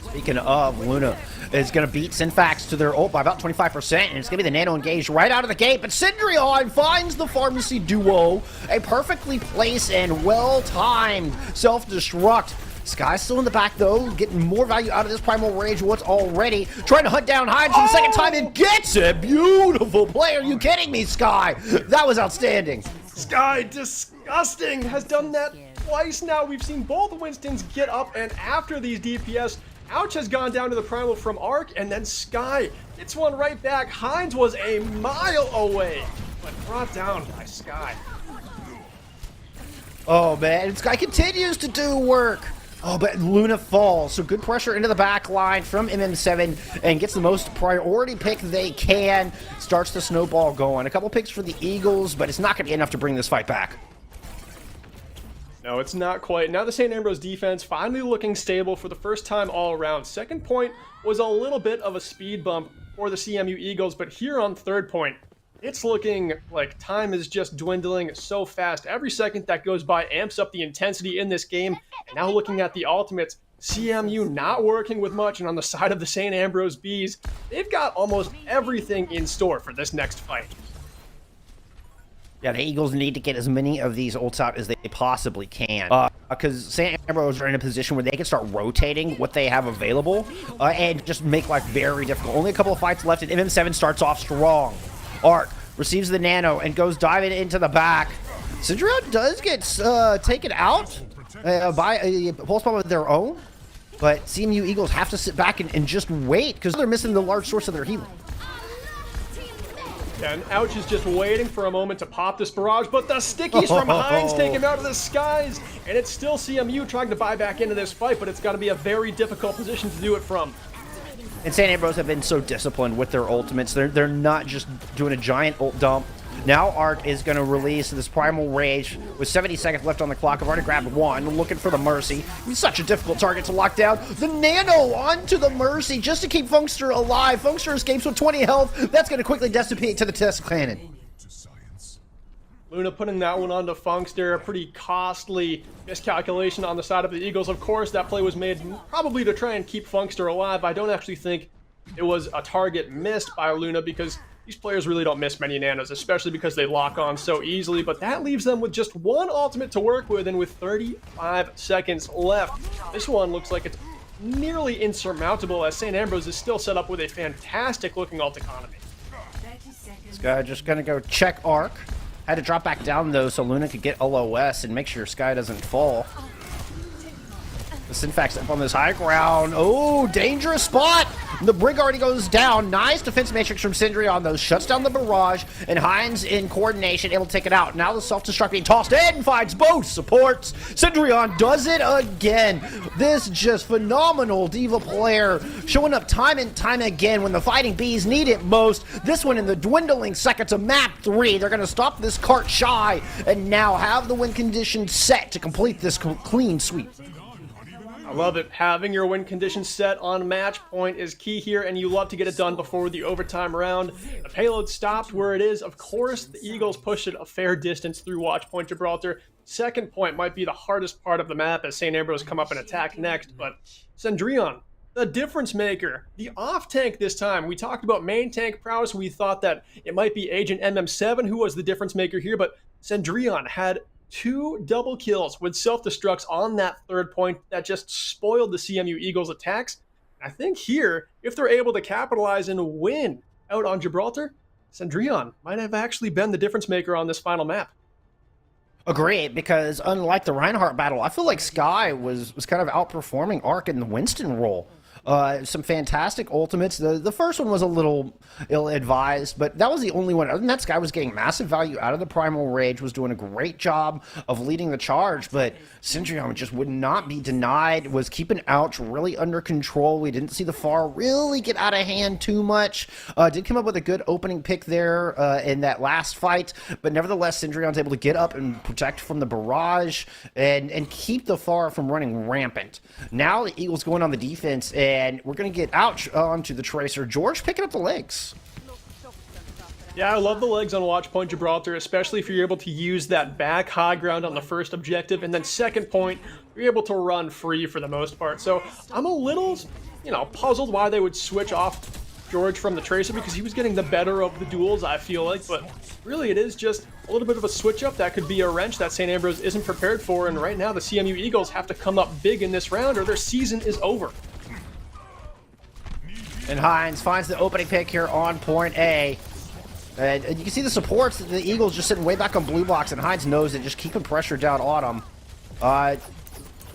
Speaking of, Luna is going to beat Synfax to their ult by about 25%, and it's going to be the Nano engaged right out of the gate, but Syndreon finds the Pharmacy duo, a perfectly placed and well-timed self-destruct. Sky's still in the back, though, getting more value out of this Primal Rage what's already trying to hunt down Hines for the second time and gets it! Beautiful play! Are you kidding me, Sky? That was outstanding. Sky, disgusting, has done that twice now. We've seen both Winstons get up, and after these DPS, Ouch has gone down to the Primal from Arc, and then Sky gets one right back. Hines was a mile away, but brought down by Sky. Oh, man, Sky continues to do work. Oh, but Luna falls, so good pressure into the back line from MM7 and gets the most priority pick they can. Starts the snowball going. A couple picks for the Eagles, but it's not going to be enough to bring this fight back. No, it's not quite. Now the St. Ambrose defense finally looking stable for the first time all around. Second point was a little bit of a speed bump for the CMU Eagles, but here on third point, it's looking like time is just dwindling so fast. Every second that goes by amps up the intensity in this game. And now looking at the ultimates, CMU not working with much, and on the side of the St. Ambrose Bees, they've got almost everything in store for this next fight. Yeah, the Eagles need to get as many of these ults out as they possibly can. Because St. Ambrose are in a position where they can start rotating what they have available and just make life very difficult. Only a couple of fights left, and MM7 starts off strong. Arc receives the Nano and goes diving into the back. Syndreon does get taken out by a pulse bomb of their own, but CMU Eagles have to sit back and just wait because they're missing the large source of their healing. And Ouch is just waiting for a moment to pop this barrage, but the stickies from Hines take him out of the skies, and it's still CMU trying to buy back into this fight, but it's got to be a very difficult position to do it from. And St. Ambrose have been so disciplined with their ultimates. They're not just doing a giant ult dump. Now Arc is going to release this Primal Rage with 70 seconds left on the clock. I've already grabbed one, looking for the Mercy. He's such a difficult target to lock down. The Nano onto the Mercy just to keep Funkster alive. Funkster escapes with 20 health. That's going to quickly dissipate to the test cannon. Luna putting that one onto Funkster, a pretty costly miscalculation on the side of the Eagles. Of course, that play was made probably to try and keep Funkster alive. I don't actually think it was a target missed by Luna because these players really don't miss many nanos, especially because they lock on so easily, but that leaves them with just one ultimate to work with, and with 35 seconds left, this one looks like it's nearly insurmountable as St. Ambrose is still set up with a fantastic looking ult economy. This guy just gonna go check Arc. Had to drop back down though so Luna could get LOS and make sure Sky doesn't fall. The Synfax up on this high ground. Oh, dangerous spot. The Brig already goes down. Nice defense matrix from Syndreon, though. Shuts down the barrage, and Hines in coordination able to take it out. Now the self-destruct being tossed in, finds both supports. Syndreon does it again. This just phenomenal D.Va player showing up time and time again when the Fighting Bees need it most. This one in the dwindling seconds of map 3. They're going to stop this cart shy and now have the win condition set to complete this clean sweep. I love it. Having your win condition set on match point is key here, and you love to get it done before the overtime round. The payload stopped where it is. Of course, the Eagles pushed it a fair distance through Watch Point Gibraltar. Second point might be the hardest part of the map as St. Ambrose come up and attack next, but Syndreon, the difference maker, the off tank this time. We talked about main tank prowess. We thought that it might be Agent MM7 who was the difference maker here, but Syndreon had 2 double kills with self-destructs on that third point that just spoiled the CMU Eagles attacks. I think here, if they're able to capitalize and win out on Gibraltar, Cendrillon might have actually been the difference maker on this final map. Agree, because unlike the Reinhardt battle, I feel like Sky was kind of outperforming Arc in the Winston role. Some fantastic ultimates. The first one was a little ill-advised, but that was the only one. Other than that, Sky was getting massive value out of the Primal Rage, was doing a great job of leading the charge, but Cendrillon just would not be denied, was keeping Ouch really under control. We didn't see the FAR really get out of hand too much. Did come up with a good opening pick there in that last fight, but nevertheless, Cendrillon's able to get up and protect from the barrage and keep the FAR from running rampant. Now the Eagles going on the defense, and we're going to get Ouch onto the Tracer. George picking up the legs. Yeah, I love the legs on Watch Point Gibraltar, especially if you're able to use that back high ground on the first objective, and then second point, you're able to run free for the most part. So I'm a little, puzzled why they would switch off George from the Tracer, because he was getting the better of the duels, I feel like, but really it is just a little bit of a switch up that could be a wrench that St. Ambrose isn't prepared for, and right now the CMU Eagles have to come up big in this round or their season is over. And Hines finds the opening pick here on point A. And you can see the supports, the Eagles just sitting way back on blue blocks, and Hines knows it, just keeping pressure down on them.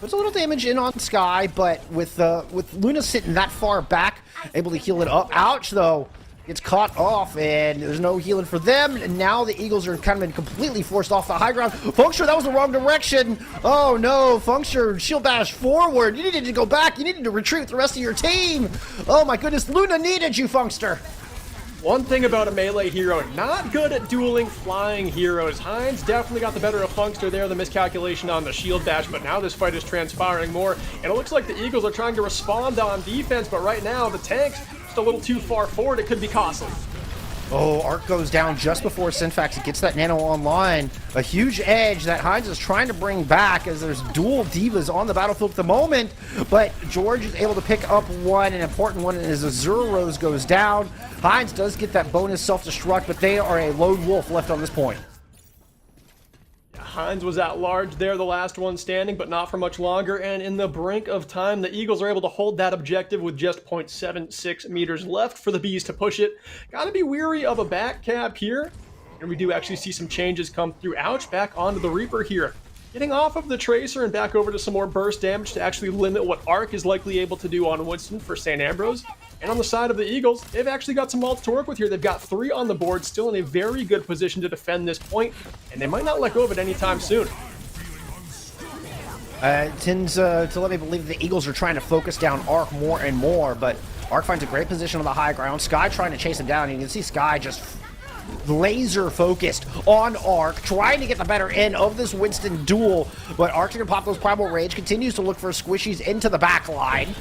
Puts a little damage in on Sky, but with Luna sitting that far back, able to heal it up. Ouch, though, gets caught off, and there's no healing for them. And now the Eagles are kind of been completely forced off the high ground. Funkster, that was the wrong direction. Oh, no, Funkster, shield bash forward. You needed to go back. You needed to retreat the rest of your team. Oh, my goodness, Luna needed you, Funkster. One thing about a melee hero, not good at dueling flying heroes. Hines definitely got the better of Funkster there, the miscalculation on the shield dash, but now this fight is transpiring more, and it looks like the Eagles are trying to respond on defense, but right now the tank's just a little too far forward. It could be costly. Oh, Arc goes down just before Synfax gets that nano online. A huge edge that Hines is trying to bring back as there's dual divas on the battlefield at the moment. But George is able to pick up one, an important one, as Azure Rose goes down. Hines does get that bonus self-destruct, but they are a lone wolf left on this point. Hines was at large there, the last one standing, but not for much longer, and in the brink of time, the Eagles are able to hold that objective with just 0.76 meters left for the Bees to push it. Gotta be weary of a back cap here, and we do actually see some changes come through. Ouch, back onto the Reaper here. Getting off of the Tracer and back over to some more burst damage to actually limit what Arc is likely able to do on Winston for St. Ambrose. And on the side of the Eagles, they've actually got some ults to work with here. They've got 3 on the board, still in a very good position to defend this point, and they might not let go of it anytime soon. It tends to let me believe the Eagles are trying to focus down Arc more and more, but Arc finds a great position on the high ground. Sky trying to chase him down, and you can see Sky just laser focused on Arc, trying to get the better end of this Winston duel, but Arc's gonna pop those Primal Rage, continues to look for squishies into the back line.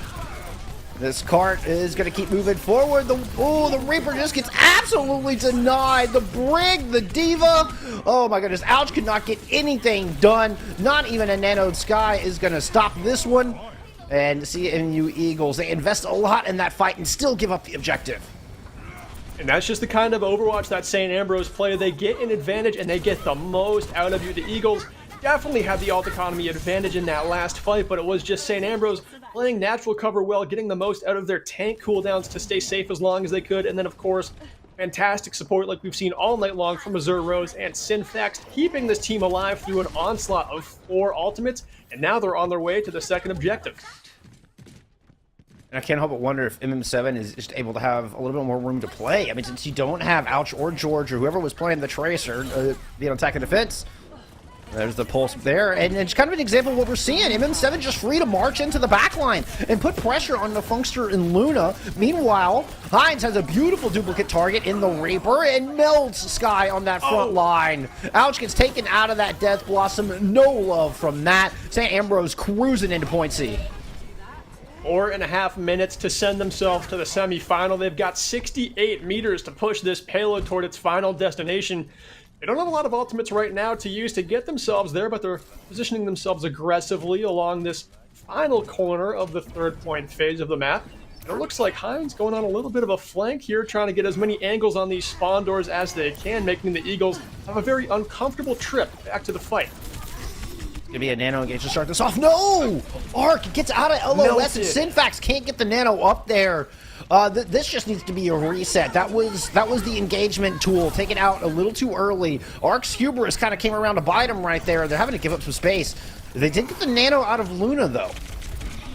This cart is going to keep moving forward. The Reaper just gets absolutely denied. The Brig, the Diva. Oh my goodness. Ouch could not get anything done. Not even a nanoed Sky is going to stop this one. And CMU Eagles, they invest a lot in that fight and still give up the objective. And that's just the kind of Overwatch that St. Ambrose play. They get an advantage and they get the most out of you. The Eagles definitely had the ult economy advantage in that last fight, but it was just St. Ambrose playing natural cover well, getting the most out of their tank cooldowns to stay safe as long as they could, and then of course, fantastic support like we've seen all night long from Azure Rose and Synfax, keeping this team alive through an onslaught of 4 ultimates, and now they're on their way to the second objective. And I can't help but wonder if MM7 is just able to have a little bit more room to play. I mean, since you don't have Ouch or George or whoever was playing the Tracer being on attack and defense, there's the pulse there, and it's kind of an example of what we're seeing. MM7 just free to march into the back line and put pressure on the Funkster and Luna. Meanwhile, Hines has a beautiful duplicate target in the Reaper and melts Sky on that front line. Ouch gets taken out of that Death Blossom. No love from that. St. Ambrose cruising into point C. 4.5 minutes to send themselves to the semifinal. They've got 68 meters to push this payload toward its final destination. They don't have a lot of ultimates right now to use to get themselves there, but they're positioning themselves aggressively along this final corner of the third point phase of the map. And it looks like Hines going on a little bit of a flank here, trying to get as many angles on these spawn doors as they can, making the Eagles have a very uncomfortable trip back to the fight. It's gonna be a nano engage to start this off. No! Arc gets out of LOS and Synfax can't get the nano up there. This just needs to be a reset. That was the engagement tool taken out a little too early. Ark's hubris kind of came around to bite him right there. They're having to give up some space. They did get the nano out of Luna though,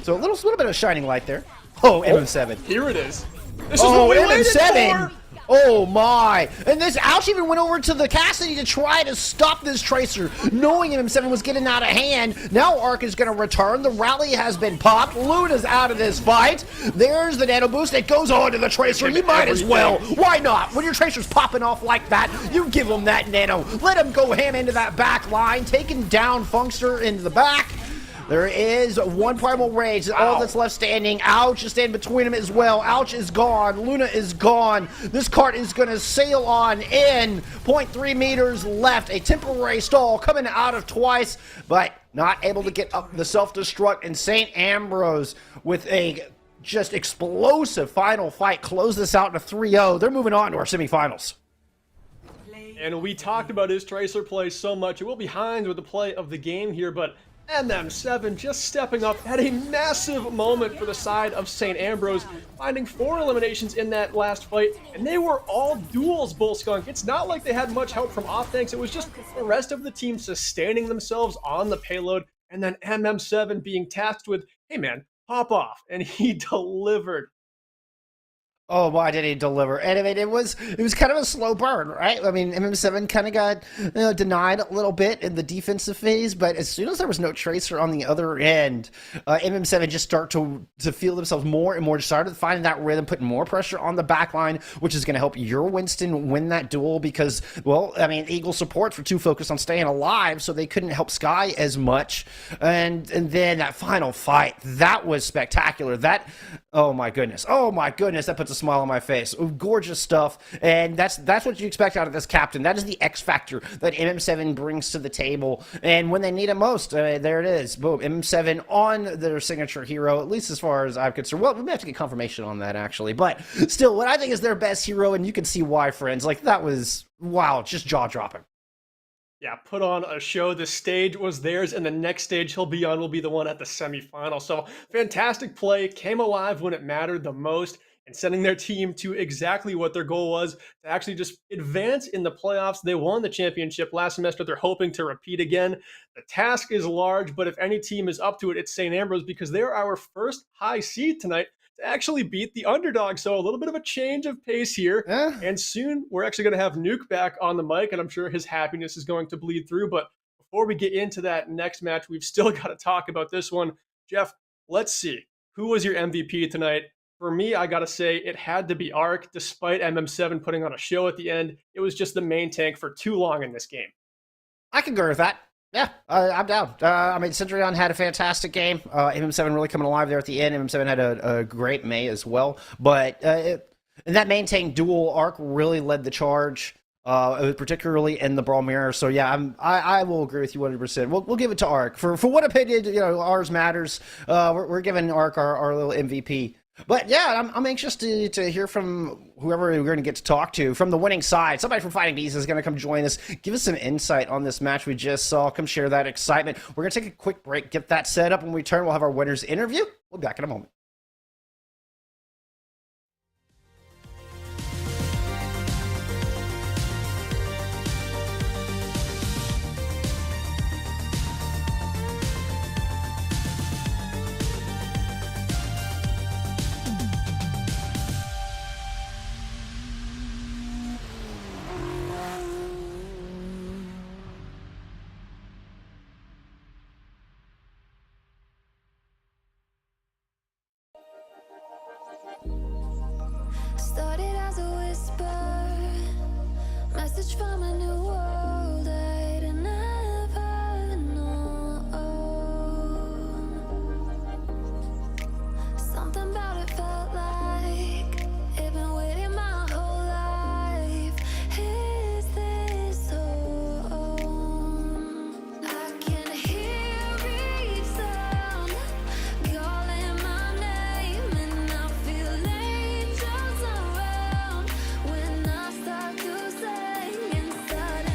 so a little bit of shining light there. Oh, MM7. Here it is. This is what we waited MM7. for. Oh my! And this Ouch even went over to the Cassidy to try to stop this Tracer, knowing MM7 was getting out of hand. Now Ark is going to return. The rally has been popped. Luna's out of this fight. There's the nano boost. It goes on to the Tracer. You might as well. Why not? When your Tracer's popping off like that, you give him that nano. Let him go ham into that back line, taking down Funkster into the back. There is one Primal Rage, all that's left standing. Ouch is standing between them as well. Ouch is gone. Luna is gone. This cart is going to sail on in. 0.3 meters left. A temporary stall coming out of twice, but not able to get up the self-destruct. And St. Ambrose with a just explosive final fight. Close this out in a 3-0. They're moving on to our semifinals. And we talked about his Tracer play so much. It will be Hines with the play of the game here, but MM7 just stepping up at a massive moment for the side of St. Ambrose, finding 4 eliminations in that last fight, and they were all duels, Bullskunk. It's not like they had much help from offense. It was just the rest of the team sustaining themselves on the payload, and then MM7 being tasked with, hey man, pop off, and he delivered. Oh, why did he deliver? And I mean, it was kind of a slow burn, right? I mean, MM7 kind of got denied a little bit in the defensive phase, but as soon as there was no Tracer on the other end, MM7 just start to feel themselves more and more, started finding that rhythm, putting more pressure on the back line, which is going to help your Winston win that duel because, well, I mean, Eagle supports were too focused on staying alive, so they couldn't help Sky as much. And then that final fight, that was spectacular. Oh my goodness, that puts a smile on my face. Gorgeous stuff, and that's what you expect out of this captain. That is the X factor that MM7 brings to the table, and when they need it most, there it is. Boom, MM7 on their signature hero, at least as far as I'm concerned. Well, we may have to get confirmation on that actually, but still, what I think is their best hero, and you can see why, friends. Like, that was, wow, just jaw-dropping. Yeah, put on a show. The stage was theirs, and the next stage he'll be on will be the one at the semifinal. So fantastic play, came alive when it mattered the most, and sending their team to exactly what their goal was, to actually just advance in the playoffs. They won the championship last semester. They're hoping to repeat again. The task is large, but if any team is up to it, it's St. Ambrose, because they're our first high seed tonight to actually beat the underdog. So a little bit of a change of pace here. Yeah. And soon we're actually going to have Nuke back on the mic, and I'm sure his happiness is going to bleed through. But before we get into that next match, we've still got to talk about this one. Jeff, let's see. Who was your MVP tonight? For me, I got to say it had to be Ark. Despite MM7 putting on a show at the end, it was just the main tank for too long in this game. I can agree with that. Yeah, I'm down. I mean, Centurion had a fantastic game. MM7 really coming alive there at the end. MM7 had a great May as well. But in that main tank duel, Ark really led the charge, particularly in the Brawl Mirror. So yeah, I will agree with you 100%. We'll give it to Ark. For what opinion, ours matters. We're giving Ark our little MVP. But yeah, I'm anxious to hear from whoever we're going to get to talk to from the winning side. Somebody from Fighting Beast is going to come join us, give us some insight on this match we just saw. Come share that excitement. We're going to take a quick break, get that set up. When we return, we'll have our winners interview. We'll be back in a moment. Started as a whisper, message from a new world I'd never known. Something about it felt like it'd been waiting my whole life. Is this home? I can hear each sound calling my name, and I feel angels around when I start to sing inside.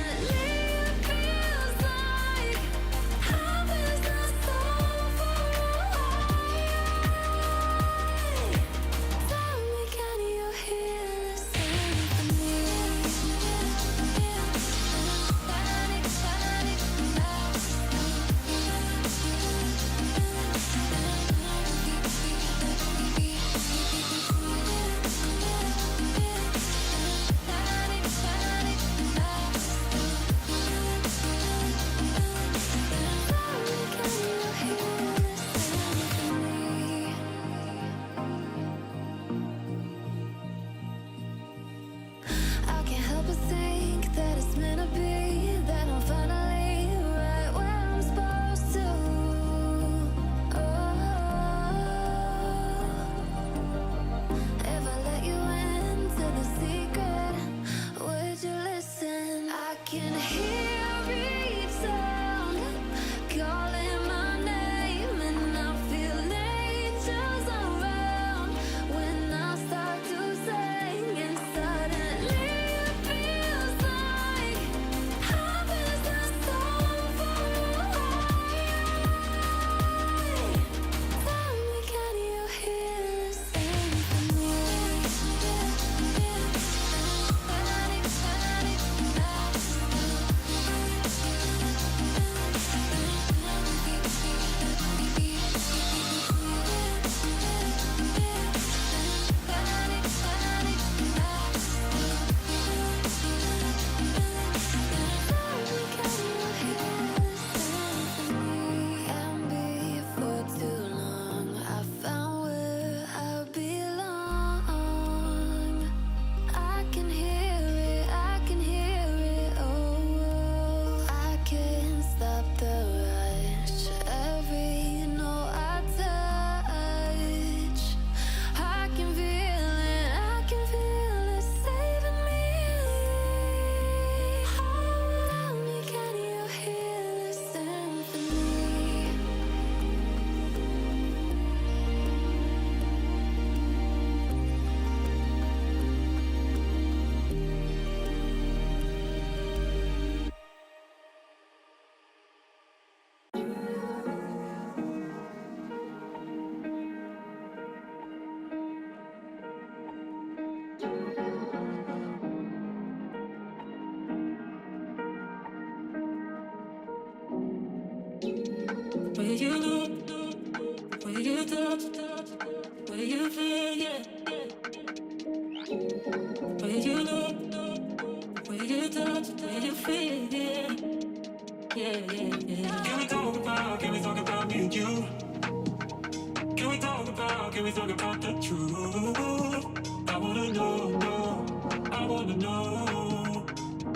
meant to be, that I'm finally right where I'm supposed to. If I let you into the secret, would you listen? I can hear each sound calling my name, and I feel angels around when I start to sing, and suddenly it feels like heaven's not so far away. Tell me, can you hear the and before too long, I found where I belong. I can hear it, I can hear it, oh, I can't stop the rush. Every note I touch, I can feel it saving me. Tell me, can you hear the symphony? Where you look, where you touch, where you feel, yeah. Where you look, where you touch, where you feel, yeah. Can we talk about me and you? Can we talk about the truth? I wanna know, I wanna know.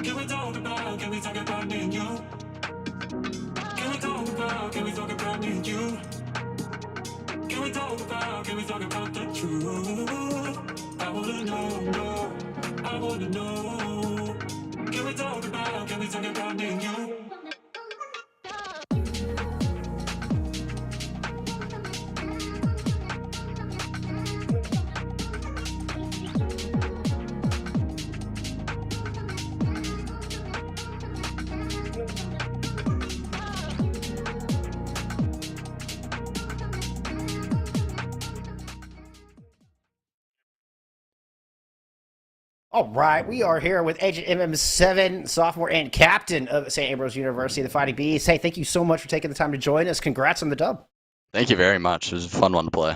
Can we talk about me and you? Can we talk about me and you? Can we talk about the truth? I wanna know, I wanna know. Can we talk about me and you? All right, we are here with Agent MM7, sophomore and captain of St. Ambrose University, the Fighting Bees. Hey, thank you so much for taking the time to join us. Congrats on the dub. Thank you very much. It was a fun one to play.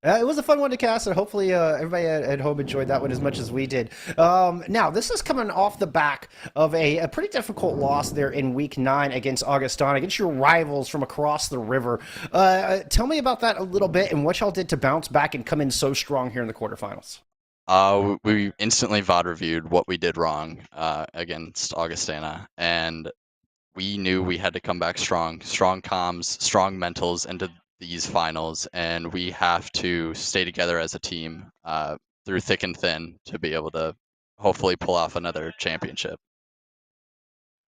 It was a fun one to cast, and hopefully everybody at home enjoyed that one as much as we did. Now, this is coming off the back of a pretty difficult loss there in Week 9 against Augustana, against your rivals from across the river. Tell me about that a little bit and what y'all did to bounce back and come in so strong here in the quarterfinals. We instantly VOD reviewed what we did wrong against Augustana, and we knew we had to come back strong comms, strong mentals into these finals, and we have to stay together as a team through thick and thin to be able to hopefully pull off another championship.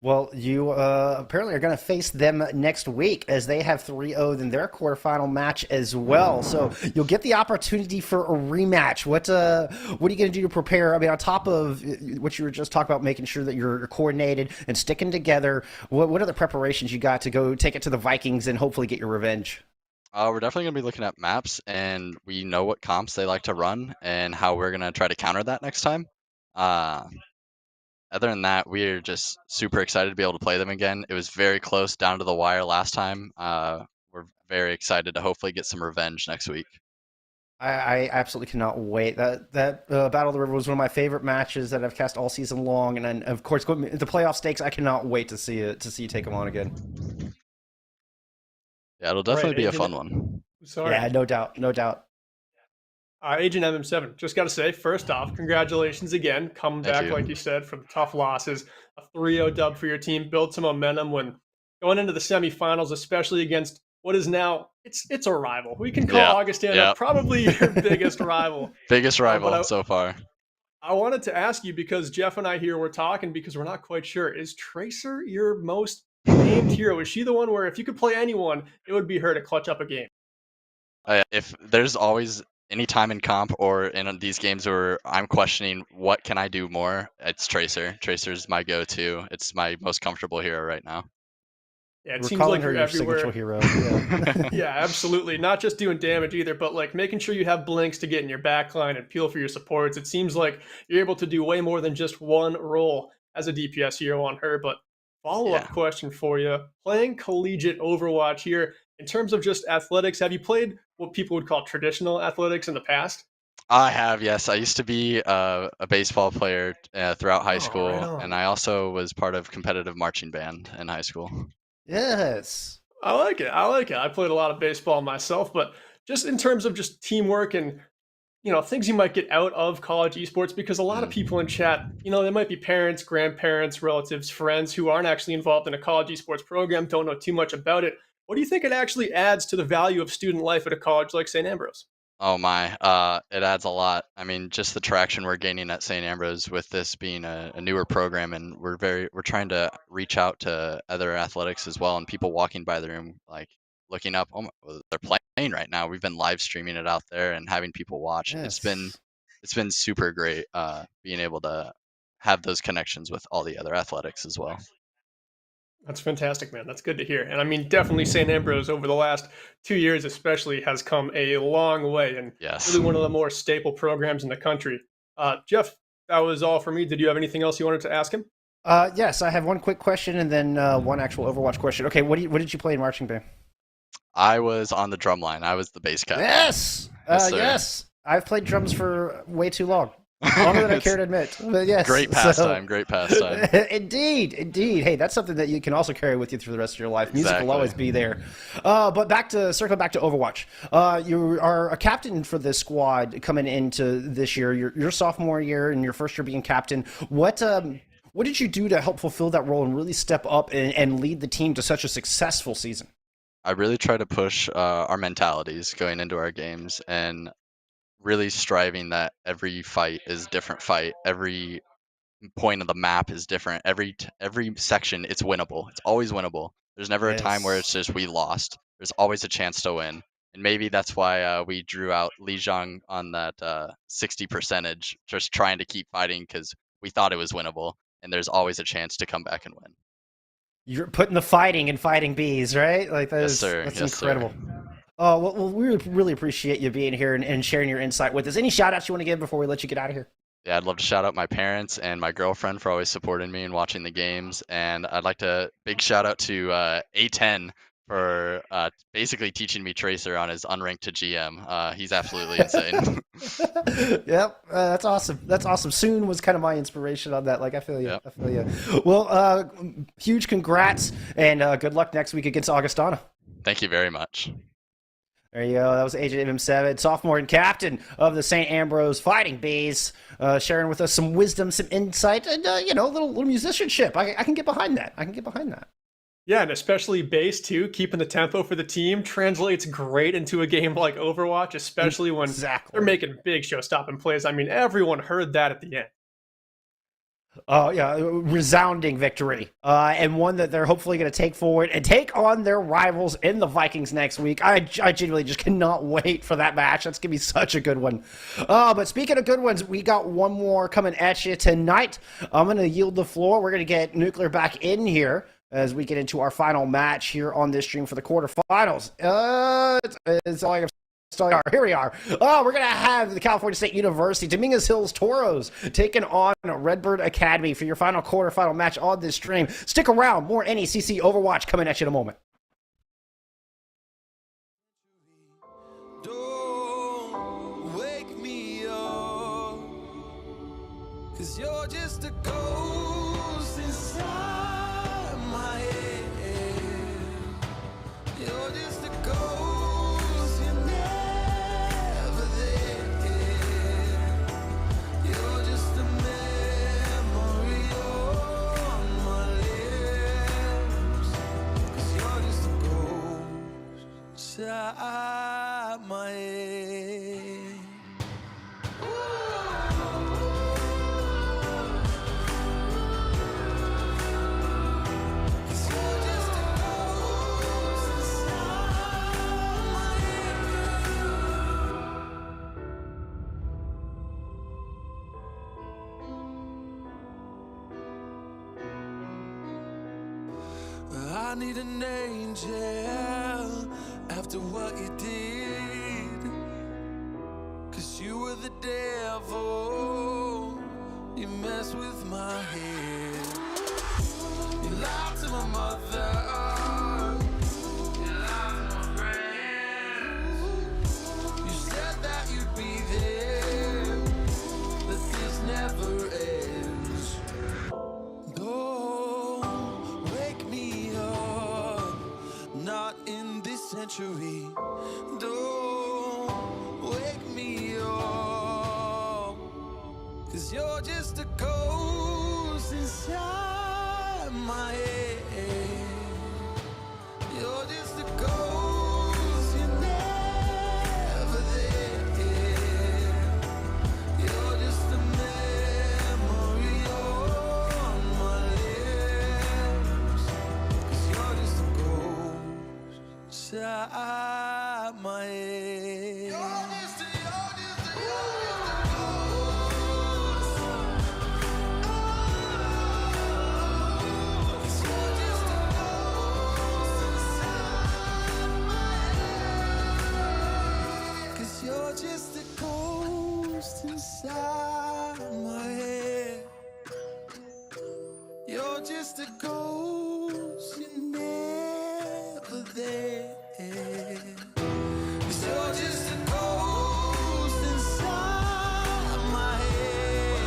Well, you apparently are going to face them next week as they have 3-0 in their quarterfinal match as well. So you'll get the opportunity for a rematch. What are you going to do to prepare? I mean, on top of what you were just talking about, making sure that you're coordinated and sticking together, what are the preparations you got to go take it to the Vikings and hopefully get your revenge? We're definitely going to be looking at maps, and we know what comps they like to run and how we're going to try to counter that next time. Other than that, we're just super excited to be able to play them again. It was very close down to the wire last time. We're very excited to hopefully get some revenge next week. I absolutely cannot wait. That Battle of the River was one of my favorite matches that I've cast all season long, and then of course the playoff stakes. I cannot wait to see you take them on again. Yeah, it'll definitely be a fun one. Sorry. Yeah, no doubt. Agent MM7, just got to say, first off, congratulations again. Coming Thank back, you. like you said, from tough losses. A 3-0 dub for your team. Build some momentum when going into the semifinals, especially against what is now, it's a rival. We can call Yeah. Augustana probably your biggest rival. Biggest rival But so far. I wanted to ask you, because Jeff and I here were talking, because we're not quite sure. Is Tracer your most named hero? Is she the one where if you could play anyone, it would be her to clutch up a game? If there's always any time in comp or in these games where I'm questioning what can I do more, it's Tracer. Tracer's my go-to. It's my most comfortable hero right now. Yeah, it We're seems calling like her you're your everywhere. signature hero. Yeah. Yeah, absolutely. Not just doing damage either, but like making sure you have blinks to get in your backline and peel for your supports. It seems like you're able to do way more than just one role as a DPS hero on her. But follow-up question for you. Playing collegiate Overwatch here, in terms of just athletics, have you played what people would call traditional athletics in the past? I have, yes. I used to be a baseball player throughout high school, right on. and I also was part of competitive marching band in high school. Yes. I like it. I like it. I played a lot of baseball myself, but just in terms of just teamwork and things you might get out of college esports, because a lot of people in chat, they might be parents, grandparents, relatives, friends who aren't actually involved in a college esports program, don't know too much about it. What do you think it actually adds to the value of student life at a college like St. Ambrose? Oh my, it adds a lot. I mean, just the traction we're gaining at St. Ambrose with this being a newer program, and we're trying to reach out to other athletics as well, and people walking by the room, like looking up, oh my, well, they're playing right now. We've been live streaming it out there and having people watch. Yes. It's been super great being able to have those connections with all the other athletics as well. That's fantastic, man. That's good to hear. And I mean, definitely St. Ambrose over the last 2 years, especially, has come a long way and really one of the more staple programs in the country. Jeff, that was all for me. Did you have anything else you wanted to ask him? Yes, I have one quick question and then one actual Overwatch question. Okay, what did you play in marching band? I was on the drum line. I was the bass captain. Yes, sir. yes. I've played drums for way too long. Longer than I care to admit. But yes. Great pastime. Great pastime. Indeed. Hey, that's something that you can also carry with you through the rest of your life. Music will always be there. But circle back to Overwatch. You are a captain for this squad coming into this year. Your sophomore year and your first year being captain. What did you do to help fulfill that role and really step up and lead the team to such a successful season? I really try to push our mentalities going into our games and really striving that every fight is different fight. Every point of the map is different. Every section, it's winnable. It's always winnable. There's never a time where it's just we lost. There's always a chance to win. And maybe that's why we drew out Li Zhang on that 60%, just trying to keep fighting because we thought it was winnable. And there's always a chance to come back and win. You're putting the fighting in fighting bees, right? Like that's incredible. Sir. Oh, well, we really appreciate you being here and sharing your insight with us. Any shout-outs you want to give before we let you get out of here? Yeah, I'd love to shout out my parents and my girlfriend for always supporting me and watching the games. And I'd like to big shout out to A10 for basically teaching me Tracer on his unranked to GM. He's absolutely insane. Yep, that's awesome. That's awesome. Soon was kind of my inspiration on that. Like, I feel you. Yep. I feel you. Well, huge congrats and good luck next week against Augustana. Thank you very much. There you go. That was Agent MM7, sophomore and captain of the St. Ambrose Fighting Bees, sharing with us some wisdom, some insight, and a little musicianship. I can get behind that. Yeah, and especially bass too, keeping the tempo for the team translates great into a game like Overwatch, especially when they're making big show-stopping plays. I mean, everyone heard that at the end. Oh, yeah, resounding victory. And one that they're hopefully going to take forward and take on their rivals in the Vikings next week. I genuinely just cannot wait for that match. That's going to be such a good one. But speaking of good ones, we got one more coming at you tonight. I'm going to yield the floor. We're going to get Nuclear back in here as we get into our final match here on this stream for the quarterfinals. It's all I have. Here we are. Oh, we're going to have the California State University, Dominguez Hills Toros, taking on Redbird Academy for your final quarterfinal match on this stream. Stick around. More NECC Overwatch coming at you in a moment. Don't wake me up, 'cause you're just a ghost inside my head. You're just a ghost, you're never there. need an angel after what you did. 'Cause you were the devil, you mess with my head. You lied to my mother, you lied to my friends. You said that you'd be there, that this never ends. Don't wake me up, not in this century. Don't wake me up, 'cause you're just a ghost inside my head. You're just a ghost, you're never there. You're just a memory on my lips. 'Cause you're just a ghost inside my head. You're just a ghost. You're just a ghost inside my head. You're just a ghost, you're never there. 'Cause you're just a ghost inside my head.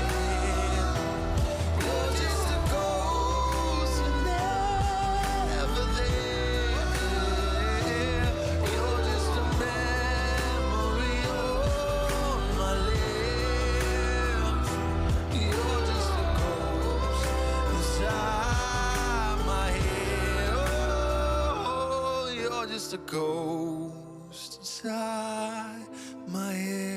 You're just a ghost, you're never there. You're just a memory on my lips. You're just a ghost inside my head. Oh, you're just a ghost inside my head.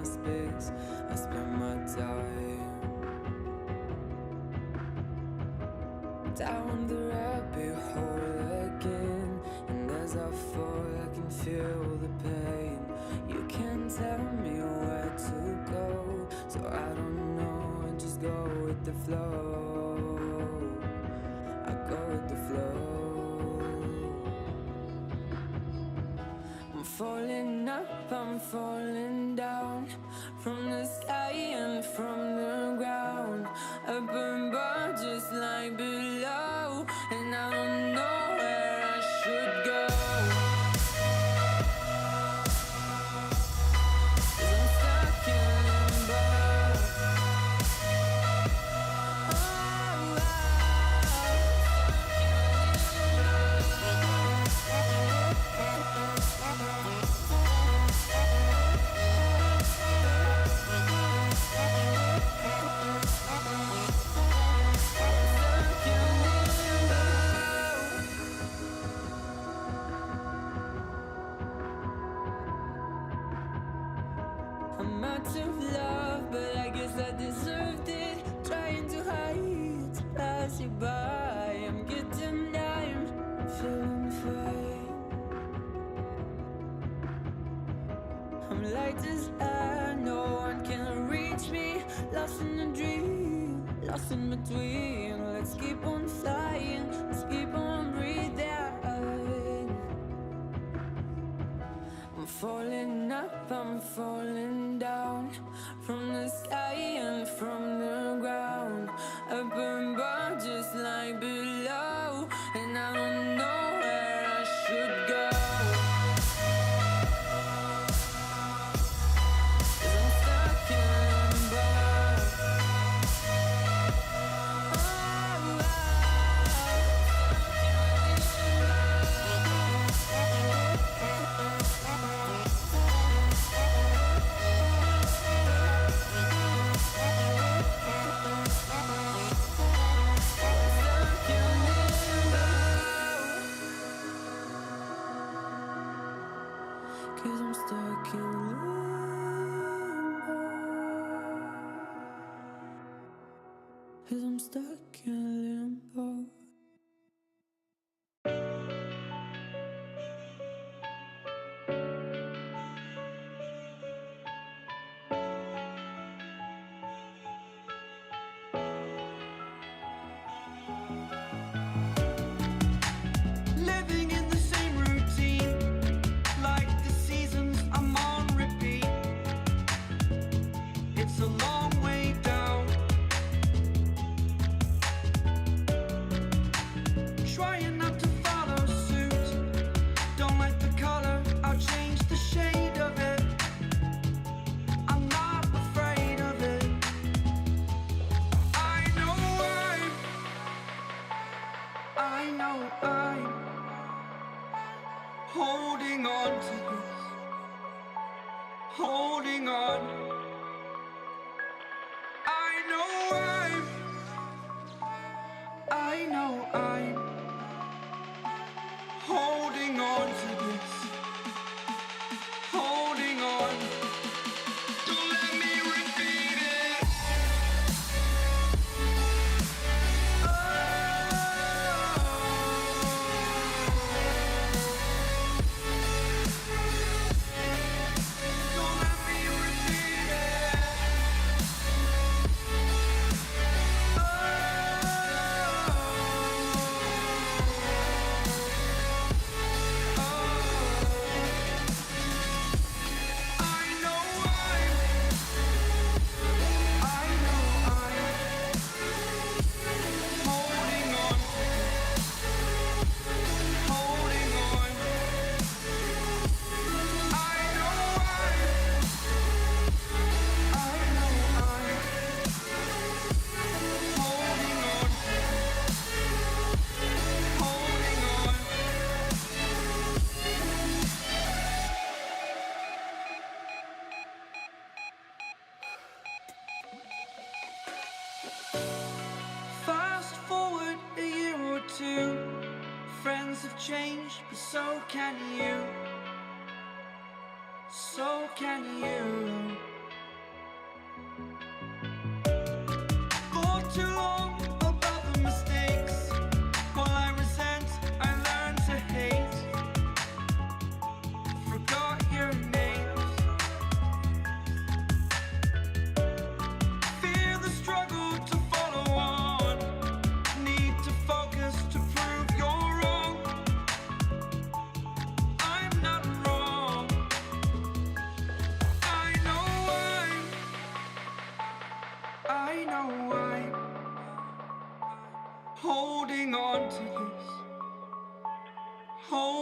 space. I spend my time down the rabbit hole again, and as I fall, I can feel the pain. You can't tell me where to go, so I don't know. I just go with the flow. I go with the flow. I'm falling up, I'm falling down, from the sky and from the ground. Up above, just like below, and I don't know where I should go. 'Cause I'm stuck in limbo. I'm out of love, but I guess I deserved it. Trying to hide, to pass you by. I'm getting down, I'm feeling fine. I'm light as air, no one can reach me. Lost in a dream, lost in between. Let's keep on flying, let's keep on breathing. I'm falling up, I'm falling down, from the sky and from the ground. Up above, just like below, and I don't know where I should go. 'Cause I'm stuck in limbo. Cause I'm stuck in limbo. Cause I'm stuck in limbo. Living in the same routine, like the seasons I'm on repeat. It's a long way down. Trying not to follow suit. Don't like the color, I'll change the shade of it. I'm not afraid of it. I know I'm holding on to this, holding on. I know I'm holding on to this, holding on. Don't let me repeat it. Don't let me repeat it. Fast forward a year or two, friends have changed, but so can you. So can you.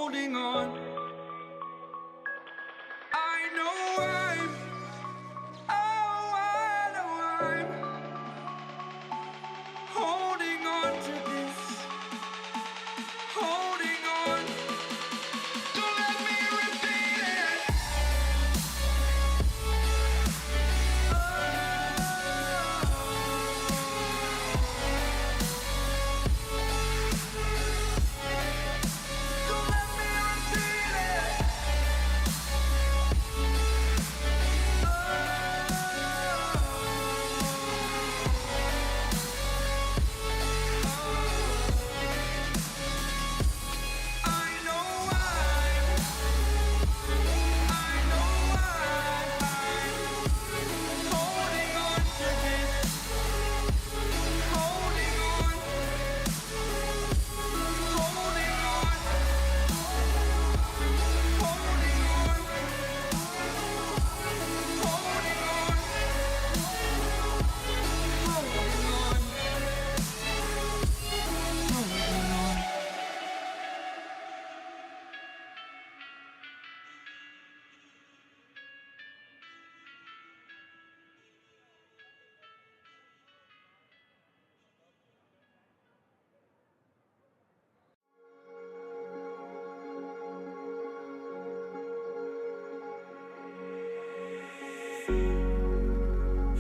holding on. I know I know I'm holding on to this, holding on. Don't let me repeat it. Don't let me repeat it.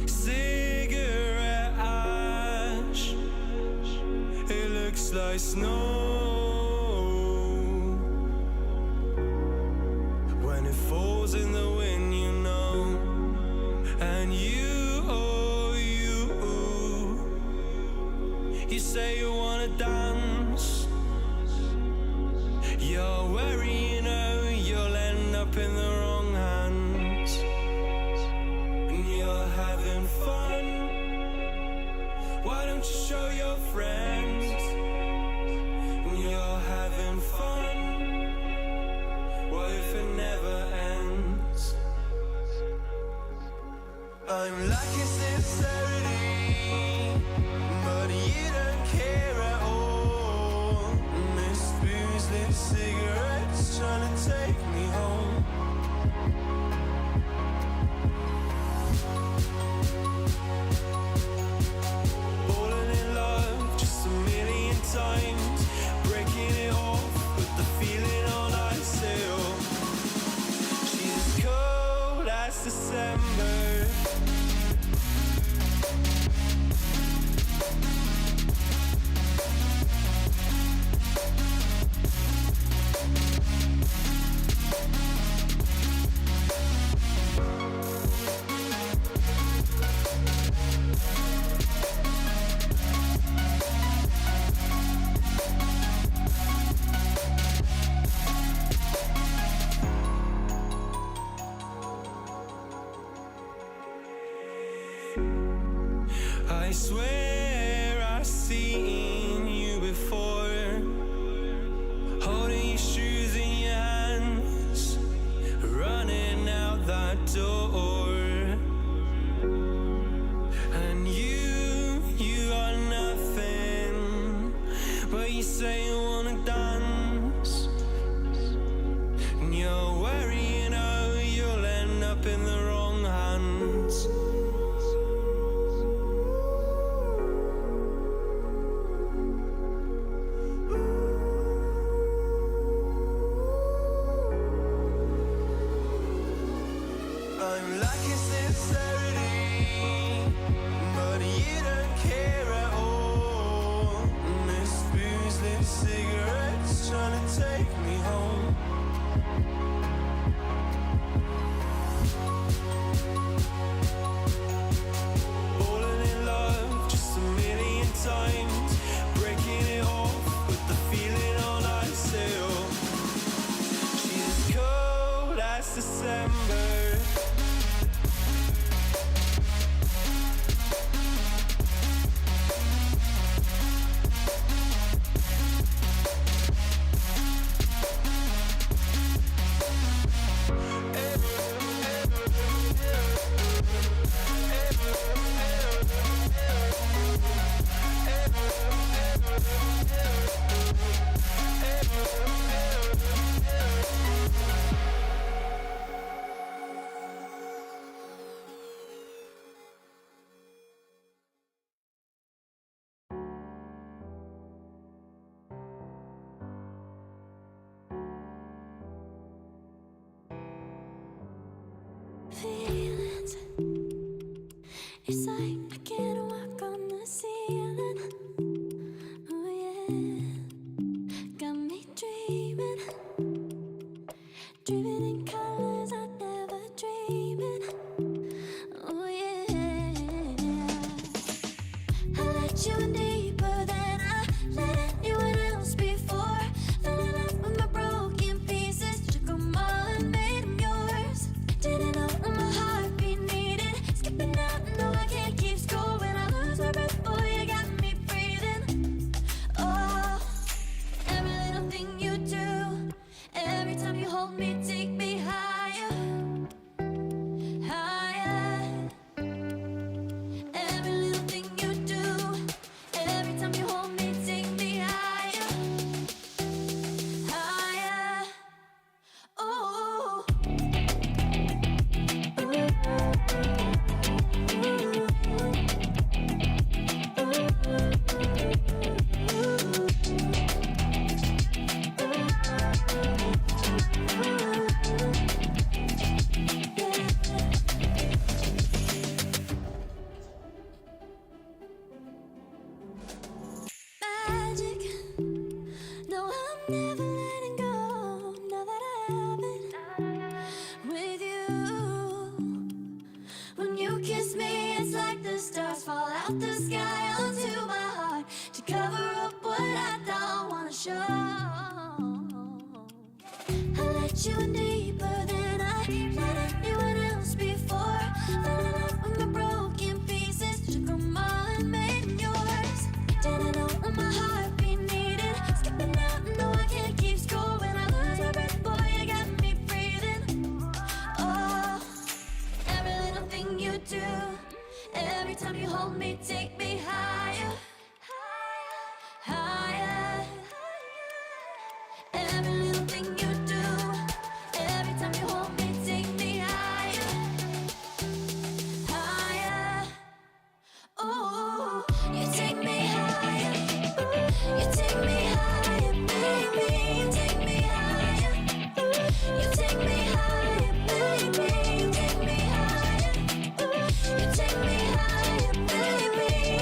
Cigarette ash, it looks like snow when it falls in the wind, you know. And you say you wanna dance. You're worried, you know, you'll end up in the wrong hands. And you're having fun. Why don't you show your friends? And you're having fun. What if it never ends? I'm lacking sincerity, but you don't care at all. Miss booze, lit cigarettes, trying to take me home. Falling in love just a million times, breaking it off with the feeling on ice still. She's as cold as December. I swear I've seen you before, holding your shoes in your hands, running out that door. And you are nothing, but you say you wanna dance. And you're worried, you know, you'll end up in the wrong hands. I'm lacking sincerity, but you don't care at all. Miss booze, lit cigarettes, trying to take me home. Falling in love just a million times, breaking it off with the feeling on ice still. She's as cold as December. feelings. It's like I can't walk on the ceiling. Oh yeah, got me dreaming, dreaming in colors I never dreamed. Oh yeah, I let you in deeper than I let anyone else before. Fell in love with my broken pieces, took 'em all and made 'em yours. Didn't know what my heartbeat needed, skipping out, no I can't keep score. When I lose my breath, boy, you got me breathing. Oh, every little thing you do, every time you hold me, take me higher, higher. Every little thing you do, every time you hold me, take me higher, higher. Oh. Magic. No, I'm never letting go. Now that I have it with you. When you kiss me, it's like the stars fall out the sky onto my heart to cover up what I don't wanna show. I let you in deeper than I let anyone else before. Fell in love with my broken pieces, took 'em all and made 'em yours. Didn't know what my heartbeat needed, skipping out, no I can't keep score. When I lose my breath, boy, you got me breathing. Oh, every little thing you do, every time you hold me, take me higher, higher. Every little thing you do, every time you hold me, take me higher, higher. Oh, you take me higher, you take me higher, baby, you take me higher, you take me higher, baby, you take me higher, you take me higher, baby, you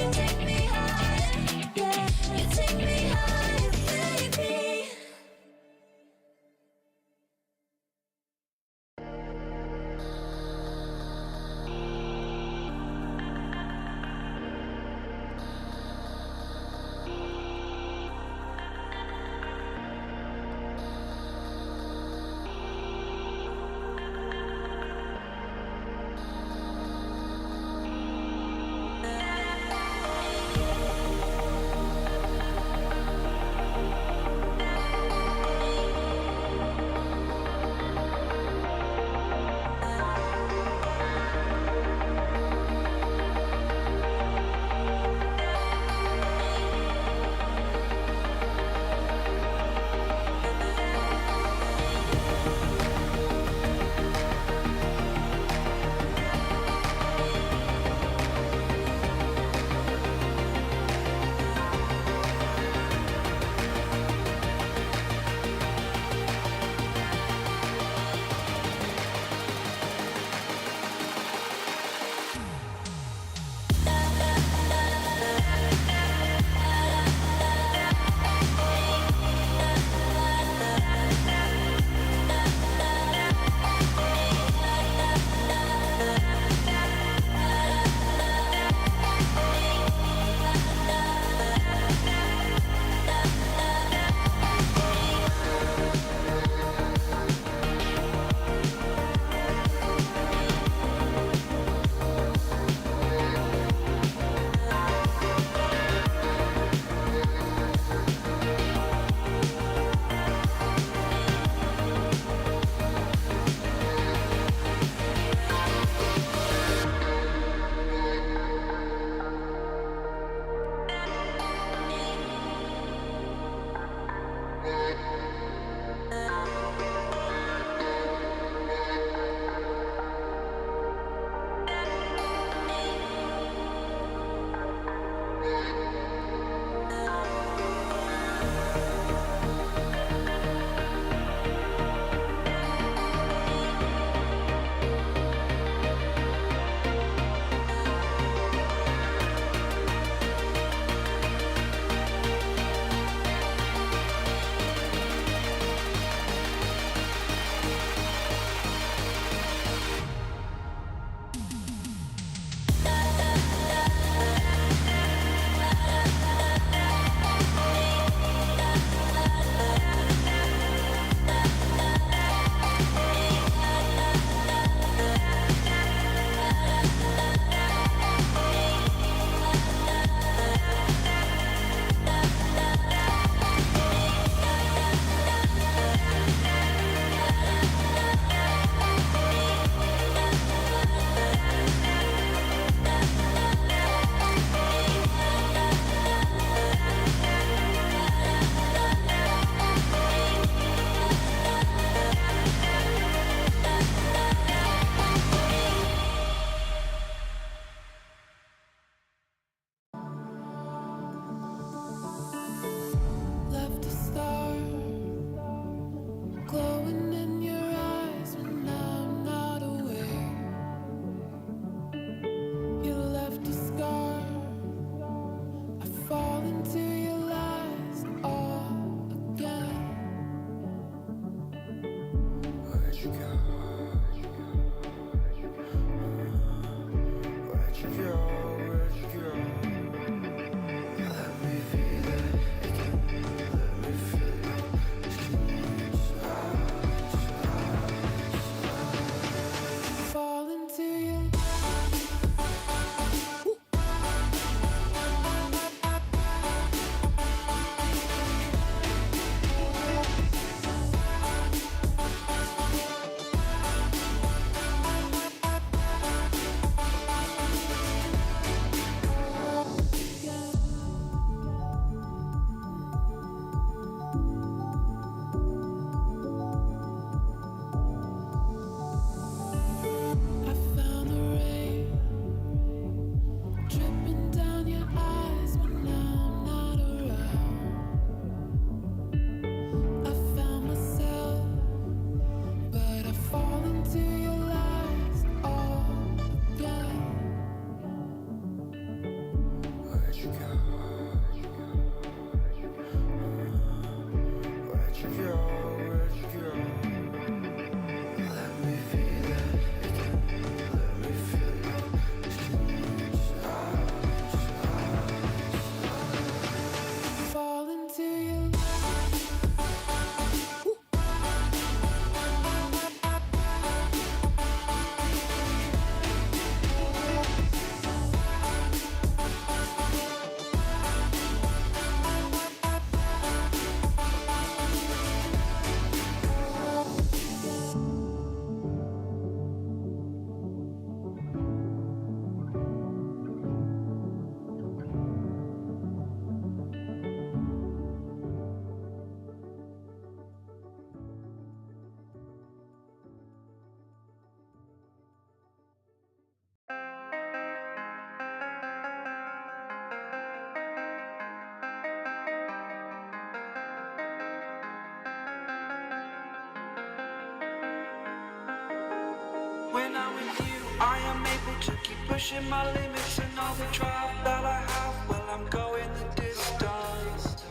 When I'm with you, I am able to keep pushing my limits, and all the drive that I have, well, I'm going the distance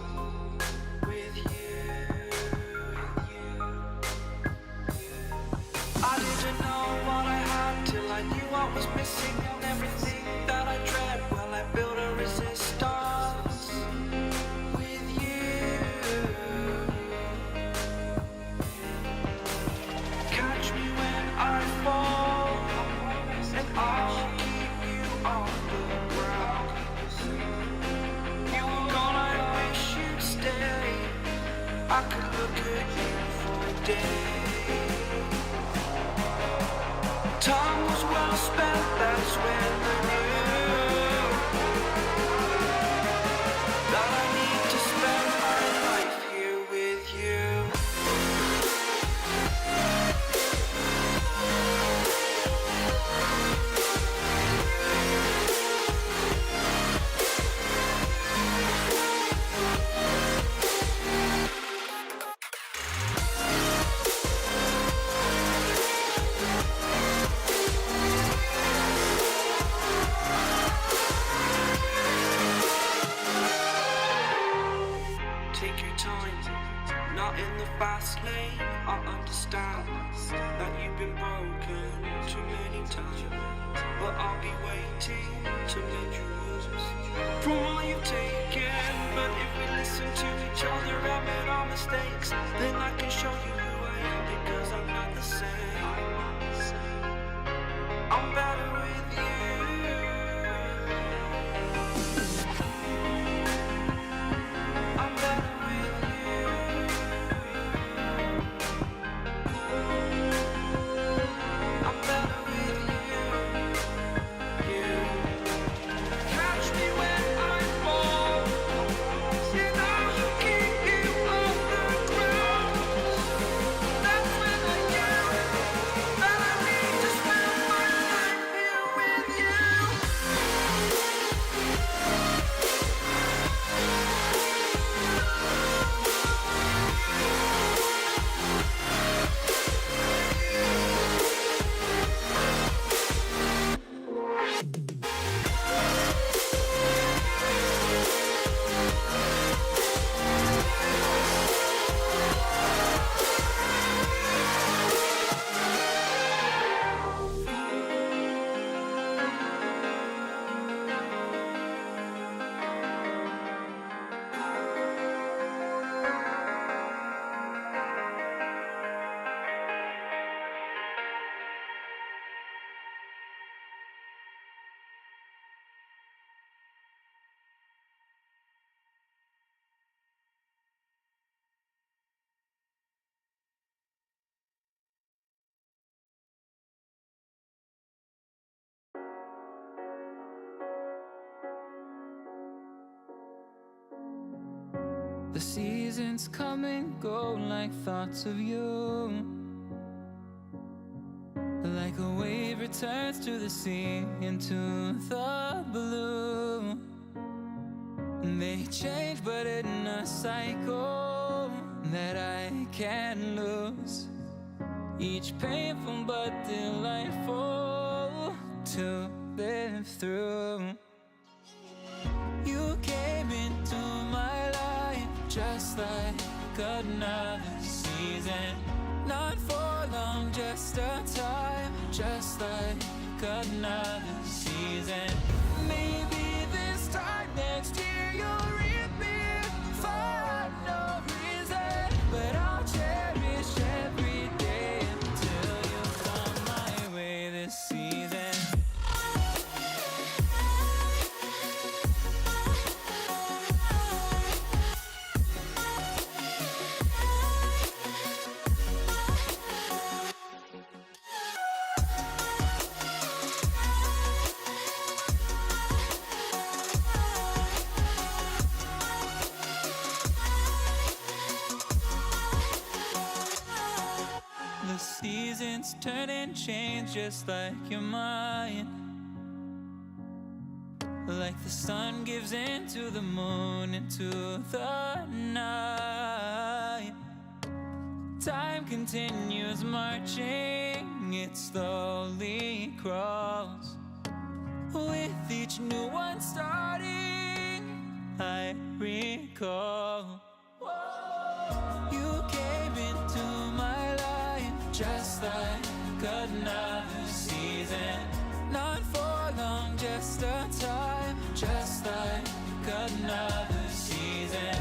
with you. I didn't know what I had till I knew what was missing, and everything that I dread, well, I built a resistance with you. Catch me when I fall, and I'll keep you on the ground. You were gone, I wish you'd stay. I could look at you for days. Time was well spent, that's when I knew that I need to spend my life here with you. Take your time, not in the fast lane. I understand that you've been broken too many times, but I'll be waiting to mend your wounds from all you've taken. But if we listen to each other and made our mistakes, then I can show you who I am, because I'm not the same. I'm better with you. I'm better with you. I'm better with you. Catch me when I fall, and I'll keep you on the ground. That's when I get The seasons come and go like thoughts of you. Like a wave returns to the sea, into the blue. They change, but in a cycle that I can't lose. Each painful but delightful to live through. You came into my life just like another season. Not for long, just a time, just like another season. Maybe this time next year you'll reappear for no reason, but I'll cherish every day until you come my way this season. The seasons turn and change just like your mind. Like the sun gives into the moon, into the night. Time continues marching, it slowly crawls. With each new one starting, I recall. You came into my life just like another season. Not for long, just a time, just like another season.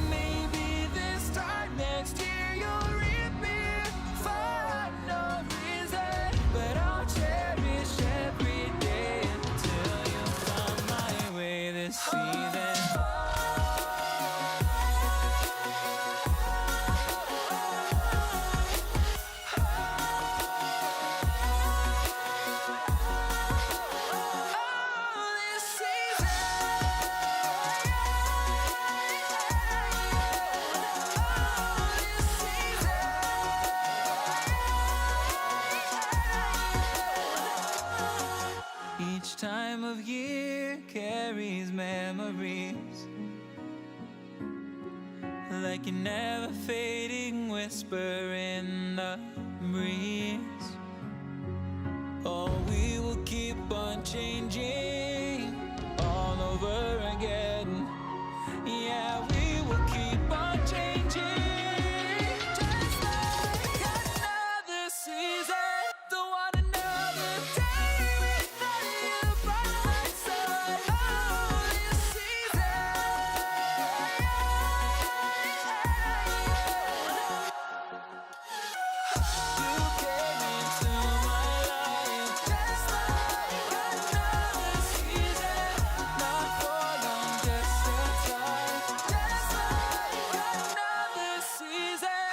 Maybe this time next year you'll reappear for no reason, but I'll cherish every day until you come my way this season. Each time of year carries memories, like a never fading whisper in the breeze. Oh, we will keep on changing all over again. Yeah, we will keep on changing. Just like another season, don't want another day without you by my side. Oh, this season. You came into my life just like another season. Not for long, just a time, just like another season.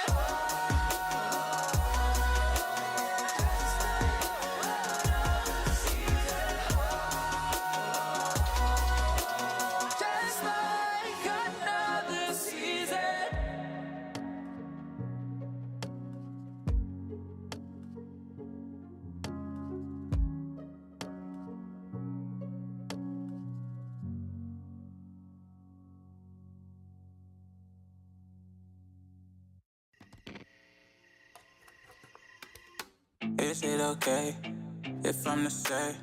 Just like another season. Is it okay if I'm to say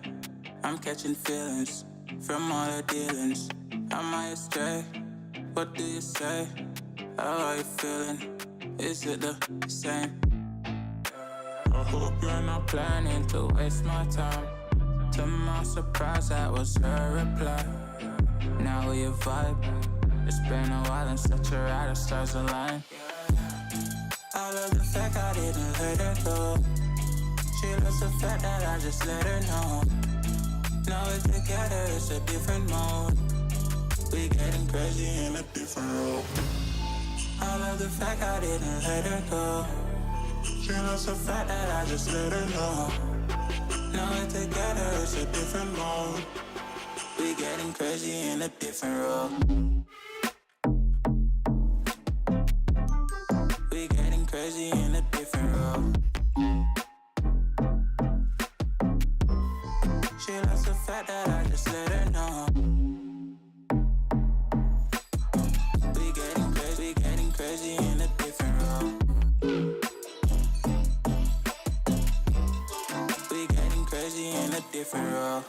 I'm catching feelings from all the dealings? Am I astray? What do you say? How are you feeling? Is it the same? I hope you're not planning to waste my time. To my surprise, that was her reply. Now we vibe. It's been a while and such a ride, the stars align. I love the fact I didn't let her go. She loves the fact that I just let her know. Now we're together, it's a different mode. We getting crazy in a different role. I love the fact I didn't let her go. She loves the fact that I just let her know. Now we're together, it's a different mode. We getting crazy in a different role. crazy in a different role. She loves the fact that I just let her know. We getting crazy in a different role. We getting crazy in a different role.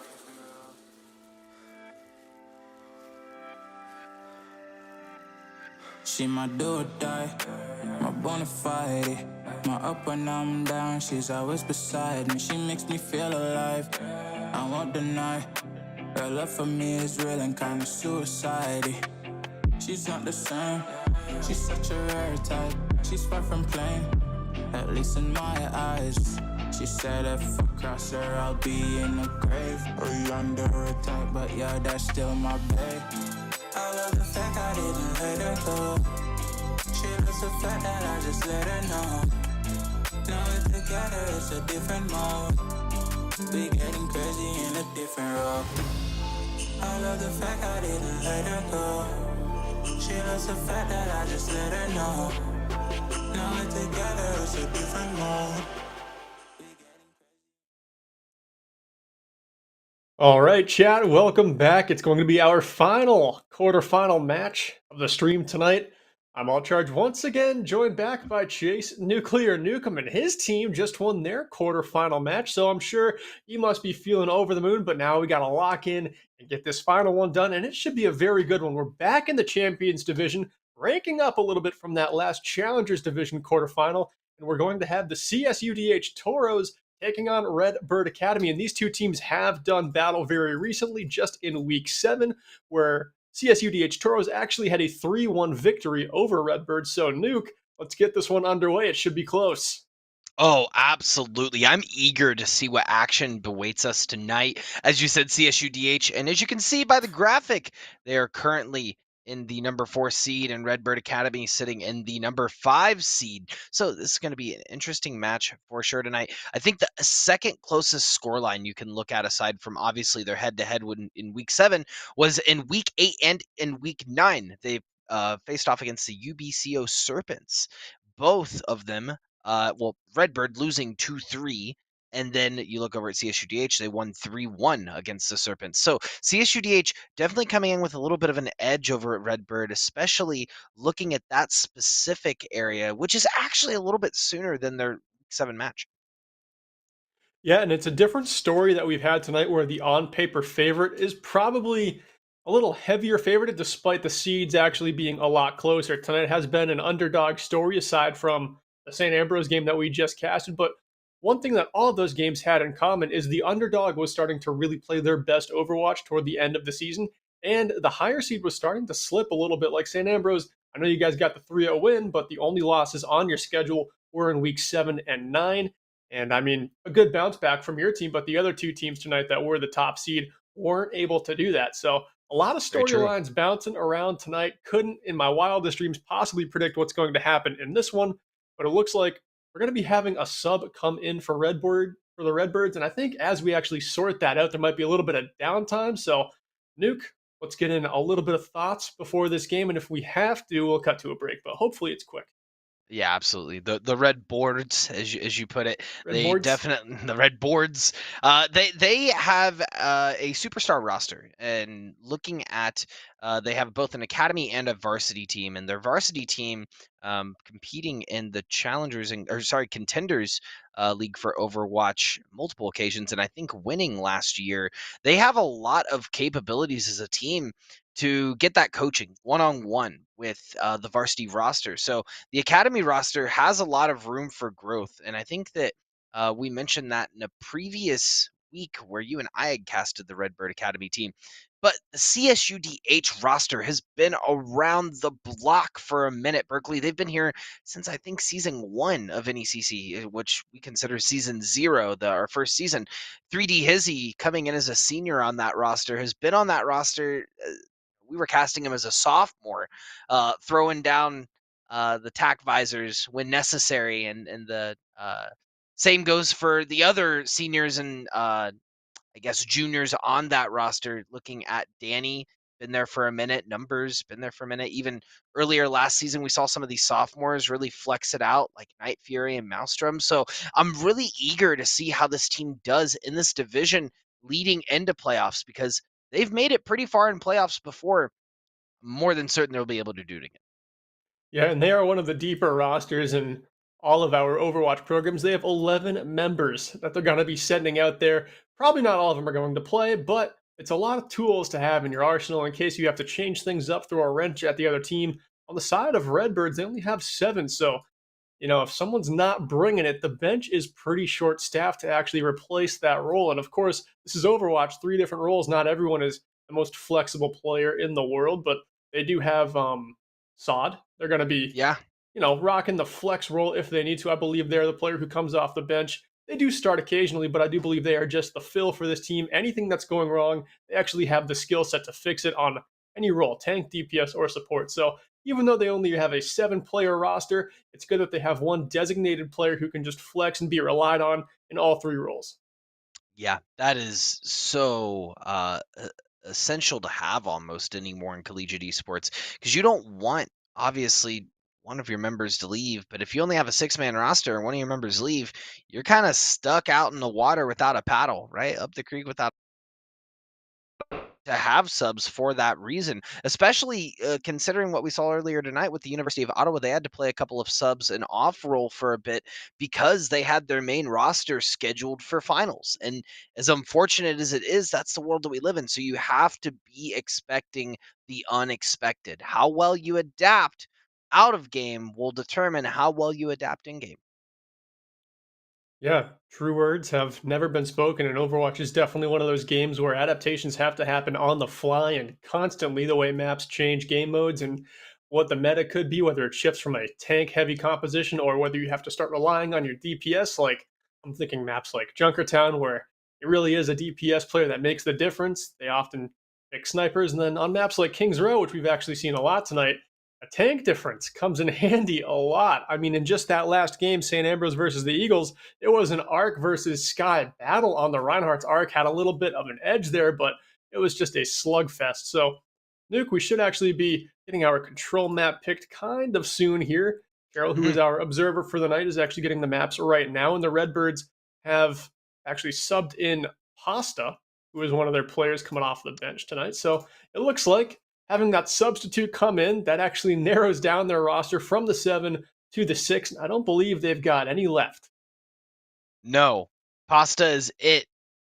She my do or die, my bona fide. My up when I'm down, she's always beside me. She makes me feel alive, I won't deny. Her love for me is real and kinda suicide. She's not the same, she's such a rare type. She's far from plain, at least in my eyes. She said if I cross her, I'll be in the grave or under attack, but yeah, that's still my babe. I love the fact I didn't let her go. She loves the fact that I just let her know. Now we're together, it's a different mode. We getting crazy in a different role. I love the fact I didn't let her go. She loves the fact that I just let her know. Now we're together, it's a different mode. All right, chat, welcome back. It's going to be our final quarterfinal match of the stream tonight. I'm All Charge once again, joined back by Chase Nuclear Nukem, and his team just won their quarterfinal match, so I'm sure you must be feeling over the moon, but now we got to lock in and get this final one done, and it should be a very good one. We're back in the Champions Division, ranking up a little bit from that last Challengers Division quarterfinal, and we're going to have the CSUDH Toros taking on Redbird Academy. And these two teams have done battle very recently, just in week 7, where CSUDH Toros actually had a 3-1 victory over Redbird. So, Nuke, let's get this one underway. It should be close. Oh, absolutely. I'm eager to see what action awaits us tonight. As you said, CSUDH, and as you can see by the graphic, they are currently in the number 4 seed, and Redbird Academy sitting in the number 5 seed. So this is going to be an interesting match for sure tonight. I think the second closest scoreline you can look at, aside from obviously their head-to-head in week 7, was in week 8 and in week 9. They faced off against the UBCO Serpents. Both of them, Redbird losing 2-3. And then you look over at CSUDH, they won 3-1 against the Serpents. So CSUDH definitely coming in with a little bit of an edge over at Redbird, especially looking at that specific area, which is actually a little bit sooner than their 7 match. Yeah, and it's a different story that we've had tonight where the on-paper favorite is probably a little heavier favored despite the seeds actually being a lot closer. Tonight has been an underdog story aside from the St. Ambrose game that we just casted, but one thing that all of those games had in common is the underdog was starting to really play their best Overwatch toward the end of the season, and the higher seed was starting to slip a little bit. Like St. Ambrose, I know you guys got the 3-0 win, but the only losses on your schedule were in week 7 and 9. And I mean, a good bounce back from your team, but the other two teams tonight that were the top seed weren't able to do that. So a lot of storylines bouncing around tonight. Couldn't, in my wildest dreams, possibly predict what's going to happen in this one, but it looks like we're going to be having a sub come in for the Redbirds, and I think as we actually sort that out, there might be a little bit of downtime. So, Nuke, let's get in a little bit of thoughts before this game, and if we have to, we'll cut to a break, but hopefully it's quick. Yeah, absolutely. The red boards, as you put it, they boards? definitely the red boards. They have a superstar roster, and looking at they have both an academy and a varsity team, and their varsity team competing in the challengers contenders league for Overwatch multiple occasions, and I think winning last year. They have a lot of capabilities as a team to get that coaching one-on-one with the varsity roster. So the academy roster has a lot of room for growth, and I think that we mentioned that in a previous week where you and I had casted the Redbird Academy team. But the CSUDH roster has been around the block for a minute, Berkeley. They've been here since I think season 1 of NECC, which we consider season 0, our first season. 3D Hizzy coming in as a senior on that roster has been on that roster. We were casting him as a sophomore, throwing down the tack visors when necessary, and the same goes for the other seniors and I guess juniors on that roster. Looking at Danny been there for a minute. Numbers been there for a minute. Even earlier last season, we saw some of these sophomores really flex it out, like Night Fury and Maelstrom. So I'm really eager to see how this team does in this division leading into playoffs, because they've made it pretty far in playoffs before. More than certain they'll be able to do it again. Yeah, and they are one of the deeper rosters in all of our Overwatch programs. They have 11 members that they're going to be sending out there. Probably not all of them are going to play, but it's a lot of tools to have in your arsenal in case you have to change things up, throw a wrench at the other team. On the side of Redbirds, they only have 7, so if someone's not bringing it, the bench is pretty short staffed to actually replace that role. And of course, this is Overwatch, 3 different roles. Not everyone is the most flexible player in the world, but they do have Sod. They're going to be, rocking the flex role if they need to. I believe they're the player who comes off the bench. They do start occasionally, but I do believe they are just the fill for this team. Anything that's going wrong, they actually have the skill set to fix it on any role, tank, DPS, or support. So even though they only have a 7-player roster, it's good that they have one designated player who can just flex and be relied on in all 3 roles. Yeah, that is so essential to have almost anymore in collegiate esports, because you don't want, obviously, one of your members to leave, but if you only have a 6-man roster and one of your members leave, you're kind of stuck out in the water without a paddle, right? Up the creek without to have subs for that reason, especially considering what we saw earlier tonight with the University of Ottawa. They had to play a couple of subs and off roll for a bit because they had their main roster scheduled for finals. And as unfortunate as it is, that's the world that we live in. So you have to be expecting the unexpected. How well you adapt out of game will determine how well you adapt in game. Yeah, true words have never been spoken, and Overwatch is definitely one of those games where adaptations have to happen on the fly and constantly, the way maps change game modes and what the meta could be, whether it shifts from a tank heavy composition or whether you have to start relying on your DPS. Like, I'm thinking maps like Junkertown, where it really is a DPS player that makes the difference. They often pick snipers. And then on maps like Kings Row, which we've actually seen a lot tonight, a tank difference comes in handy a lot. I mean, in just that last game, St. Ambrose versus the Eagles, it was an Arc versus Sky battle on the Reinhardt's Arc. Had a little bit of an edge there, but it was just a slugfest. So, Nuke, we should actually be getting our control map picked kind of soon here. Carol, who is our observer for the night, is actually getting the maps right now, and the Redbirds have actually subbed in Pasta, who is one of their players coming off the bench tonight. So it looks like having that substitute come in, that actually narrows down their roster from the 7 to the 6. And I don't believe they've got any left. No, pasta is it.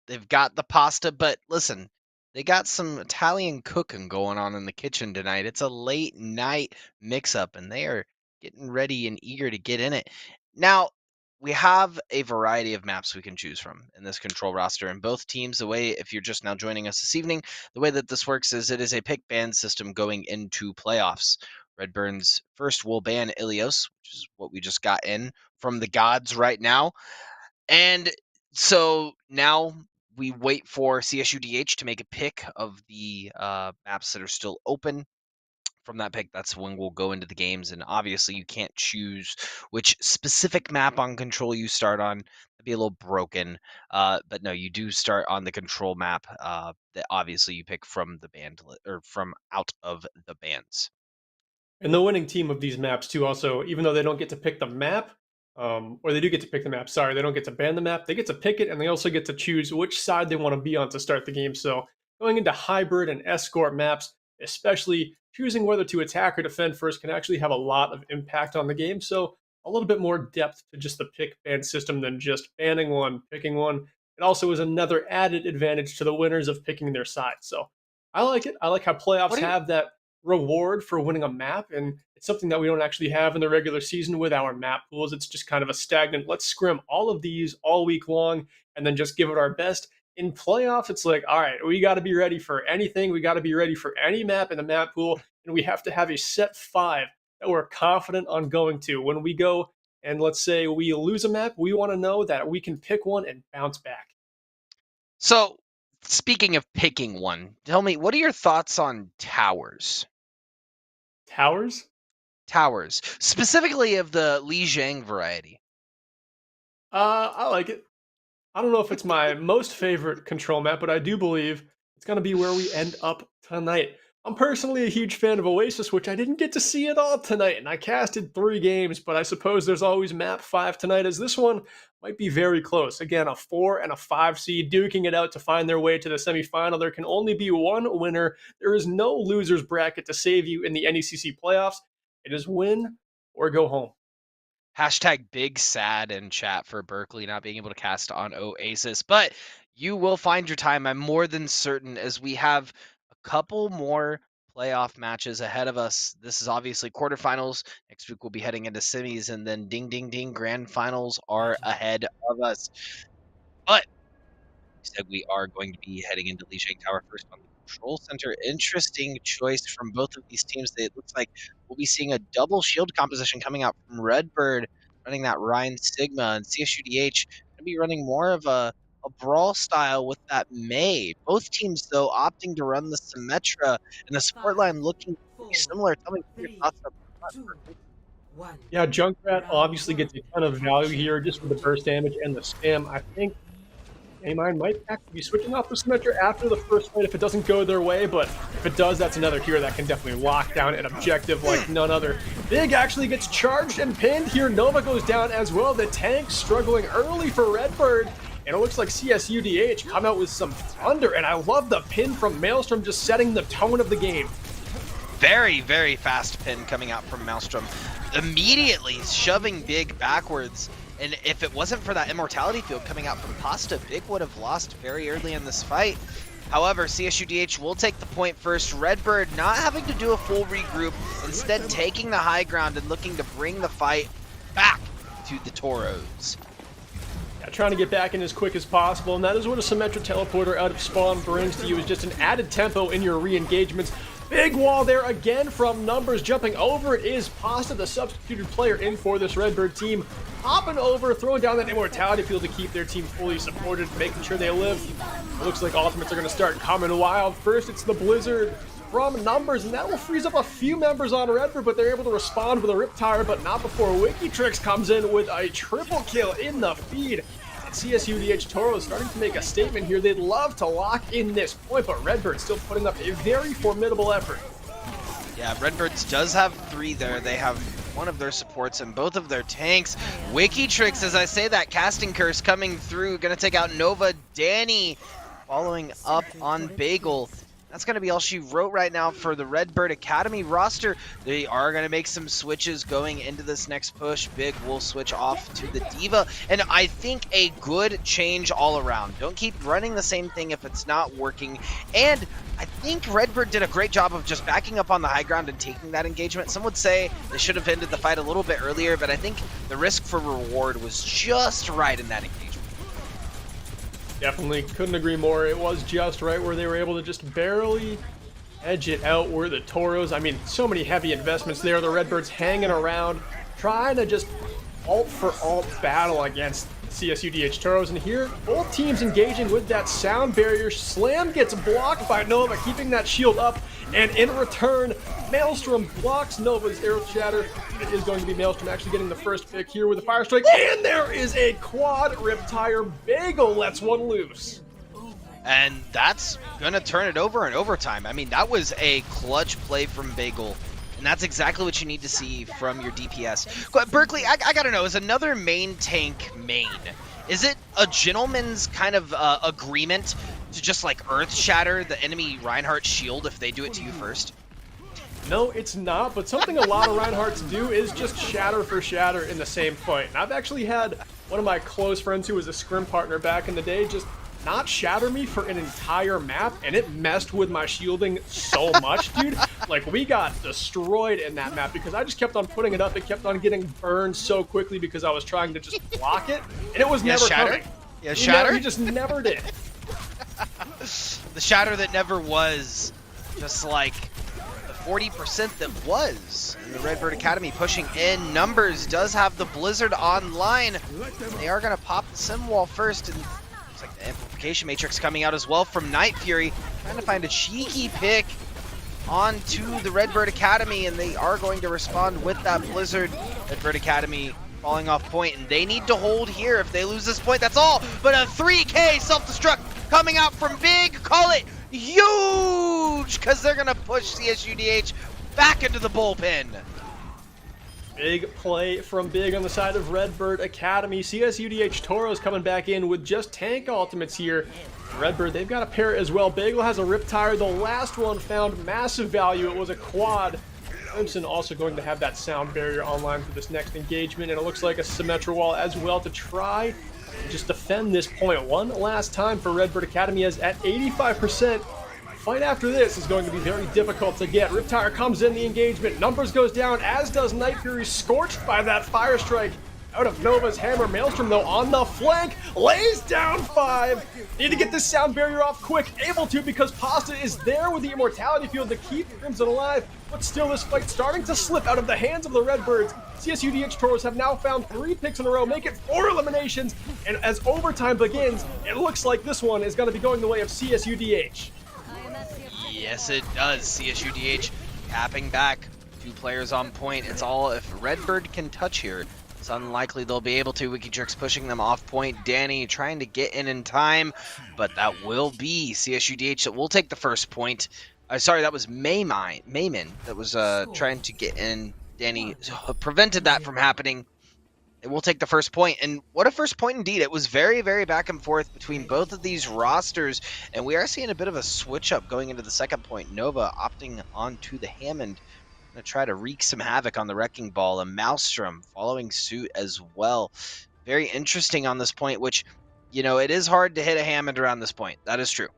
They've got the pasta, but listen, they got some Italian cooking going on in the kitchen tonight. It's a late night mix up, and they are getting ready and eager to get in it. Now, we have a variety of maps we can choose from in this control roster, and both teams, the way, if you're just now joining us this evening, the way that this works is it is a pick ban system going into playoffs. Redburn's first will ban Ilios, which is what we just got in from the gods right now. And so now we wait for CSUDH to make a pick of the maps that are still open. From that pick, that's when we'll go into the games. And obviously, you can't choose which specific map on control you start on. That'd be a little broken. But no, you do start on the control map that obviously you pick from the band or from out of the bands. And the winning team of these maps, too, also, even though they don't get to pick the map, or they do get to pick the map, sorry, they don't get to ban the map, they get to pick it, and they also get to choose which side they want to be on to start the game. So going into hybrid and escort maps, especially choosing whether to attack or defend first, can actually have a lot of impact on the game. So a little bit more depth to just the pick ban system than just banning one, picking one. It also is another added advantage to the winners of picking their side. So I like it. I like how playoffs have that reward for winning a map, and it's something that we don't actually have in the regular season with our map pools. It's just kind of a stagnant, let's scrim all of these all week long and then just give it our best. In playoffs, it's like, all right, we got to be ready for anything. We got to be ready for any map in the map pool, and we have to have a set 5 that we're confident on going to. When we go and let's say we lose a map, we want to know that we can pick one and bounce back. So, speaking of picking one, tell me, what are your thoughts on towers? Towers? Towers. Specifically of the Li Zhang variety. I like it. I don't know if it's my most favorite control map, but I do believe it's going to be where we end up tonight. I'm personally a huge fan of Oasis, which I didn't get to see at all tonight, and I casted 3 games, but I suppose there's always map 5 tonight, as this one might be very close. Again, a 4 and a 5 seed duking it out to find their way to the semifinal. There can only be one winner. There is no loser's bracket to save you in the NECC playoffs. It is win or go home. Hashtag big sad in chat for Berkeley not being able to cast on Oasis, but you will find your time. I'm more than certain, as we have a couple more playoff matches ahead of us. This is obviously quarterfinals. Next week we'll be heading into semis, and then ding, ding, ding, grand finals are ahead of us. But instead, we are going to be heading into Lijiang Tower first on the Control Center. Interesting choice from both of these teams. It looks like we'll be seeing a double shield composition coming out from Redbird, running that Rhine Sigma, and CSUDH going to be running more of a brawl style with that Mei. Both teams, though, opting to run the Symmetra, and the support line looking pretty similar. Tell me what your thoughts are on that. Yeah, Junkrat obviously gets a ton of value here just with the burst damage and the spam. I think A-Mine might actually be switching off the Symmetra after the first fight if it doesn't go their way, but if it does, that's another hero that can definitely lock down an objective like none other. Big actually gets charged and pinned here. Nova goes down as well. The tank struggling early for Redbird, and it looks like CSUDH come out with some thunder, and I love the pin from Maelstrom just setting the tone of the game. Very, very fast pin coming out from Maelstrom. Immediately shoving Big backwards. And if it wasn't for that immortality field coming out from Pasta, Big would have lost very early in this fight. However, CSUDH will take the point first. Redbird not having to do a full regroup, instead taking the high ground and looking to bring the fight back to the Toros. Yeah, trying to get back in as quick as possible, and that is what a Symmetra teleporter out of spawn brings to you, is just an added tempo in your re-engagements. Big wall there again from Numbers. Jumping over it is Pasta, the substituted player in for this Redbird team. Hopping over, throwing down that immortality field to keep their team fully supported, making sure they live. It looks like ultimates are going to start coming wild. First, it's the Blizzard from Numbers, and that will freeze up a few members on Redbird, but they're able to respond with a Riptire, but not before Wikitrix comes in with a triple kill in the feed. CSUDH Toro is starting to make a statement here. They'd love to lock in this point, but Redbird still putting up a very formidable effort. Yeah, Redbirds does have 3 there. They have one of their supports and both of their tanks. Wikitrix, as I say that, casting curse coming through, gonna take out Nova. Danny following up on Bagel. That's going to be all she wrote right now for the Redbird Academy roster. They are going to make some switches going into this next push. Big will switch off to the Diva. And I think a good change all around. Don't keep running the same thing if it's not working. And I think Redbird did a great job of just backing up on the high ground and taking that engagement. Some would say they should have ended the fight a little bit earlier, but I think the risk for reward was just right in that engagement. Definitely couldn't agree more. It was just right where they were able to just barely edge it out where the Toros, I mean, so many heavy investments there. The Redbirds hanging around, trying to just ult for ult battle against CSUDH Toros. And here, both teams engaging with that sound barrier. Slam gets blocked by Nova, keeping that shield up. And in return, Maelstrom blocks Nova's arrow shatter. It is going to be Maelstrom actually getting the first pick here with a fire strike. And there is a quad Riptire. Bagel lets one loose. And that's going to turn it over in overtime. I mean, that was a clutch play from Bagel. And that's exactly what you need to see from your DPS. But Berkeley, I got to know, is another main tank main? Is it a gentleman's kind of agreement to just like earth shatter the enemy Reinhardt shield if they do it to you first? No, it's not, but something a lot of Reinhardts do is just shatter for shatter in the same fight. And I've actually had one of my close friends who was a scrim partner back in the day just not shatter me for an entire map, and it messed with my shielding so much, dude. Like, we got destroyed in that map because I just kept on putting it up. It kept on getting burned so quickly because I was trying to just block it, and it was never coming. Yeah, shatter? He just never did. The shatter that never was, just like the 40% that was. And the Redbird Academy pushing in. Numbers does have the Blizzard online. They are going to pop the Sim Wall first, and looks like the Amplification Matrix coming out as well from Night Fury. Trying to find a cheeky pick onto the Redbird Academy, and they are going to respond with that Blizzard. Redbird Academy falling off point, and they need to hold here. If they lose this point, that's all. But a 3K self-destruct coming out from Big. Call it huge. huge because they're going to push CSUDH back into the bullpen. Big play from Big on the side of Redbird Academy. CSUDH Toros coming back in with just tank ultimates here. Redbird, they've got a pair as well. Bagel has a Riptire. The last one found massive value. It was a quad. Crimson also going to have that sound barrier online for this next engagement, and it looks like a Symmetra wall as well to try and just defend this point one last time for Redbird Academy, as at 85%. Fight after this is going to be very difficult to get. Riptire comes in the engagement. Numbers goes down, as does Night Fury, scorched by that Fire Strike. Out of Nova's hammer. Maelstrom, though, on the flank, lays down 5. Need to get this sound barrier off quick. Able to, because Pasta is there with the Immortality Field to keep Crimson alive. But still, this fight starting to slip out of the hands of the Redbirds. CSUDH Toros have now found 3 picks in a row, make it 4 eliminations. And as overtime begins, it looks like this one is going to be going the way of CSUDH. Yes, it does. CSUDH tapping back. 2 players on point. It's all if Redbird can touch here. It's unlikely they'll be able to. WikiTrix pushing them off point. Danny trying to get in time, but that will be CSUDH that will take the first point. Sorry, that was Mayman that was trying to get in. Danny prevented that from happening. It will take the first point, and what a first point indeed. It was very, very back and forth between both of these rosters, and we are seeing a bit of a switch up going into the second point. Nova opting onto the Hammond. Gonna try to wreak some havoc on the Wrecking Ball, and Maelstrom following suit as well. Very interesting on this point, which, you know, it is hard to hit a Hammond around this point. That is true.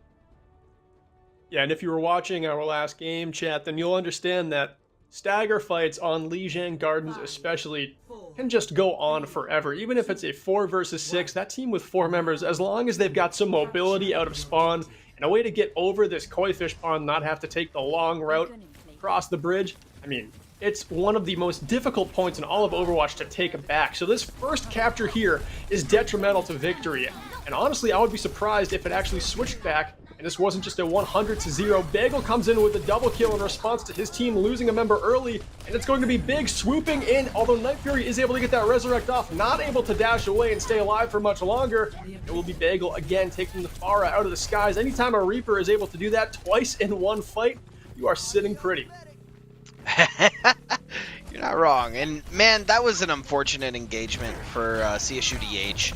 Yeah, and if you were watching our last game chat, then you'll understand that stagger fights on Lijiang Gardens especially can just go on forever. Even if it's a 4 versus 6, that team with 4 members, as long as they've got some mobility out of spawn and a way to get over this koi fish pond, not have to take the long route across the bridge, I mean, it's one of the most difficult points in all of Overwatch to take back. So this first capture here is detrimental to victory. And honestly, I would be surprised if it actually switched back and this wasn't just a 100-0. Bagel comes in with a double kill in response to his team losing a member early, and it's going to be Big swooping in, although Night Fury is able to get that resurrect off, not able to dash away and stay alive for much longer. It will be Bagel again taking the Pharah out of the skies. Anytime a Reaper is able to do that twice in one fight, you are sitting pretty. You're not wrong. And man, that was an unfortunate engagement for CSUDH.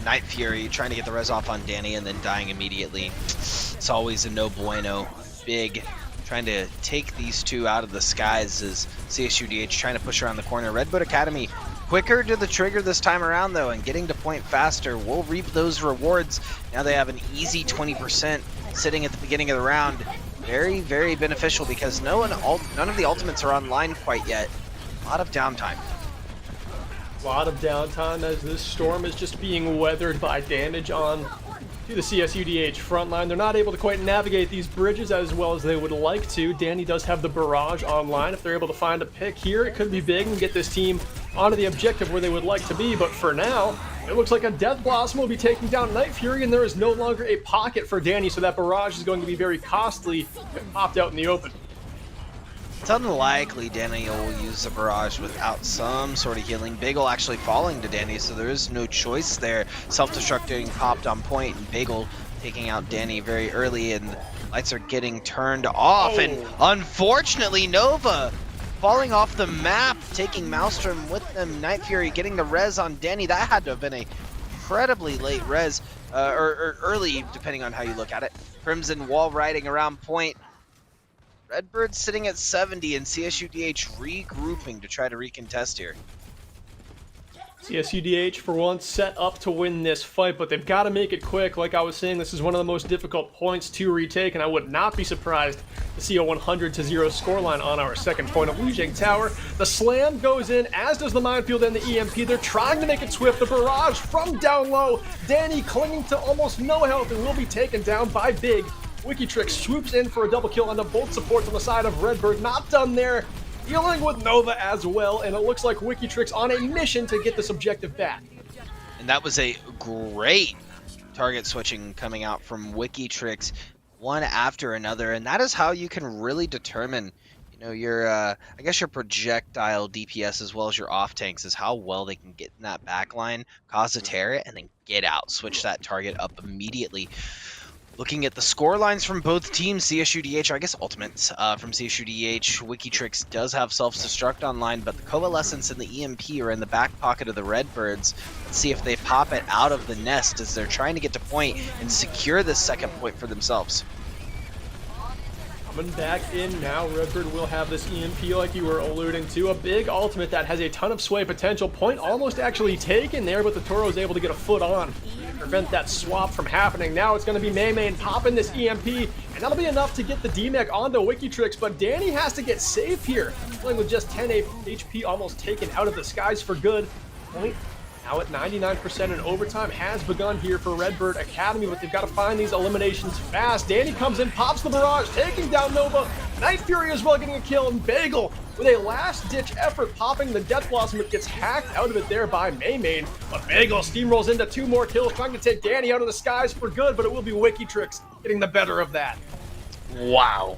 Night Fury trying to get the res off on Danny and then dying immediately. It's always a no bueno. Big trying to take these two out of the skies as CSUDH trying to push around the corner. Redbird Academy quicker to the trigger this time around though, and getting to point faster will reap those rewards. Now they have an easy 20% sitting at the beginning of the round. Very, very beneficial because none of the ultimates are online quite yet. A lot of downtime. A lot of downtime as this storm is just being weathered by damage on to the CSUDH front line. They're not able to quite navigate these bridges as well as they would like to. Danny does have the barrage online. If they're able to find a pick here, it could be big and get this team onto the objective where they would like to be. But for now, it looks like a Death Blossom will be taking down Night Fury, and there is no longer a pocket for Danny, so that barrage is going to be very costly if popped out in the open. It's unlikely Danny will use the barrage without some sort of healing. Bagel actually falling to Danny, so there is no choice there. Self-destructing popped on point, and Bagel taking out Danny very early, and the lights are getting turned off. And unfortunately, Nova falling off the map, taking Maelstrom with them. Night Fury getting the res on Danny. That had to have been a incredibly late res, or early, depending on how you look at it. Crimson wall riding around point. Redbird sitting at 70 and CSUDH regrouping to try to recontest here. CSUDH, for once, set up to win this fight, but they've got to make it quick. Like I was saying, this is one of the most difficult points to retake, and I would not be surprised to see a 100-0 scoreline on our second point of Lijiang Tower. The slam goes in, as does the minefield and the EMP. They're trying to make it swift. The barrage from down low. Danny clinging to almost no health and will be taken down by Big. WikiTrix swoops in for a double kill onto both supports on the side of Redbird. Not done there. Dealing with Nova as well, and it looks like WikiTrix on a mission to get this objective back. And that was a great target switching coming out from WikiTrix, one after another, and that is how you can really determine, you know, your I guess your projectile DPS as well as your off tanks, is how well they can get in that back line, cause a tear, and then get out, switch that target up immediately. Looking at the score lines from both teams, CSUDH, or I guess Ultimates from CSUDH, Wikitrix does have Self-Destruct online, but the Coalescence and the EMP are in the back pocket of the Redbirds. Let's see if they pop it out of the nest as they're trying to get to point and secure this second point for themselves. Coming back in now, Redbird will have this EMP like you were alluding to. A big ultimate that has a ton of sway potential. Point almost actually taken there, but the Toro is able to get a foot on. Prevent that swap from happening. Now it's going to be Maymay popping this EMP, and that'll be enough to get the DMEC onto Wikitrix, but Danny has to get safe here. Playing with just 10 HP almost taken out of the skies for good. Point now at 99% in overtime has begun here for Redbird Academy, but they've got to find these eliminations fast. Danny comes in, pops the barrage, taking down Nova. Night Fury as well getting a kill, and Bagel with a last-ditch effort popping the Death Blossom. It gets hacked out of it there by Maymay, but Bagel steamrolls into 2 more kills, trying to take Danny out of the skies for good, but it will be Wikitrix getting the better of that. Wow.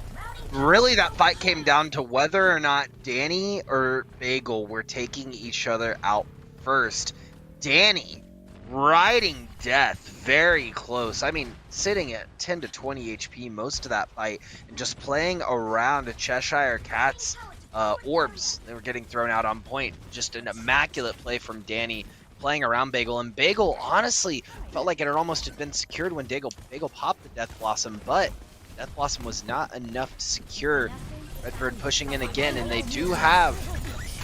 Really, that fight came down to whether or not Danny or Bagel were taking each other out first. Danny riding death very close. I mean, sitting at 10 to 20 HP most of that fight and just playing around a Cheshire Cat's orbs. They were getting thrown out on point. Just an immaculate play from Danny playing around Bagel. And Bagel, honestly, felt like it had almost been secured when Bagel popped the Death Blossom, but Death Blossom was not enough to secure. Redbird pushing in again, and they do have,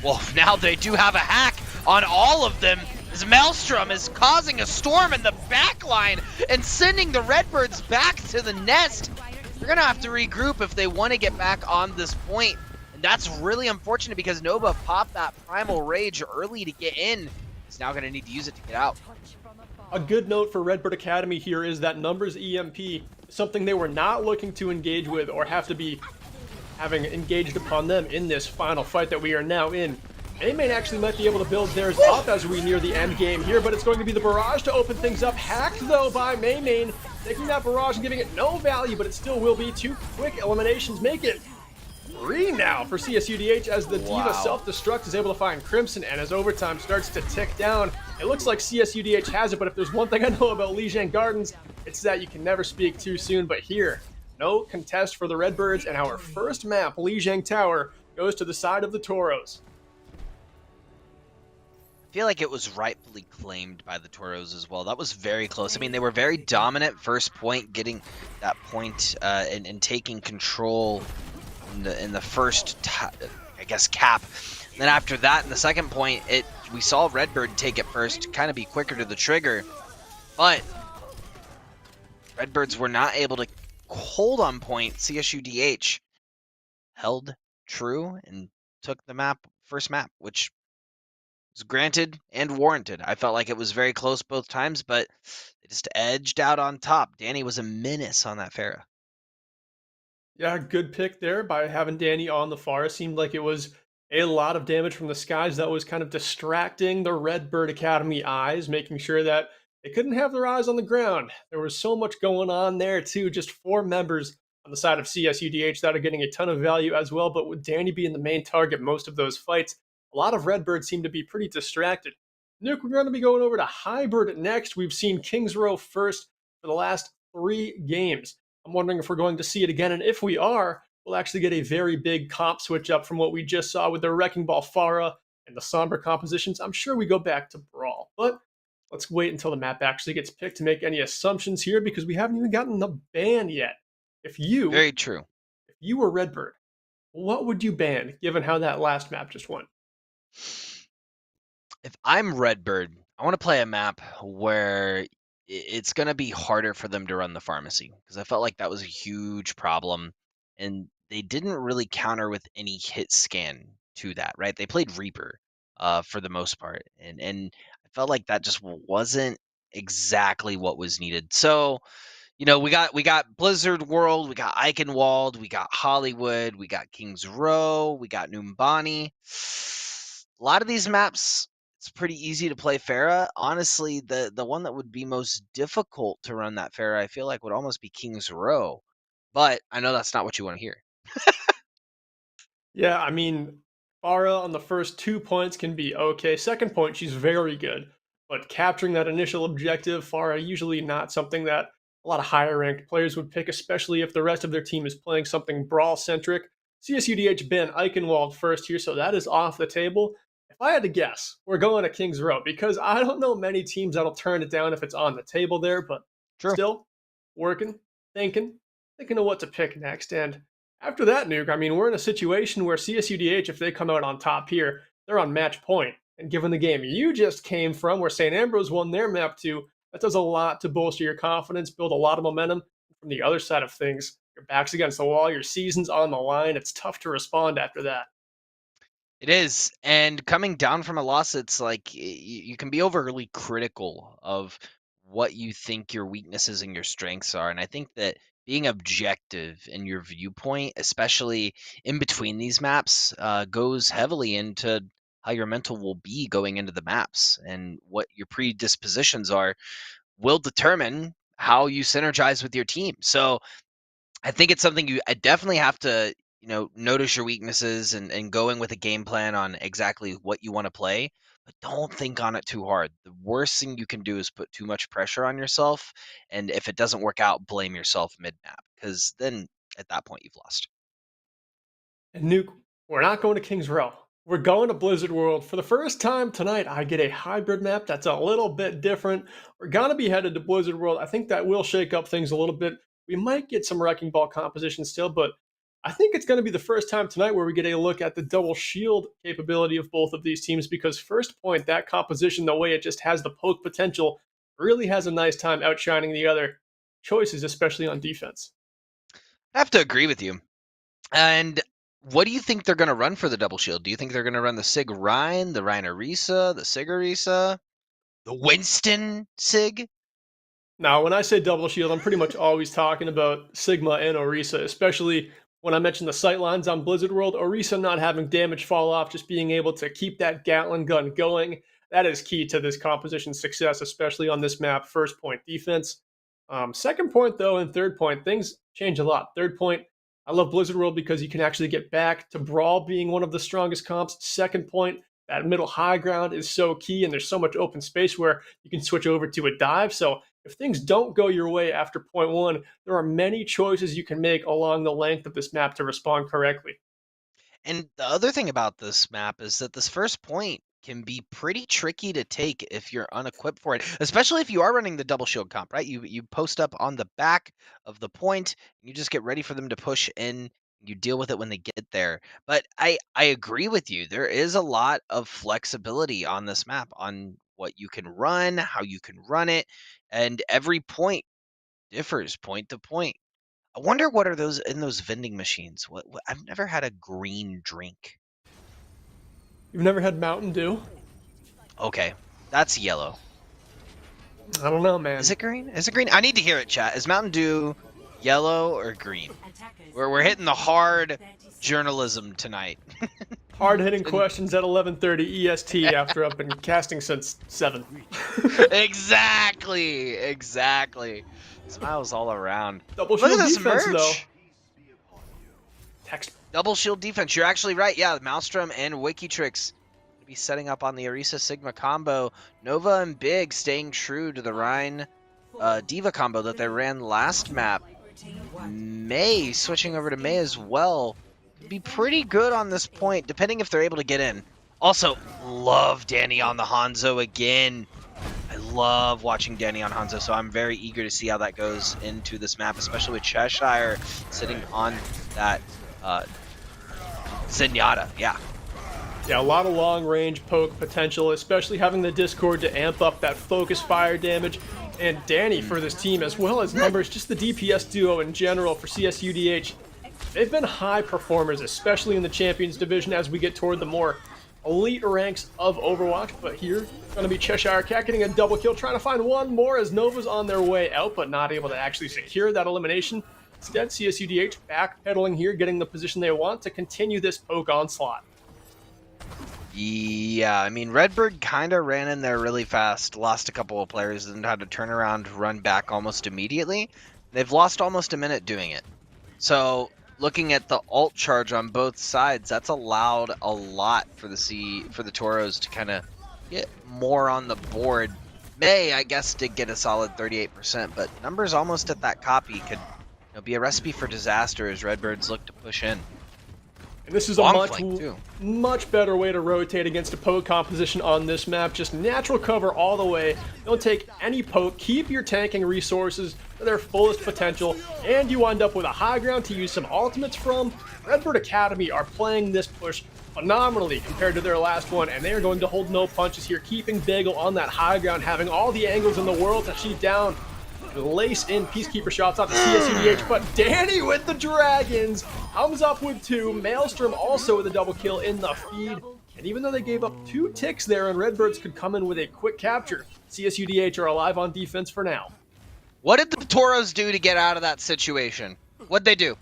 well, now they do have a hack on all of them. As Maelstrom is causing a storm in the back line and sending the Redbirds back to the nest. They're going to have to regroup if they want to get back on this point. And that's really unfortunate because Nova popped that Primal Rage early to get in. He's now going to need to use it to get out. A good note for Redbird Academy here is that Numbers EMP, something they were not looking to engage with or have to be having engaged upon them in this final fight that we are now in. Maymay actually might be able to build theirs up as we near the end game here, but it's going to be the barrage to open things up. Hacked, though, by Maymay, taking that barrage and giving it no value, but it still will be 2 quick eliminations. Make it 3 now for CSUDH as the Diva Self-Destruct is able to find Crimson, and as overtime starts to tick down, it looks like CSUDH has it, but if there's one thing I know about Lijiang Gardens, it's that you can never speak too soon. But here, no contest for the Redbirds, and our first map, Lijiang Tower, goes to the side of the Toros. I feel like it was rightfully claimed by the Toros as well. That was very close. I mean, they were very dominant first point, getting that point and taking control in the first, I guess, cap. And then after that, in the second point, we saw Redbird take it first, kind of be quicker to the trigger. But Redbirds were not able to hold on point. CSUDH held true and took the first map, which was granted and warranted. I felt like it was very close both times, but they just edged out on top. Danny was a menace on that Pharah. Yeah, good pick there by having Danny on the Pharah. Seemed like it was a lot of damage from the skies that was kind of distracting the Redbird Academy eyes, making sure that they couldn't have their eyes on the ground. There was so much going on there too. Just 4 members on the side of CSUDH that are getting a ton of value as well, but with Danny being the main target most of those fights, a lot of Redbirds seem to be pretty distracted. Nuke, we're going to be going over to Hybrid next. We've seen Kings Row first for the last 3 games. I'm wondering if we're going to see it again, and if we are, we'll actually get a very big comp switch up from what we just saw with the Wrecking Ball Pharah and the somber compositions. I'm sure we go back to Brawl, but let's wait until the map actually gets picked to make any assumptions here because we haven't even gotten the ban yet. Very true. If you were Redbird, what would you ban given how that last map just went? If I'm Redbird, I want to play a map where it's going to be harder for them to run the pharmacy because I felt like that was a huge problem and they didn't really counter with any hit scan to that, right? They played Reaper for the most part and I felt like that just wasn't exactly what was needed. So, you know, we got Blizzard World, we got Eichenwald, we got Hollywood, we got Kings Row, we got Numbani. A lot of these maps, it's pretty easy to play Pharah. Honestly, the one that would be most difficult to run that Pharah, I feel like would almost be Kings Row. But I know that's not what you want to hear. Yeah, I mean, Pharah on the first 2 points can be okay. Second point, she's very good. But capturing that initial objective, Pharah usually not something that a lot of higher ranked players would pick, especially if the rest of their team is playing something brawl centric. CSUDH Ben Eichenwald first here, so that is off the table. If I had to guess, we're going to Kings Row because I don't know many teams that'll turn it down if it's on the table there, but still working, thinking of what to pick next. And after that, Nuke, I mean, we're in a situation where CSUDH, if they come out on top here, they're on match point. And given the game you just came from, where St. Ambrose won their map too, that does a lot to bolster your confidence, build a lot of momentum. From the other side of things, your back's against the wall, your season's on the line. It's tough to respond after that. It is. And coming down from a loss, it's like you can be overly critical of what you think your weaknesses and your strengths are. And I think that being objective in your viewpoint, especially in between these maps, goes heavily into how your mental will be going into the maps, and what your predispositions are will determine how you synergize with your team. So I think it's something I definitely have to, notice your weaknesses and go in with a game plan on exactly what you want to play, but don't think on it too hard. The worst thing you can do is put too much pressure on yourself, and if it doesn't work out, blame yourself mid-map, because then at that point you've lost. And Nuke, we're not going to Kings Row. We're going to Blizzard World. For the first time tonight, I get a hybrid map that's a little bit different. We're going to be headed to Blizzard World. I think that will shake up things a little bit. We might get some Wrecking Ball composition still, but I think it's going to be the first time tonight where we get a look at the double shield capability of both of these teams, because First Point, that composition, the way it just has the poke potential, really has a nice time outshining the other choices, especially on defense. I have to agree with you. And what do you think they're going to run for the double shield? Do you think they're going to run the Sig Rhine, the Rhine Orisa, the Sig Orisa, the Winston Sig? Now, when I say double shield, I'm pretty much always talking about Sigma and Orisa, especially when I mention the sightlines on Blizzard World. Orisa not having damage fall off, just being able to keep that Gatling gun going. That is key to this composition success, especially on this map. First Point defense. Second point, though, and third point, things change a lot. Third point, I love Blizzard World because you can actually get back to Brawl being one of the strongest comps. Second point, that middle high ground is so key, and there's so much open space where you can switch over to a dive. So if things don't go your way after point one, there are many choices you can make along the length of this map to respond correctly. And the other thing about this map is that this first point can be pretty tricky to take if you're unequipped for it, especially if you are running the double shield comp, right? You post up on the back of the point, you just get ready for them to push in, you deal with it when they get there. But I agree with you. There is a lot of flexibility on this map on what you can run, how you can run it, and every point differs point to point. I wonder what are those in those vending machines. What I've never had a green drink. You've never had Mountain Dew? Okay, that's yellow. I don't know, man. Is it green? Is it green? I need to hear it, chat. Is Mountain Dew yellow or green? We're hitting the hard journalism tonight. Hard-hitting questions at 11:30 EST after I've been casting since 7. Exactly. Smiles all around. Double Look shield at this defense, merch. though. Text. Double shield defense. You're actually right. Yeah, Maelstrom and Wikitrix be setting up on the Orisa Sigma combo. Nova and Big staying true to the Rhine Diva combo that they ran last map. May switching over to May as well. Be pretty good on this point, depending if they're able to get in. Also, love Danny on the Hanzo again. I love watching Danny on Hanzo, so I'm very eager to see how that goes into this map, especially with Cheshire sitting on that Zenyatta. Yeah, a lot of long-range poke potential, especially having the Discord to amp up that focus fire damage. And Danny for this team, as well as numbers, just the DPS duo in general for CSUDH. They've been high performers, especially in the Champions Division as we get toward the more elite ranks of Overwatch. But here, going to be Cheshire Cat getting a double kill, trying to find one more as Nova's on their way out, but not able to actually secure that elimination. Instead, CSUDH backpedaling here, getting the position they want to continue this poke onslaught. Yeah, I mean, Redbird kind of ran in there really fast, lost a couple of players, and had to turn around, run back almost immediately. They've lost almost a minute doing it. So, looking at the ult charge on both sides, that's allowed a lot for the Toros to kind of get more on the board. May, I guess, did get a solid 38%, but numbers almost at that copy could be a recipe for disaster as Redbirds look to push in. And this is a Long flank, too. much better way to rotate against a poke composition on this map. Just natural cover all the way. Don't take any poke. Keep your tanking resources to their fullest potential. And you wind up with a high ground to use some ultimates from. Redbird Academy are playing this push phenomenally compared to their last one. And they are going to hold no punches here. Keeping Bagel on that high ground. Having all the angles in the world to shoot down. Lace in Peacekeeper shots off the CSUDH, but Danny with the Dragons comes up with 2. Maelstrom also with a double kill in the feed. And even though they gave up 2 ticks there and Redbirds could come in with a quick capture, CSUDH are alive on defense for now. What did the Toros do to get out of that situation? What'd they do?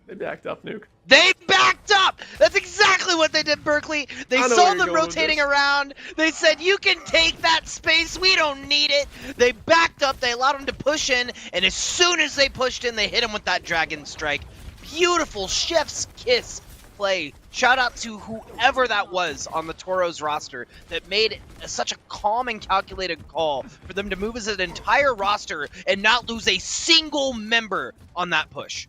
They backed up, Nuke. They backed up! That's exactly what they did, Berkeley. They saw them rotating around. They said, you can take that space. We don't need it. They backed up. They allowed them to push in. And as soon as they pushed in, they hit him with that Dragon Strike. Beautiful chef's kiss play. Shout out to whoever that was on the Toros roster that made such a calm and calculated call for them to move as an entire roster and not lose a single member on that push.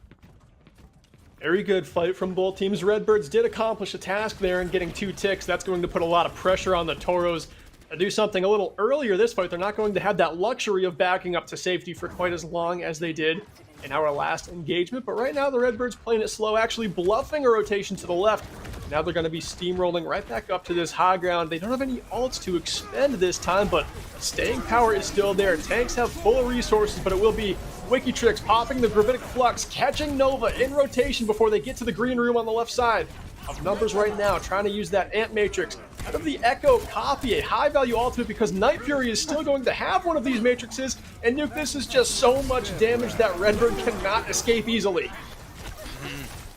Very good fight from both teams. Redbirds did accomplish a task there in getting 2 ticks. That's going to put a lot of pressure on the Toros to do something a little earlier this fight. They're not going to have that luxury of backing up to safety for quite as long as they did in our last engagement. But right now, the Redbirds playing it slow, actually bluffing a rotation to the left. Now they're going to be steamrolling right back up to this high ground. They don't have any ults to expend this time, but staying power is still there. Tanks have full resources, but it will be Wikitrix popping the Gravitic Flux, catching Nova in rotation before they get to the green room on the left side of numbers right now, trying to use that Ant Matrix out of the Echo copy, a high-value ultimate because Night Fury is still going to have one of these matrices, and Nuke, this is just so much damage that Redbird cannot escape easily.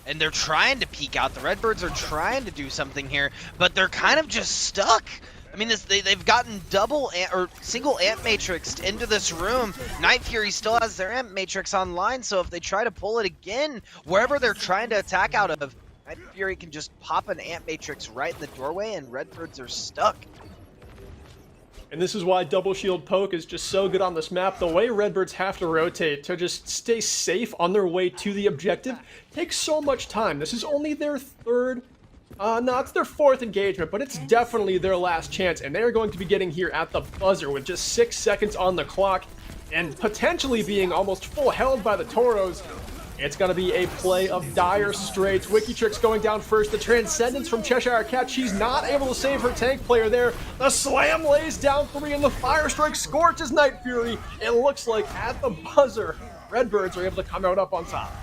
And they're trying to peek out. The Redbirds are trying to do something here, but they're kind of just stuck. I mean, they've gotten single Ant Matrix into this room. Night Fury still has their Ant Matrix online, so if they try to pull it again, wherever they're trying to attack out of, Night Fury can just pop an Ant Matrix right in the doorway, and Redbirds are stuck. And this is why Double Shield Poke is just so good on this map. The way Redbirds have to rotate to just stay safe on their way to the objective takes so much time. This is only their third, no, it's their 4th engagement, but it's definitely their last chance. And they're going to be getting here at the buzzer with just 6 seconds on the clock and potentially being almost full held by the Toros. It's going to be a play of dire straits. Wikitrix going down first. The Transcendence from Cheshire Cat. She's not able to save her tank player there. The Slam lays down 3 and the Fire Strike scorches Night Fury. It looks like at the buzzer, Redbirds are able to come out up on top.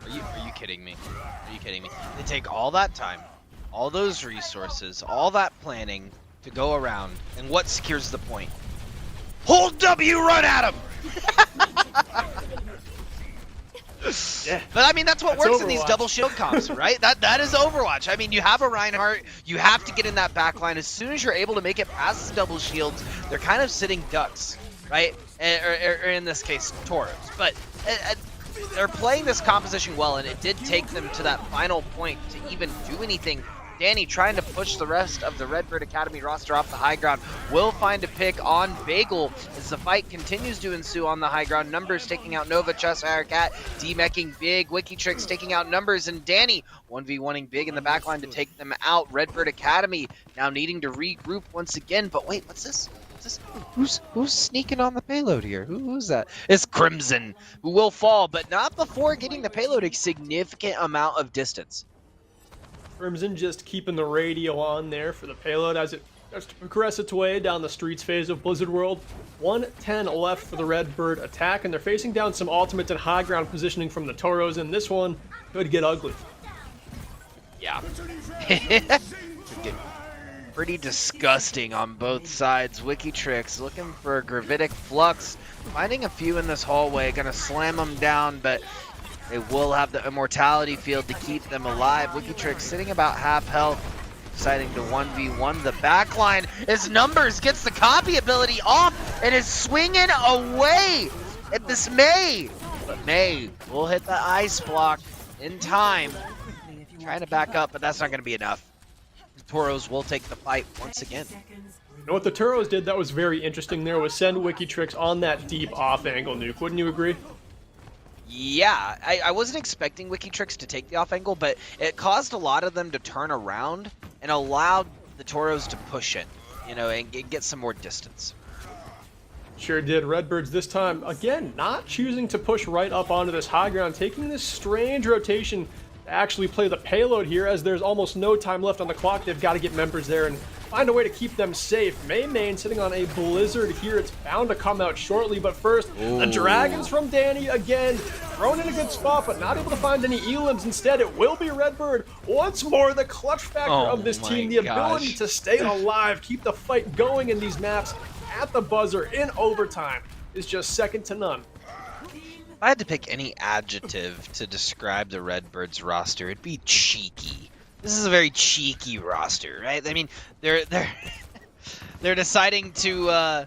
Are you kidding me? Are you kidding me? They take all that time, all those resources, all that planning to go around, and what secures the point? Hold W, run at him! Yeah. But I mean, that's what works Overwatch. in these double shield comps, right? That is Overwatch. I mean, you have a Reinhardt, you have to get in that back line. As soon as you're able to make it past the double shields, they're kind of sitting ducks, right? Or in this case, Toros. But they're playing this composition well, and it did take them to that final point to even do anything. Danny trying to push the rest of the Redbird Academy roster off the high ground. Will find a pick on Bagel as the fight continues to ensue on the high ground. Numbers taking out Nova, Cheshire Cat, D-mecking Big, Wikitrix taking out Numbers, and Danny 1v1ing Big in the backline to take them out. Redbird Academy now needing to regroup once again, but wait, what's this? Who's sneaking on the payload here? Who's that? It's Crimson, who will fall, but not before getting the payload a significant amount of distance. Crimson just keeping the radio on there for the payload as it starts to progress its way down the streets phase of Blizzard World. 110 left for the Redbird attack, and they're facing down some ultimates and high ground positioning from the Toros, and this one could get ugly. Yeah. Pretty disgusting on both sides. Wikitrix looking for a Gravitic Flux, finding a few in this hallway, gonna slam them down, but they will have the Immortality Field to keep them alive. Wikitrix sitting about half health, deciding to 1v1 the backline as Numbers gets the copy ability off and is swinging away at this May. But May will hit the ice block in time. Trying to back up, but that's not going to be enough. The Toros will take the fight once again. You know what the Turos did that was very interesting there was send Wikitrix on that deep off angle nuke. Wouldn't you agree? Yeah, I wasn't expecting Wikitrix to take the off angle, but it caused a lot of them to turn around and allowed the Toros to push in, you know, and get some more distance. Sure did. Redbirds this time, again, not choosing to push right up onto this high ground, taking this strange rotation to actually play the payload here as there's almost no time left on the clock. They've got to get members there and find a way to keep them safe. Main sitting on a blizzard here. It's bound to come out shortly, but first, the Dragons from Danny again, thrown in a good spot, but not able to find any elims. Instead, it will be Redbird. Once more, the clutch factor of this team, the ability to stay alive, keep the fight going in these maps at the buzzer in overtime is just second to none. If I had to pick any adjective to describe the Redbirds roster, it'd be cheeky. This is a very cheeky roster, right? I mean, they're deciding to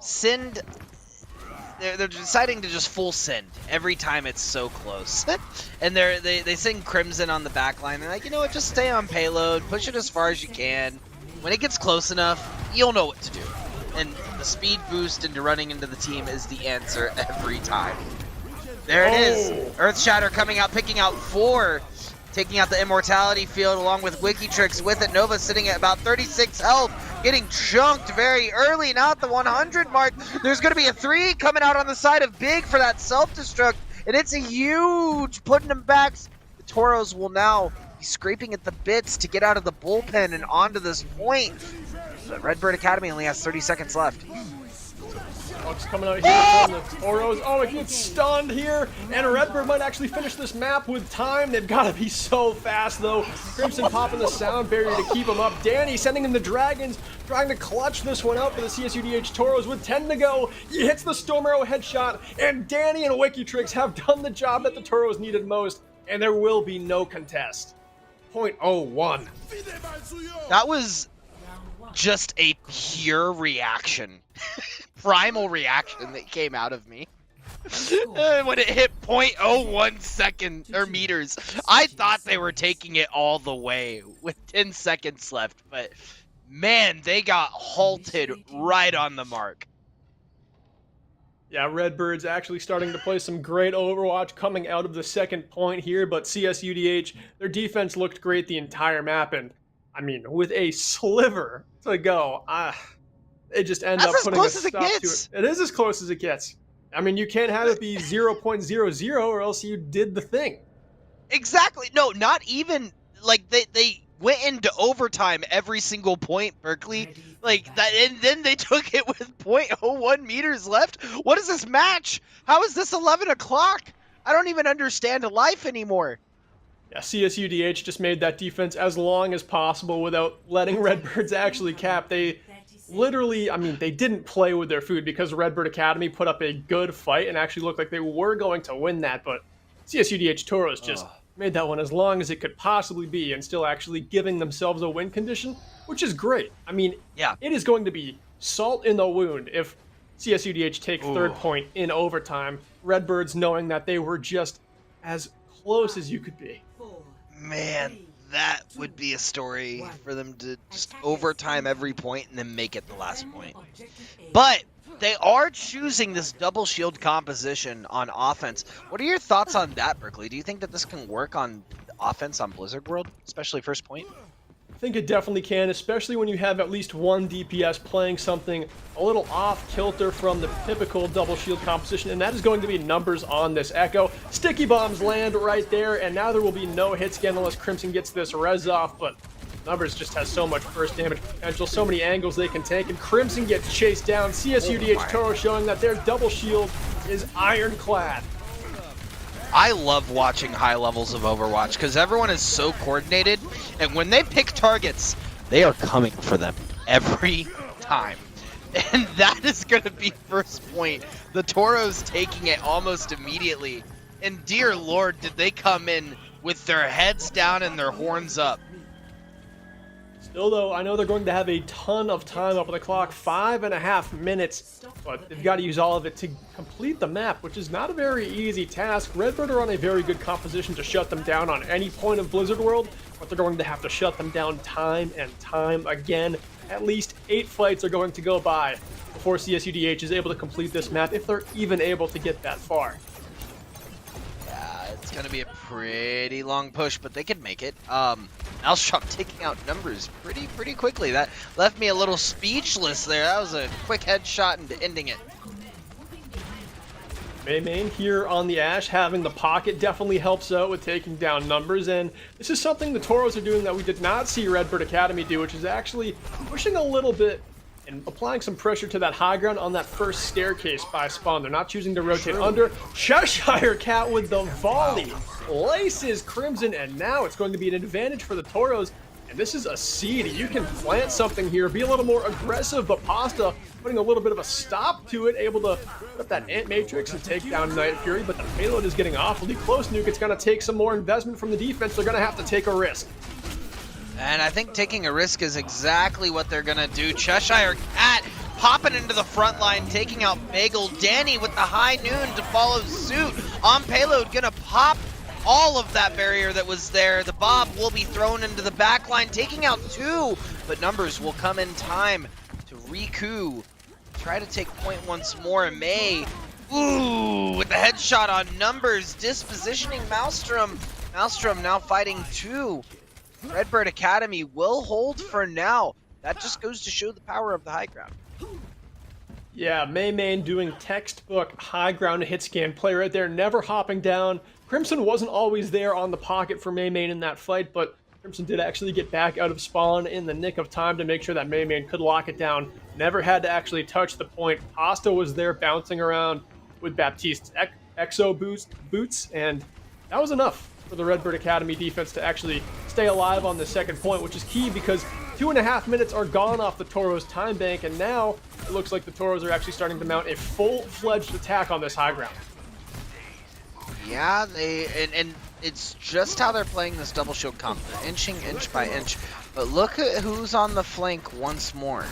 send. They're deciding to just full send every time it's so close, and they send Crimson on the back line. They're like, you know what? Just stay on payload, push it as far as you can. When it gets close enough, you'll know what to do. And the speed boost into running into the team is the answer every time. There it is. Earthshatter coming out, picking out 4. Taking out the Immortality field along with Wikitrix with it. Nova sitting at about 36 health. Getting chunked very early, now at the 100 mark. There's going to be a 3 coming out on the side of Big for that self-destruct. And it's a huge putting them back. The Toros will now be scraping at the bits to get out of the bullpen and onto this point. But Redbird Academy only has 30 seconds left. Bucks coming out here from the Toros. Oh, it gets stunned here, and Redbird might actually finish this map with time. They've got to be so fast, though. Crimson popping the sound barrier to keep him up. Danny sending in the Dragons, trying to clutch this one out for the CSUDH Toros with 10 to go. He hits the Storm Arrow headshot, and Danny and Wikitrix have done the job that the Toros needed most, and there will be no contest. 0.01. That was just a pure reaction. Primal reaction that came out of me when it hit 0.01 second or meters. I thought they were taking it all the way with 10 seconds left, but man, they got halted right on the mark. Yeah, Redbird's actually starting to play some great Overwatch coming out of the second point here, but CSUDH, their defense looked great the entire map, and I mean, with a sliver to go, they just end up putting a stop to it. It is as close as it gets. I mean, you can't have it be 0.00 or else you did the thing. Exactly. No, not even, like, they went into overtime every single point, Berkeley. Like, that, and then they took it with 0.01 meters left. What is this match? How is this 11 o'clock? I don't even understand life anymore. Yeah, CSUDH just made that defense as long as possible without letting Redbirds actually cap. They literally, I mean, they didn't play with their food because Redbird Academy put up a good fight and actually looked like they were going to win that, but CSUDH Toros just made that one as long as it could possibly be and still actually giving themselves a win condition, which is great. I mean, yeah, it is going to be salt in the wound if CSUDH take third point in overtime. Redbirds knowing that they were just as close as you could be. Man, that would be a story for them to just overtime every point and then make it the last point. But they are choosing this double shield composition on offense. What are your thoughts on that, Berkeley? Do you think that this can work on offense on Blizzard World, especially first point? I think it definitely can, especially when you have at least one DPS playing something a little off kilter from the typical double shield composition, and that is going to be numbers on this Echo. Sticky bombs land right there, and now there will be no hits again unless Crimson gets this res off, but numbers just has so much burst damage potential, so many angles they can take, and Crimson gets chased down. CSUDH Toro showing that their double shield is ironclad. I love watching high levels of Overwatch because everyone is so coordinated, and when they pick targets, they are coming for them every time. And that is going to be first point. The Toros taking it almost immediately. And dear Lord, did they come in with their heads down and their horns up. Still, though, I know they're going to have a ton of time up on the clock, 5.5 minutes, but they've got to use all of it to complete the map, which is not a very easy task. Redbird are on a very good composition to shut them down on any point of Blizzard World, but they're going to have to shut them down time and time again. at least 8 fights are going to go by before CSUDH is able to complete this map, if they're even able to get that far. Yeah, it's going to be a pretty long push, but they could make it. Maelstrom taking out numbers pretty quickly. That left me a little speechless there. That was a quick headshot into ending it. Main here on the Ash, having the pocket definitely helps out with taking down numbers, and this is something the Toros are doing that we did not see Redbird Academy do, which is actually pushing a little bit and applying some pressure to that high ground on that first staircase by spawn. They're not choosing to rotate under. Cheshire Cat with the volley. Laces Crimson, and now it's going to be an advantage for the Toros. And this is a seed. You can plant something here, be a little more aggressive, but Pasta putting a little bit of a stop to it, able to put up that Ant Matrix and take down Night Fury, but the payload is getting awfully close. Nuke, it's going to take some more investment from the defense. They're going to have to take a risk. And I think taking a risk is exactly what they're going to do. Cheshire Cat popping into the front line, taking out Bagel. Danny with the high noon to follow suit. On payload, going to pop all of that barrier that was there. The Bob will be thrown into the back line, taking out 2, but numbers will come in time to Riku. Try to take point once more. May, ooh, with the headshot on numbers, dispositioning Maelstrom. Maelstrom now fighting 2. Redbird Academy will hold for now. That just goes to show the power of the high ground. Yeah, Main doing textbook high ground hit scan play right there, never hopping down. Crimson wasn't always there on the pocket for Main in that fight, but Crimson did actually get back out of spawn in the nick of time to make sure that Main could lock it down. Never had to actually touch the point. Pasta was there bouncing around with Baptiste's exo boots, and that was enough for the Redbird Academy defense to actually stay alive on the second point, which is key because 2.5 minutes are gone off the Toros' time bank, and now it looks like the Toros are actually starting to mount a full-fledged attack on this high ground. Yeah, and it's just how they're playing this double shield comp. They're inching inch by inch, but look at who's on the flank once more.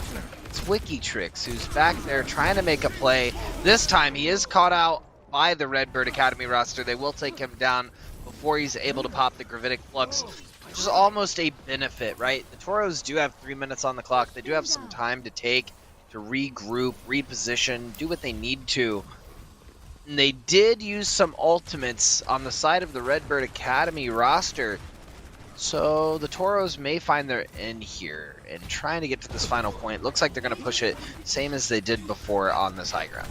It's Wikitrix, who's back there trying to make a play. This time he is caught out by the Redbird Academy roster. They will take him down before he's able to pop the Gravitic Flux, which is almost a benefit, right? The Toros do have 3 minutes on the clock. They do have some time to take, to regroup, reposition, do what they need to. And they did use some ultimates on the side of the Redbird Academy roster. So the Toros may find their end here and trying to get to this final point. Looks like they're going to push it same as they did before on this high ground.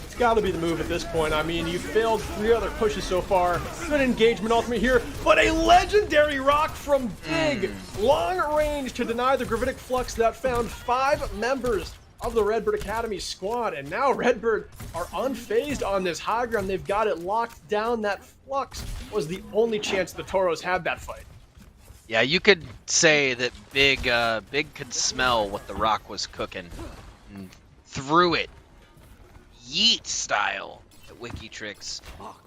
It's got to be the move at this point. I mean, you failed 3 other pushes so far. Good engagement ultimate here, but a legendary rock from Big. Long range to deny the Gravitic Flux that found 5 members of the Redbird Academy squad, and now Redbird are unfazed on this high ground. They've got it locked down. That Flux was the only chance the Toros had that fight. Yeah, you could say that Big could smell what the rock was cooking and threw it yeet style at Wikitrix,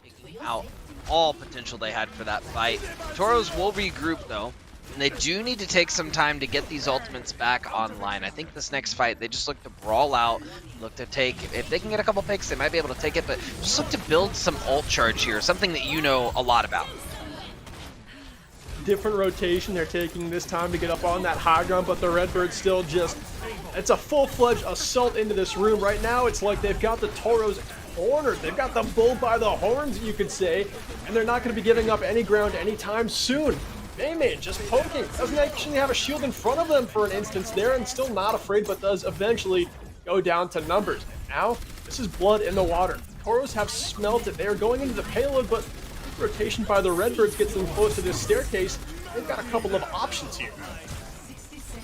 taking out all potential they had for that fight. Toros will regroup though, and they do need to take some time to get these ultimates back online. I think this next fight, they just look to brawl out, look to take, if they can get a couple picks, they might be able to take it, but just look to build some ult charge here, something that you know a lot about. Different rotation they're taking this time to get up on that high ground, but the Redbirds still just, it's a full-fledged assault into this room. Right now, it's like they've got the Toros cornered. They've got the bull by the horns, you could say, and they're not going to be giving up any ground anytime soon. Main just poking, doesn't actually have a shield in front of them for an instance there, and still not afraid, but does eventually go down to numbers. And now, this is blood in the water. The Toros have smelt it. They are going into the payload, but rotation by the Redbirds gets them close to this staircase. They've got a couple of options here.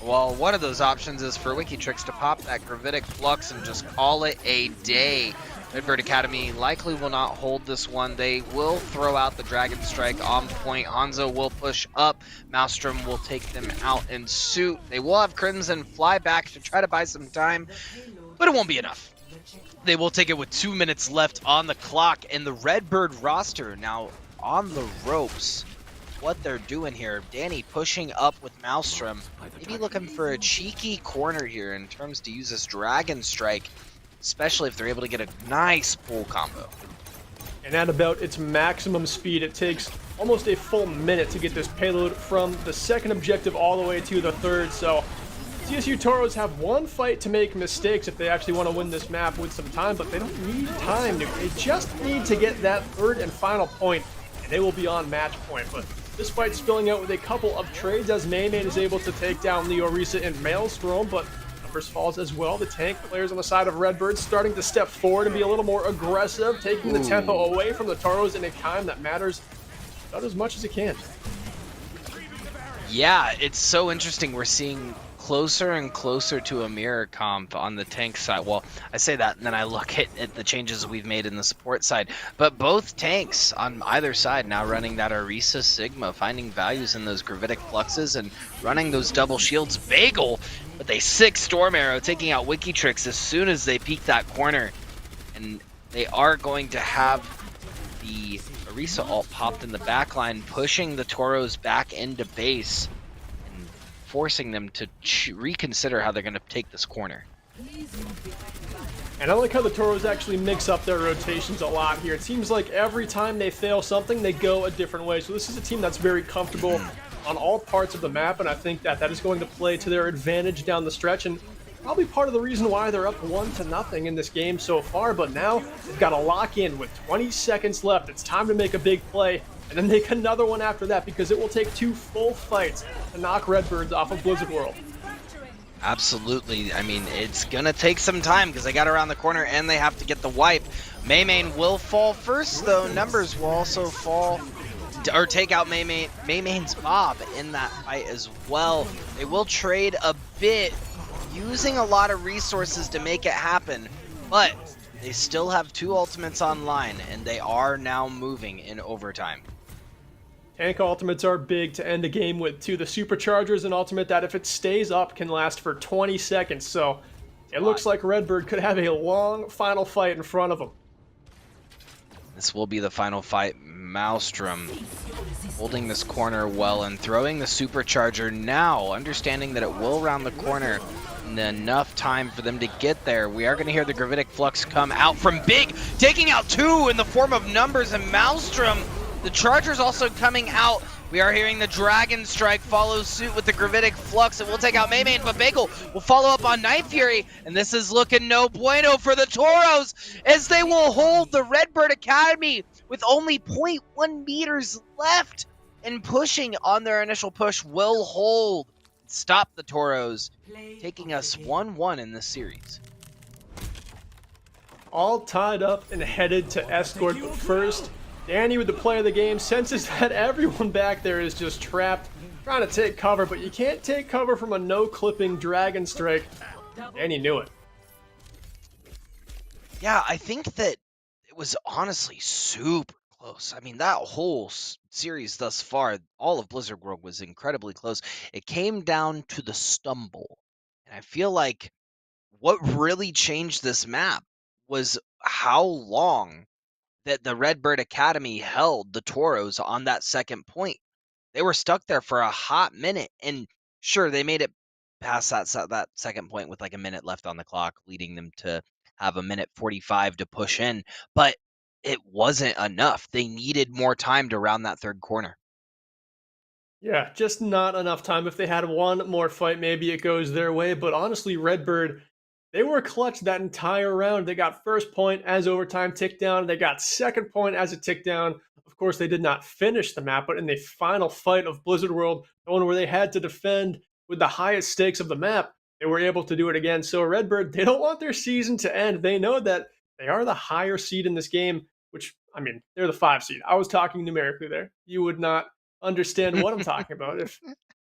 Well, one of those options is for Wikitrix to pop that Gravitic Flux and just call it a day. Redbird Academy likely will not hold this one. They will throw out the Dragon Strike on point. Hanzo will push up. Maelstrom will take them out in suit. They will have Crimson fly back to try to buy some time, but it won't be enough. They will take it with 2 minutes left on the clock, and the Redbird roster now on the ropes. What they're doing here, Danny pushing up with Maelstrom, maybe looking for a cheeky corner here in terms to use this Dragon Strike, especially if they're able to get a nice pull combo. And at about its maximum speed, it takes almost a full minute to get this payload from the second objective all the way to the third. So CSU Toros have one fight to make mistakes if they actually want to win this map with some time, but they don't need time. They just need to get that third and final point, and they will be on match point. But this fight's spilling out with a couple of trades as Maymain is able to take down Leo Risa and Maelstrom, but numbers falls as well. The tank players on the side of Redbird starting to step forward and be a little more aggressive, taking the tempo away from the Toros in a time that matters about as much as it can. Yeah, it's so interesting. We're seeing closer and closer to a mirror comp on the tank side. Well, I say that and then I look at the changes we've made in the support side. But both tanks on either side now running that Orisa Sigma, finding values in those gravitic fluxes and running those double shields. Bagel with a 6 Storm Arrow taking out Wikitrix as soon as they peek that corner. And they are going to have the Orisa ult popped in the backline, pushing the Toros back into base, forcing them to reconsider how they're going to take this corner. And I like how the Toros actually mix up their rotations a lot here. It seems like every time they fail something, they go a different way. So this is a team that's very comfortable on all parts of the map, and I think that is going to play to their advantage down the stretch, and probably part of the reason why they're up 1-0 in this game so far. But now they've got to lock in with 20 seconds left. It's time to make a big play, and then make another one after that, because it will take 2 full fights to knock Redbirds off of Blizzard World. Absolutely. I mean, it's going to take some time because they got around the corner and they have to get the wipe. Maymain will fall first, though. Numbers will also fall, or take out Maymain's Bob in that fight as well. They will trade a bit, using a lot of resources to make it happen, but they still have 2 ultimates online, and they are now moving in overtime. Tank ultimates are big to end a game with, too. The Supercharger is an ultimate that, if it stays up, can last for 20 seconds. So it looks like Redbird could have a long final fight in front of them. This will be the final fight. Maelstrom holding this corner well and throwing the Supercharger now, understanding that it will round the corner in enough time for them to get there. We are going to hear the Gravitic Flux come out from Big, taking out 2 in the form of Numbers and Maelstrom. The Charger's also coming out. We are hearing the Dragon Strike follow suit with the Gravitic Flux. It will take out Maymain, but Bagel will follow up on Night Fury. And this is looking no bueno for the Toros, as they will hold the Redbird Academy with only 0.1 meters left. And pushing on their initial push will hold. Stop the Toros, taking us 1-1 in this series. All tied up and headed to Escort, but first, Danny, with the play of the game, senses that everyone back there is just trapped, trying to take cover, but you can't take cover from a no-clipping Dragon Strike. Danny knew it. Yeah, I think that it was honestly super close. I mean, that whole series thus far, all of Blizzard World was incredibly close. It came down to the stumble. And I feel like what really changed this map was how long that the Redbird Academy held the Toros on that second point. They were stuck there for a hot minute, and sure, they made it past that second point with like a minute left on the clock, leading them to have a minute 45 to push in, but it wasn't enough. They needed more time to round that third corner. Yeah, just not enough time. If they had one more fight, maybe it goes their way, but honestly, Redbird, they were clutch that entire round. They got first point as overtime ticked down. They got second point as it ticked down. Of course, they did not finish the map, but in the final fight of Blizzard World, the one where they had to defend with the highest stakes of the map, they were able to do it again. So Redbird, they don't want their season to end. They know that they are the higher seed in this game, which, I mean, they're the 5 seed. I was talking numerically there. You would not understand what I'm talking about if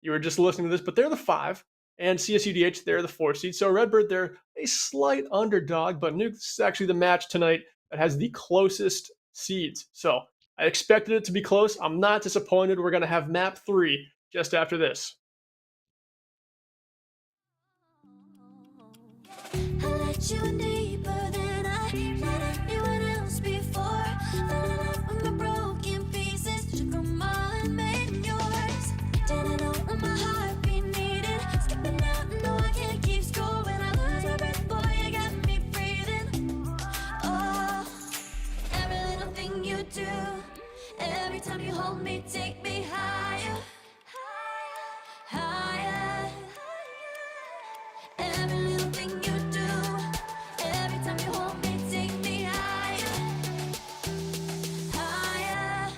you were just listening to this, but they're the 5. And CSUDH, they're the 4 seed. So Redbird, they're a slight underdog, but Nuke, this is actually the match tonight that has the closest seeds. So I expected it to be close. I'm not disappointed. We're going to have map 3 just after this. I let you in deeper than I let anyone else before. From the broken pieces, took them all and made yours. Didn't know what my heart be needed. Skipping out, no, I can't keep score. When I lose my breath, boy, you got me breathing. Oh, every little thing you do, every time you hold me, take me higher, higher. Every little thing you do, every time you hold me, take me higher, higher.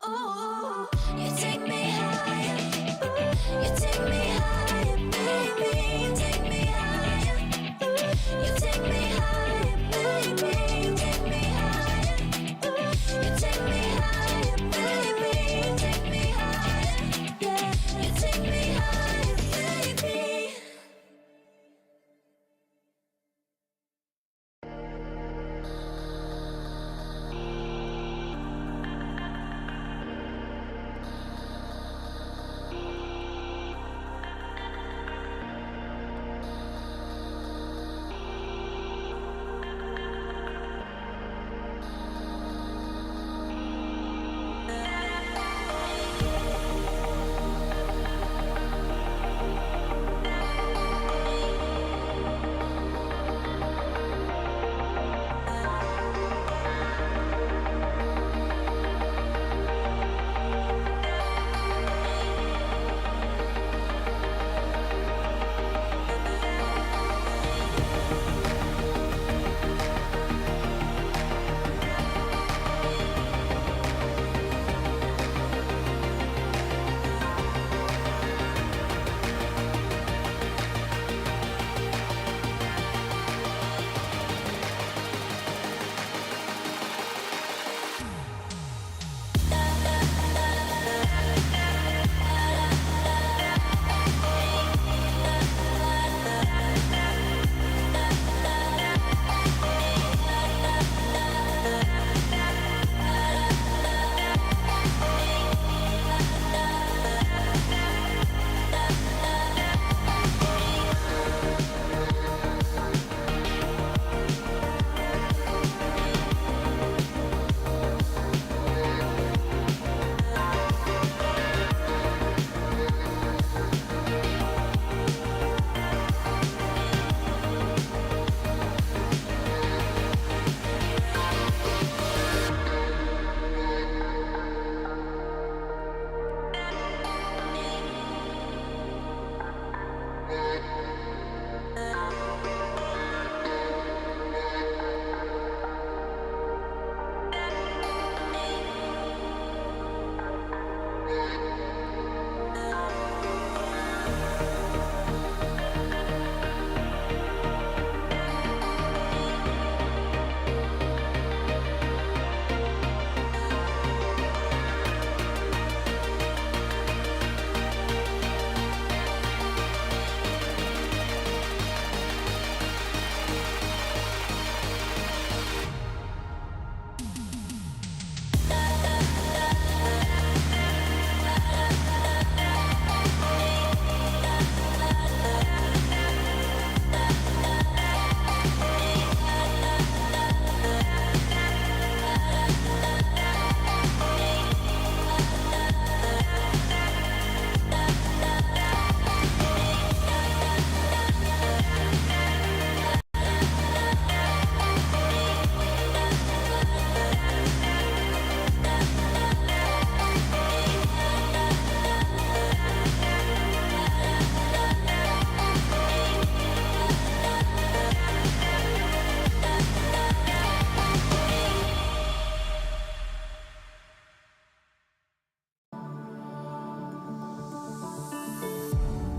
Ooh, you take me higher. Ooh, you take me higher, baby. You take me higher. Ooh, you take me higher, baby. You take me higher. Ooh, you take me higher, baby. You take me higher. Yeah, you take me higher, baby.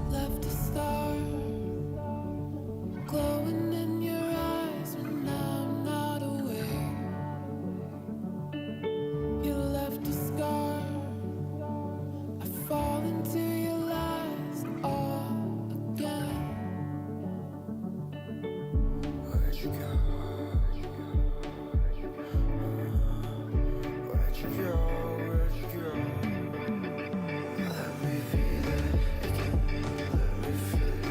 Left a star glowing in your eyes when I'm not aware. You left a scar. I fall into your lies all again. Where'd you go? Where'd you go? Where'd you go? Let me feel it. Let me feel it.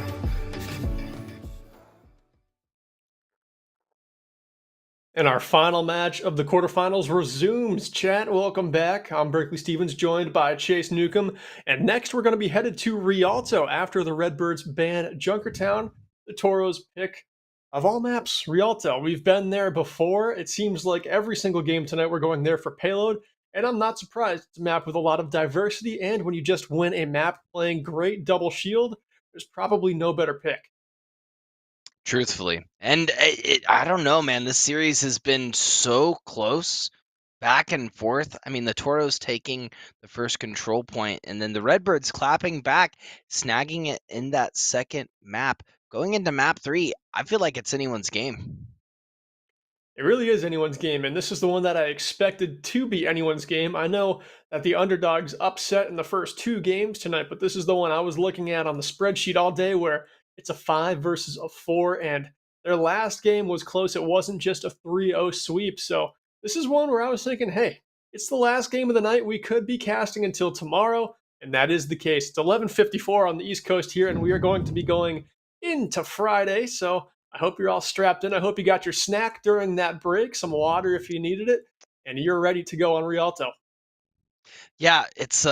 And our final match of the quarterfinals resumes. Chat, welcome back. I'm Berkeley Stevens, joined by Chase Newcomb. And next, we're going to be headed to Rialto after the Redbirds ban Junkertown, the Toros pick of all maps, Rialto. We've been there before. It seems like every single game tonight we're going there for payload. And I'm not surprised. It's a map with a lot of diversity, and when you just win a map playing great double shield, there's probably no better pick. Truthfully. And I don't know, man. This series has been so close, back and forth. I mean, the Toros taking the first control point, and then the Redbirds clapping back, snagging it in that second map. Going into map 3, I feel like it's anyone's game. It really is anyone's game, and this is the one that I expected to be anyone's game. I know that the underdogs upset in the first 2 games tonight, but this is the one I was looking at on the spreadsheet all day where it's a 5 versus a 4, and their last game was close. It wasn't just a 3-0 sweep, so this is one where I was thinking, hey, it's the last game of the night. We could be casting until tomorrow, and that is the case. It's 11:54 on the East Coast here, and we are going to be going into Friday, so I hope you're all strapped in. I hope you got your snack during that break, some water if you needed it, and you're ready to go on Rialto. Yeah, it's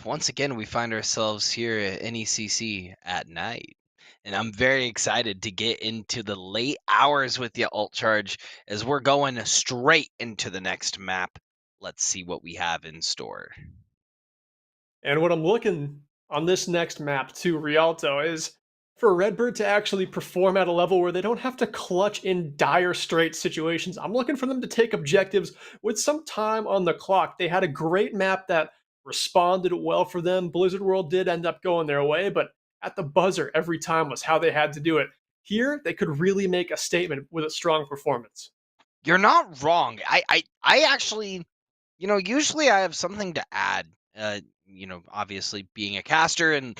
once again we find ourselves here at NECC at night. And I'm very excited to get into the late hours with you, Alt Charge, as we're going straight into the next map. Let's see what we have in store. And what I'm looking on this next map to Rialto is for Redbird to actually perform at a level where they don't have to clutch in dire straits situations. I'm looking for them to take objectives with some time on the clock. They had a great map that responded well for them. Blizzard World did end up going their way, but at the buzzer every time was how they had to do it. Here, they could really make a statement with a strong performance. You're not wrong. I actually, usually I have something to add. Obviously being a caster and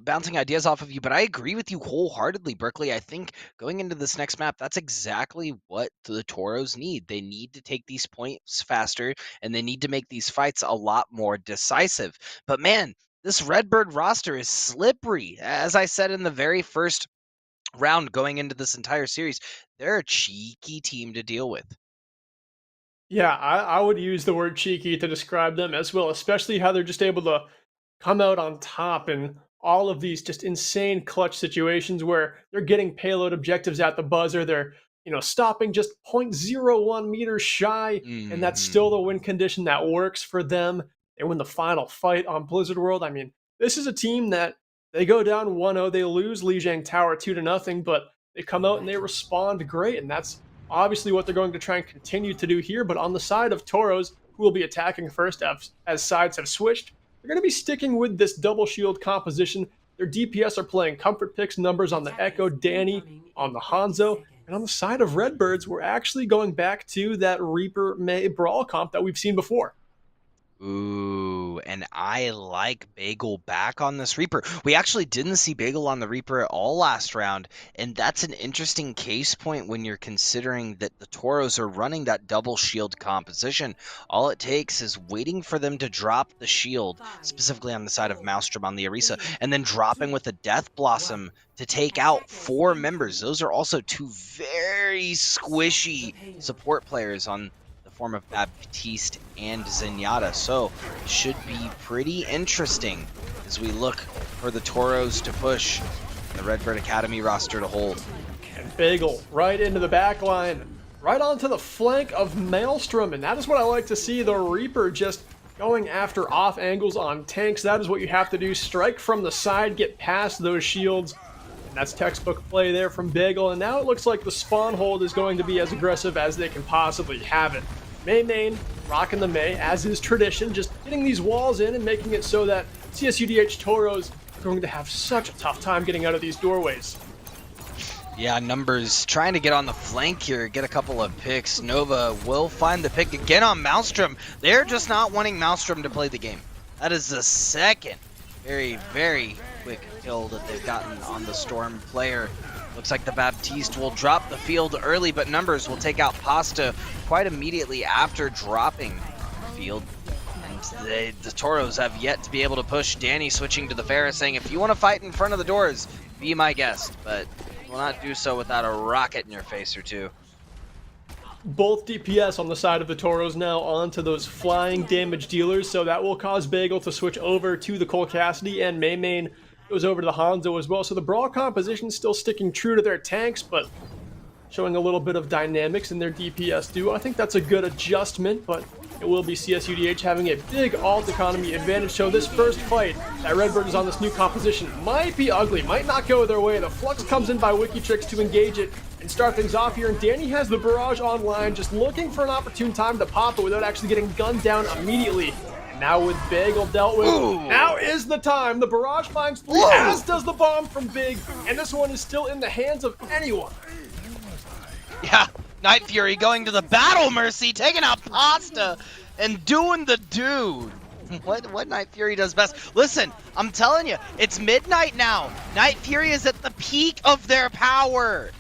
bouncing ideas off of you, but I agree with you wholeheartedly, Berkeley. I think going into this next map, that's exactly what the Toros need. They need to take these points faster, and they need to make these fights a lot more decisive. But man, this Redbird roster is slippery. As I said in the very first round going into this entire series, they're a cheeky team to deal with. Yeah, I would use the word cheeky to describe them as well, especially how they're just able to come out on top in all of these just insane clutch situations where they're getting payload objectives at the buzzer. They're, stopping just 0.01 meters shy, and that's still the win condition that works for them. They win the final fight on Blizzard World. I mean, this is a team that they go down 1-0, they lose Lijiang Tower 2-0, but they come out and they respond great, and that's obviously what they're going to try and continue to do here. But on the side of Toros, who will be attacking first as sides have switched, they're going to be sticking with this double shield composition. Their DPS are playing comfort picks numbers on the Echo, Danny, on the Hanzo. And on the side of Redbirds, we're actually going back to that Reaper May Brawl comp that we've seen before. Ooh, and I like Bagel back on this Reaper. We actually didn't see Bagel on the Reaper at all last round, and that's an interesting case point when you're considering that the Toros are running that double shield composition. All it takes is waiting for them to drop the shield, specifically on the side of Maelstrom on the Orisa, and then dropping with a Death Blossom to take out 4 members. Those are also 2 very squishy support players on form of Baptiste and Zenyatta, so it should be pretty interesting as we look for the Toros to push the Redbird Academy roster to hold. And Bagel right into the back line, right onto the flank of Maelstrom, and that is what I like to see, the Reaper just going after off angles on tanks. That is what you have to do, strike from the side, get past those shields, and that's textbook play there from Bagel. And now it looks like the spawn hold is going to be as aggressive as they can possibly have it. Main, rocking the May, as is tradition, just getting these walls in and making it so that CSUDH Toros are going to have such a tough time getting out of these doorways. Yeah, Numbers trying to get on the flank here, get a couple of picks. Nova will find the pick again on Maelstrom. They're just not wanting Maelstrom to play the game. That is the second very, very quick kill that they've gotten on the Storm player. Looks like the Baptiste will drop the field early, but Numbers will take out Pasta quite immediately after dropping the field. And the Toros have yet to be able to push. Danny switching to the Pharah, saying, if you want to fight in front of the doors, be my guest. But you will not do so without a rocket in your face or two. Both DPS on the side of the Toros now onto those flying damage dealers, so that will cause Bagel to switch over to the Cole Cassidy, and Main goes over to the Hanzo as well. So the Brawl composition still sticking true to their tanks, but showing a little bit of dynamics in their DPS duo. I think that's a good adjustment, but it will be CSUDH having a big alt economy advantage. So this first fight that Redbird is on this new composition might be ugly, might not go their way. The Flux comes in by Wikitrix to engage it and start things off here, and Danny has the barrage online, just looking for an opportune time to pop it without actually getting gunned down immediately. And now with Bagel dealt with, now is the time. The barrage finds 3, as does the bomb from Big, and this one is still in the hands of anyone. Yeah, Night Fury going to the battle mercy, taking out Pasta and doing the dude. What Night Fury does best. Listen, I'm telling you, it's midnight now. Night Fury is at the peak of their power.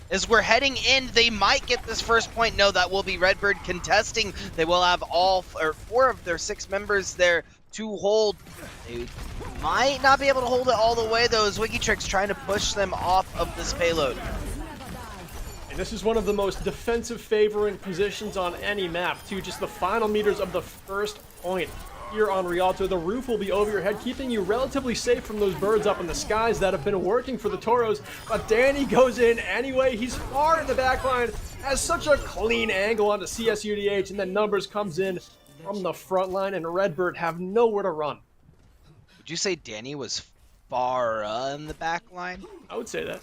As we're heading in, they might get this first point. No, that will be Redbird contesting. They will have all 4 of their 6 members there to hold. They might not be able to hold it all the way, though, as Wikitrix trying to push them off of this payload. And this is one of the most defensive favoring positions on any map, too. Just the final meters of the first point. Here on Rialto, the roof will be over your head, keeping you relatively safe from those birds up in the skies that have been working for the Toros. But Danny goes in anyway. He's far in the back line, has such a clean angle onto CSUDH, and then Numbers comes in from the front line, and Redbird have nowhere to run. Would you say Danny was far in the back line? I would say that.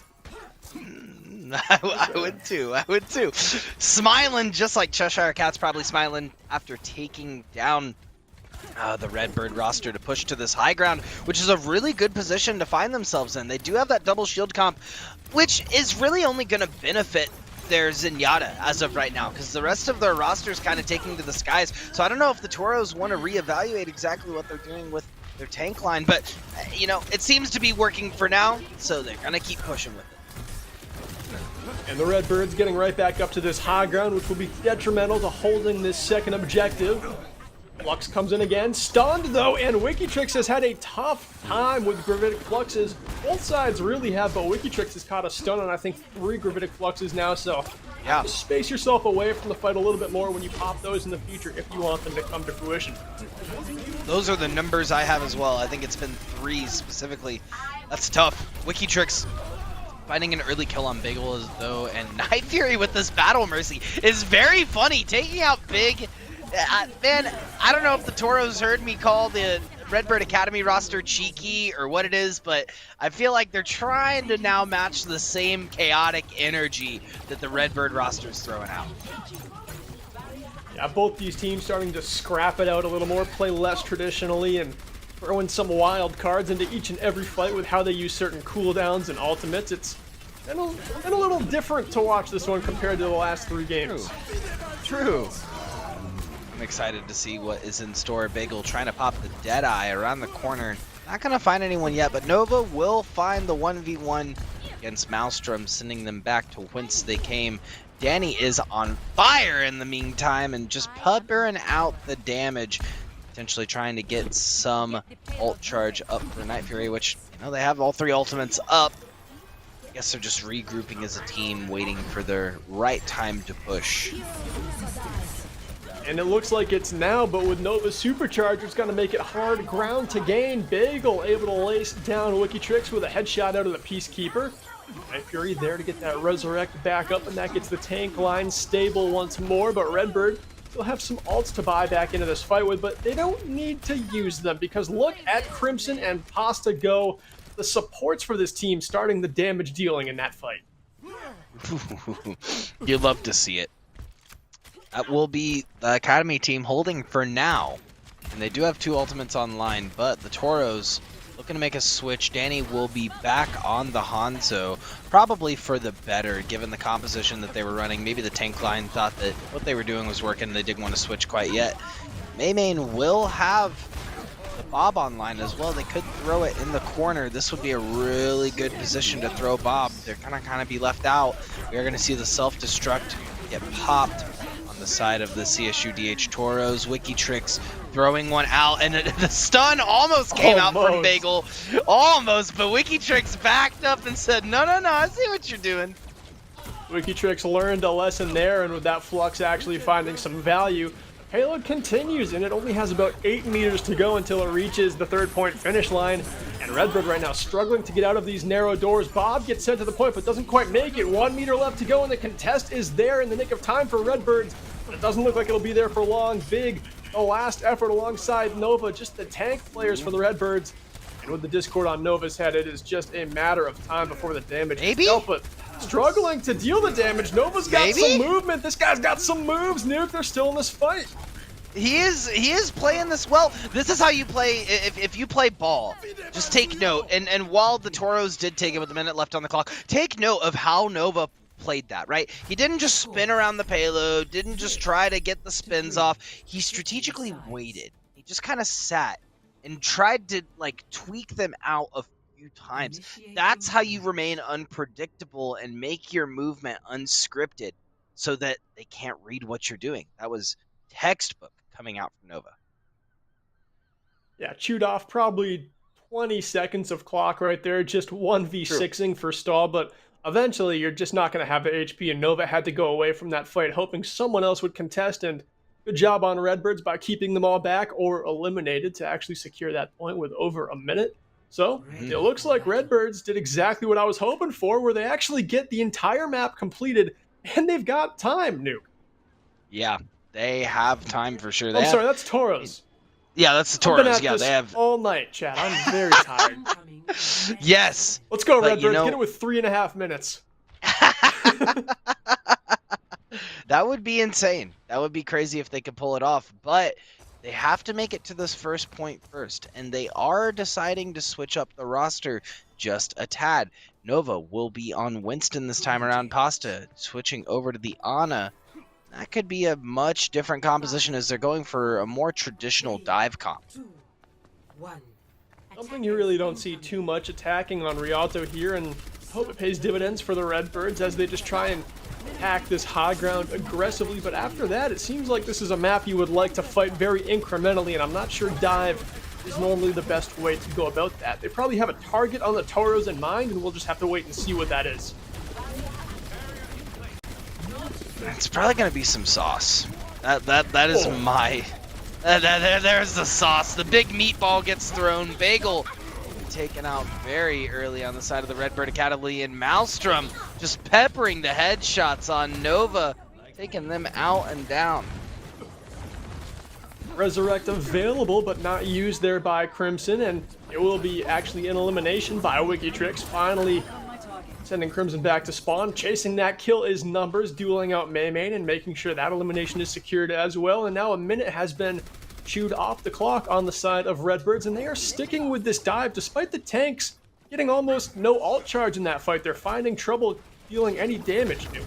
I would too. Smiling just like Cheshire Cat's probably smiling after taking down the Redbird roster to push to this high ground, which is a really good position to find themselves in. They do have that double shield comp, which is really only going to benefit their Zenyatta as of right now, because the rest of their roster is kind of taking to the skies. So I don't know if the Toros want to reevaluate exactly what they're doing with their tank line, but you know, it seems to be working for now, so they're going to keep pushing with it. And the Redbirds getting right back up to this high ground, which will be detrimental to holding this second objective. Flux comes in again, stunned though, and Wikitrix has had a tough time with Gravitic Fluxes. Both sides really have, but Wikitrix has caught a stun on I think 3 Gravitic Fluxes now, so yeah, just space yourself away from the fight a little bit more when you pop those in the future if you want them to come to fruition. Those are the numbers I have as well. I think it's been 3 specifically. That's tough. Wikitrix finding an early kill on Bagel as though, and Night Fury with this Battle Mercy is very funny, taking out Big. Man, I don't know if the Toros heard me call the Redbird Academy roster cheeky or what it is, but I feel like they're trying to now match the same chaotic energy that the Redbird roster is throwing out. Yeah, both these teams starting to scrap it out a little more, play less traditionally, and throw in some wild cards into each and every fight with how they use certain cooldowns and ultimates. It's been a little different to watch this one compared to the last 3 games. True. I'm excited to see what is in store. Bagel trying to pop the Deadeye around the corner. Not going to find anyone yet, but Nova will find the 1v1 against Maelstrom, sending them back to whence they came. Danny is on fire in the meantime and just puttering out the damage, potentially trying to get some ult charge up for Night Fury, which, you know, they have all 3 ultimates up. I guess they're just regrouping as a team, waiting for their right time to push. And it looks like it's now, but with Nova's supercharger, it's going to make it hard ground to gain. Bagel able to lace down Wikitrix with a headshot out of the Peacekeeper. Night Fury there to get that resurrect back up, and that gets the tank line stable once more. But Redbird will have some ults to buy back into this fight with, but they don't need to use them, because look at Crimson and Pasta go. The supports for this team starting the damage dealing in that fight. You love to see it. That will be the Academy team holding for now. And they do have 2 ultimates online, but the Toros looking to make a switch. Danny will be back on the Hanzo, probably for the better, given the composition that they were running. Maybe the tank line thought that what they were doing was working and they didn't want to switch quite yet. Maymain will have the Bob online as well. They could throw it in the corner. This would be a really good position to throw Bob. They're gonna kind of be left out. We are gonna see the self-destruct get popped on the side of the CSUDH Toros. Wikitrix throwing one out, and the stun almost came out from Bagel. Almost, but Wikitrix backed up and said, no, I see what you're doing. Wikitrix learned a lesson there, and with that Flux actually finding some value, the payload continues, and it only has about 8 meters to go until it reaches the 3rd-point finish line. And Redbird right now struggling to get out of these narrow doors. Bob gets sent to the point, but doesn't quite make it. 1 meter left to go, and the contest is there in the nick of time for Redbirds. But it doesn't look like it'll be there for long. Big the last effort alongside Nova, just the tank players for the Redbirds. And with the Discord on Nova's head, it is just a matter of time before the damage is dealt, but struggling to deal the damage. Nova's got some movement. This guy's got some moves. Nuke, they're still in this fight. He is playing this well. This is how you play. If you play ball, just take note. And while the Toros did take it with a minute left on the clock, take note of how Nova played that, right? He didn't just spin around the payload, didn't just try to get the spins off. He strategically waited. He just kind of sat and tried to like tweak them out a few times. That's how you remain unpredictable and make your movement unscripted so that they can't read what you're doing. That was textbook coming out from Nova. Yeah, chewed off probably 20 seconds of clock right there, just 1v6ing for stall, but eventually you're just not going to have the HP, and Nova had to go away from that fight, hoping someone else would contest, and good job on Redbirds by keeping them all back or eliminated to actually secure that point with over a minute. So it looks like Redbirds did exactly what I was hoping for, where they actually get the entire map completed, and they've got time, Nuke. Yeah, they have time for sure. I'm sorry, that's Toros. Yeah, that's the Toros. I've been at Yeah, this they have all night, chat. I'm very tired. Yes. Let's go, but, Redbirds. Get it with 3.5 minutes. That would be insane. That would be crazy if they could pull it off. But they have to make it to this first point first, and they are deciding to switch up the roster just a tad. Nova will be on Winston this time around. Pasta switching over to the Ana. That could be a much different composition as they're going for a more traditional dive comp. Something you really don't see too much attacking on Rialto here, and hope it pays dividends for the Redbirds as they just try and attack this high ground aggressively. But after that, it seems like this is a map you would like to fight very incrementally, and I'm not sure dive is normally the best way to go about that. They probably have a target on the Toros in mind, and we'll just have to wait and see what that is. It's probably going to be some sauce. That is my... there's the sauce. The big meatball gets thrown. Bagel taken out very early on the side of the Redbird Academy, and Maelstrom just peppering the headshots on Nova, taking them out and down. Resurrect available, but not used there by Crimson, and it will be actually an elimination by Wikitrix, finally sending Crimson back to spawn. Chasing that kill is Numbers, dueling out Maymane and making sure that elimination is secured as well. And now a minute has been chewed off the clock on the side of Redbirds, and they are sticking with this dive despite the tanks getting almost no ult charge in that fight. They're finding trouble dealing any damage new.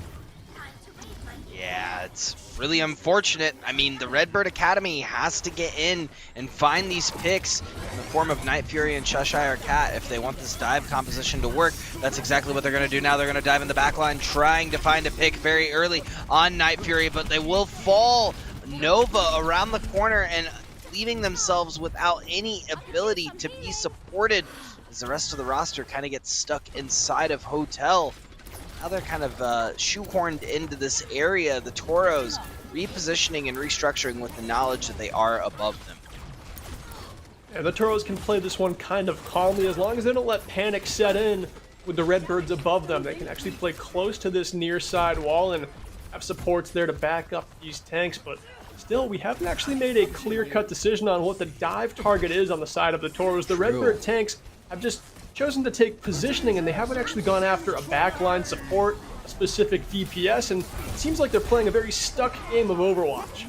Yeah, it's really unfortunate. I mean, the Redbird Academy has to get in and find these picks in the form of Night Fury and Cheshire Cat if they want this dive composition to work. That's exactly what they're going to do now. They're going to dive in the backline, trying to find a pick very early on Night Fury, but they will fall. Nova around the corner and leaving themselves without any ability to be supported as the rest of the roster kind of gets stuck inside of Hotel. Now they're kind of shoehorned into this area, the Toros repositioning and restructuring with the knowledge that they are above them. Yeah, the Toros can play this one kind of calmly as long as they don't let panic set in with the Redbirds above them. They can actually play close to this near side wall and have supports there to back up these tanks, but still, we haven't actually made a clear-cut decision on what the dive target is on the side of the Toros. The Redbird tanks have just chosen to take positioning, and they haven't actually gone after a backline support, a specific DPS, and it seems like they're playing a very stuck game of Overwatch.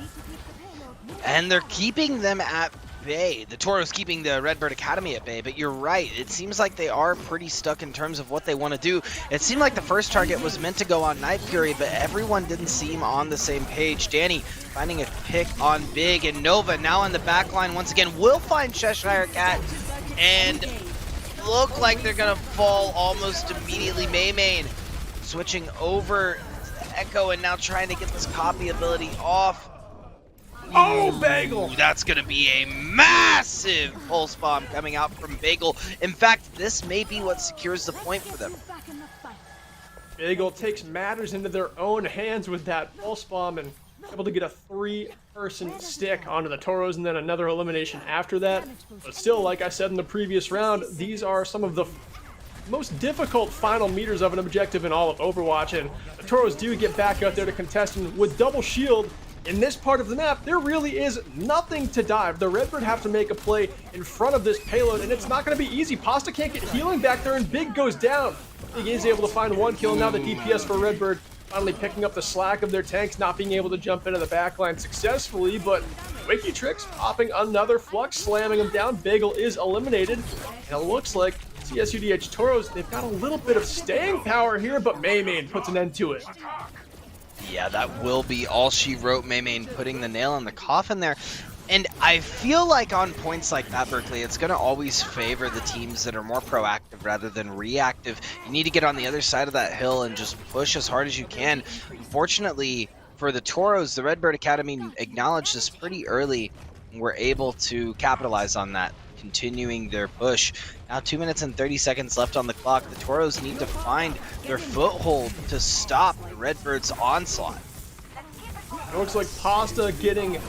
And they're keeping them at bay. The Toros keeping the Redbird Academy at bay, but you're right. It seems like they are pretty stuck in terms of what they want to do. It seemed like the first target was meant to go on Night Fury, but everyone didn't seem on the same page. Danny finding a pick on Big, and Nova now in the back line once again will find Cheshire Cat, and look like they're going to fall almost immediately. Maymane switching over to Echo and now trying to get this copy ability off. Oh, Bagel! That's going to be a massive pulse bomb coming out from Bagel. In fact, this may be what secures the point for them. Bagel takes matters into their own hands with that pulse bomb and able to get a 3-person stick onto the Toros and then another elimination after that. But still, like I said in the previous round, these are some of the most difficult final meters of an objective in all of Overwatch, and the Toros do get back out there to contest, and with double shield, in this part of the map, there really is nothing to dive. The Redbird have to make a play in front of this payload, and it's not going to be easy. Pasta can't get healing back there, and Big goes down. Big is able to find 1 kill. Now the DPS for Redbird finally picking up the slack of their tanks, not being able to jump into the backline successfully, but Wikitrix popping another Flux, slamming him down. Bagel is eliminated, and it looks like CSUDH Toros, they've got a little bit of staying power here, but Maymain puts an end to it. Yeah, that will be all she wrote. Maymain putting the nail in the coffin there. And I feel like on points like that, Berkeley, it's going to always favor the teams that are more proactive rather than reactive. You need to get on the other side of that hill and just push as hard as you can. Unfortunately, for the Toros, the Redbird Academy acknowledged this pretty early and were able to capitalize on that, continuing their push. Now 2 minutes and 30 seconds left on the clock. The Toros need to find their foothold to stop the Redbird's onslaught. It looks like Pasta getting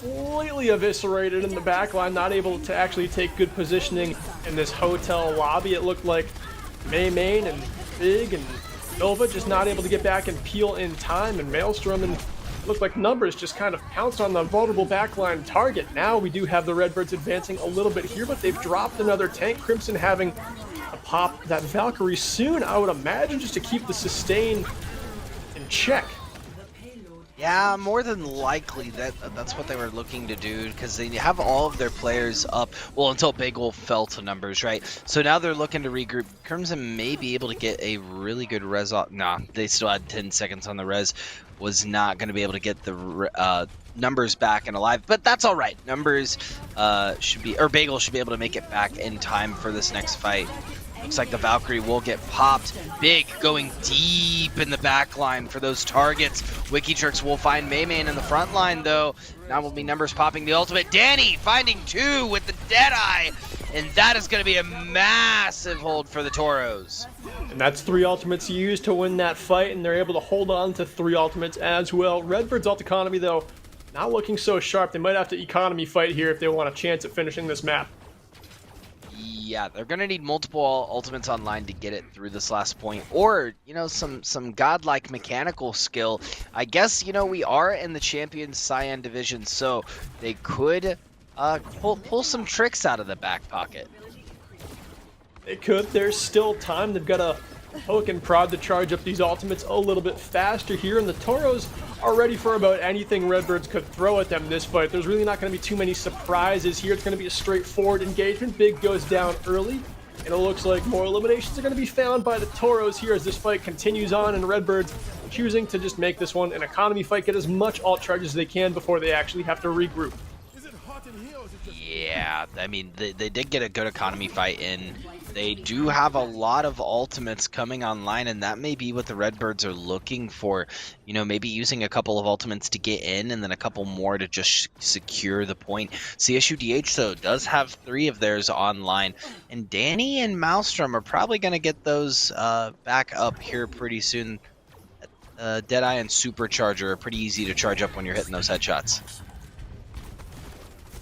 completely eviscerated in the backline, not able to actually take good positioning in this hotel lobby. It looked like Maymain and Big and Nova just not able to get back and peel in time, and Maelstrom and looked like Numbers just kind of pounced on the vulnerable backline target. Now we do have the Redbirds advancing a little bit here, but they've dropped another tank. Crimson having to pop that Valkyrie soon, I would imagine, just to keep the sustain in check. Yeah, more than likely that's what they were looking to do, because they have all of their players up, well, until Bagel fell to Numbers, right? So now they're looking to regroup. Crimson may be able to get a really good res off. Nah, they still had 10 seconds on the res. Was not going to be able to get the Numbers back and alive, but that's all right. Numbers Bagel should be able to make it back in time for this next fight. Looks like the Valkyrie will get popped. Big going deep in the back line for those targets. Wikitrix will find Maymain in the front line, though. Now will be Numbers popping the ultimate. Danny finding 2 with the Deadeye. And that is going to be a massive hold for the Toros. And that's 3 ultimates used to win that fight, and they're able to hold on to 3 ultimates as well. Redbird's ult economy, though, not looking so sharp. They might have to economy fight here if they want a chance at finishing this map. Yeah, they're going to need multiple ultimates online to get it through this last point, or, you know, some godlike mechanical skill. I guess, you know, we are in the Champions Cyan division, so they could pull some tricks out of the back pocket. They could. There's still time. They've got a poke and prod to charge up these ultimates a little bit faster here, and the Toros are ready for about anything Redbirds could throw at them this fight. There's really not going to be too many surprises here. It's going to be a straightforward engagement. Big goes down early, and it looks like more eliminations are going to be found by the Toros here as this fight continues on, and Redbirds choosing to just make this one an economy fight, get as much ult charge as they can before they actually have to regroup. Yeah, I mean, they did get a good economy fight in. They do have a lot of ultimates coming online, and that may be what the Redbirds are looking for. You know, maybe using a couple of ultimates to get in, and then a couple more to just secure the point. CSUDH, though, does have 3 of theirs online, and Danny and Maelstrom are probably going to get those back up here pretty soon. Deadeye and Supercharger are pretty easy to charge up when you're hitting those headshots.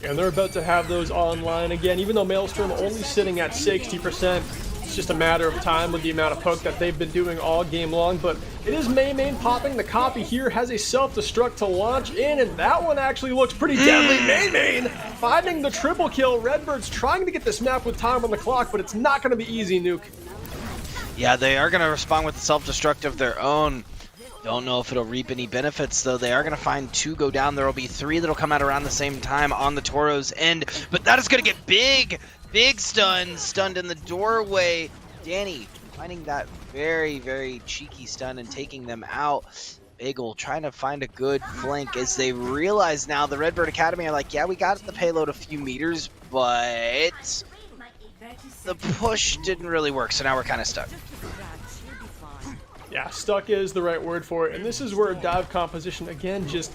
And they're about to have those online again, even though Maelstrom only sitting at 60%. It's just a matter of time with the amount of poke that they've been doing all game long. But it is Maymain popping. The copy here has a self-destruct to launch in, and that one actually looks pretty deadly. Maymain finding the triple kill. Redbirds trying to get this map with time on the clock, but it's not going to be easy, Nuke. Yeah, they are going to respond with the self-destruct of their own. Don't know if it'll reap any benefits, though. They are going to find 2 go down. There will be 3 that'll come out around the same time on the Toros' end. But that is going to get big stunned in the doorway. Danny finding that very, very cheeky stun and taking them out. Bagel trying to find a good flank as they realize now the Redbird Academy are like, yeah, we got the payload a few meters, but the push didn't really work, so now we're kind of stuck. Yeah, stuck is the right word for it, and this is where dive composition, again, just,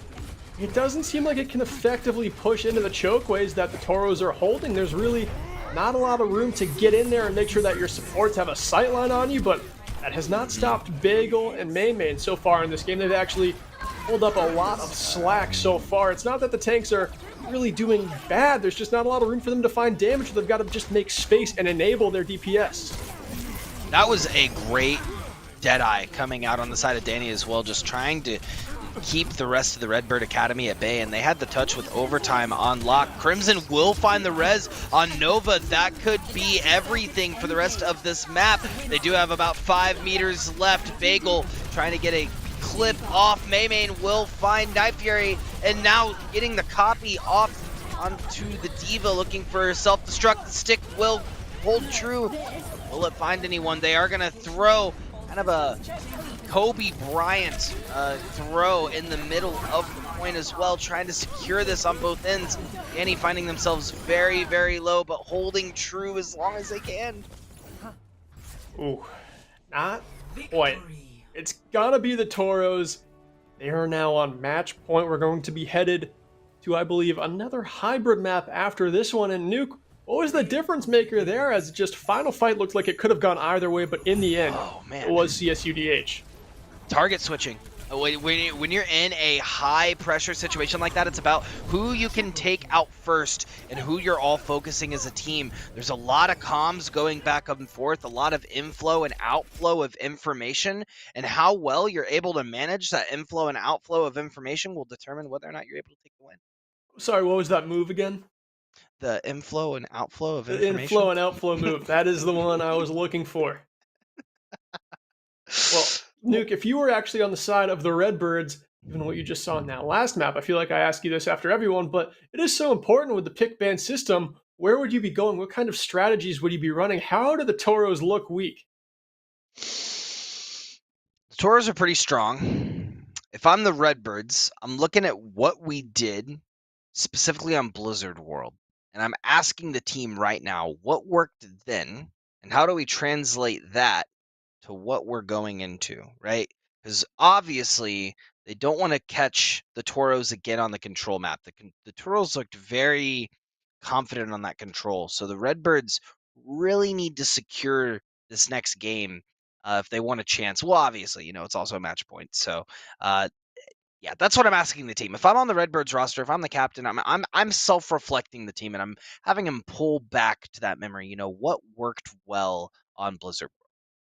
it doesn't seem like it can effectively push into the chokeways that the Toros are holding. There's really not a lot of room to get in there and make sure that your supports have a sightline on you, but that has not stopped Bagel and Maymain so far in this game. They've actually pulled up a lot of slack so far. It's not that the tanks are really doing bad, there's just not a lot of room for them to find damage. They've got to just make space and enable their DPS. That was a great Deadeye coming out on the side of Danny as well, just trying to keep the rest of the Redbird Academy at bay, and they had the touch with overtime on lock. Crimson will find the res on Nova. That could be everything for the rest of this map. They do have about 5 meters left. Bagel trying to get a clip off. Maymain will find Night Fury, and now getting the copy off onto the D.Va, looking for self-destruct. The stick will hold true. Will it find anyone? They are going to throw kind of a Kobe Bryant throw in the middle of the point as well, trying to secure this on both ends. Annie finding themselves very, very low, but holding true as long as they can. Ooh, not quite. It's gotta be the Toros. They are now on match point. We're going to be headed to, I believe, another hybrid map after this one. And Nuke, what was the difference maker there, as just final fight looked like it could have gone either way, but in the end, it was CSUDH. Target switching. When you're in a high pressure situation like that, it's about who you can take out first and who you're all focusing as a team. There's a lot of comms going back and forth, a lot of inflow and outflow of information, and how well you're able to manage that inflow and outflow of information will determine whether or not you're able to take the win. Sorry, what was that move again? The inflow and outflow of information. The inflow and outflow move. That is the one I was looking for. Well, Nuke, if you were actually on the side of the Redbirds, given what you just saw in that last map, I feel like I ask you this after everyone, but it is so important with the pick ban system. Where would you be going? What kind of strategies would you be running? How do the Toros look weak? The Toros are pretty strong. If I'm the Redbirds, I'm looking at what we did specifically on Blizzard World, and I'm asking the team right now, what worked then, and how do we translate that to what we're going into, right? Because obviously they don't want to catch the Toros again on the control map. The Toros looked very confident on that control, so the Redbirds really need to secure this next game if they want a chance. Well, obviously, it's also a match point, so yeah, that's what I'm asking the team. If I'm on the Redbirds roster, if I'm the captain, I'm self-reflecting the team, and I'm having them pull back to that memory. What worked well on Blizzard.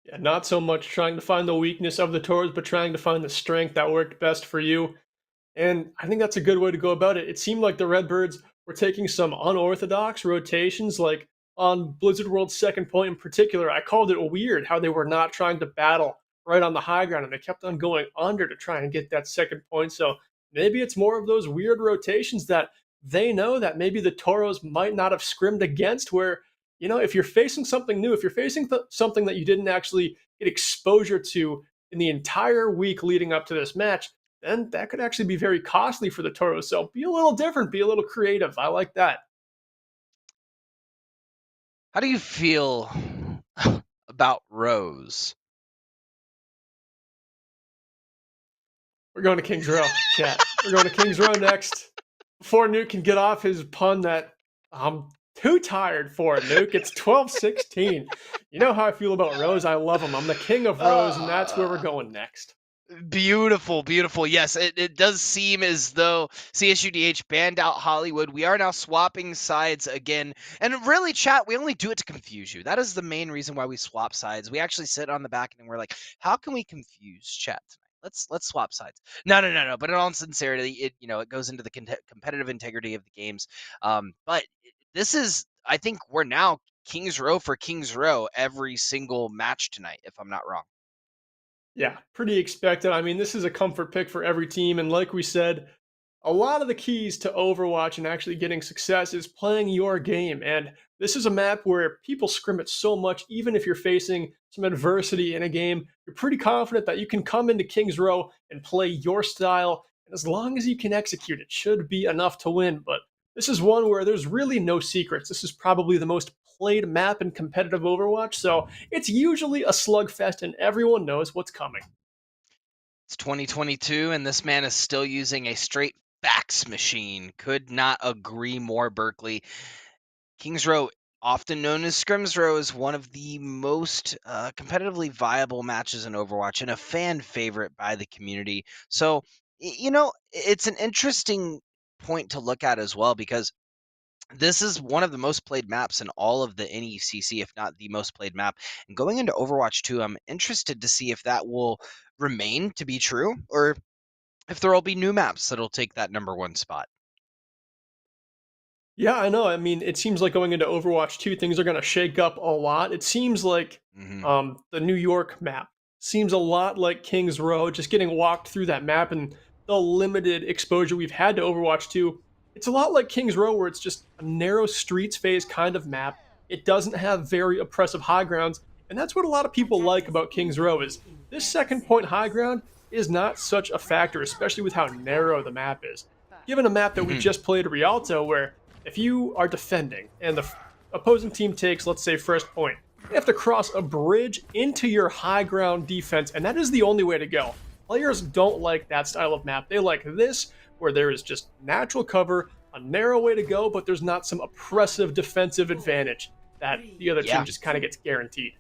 Yeah, not so much trying to find the weakness of the Toros, but trying to find the strength that worked best for you. And I think that's a good way to go about it. It seemed like the Redbirds were taking some unorthodox rotations, like on Blizzard World's second point in particular. I called it weird how they were not trying to battle right on the high ground, and they kept on going under to try and get that second point. So maybe it's more of those weird rotations that they know that maybe the Toros might not have scrimmed against, where if you're facing something new, if you're facing something that you didn't actually get exposure to in the entire week leading up to this match, then that could actually be very costly for the Toros. So be a little different, be a little creative. I like that. How do you feel about Rose? We're going to King's Row, chat. We're going to King's Row next. Before Nuke can get off his pun that I'm too tired for, Nuke. It's 12:16. You know how I feel about Rose. I love him. I'm the king of Rose, and that's where we're going next. Beautiful, beautiful. Yes, it does seem as though CSUDH banned out Hollywood. We are now swapping sides again. And really, chat, we only do it to confuse you. That is the main reason why we swap sides. We actually sit on the back and we're like, how can we confuse chat tonight? Let's swap sides. No. But in all sincerity, it goes into the competitive integrity of the games. But this is, I think we're now King's Row for King's Row every single match tonight, if I'm not wrong. Yeah, pretty expected. I mean, this is a comfort pick for every team. And like we said, a lot of the keys to Overwatch and actually getting success is playing your game. And this is a map where people scrim it so much, even if you're facing some adversity in a game, you're pretty confident that you can come into King's Row and play your style. And as long as you can execute, it should be enough to win. But this is one where there's really no secrets. This is probably the most played map in competitive Overwatch, so it's usually a slugfest and everyone knows what's coming. It's 2022 and this man is still using a straight fax machine. Could not agree more, Berkeley. King's Row, often known as Scrims Row, is one of the most competitively viable matches in Overwatch and a fan favorite by the community. So, it's an interesting point to look at as well, because this is one of the most played maps in all of the NECC, if not the most played map. And going into Overwatch 2, I'm interested to see if that will remain to be true, or if there will be new maps that'll take that #1 spot. Yeah, I know. I mean, it seems like going into Overwatch 2, things are going to shake up a lot. It seems like the New York map seems a lot like Kings Row, just getting walked through that map and the limited exposure we've had to Overwatch 2. It's a lot like Kings Row, where it's just a narrow streets phase kind of map. It doesn't have very oppressive high grounds, and that's what a lot of people like about Kings Row is this second point high ground is not such a factor, especially with how narrow the map is. Given a map that we just played at Rialto, where if you are defending and the opposing team takes, let's say, first point, you have to cross a bridge into your high ground defense, and that is the only way to go. Players don't like that style of map. They like this, where there is just natural cover, a narrow way to go, but there's not some oppressive defensive advantage that the other team just kind of gets guaranteed.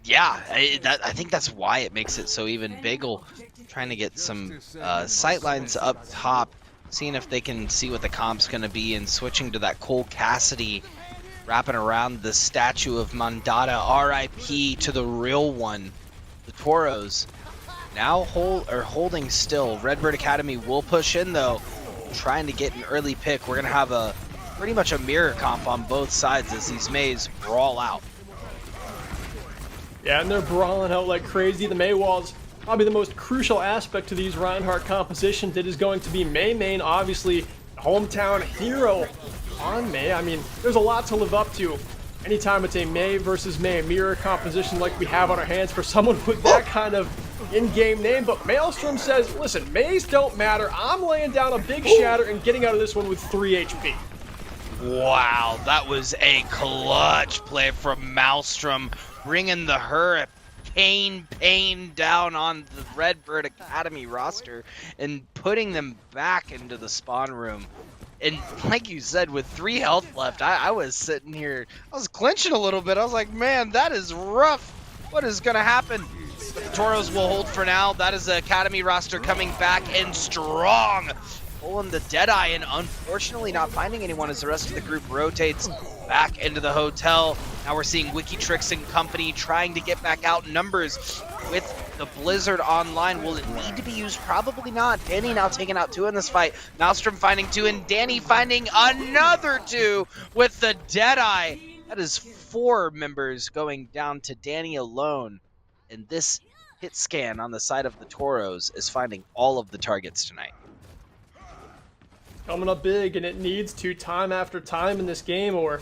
Yeah, I think that's why it makes it so even. Bagel trying to get some sight lines up top, seeing if they can see what the comp's going to be, and switching to that Cole Cassidy, wrapping around the statue of Mandata, RIP to the real one. The Toros now holding still. Redbird Academy will push in, though, trying to get an early pick. We're going to have pretty much a mirror comp on both sides as these Mays brawl out. Yeah, and they're brawling out like crazy. The May walls, probably the most crucial aspect to these Reinhardt compositions. It is going to be May main, obviously, the hometown hero on May. I mean, there's a lot to live up to. Anytime it's a May versus May mirror composition like we have on our hands for someone with that kind of in-game name. But Maelstrom says, listen, Mays don't matter. I'm laying down a big shatter and getting out of this one with 3 HP. Wow, that was a clutch play from Maelstrom, bringing the hurricane pain down on the Redbird Academy roster and putting them back into the spawn room. And like you said, with 3 health left, I was sitting here, I was clenching a little bit. I was like, man, that is rough. What is going to happen? But the Toros will hold for now. That is the Academy roster coming back and strong. Pulling the Deadeye and unfortunately not finding anyone as the rest of the group rotates back into the hotel. Now we're seeing Wikitrix and company trying to get back out in numbers with the Blizzard online. Will it need to be used? Probably not. Danny now taking out 2 in this fight. Maelstrom finding 2 and Danny finding another 2 with the Deadeye. That is 4 members going down to Danny alone. And this hit scan on the side of the Toros is finding all of the targets tonight. Coming up big, and it needs to time after time in this game, or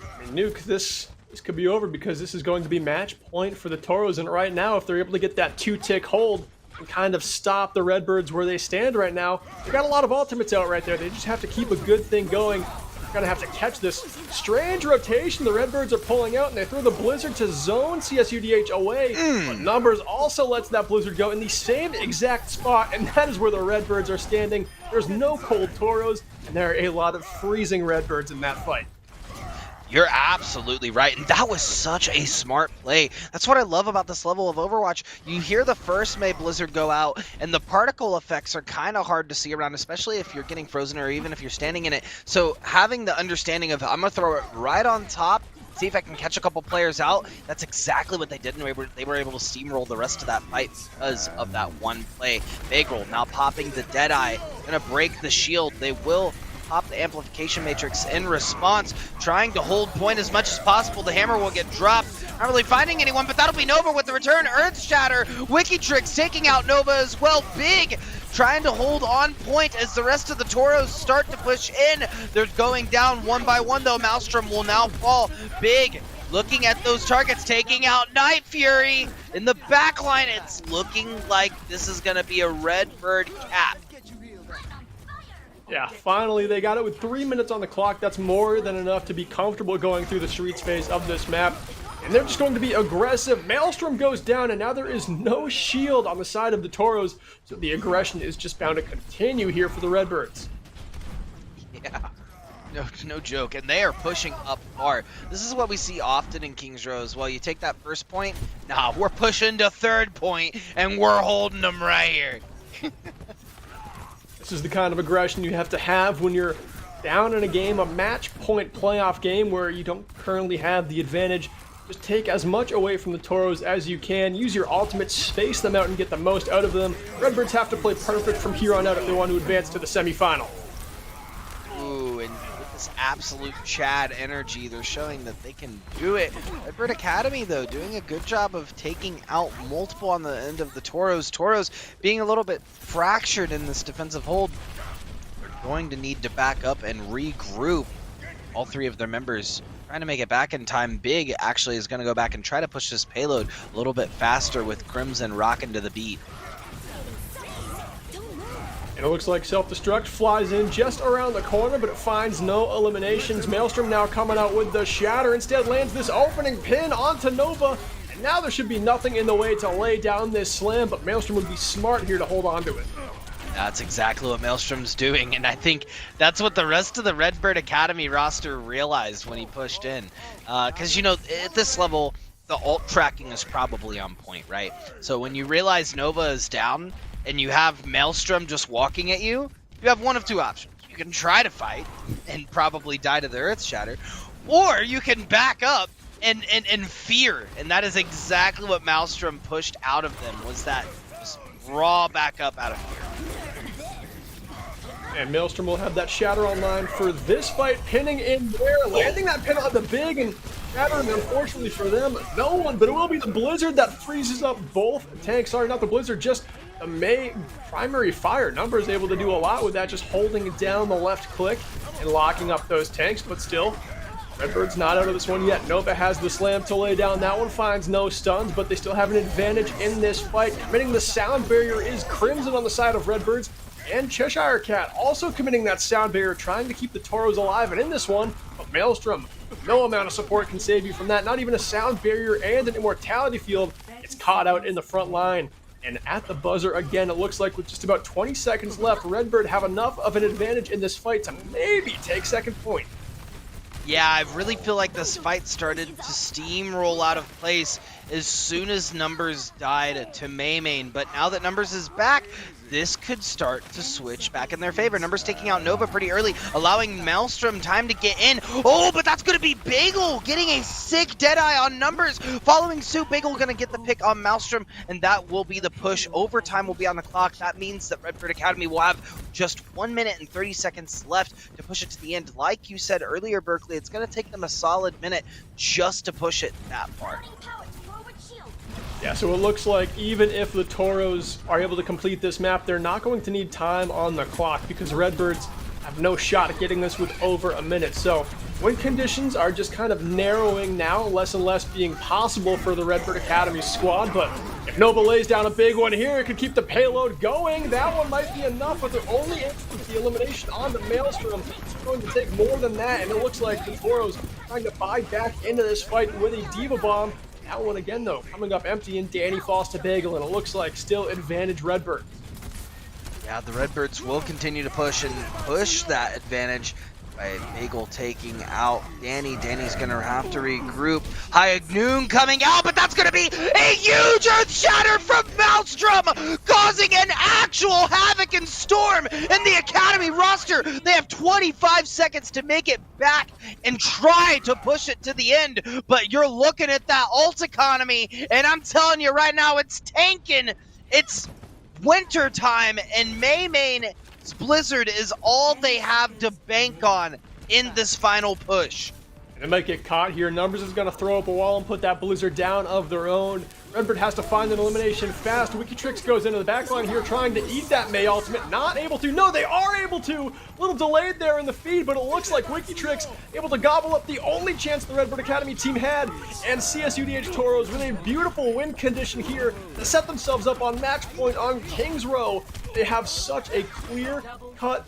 I mean, Nuke, this could be over, because this is going to be match point for the Toros. And right now, if they're able to get that 2-tick hold and kind of stop the Redbirds where they stand right now, they got a lot of ultimates out right there. They just have to keep a good thing going. They're gonna have to catch this strange rotation the Redbirds are pulling out, and they throw the Blizzard to zone CSUDH away. But Numbers also lets that Blizzard go in the same exact spot, and that is where the Redbirds are standing. There's no cold Toros, and there are a lot of freezing Redbirds in that fight. You're absolutely right, and that was such a smart play. That's what I love about this level of Overwatch. You hear the first May Blizzard go out, and the particle effects are kind of hard to see around, especially if you're getting frozen or even if you're standing in it. So having the understanding of, I'm going to throw it right on top, see if I can catch a couple players out, that's exactly what they did, and they were able to steamroll the rest of that fight because of that one play. Bagel now popping the Deadeye, going to break the shield. They will pop the amplification matrix in response, trying to hold point as much as possible. The hammer will get dropped. Not really finding anyone, but that'll be Nova with the return. Earth Shatter. Wikitrix taking out Nova as well. Big trying to hold on point as the rest of the Toros start to push in. They're going down one by one, though. Maelstrom will now fall. Big looking at those targets, taking out Night Fury in the back line. It's looking like this is going to be a Redbird cap. Yeah, finally they got it with 3 minutes on the clock. That's more than enough to be comfortable going through the streets phase of this map. And they're just going to be aggressive. Maelstrom goes down, and now there is no shield on the side of the Toros, so the aggression is just bound to continue here for the Redbirds. Yeah, no joke, and they are pushing up hard. This is what we see often in Kings Row as well. You take that first point, nah, we're pushing to third point, and we're holding them right here. This is the kind of aggression you have to have when you're down in a game, a match point playoff game where you don't currently have the advantage Just take as much away from the Toros as you can. Use your ultimate, space them out, and get the most out of them. Redbirds have to play perfect from here on out if they want to advance to the semifinal. Ooh, and with this absolute Chad energy, they're showing that they can do it. Redbird Academy, though, doing a good job of taking out multiple on the end of the Toros. Toros being a little bit fractured in this defensive hold. They're going to need to back up and regroup. All three of their members trying to make it back in time. Big actually is going to go back and try to push this payload a little bit faster with Crimson rocking to the beat. And it looks like Self-Destruct flies in just around the corner, but it finds no eliminations. Maelstrom now coming out with the Shatter. Instead lands this opening pin onto Nova. And now there should be nothing in the way to lay down this slam, but Maelstrom would be smart here to hold on to it. That's exactly what Maelstrom's doing, and I think that's what the rest of the Redbird Academy roster realized when he pushed in. Because, you know, at this level, the ult tracking is probably on point, right? So when you realize Nova is down, and you have Maelstrom just walking at you, you have one of two options. You can try to fight, and probably die to the Earth Shatter, or you can back up and fear, and that is exactly what Maelstrom pushed out of them, was that just raw backup out of fear. And Maelstrom will have that Shatter online for this fight, pinning in there, landing that pin on the Big, and Shattering, unfortunately for them, no one, but it will be the Blizzard that freezes up both tanks. Sorry, not the Blizzard, just the May primary fire. Number is able to do a lot with that, just holding down the left click and locking up those tanks, but still, Redbird's not out of this one yet. Nova has the slam to lay down. That one finds no stuns, but they still have an advantage in this fight. Committing the sound barrier is Crimson on the side of Redbirds, and Cheshire Cat also committing that sound barrier, trying to keep the Toros alive. And in this one, but Maelstrom, no amount of support can save you from that. Not even a sound barrier and an immortality field. It's caught out in the front line. And at the buzzer again, it looks like with just about 20 seconds left, Redbird have enough of an advantage in this fight to maybe take second point. Yeah, I really feel like this fight started to steamroll out of place as soon as Numbers died to Maymain, but now that Numbers is back, this could start to switch back in their favor. Numbers taking out Nova pretty early, allowing Maelstrom time to get in. Oh, but that's going to be Bagel getting a sick Deadeye on Numbers. Following suit, Bagel going to get the pick on Maelstrom, and that will be the push. Overtime will be on the clock. That means that Redbird Academy will have just 1 minute and 30 seconds left to push it to the end. Like you said earlier, Berkeley, it's going to take them a solid minute just to push it that far. Yeah, so it looks like even if the Toros are able to complete this map, they're not going to need time on the clock because Redbirds have no shot at getting this with over a minute. So win conditions are just kind of narrowing now, less and less being possible for the Redbird Academy squad. But if Nova lays down a big one here, it could keep the payload going. That one might be enough, but they're only able to get the elimination on the Maelstrom. It's going to take more than that, and it looks like the Toros trying to buy back into this fight with a Diva Bomb. That one again, though, coming up empty, and Danny falls to Bagel, and it looks like still advantage Redbird. Yeah, the Redbirds will continue to push and push that advantage by Bagel taking out Danny. Danny's going to have to regroup. High Noon coming out, but that's going to be a huge Earth Shatter from Maelstrom, causing an actual havoc and storm in the Academy roster. They have 25 seconds to make it back and try to push it to the end, but you're looking at that ult economy, and I'm telling you right now, it's tanking. It's winter time, and Maymain's Blizzard is all they have to bank on in this final push. And it might get caught here. Numbers is going to throw up a wall and put that Blizzard down of their own. Redbird has to find an elimination fast. WikiTrix goes into the backline here trying to eat that May ultimate. Not able to. No, they are able to. A little delayed there in the feed, but it looks like WikiTrix able to gobble up the only chance the Redbird Academy team had. And CSUDH Toros with a beautiful win condition here to set themselves up on match point on Kings Row. They have such a clear-cut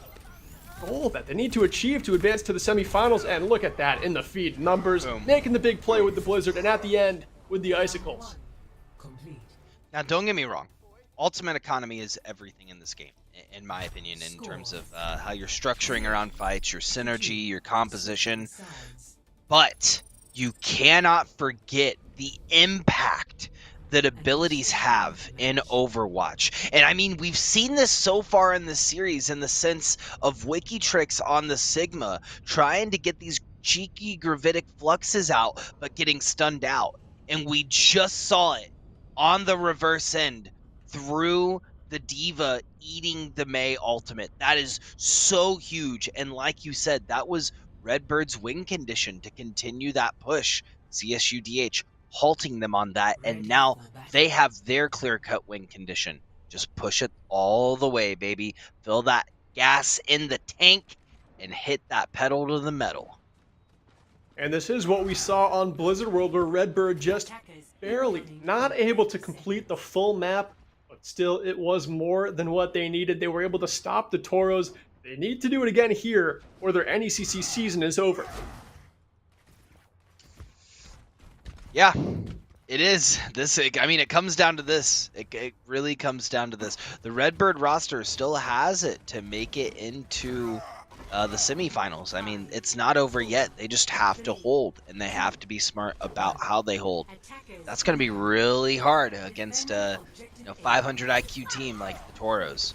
goal that they need to achieve to advance to the semifinals. And look at that in the feed. Numbers making the big play with the Blizzard, and at the end with the Icicles. Now, don't get me wrong. Ultimate economy is everything in this game, in my opinion, in terms of how you're structuring around fights, your synergy, your composition. But you cannot forget the impact that abilities have in Overwatch. And I mean, we've seen this so far in the series in the sense of WikiTrix on the Sigma, trying to get these cheeky gravitic fluxes out, but getting stunned out. And we just saw it on the reverse end through the D.Va eating the Mei ultimate. That is so huge. And like you said, that was Redbird's win condition to continue that push. CSUDH halting them on that, and now they have their clear-cut win condition. Just push it all the way, baby. Fill that gas in the tank and hit that pedal to the metal. And this is what we saw on Blizzard World, where Redbird just barely not able to complete the full map, but still it was more than what they needed. They were able to stop the Toros. They need to do it again here, or their NECC season is over. Yeah, it is. It comes down to this. It really comes down to this. The Redbird roster still has it to make it into the semifinals. I mean, it's not over yet. They just have to hold, and they have to be smart about how they hold. That's going to be really hard against a 500 IQ team like the Toros.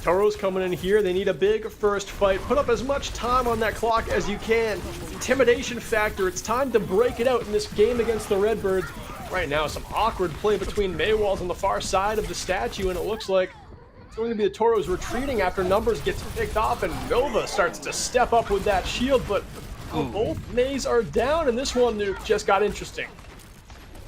Toros coming in here. They need a big first fight. Put up as much time on that clock as you can. Intimidation factor. It's time to break it out in this game against the Redbirds. Right now, some awkward play between Maywalls on the far side of the statue, and it looks like it's going to be the Toros retreating after numbers gets picked off, and Nova starts to step up with that shield, but both Mays are down, and this one, Nuke, just got interesting.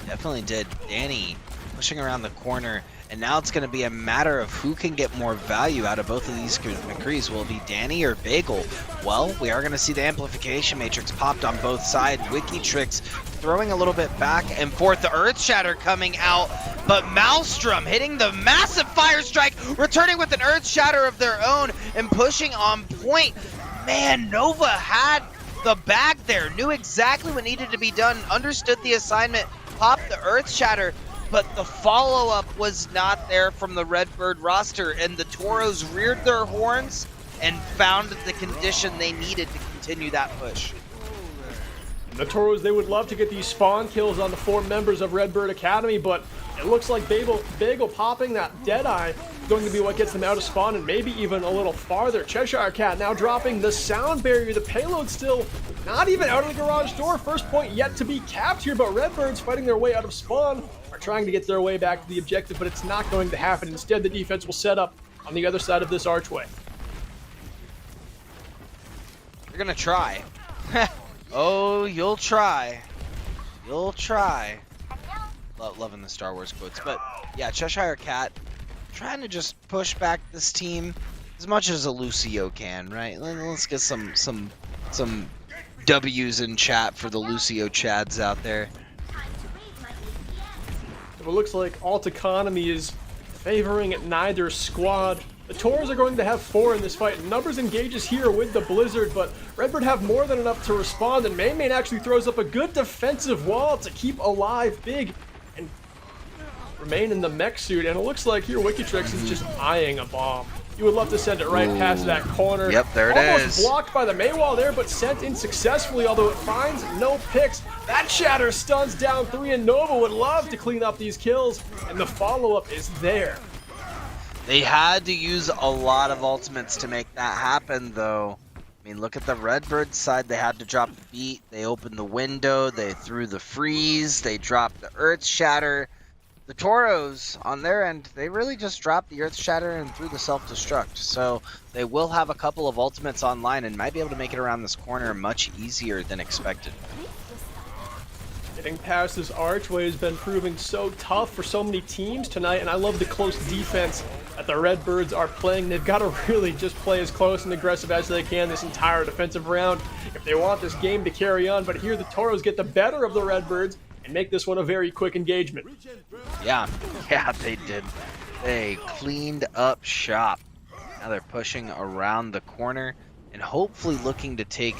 Definitely did. Danny pushing around the corner, and now it's going to be a matter of who can get more value out of both of these McCrees. Will it be Danny or Bagel? Well, we are going to see the amplification matrix popped on both sides. Wikitrix throwing a little bit back and forth. The Earth Shatter coming out, but Maelstrom hitting the massive fire strike, returning with an Earth Shatter of their own and pushing on point. Man, Nova had the bag there, knew exactly what needed to be done, understood the assignment, popped the Earth Shatter, but the follow-up was not there from the Redbird roster, and the Toros reared their horns and found the condition they needed to continue that push. The Toros, they would love to get these spawn kills on the 4 members of Redbird Academy, but it looks like Bagel popping that Deadeye is going to be what gets them out of spawn and maybe even a little farther. Cheshire Cat now dropping the sound barrier. The payload still not even out of the garage door. First point yet to be capped here, but Redbirds fighting their way out of spawn are trying to get their way back to the objective, but it's not going to happen. Instead, the defense will set up on the other side of this archway. You're going to try. Oh, you'll try. You'll try. Loving the Star Wars quotes. But yeah, Cheshire Cat trying to just push back this team as much as a Lucio can, right? Let's get some W's in chat for the Lucio Chads out there. It looks like alt economy is favoring neither squad. The Toros are going to have 4 in this fight. Numbers engages here with the Blizzard, but Redbird have more than enough to respond, and Main actually throws up a good defensive wall to keep alive Big and remain in the mech suit, and it looks like here Wikitrix is just eyeing a bomb. You would love to send it right past that corner. Yep, there it Almost is. Blocked by the Maywall there, but sent in successfully, although it finds no picks. That Shatter stuns down 3, and Nova would love to clean up these kills, and the follow-up is there. They had to use a lot of ultimates to make that happen, though. I mean, look at the Redbird side. They had to drop the beat. They opened the window. They threw the freeze. They dropped the Earth Shatter. The Toros, on their end, they really just dropped the Earth Shatter and threw the self-destruct. So they will have a couple of ultimates online and might be able to make it around this corner much easier than expected. Getting past this archway has been proving so tough for so many teams tonight, and I love the close defense that the Redbirds are playing. They've got to really just play as close and aggressive as they can this entire defensive round if they want this game to carry on. But here the Toros get the better of the Redbirds and make this one a very quick engagement. Yeah, they did. They cleaned up shop. Now they're pushing around the corner and hopefully looking to take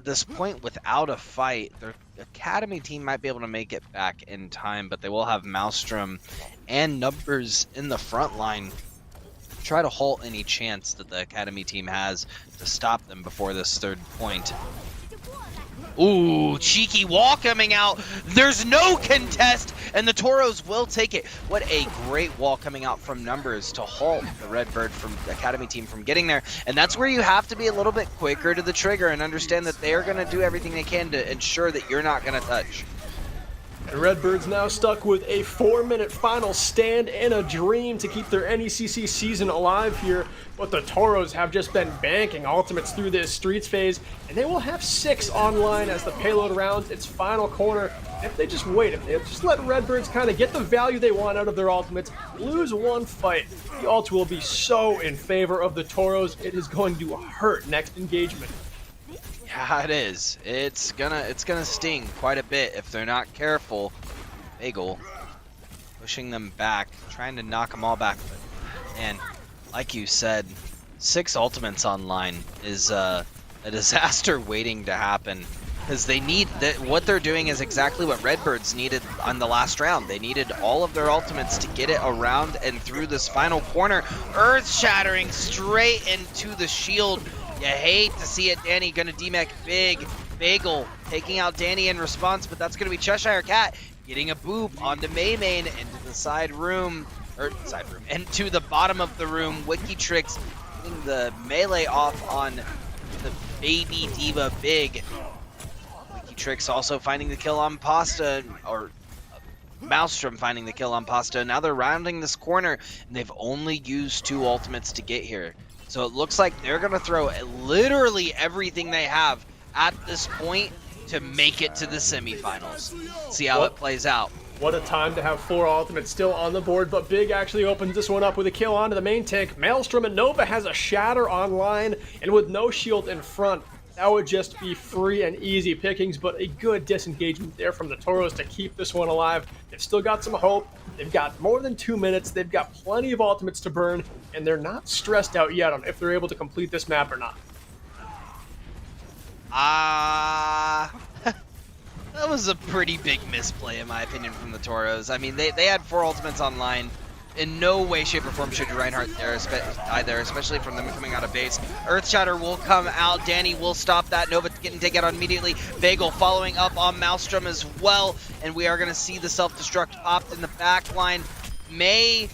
this point without a fight. Their Academy team might be able to make it back in time, but they will have Maelstrom and Numbers in the front line to try to halt any chance that the Academy team has to stop them before this 3rd point. Ooh, cheeky wall coming out. There's no contest, and the Toros will take it. What a great wall coming out from Numbers to halt the Redbird from the Academy team from getting there. And that's where you have to be a little bit quicker to the trigger and understand that they're going to do everything they can to ensure that you're not going to touch. The Redbirds now stuck with a 4-minute final stand and a dream to keep their NECC season alive here, but the Toros have just been banking ultimates through this Streets phase, and they will have 6 online as the payload rounds its final corner. If they just wait, if they just let Redbirds kind of get the value they want out of their ultimates, lose one fight, the ult will be so in favor of the Toros, it is going to hurt next engagement. Yeah, it is. It's gonna sting quite a bit if they're not careful. Bagel pushing them back, trying to knock them all back. And like you said, 6 ultimates online is a disaster waiting to happen. Because they need that. What they're doing is exactly what Redbirds needed on the last round. They needed all of their ultimates to get it around and through this final corner. Earth shattering straight into the shield. You hate to see it. Danny gonna DMAC big. Bagel taking out Danny in response, but that's gonna be Cheshire Cat getting a boop onto Main into the side room, into the bottom of the room. Wikitrix getting the melee off on the baby diva big. Wikitrix also finding the kill on Pasta, or Maelstrom finding the kill on Pasta. Now they're rounding this corner, and they've only used 2 ultimates to get here. So it looks like they're going to throw literally everything they have at this point to make it to the semifinals. See how it plays out. What a time to have 4 ultimates still on the board, but Big actually opens this one up with a kill onto the main tank. Maelstrom and Nova has a shatter online, and with no shield in front, that would just be free and easy pickings, but a good disengagement there from the Toros to keep this one alive. They've still got some hope. They've got more than 2 minutes. They've got plenty of ultimates to burn, and they're not stressed out yet on if they're able to complete this map or not. That was a pretty big misplay, in my opinion, from the Toros. I mean, they had 4 ultimates online. In no way, shape, or form should Reinhardt there, especially from them coming out of base. Earthshatter will come out. Danny will stop that. Nova getting taken out immediately. Bagel following up on Maelstrom as well. And we are going to see the self-destruct popped in the back line. Main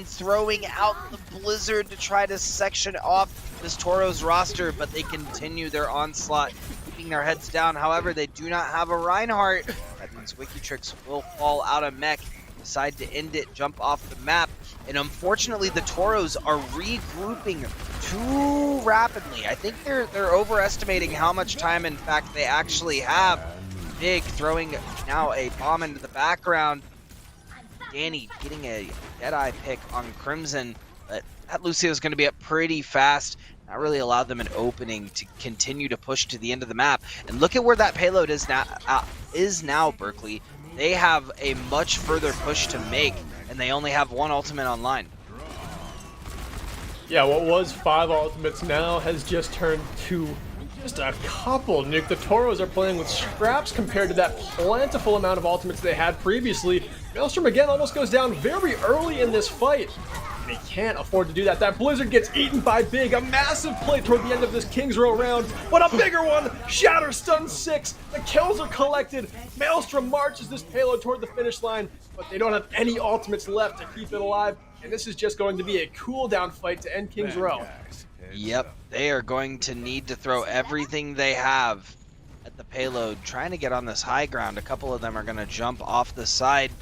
throwing out the Blizzard to try to section off this Toros roster, but they continue their onslaught, keeping their heads down. However, they do not have a Reinhardt. That means Wikitrix will fall out of mech. Decide to end it, jump off the map, and unfortunately the Toros are regrouping too rapidly. I think they're overestimating how much time in fact they actually have. Big throwing now a bomb into the background. Danny getting a Deadeye pick on Crimson, but that Lucio's going to be up pretty fast. That really allowed them an opening to continue to push to the end of the map. And look at where that payload is now, Berkeley. They have a much further push to make, and they only have 1 ultimate online. Yeah, what was 5 ultimates now has just turned to just a couple. Nick, the Toros are playing with scraps compared to that plentiful amount of ultimates they had previously. Maelstrom again almost goes down very early in this fight. They can't afford to do that. That Blizzard gets eaten by Big. A massive play toward the end of this King's Row round, but a bigger one. Shatter stun 6. The kills are collected. Maelstrom marches this payload toward the finish line, but they don't have any ultimates left to keep it alive. And this is just going to be a cooldown fight to end King's Row. Yep, they are going to need to throw everything they have at the payload, trying to get on this high ground. A couple of them are going to jump off the side.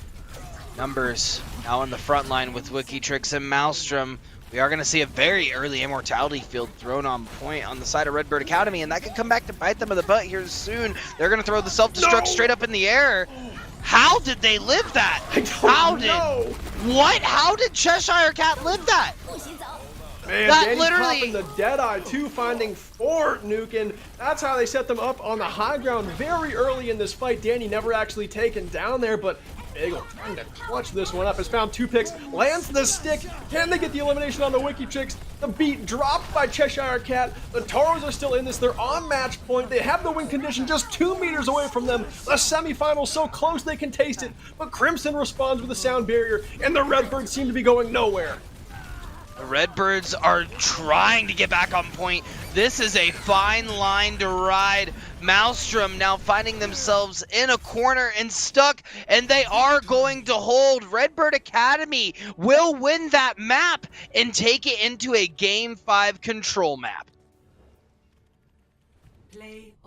Numbers now in the front line with Wikitrix and Maelstrom. We are going to see a very early Immortality field thrown on point on the side of Redbird Academy, and that could come back to bite them in the butt here soon. They're going to throw the self-destruct straight up in the air. How did they live that? How did Cheshire Cat live that? Man, that Danny literally popping the Deadeye too, finding Fort Nukin. That's how they set them up on the high ground very early in this fight. Danny never actually taken down there, but Bagel trying to clutch this one up. Has found 2 picks, lands the stick. Can they get the elimination on the Wikitrix? The beat dropped by Cheshire Cat. The Toros are still in this. They're on match point. They have the win condition just 2 meters away from them. The semifinal so close they can taste it. But Crimson responds with a sound barrier, and the Redbirds seem to be going nowhere. The Redbirds are trying to get back on point. This is a fine line to ride. Maelstrom now finding themselves in a corner and stuck, and they are going to hold. Redbird Academy will win that map and take it into a Game 5 control map.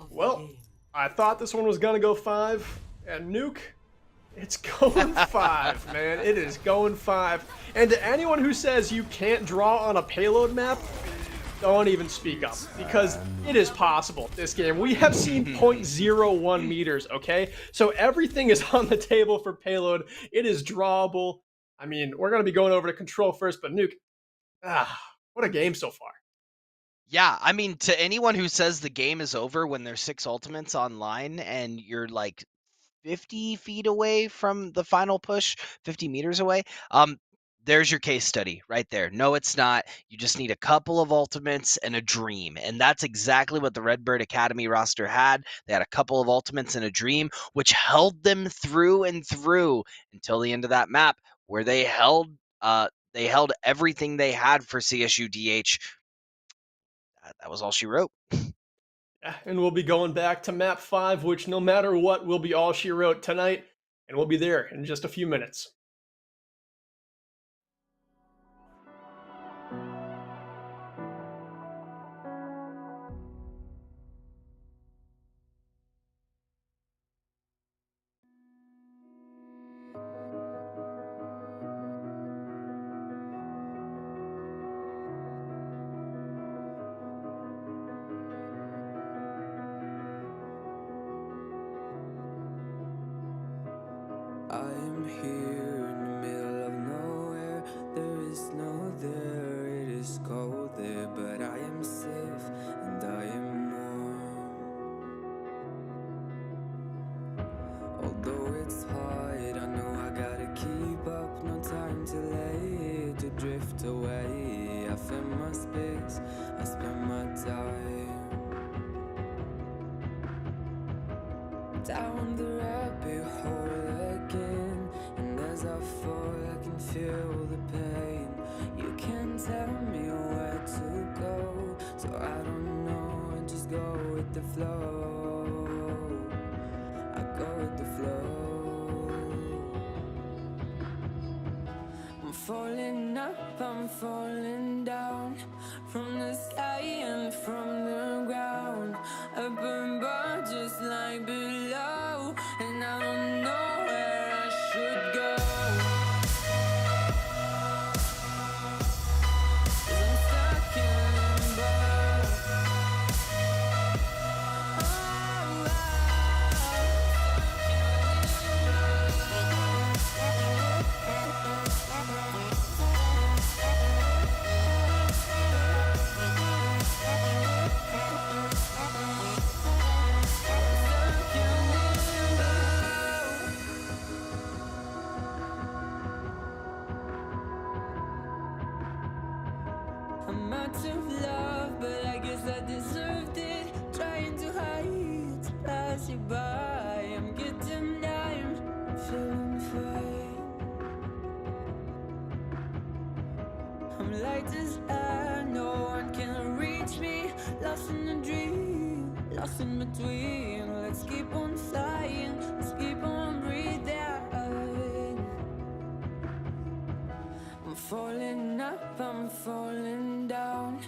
Well, I thought this one was going to go 5, and Nuke, it's going 5, man. It is going 5. And to anyone who says you can't draw on a payload map, don't even speak up, because it is possible this game. We have seen 0.01 meters, okay? So everything is on the table for payload. It is drawable. I mean, we're going to be going over to control first, but Nuke, what a game so far. Yeah, I mean, to anyone who says the game is over when there's 6 ultimates online and you're like 50 feet away from the final push, 50 meters away, there's your case study right there. No, it's not. You just need a couple of ultimates and a dream. And that's exactly what the Redbird Academy roster had. They had a couple of ultimates and a dream, which held them through and through until the end of that map, where they held everything they had for CSU DH. That was all she wrote. Yeah, and we'll be going back to map 5, which no matter what will be all she wrote tonight, and we'll be there in just a few minutes. I am here in the middle of nowhere. There is no there, it is cold there, but I am safe and I am warm. Although it's hard, I know I gotta keep up. No time to lay to drift away. I find my space, I spend my time down the rabbit hole again, and as I fall I can feel the pain. You can't tell me where to go, so I don't know, I just go with the flow. I go with the flow. I'm falling up, I'm falling down, from the sky and from the ground. Up above just like below, and I don't know where I should go. 'Cause I'm stuck in limbo. I'm out of love, but I guess I deserved it. Trying to hide, to pass you by. I'm getting down, feeling fine. I'm light as air, no one can reach me. Lost in a dream, lost in between. Let's keep on flying, let's keep on breathing. I'm falling up, I'm falling down,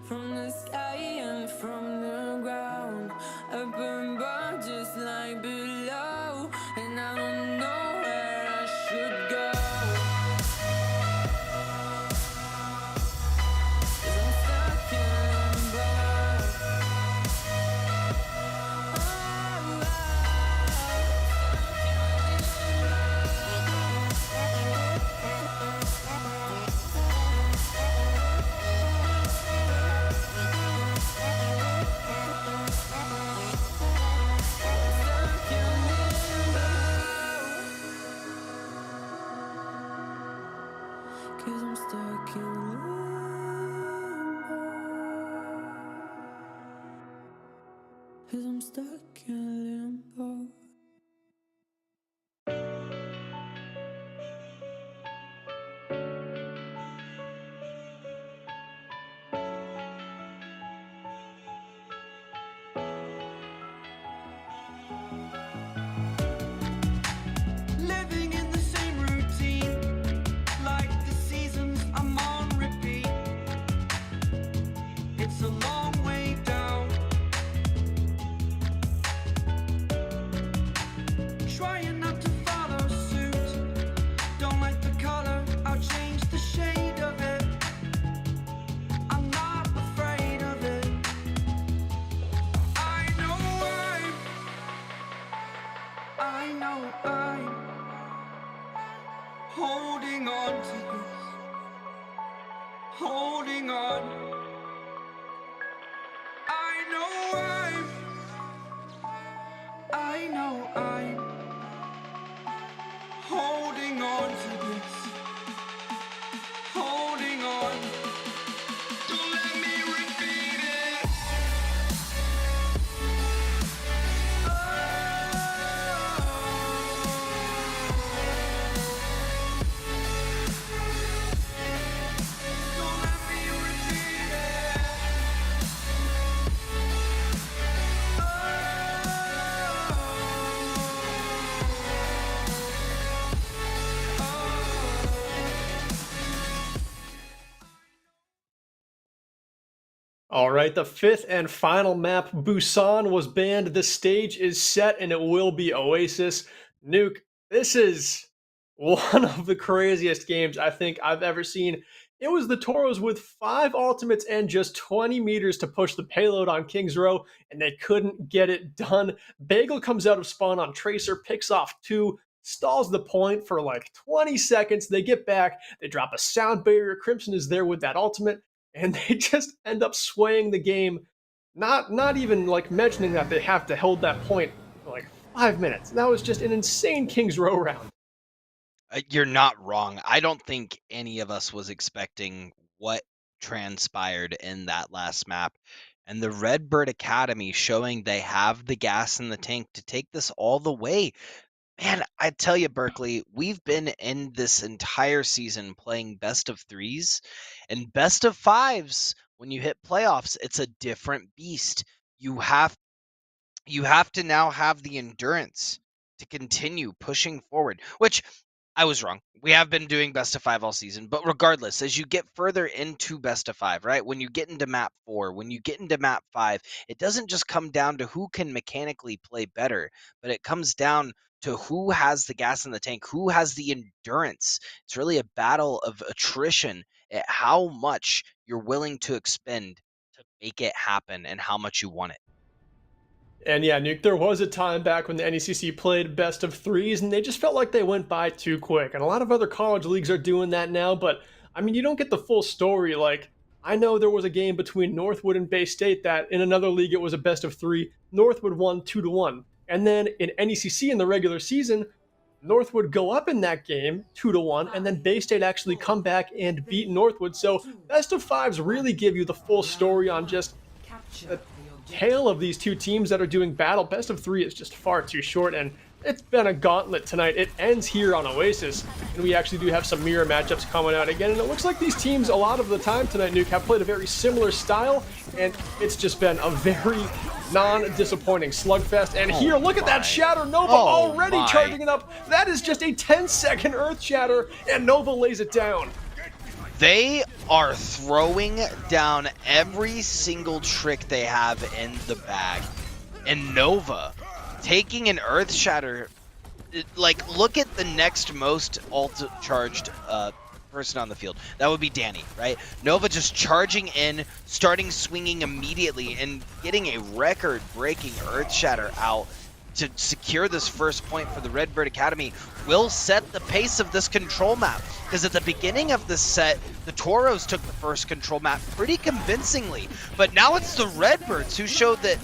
from the sky and from the ground. Up above just like below, and I don't know where I should go. 'Cause I'm stuck in limbo. Cause I'm stuck in limbo. Cause I'm stuck in limbo. All right, the fifth and final map, Busan, was banned. The stage is set, and it will be Oasis. Nuke, this is one of the craziest games I think I've ever seen. It was the Toros with 5 ultimates and just 20 meters to push the payload on King's Row, and they couldn't get it done. Bagel comes out of spawn on Tracer, picks off 2, stalls the point for like 20 seconds. They get back, they drop a sound barrier. Crimson is there with that ultimate, and they just end up swaying the game. Not even like mentioning that they have to hold that point for like 5 minutes. That was just an insane King's Row round. You're not wrong. I don't think any of us was expecting what transpired in that last map. And the Redbird Academy showing they have the gas in the tank to take this all the way. Man, I tell you, Berkeley, we've been in this entire season playing best of 3s and best of 5s. When you hit playoffs, it's a different beast. You have to now have the endurance to continue pushing forward, which I was wrong. We have been doing best of 5 all season, but regardless, as you get further into best of 5, right? When you get into map 4, when you get into map 5, it doesn't just come down to who can mechanically play better, but it comes down to who has the gas in the tank, who has the endurance. It's really a battle of attrition at how much you're willing to expend to make it happen and how much you want it. And yeah, Nuke, there was a time back when the NECC played best of 3s, and they just felt like they went by too quick. And a lot of other college leagues are doing that now, but I mean, you don't get the full story. Like, I know there was a game between Northwood and Bay State that in another league it was a best of 3. Northwood won 2-1. And then in NECC in the regular season, Northwood go up in that game 2-1, and then Bay State actually come back and beat Northwood. So best of 5s really give you the full story on just the tale of these two teams that are doing battle. Best of 3 is just far too short, and it's been a gauntlet tonight. It ends here on Oasis, and we actually do have some mirror matchups coming out again, and it looks like these teams a lot of the time tonight, Nuke, have played a very similar style, and it's just been a very non-disappointing slugfest. And here, look at that shatter. Nova already charging it up. That is just a 10-second earth shatter, and Nova lays it down. They are throwing down every single trick they have in the bag. And Nova taking an Earth Shatter, like, look at the next most ult-charged person on the field. That would be Danny, right? Nova just charging in, starting swinging immediately, and getting a record-breaking Earth Shatter out to secure this first point for the Redbird Academy will set the pace of this control map. Because at the beginning of this set, the Toros took the first control map pretty convincingly. But now it's the Redbirds who showed that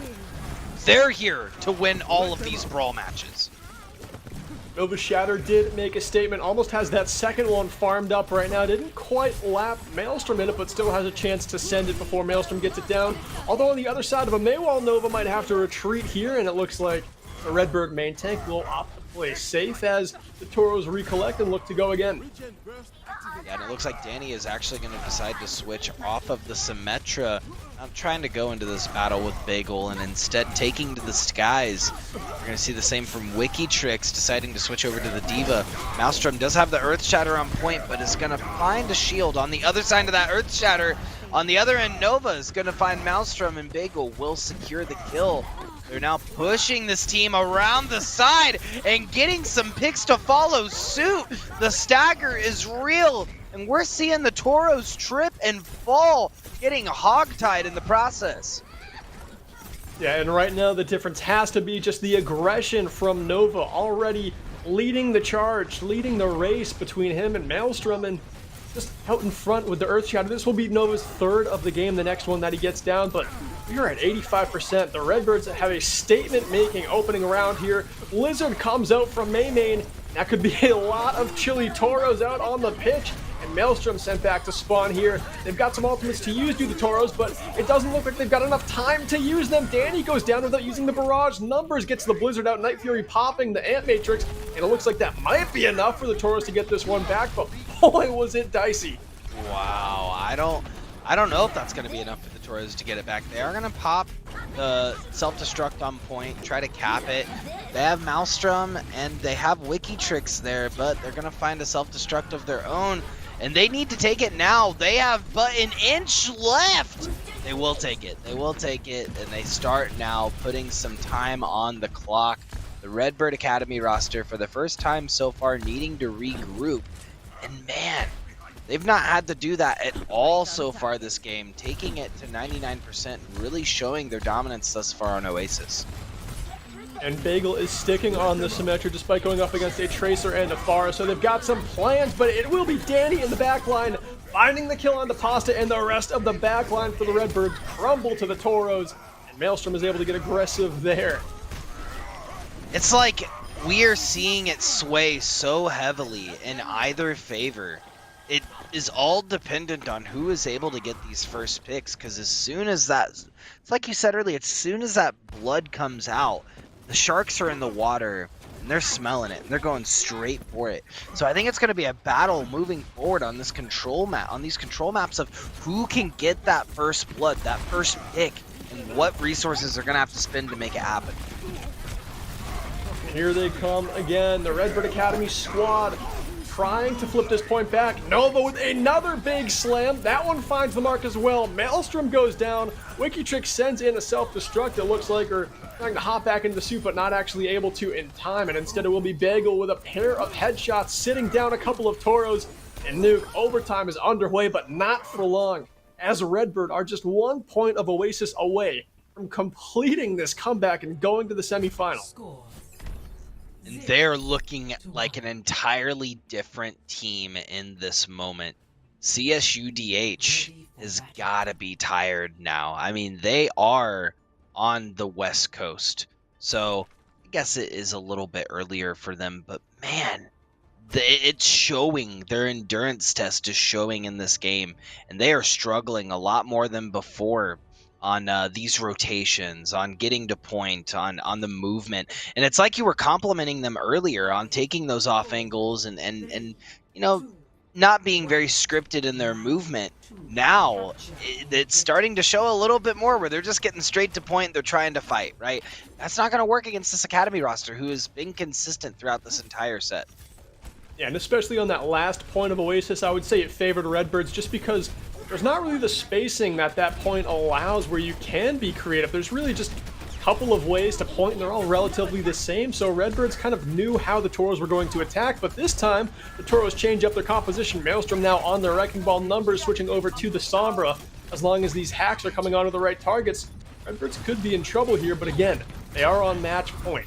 they're here to win all of these brawl matches. Nova Shatter did make a statement, almost has that second one farmed up right now. Didn't quite lap Maelstrom in it, but still has a chance to send it before Maelstrom gets it down. Although on the other side of a Maywall, Nova might have to retreat here, and it looks like the Redbird main tank will opt to play safe as the Toros recollect and look to go again. Yeah, and it looks like Danny is actually going to decide to switch off of the Symmetra. I'm trying to go into this battle with Bagel and instead taking to the skies. We're going to see the same from Wikitrix, deciding to switch over to the Diva. Maelstrom does have the Earth Shatter on point, but is going to find a shield on the other side of that Earth Shatter. On the other end, Nova is going to find Maelstrom, and Bagel will secure the kill. They're now pushing this team around the side and getting some picks to follow suit. The stagger is real, and we're seeing the Toros trip and fall, getting hogtied in the process. Yeah, and right now the difference has to be just the aggression from Nova, already leading the charge, leading the race between him and Maelstrom, and just out in front with the Earth Shatter. This will be Nova's third of the game, the next one that he gets down, but we're at 85%. The Redbirds have a statement-making opening round here. Blizzard comes out from main. That could be a lot of chilly Toros out on the pitch, and Maelstrom sent back to spawn here. They've got some ultimates to use, do the Toros, but it doesn't look like they've got enough time to use them. Danny goes down without using the barrage. Numbers gets the Blizzard out. Night Fury popping the Ant Matrix, and it looks like that might be enough for the Toros to get this one back, but boy, was it dicey. Wow, I don't know if that's going to be enough for the Toros to get it back. They are going to pop the self-destruct on point, try to cap it. They have Maelstrom and they have Wikitrix there, but they're going to find a self-destruct of their own, and they need to take it now. They have but an inch left. They will take it. They will take it, and they start now putting some time on the clock. The Redbird Academy roster, for the first time so far, needing to regroup. And man, they've not had to do that at all so far this game, taking it to 99% and really showing their dominance thus far on Oasis. And Bagel is sticking on the Symmetra despite going up against a Tracer and a Pharah, so they've got some plans, but it will be Danny in the backline finding the kill on the Pasta, and the rest of the backline for the Redbirds crumble to the Toros, and Maelstrom is able to get aggressive there. It's like we are seeing it sway so heavily in either favor. It is all dependent on who is able to get these first picks, because as soon as that, it's like you said earlier, as soon as that blood comes out, the sharks are in the water, and they're smelling it, and they're going straight for it. So I think it's going to be a battle moving forward on this control map, on these control maps, of who can get that first blood, that first pick, and what resources they're going to have to spend to make it happen. Here they come again, the Redbird Academy squad trying to flip this point back. Nova with another big slam. That one finds the mark as well. Maelstrom goes down. Wikitrix sends in a self-destruct, it looks like, or trying to hop back into the suit, but not actually able to in time. And instead it will be Bagel with a pair of headshots, sitting down a couple of Toros. And Nuke, overtime is underway, but not for long, as Redbird are just 1 point of Oasis away from completing this comeback and going to the semifinal. And they're looking like an entirely different team in this moment. CSUDH has got to be tired now. I mean, they are on the West Coast, so I guess it is a little bit earlier for them, but man, it's showing. Their endurance test is showing in this game, and they are struggling a lot more than before on these rotations, on getting to point, on the movement. And it's like you were complimenting them earlier on taking those off angles and you know, not being very scripted in their movement. Now it's starting to show a little bit more where they're just getting straight to point, they're trying to fight, right? That's not going to work against this Academy roster, who has been consistent throughout this entire set. Yeah, and especially on that last point of Oasis, I would say it favored Redbirds just because there's not really the spacing that point allows where you can be creative. There's really just a couple of ways to point, and they're all relatively the same, so Redbirds kind of knew how the Toros were going to attack, but this time, the Toros change up their composition. Maelstrom now on their Wrecking Ball numbers, switching over to the Sombra. As long as these hacks are coming onto the right targets, Redbirds could be in trouble here, but again, they are on match point.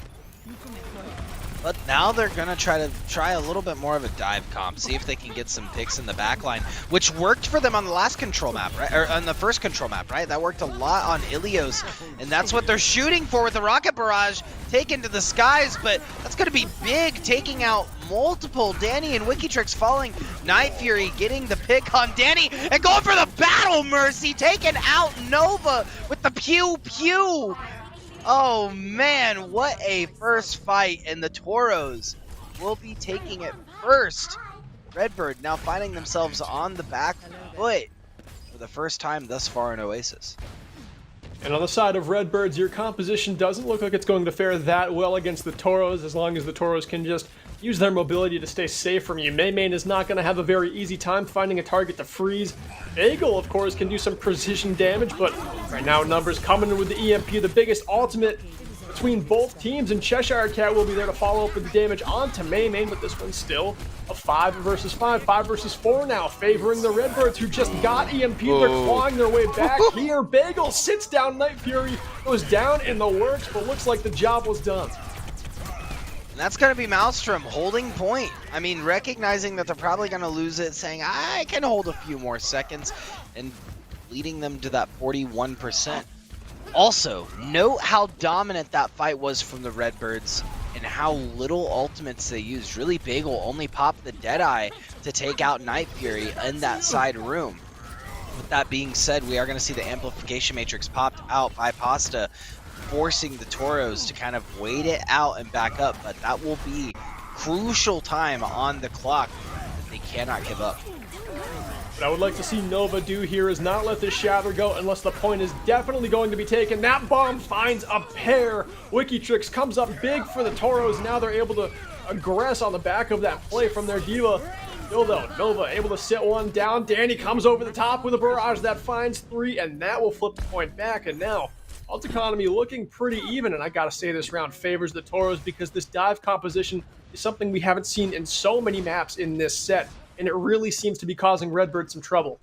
But now they're going to try a little bit more of a dive comp, see if they can get some picks in the backline, which worked for them on the last control map, right? Or on the first control map, right? That worked a lot on Ilios, and that's what they're shooting for with the rocket barrage taken to the skies, but that's going to be big, taking out multiple. Danny and Wikitrix falling. Night Fury getting the pick on Danny and going for the battle mercy, taking out Nova with the pew pew. Oh man, what a first fight, and the Toros will be taking it first. Redbird now finding themselves on the back foot for the first time thus far in Oasis. And on the side of Redbirds, your composition doesn't look like it's going to fare that well against the Toros, as long as the Toros can just use their mobility to stay safe from you. Main is not going to have a very easy time finding a target to freeze. Bagel, of course, can do some precision damage, but right now numbers coming in with the EMP, the biggest ultimate between both teams, and Cheshire Cat will be there to follow up with the damage onto Main, but this one's still a 5 versus 5 versus 4 now, favoring the Redbirds, who just got EMP'd. They're clawing their way back here. Bagel sits down Night Fury, goes down in the works, but looks like the job was done. And that's going to be Maelstrom holding point. I mean, recognizing that they're probably going to lose it, saying, I can hold a few more seconds, and leading them to that 41%. Also, note how dominant that fight was from the Redbirds and how little ultimates they used. Really, Bagel only popped the Deadeye to take out Night Fury in that side room. With that being said, we are going to see the Amplification Matrix popped out by Pasta, forcing the Toros to kind of wait it out and back up, but that will be crucial time on the clock that they cannot give up. What I would like to see Nova do here is not let this Shatter go unless the point is definitely going to be taken. That bomb finds a pair. Wikitrix comes up big for the Toros. Now they're able to aggress on the back of that play from their Diva. Still though, Nova able to sit one down. Danny comes over the top with a barrage that finds 3, and that will flip the point back. And now, Alt Economy looking pretty even, and I gotta say this round favors the Toros because this dive composition is something we haven't seen in so many maps in this set, and it really seems to be causing Redbird some trouble.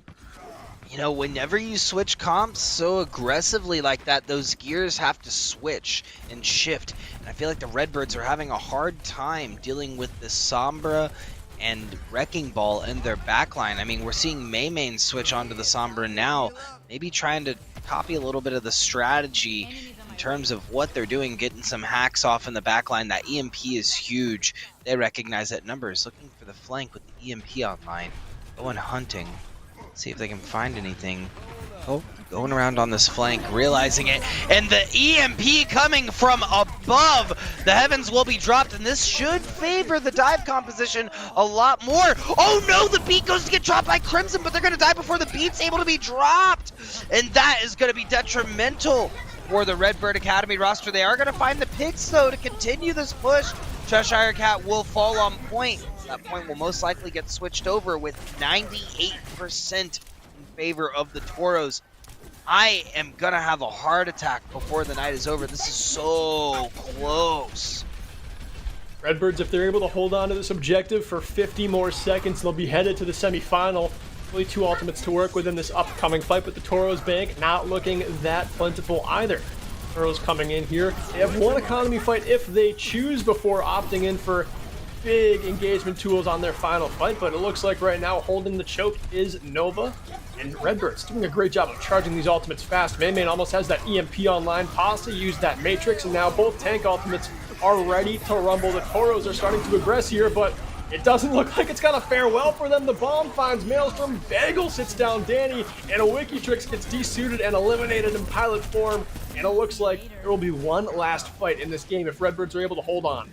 You know, whenever you switch comps so aggressively like that, those gears have to switch and shift. And I feel like the Redbirds are having a hard time dealing with the Sombra and Wrecking Ball in their backline. I mean, we're seeing Maymain switch onto the Sombra now, maybe trying to copy a little bit of the strategy in terms of what they're doing, getting some hacks off in the backline. That EMP is huge. They recognize that Numbers looking for the flank with the EMP online. Going hunting. See if they can find anything. Oh, going around on this flank, realizing it. And the EMP coming from above. The heavens will be dropped, and this should favor the dive composition a lot more. Oh no, the beat goes to get dropped by Crimson, but they're going to die before the beat's able to be dropped. And that is going to be detrimental for the Redbird Academy roster. They are going to find the picks, though, to continue this push. Cheshire Cat will fall on point. That point will most likely get switched over with 98% in favor of the Toros. I am going to have a heart attack before the night is over. This is so close. Redbirds, if they're able to hold on to this objective for 50 more seconds, they'll be headed to the semifinal. Only 2 ultimates to work with in this upcoming fight, but the Toros bank not looking that plentiful either. Toros coming in here. They have one economy fight if they choose before opting in for big engagement tools on their final fight, but it looks like right now holding the choke is Nova, and Redbird's doing a great job of charging these ultimates fast. Maymain almost has that EMP online. Pasta used that Matrix, and now both tank ultimates are ready to rumble. The Toros are starting to aggress here, but it doesn't look like it's gonna fare well for them. The bomb finds Maelstrom, Bagel sits down Danny, and a Wikitrix gets desuited and eliminated in pilot form, and it looks like there will be one last fight in this game if Redbirds are able to hold on.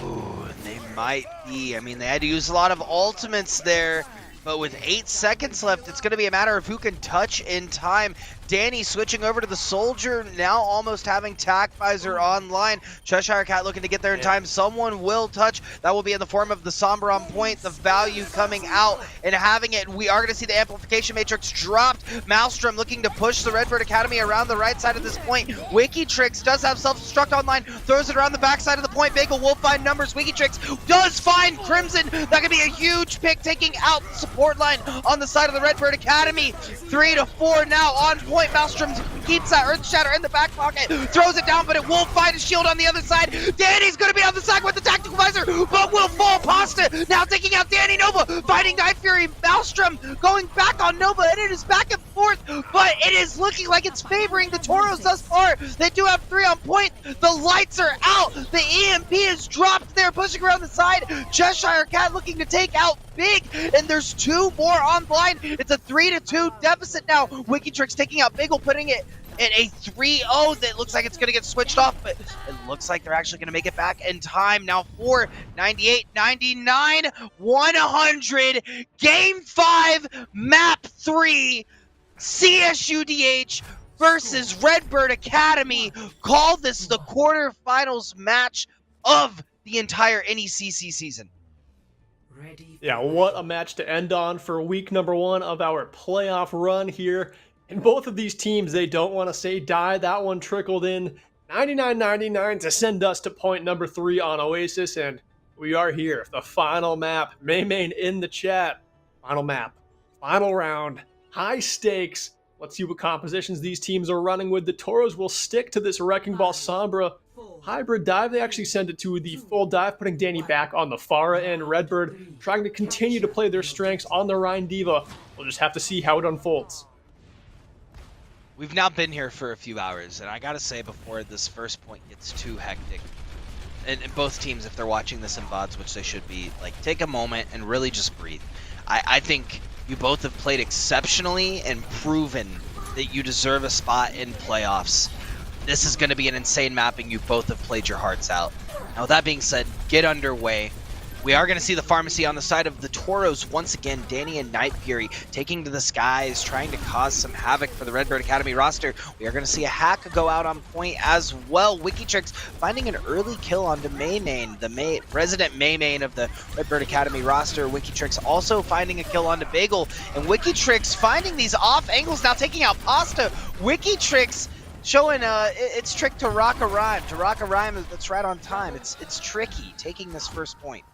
Ooh, they might be. I mean, they had to use a lot of ultimates there, but with 8 seconds left, it's going to be a matter of who can touch in time. Danny switching over to the Soldier, now almost having Tac Visor online. Cheshire Cat looking to get there in time. Someone will touch. That will be in the form of the Sombra on point. The value coming out and having it. We are going to see the Amplification Matrix dropped. Maelstrom looking to push the Redbird Academy around the right side of this point. Wikitrix does have self-destruct online. Throws it around the back side of the point. Bagel will find Numbers. Wikitrix does find Crimson. That could be a huge pick, taking out the support line on the side of the Redbird Academy. 3 to 4 now on point. Maelstrom keeps that Earth Shatter in the back pocket, throws it down, but it won't find a shield on the other side. Danny's going to be on the side with the Tactical Visor, but will fall. Pasta now taking out Danny. Nova fighting Night Fury. Maelstrom going back on Nova, and it is back and forth, but it is looking like it's favoring the Toros thus far. They do have 3 on point. The lights are out. The EMP is dropped there, pushing around the side. Cheshire Cat looking to take out Big, and there's 2 more on blind. It's a 3-2 deficit now. Wikitrix taking out Bagel, putting it at a 3-0 that looks like it's going to get switched off, but it looks like they're actually going to make it back in time. Now 4, 98, 99, 100. Game 5, map 3, CSUDH versus Redbird Academy. Call this the quarterfinals match of the entire NECC season. Yeah, what a match to end on for week number 1 of our playoff run here. And both of these teams, they don't want to say die. That one trickled in 99-99 to send us to point number 3 on Oasis. And we are here, the final map. Maymain in the chat. Final map, final round, high stakes. Let's see what compositions these teams are running with. The Toros will stick to this Wrecking Ball Sombra hybrid dive. They actually send it to the full dive, putting Danny back on the Pharah, and Redbird trying to continue to play their strengths on the Rhine Diva. We'll just have to see how it unfolds. We've now been here for a few hours, and I gotta say, before this first point gets too hectic, and both teams, if they're watching this in VODs, which they should be, like, take a moment and really just breathe. I think you both have played exceptionally and proven that you deserve a spot in playoffs. This is going to be an insane mapping. You both have played your hearts out. Now, with that being said, get underway. We are going to see the pharmacy on the side of the Toros once again. Danny and Night Fury taking to the skies, trying to cause some havoc for the Redbird Academy roster. We are going to see a hack go out on point as well. Wikitrix finding an early kill onto Maymane, the resident Maymane of the Redbird Academy roster. Wikitrix also finding a kill onto Bagel, and Wikitrix finding these off angles, now taking out Pasta. Wikitrix showing its trick to rock a rhyme. That's right on time. It's tricky taking this first point.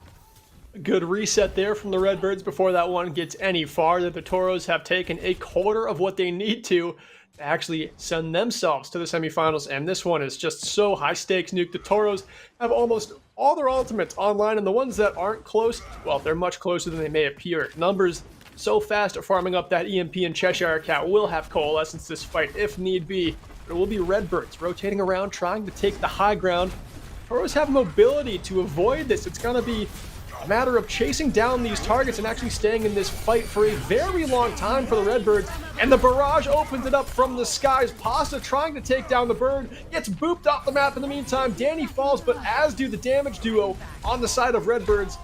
A good reset there from the Redbirds before that one gets any farther. The Toros have taken a quarter of what they need to actually send themselves to the semifinals, and this one is just so high stakes, Nuke. The Toros have almost all their ultimates online, and the ones that aren't close, well, they're much closer than they may appear. Numbers so fast at farming up that EMP, and Cheshire Cat will have coalescence this fight if need be. But it will be Redbirds rotating around, trying to take the high ground. Toros have mobility to avoid this. It's going to be a matter of chasing down these targets and actually staying in this fight for a very long time for the Redbirds. And the barrage opens it up from the skies. Pasta trying to take down the bird, gets booped off the map in the meantime. Danny falls, but as do the damage duo on the side of Redbirds.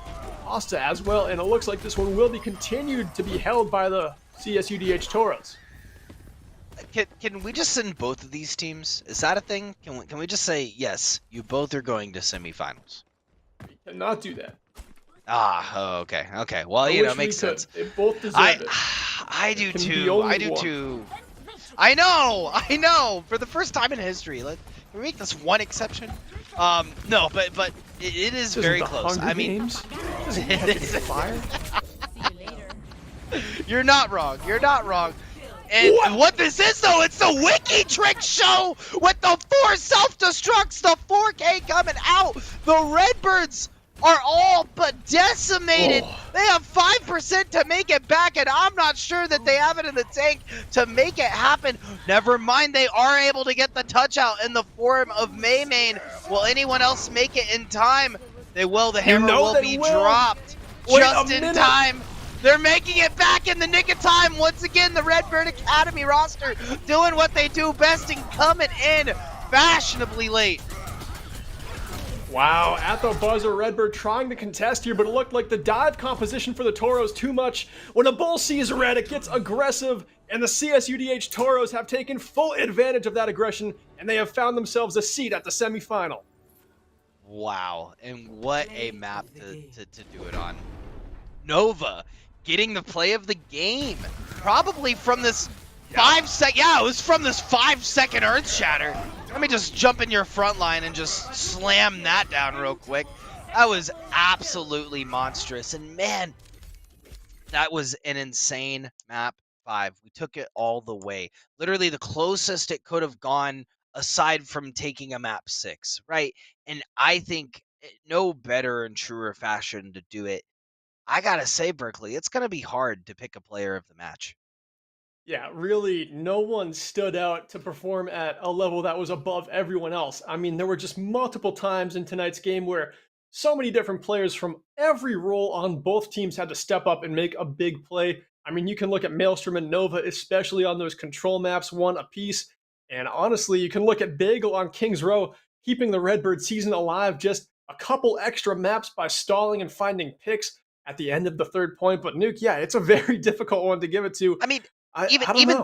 Pasta as well, and it looks like this one will be continued to be held by the CSUDH Toros. Can we just send both of these teams? Is that a thing? Can we just say, yes, you both are going to semifinals? We cannot do that. Okay. Well, it makes sense. They both deserve it. I do too. I know. For the first time in history, can we make this one exception? No, but it is very close. I mean, fire. You're not wrong. And what this is, though, it's the Wikitrix show with the 4 self-destructs, the 4K coming out. The Redbirds are all but decimated. They have 5% to make it back, and I'm not sure that they have it in the tank to make it happen. Never mind, they are able to get the touch out in the form of Maymane. Will anyone else make it in time? They will. The hammer will be dropped just in time. They're making it back in the nick of time. Once again, the Redbird Academy roster doing what they do best and coming in fashionably late. Wow, at the buzzer, Redbird trying to contest here, but it looked like the dive composition for the Toros too much. When a bull sees red, it gets aggressive, and the CSUDH Toros have taken full advantage of that aggression, and they have found themselves a seat at the semifinal. Wow, and what a map to do it on. Nova getting the play of the game, probably from this 5-second. Yeah, it was from this 5-second Earth Shatter. Let me just jump in your front line and just slam that down real quick. That was absolutely monstrous, and man, that was an insane map 5. We took it all the way. Literally the closest it could have gone aside from taking a map 6, right? And I think no better and truer fashion to do it. I gotta say, Berkeley, it's gonna be hard to pick a player of the match. Yeah, really, no one stood out to perform at a level that was above everyone else. I mean, there were just multiple times in tonight's game where so many different players from every role on both teams had to step up and make a big play. I mean, you can look at Maelstrom and Nova, especially on those control maps, 1 apiece. And honestly, you can look at Bagel on King's Row, keeping the Redbird season alive, just a couple extra maps by stalling and finding picks at the end of the 3rd point. But Nuke, yeah, it's a very difficult one to give it to. I mean, I even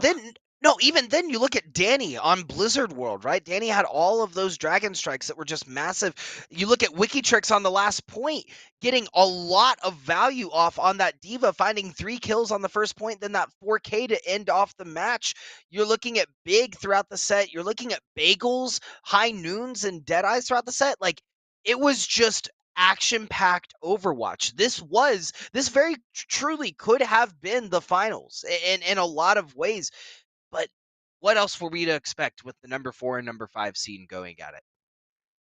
then, you look at Danny on Blizzard World, right? Danny had all of those dragon strikes that were just massive. You look at Wikitrix on the last point, getting a lot of value off on that Diva, finding 3 kills on the first point, then that 4K to end off the match. You're looking at Big throughout the set. You're looking at Bagels, High Noons, and Deadeyes throughout the set. Like, it was just action-packed Overwatch. This very truly could have been the finals in a lot of ways. But what else were we to expect with the number 4 and number 5 seed going at it?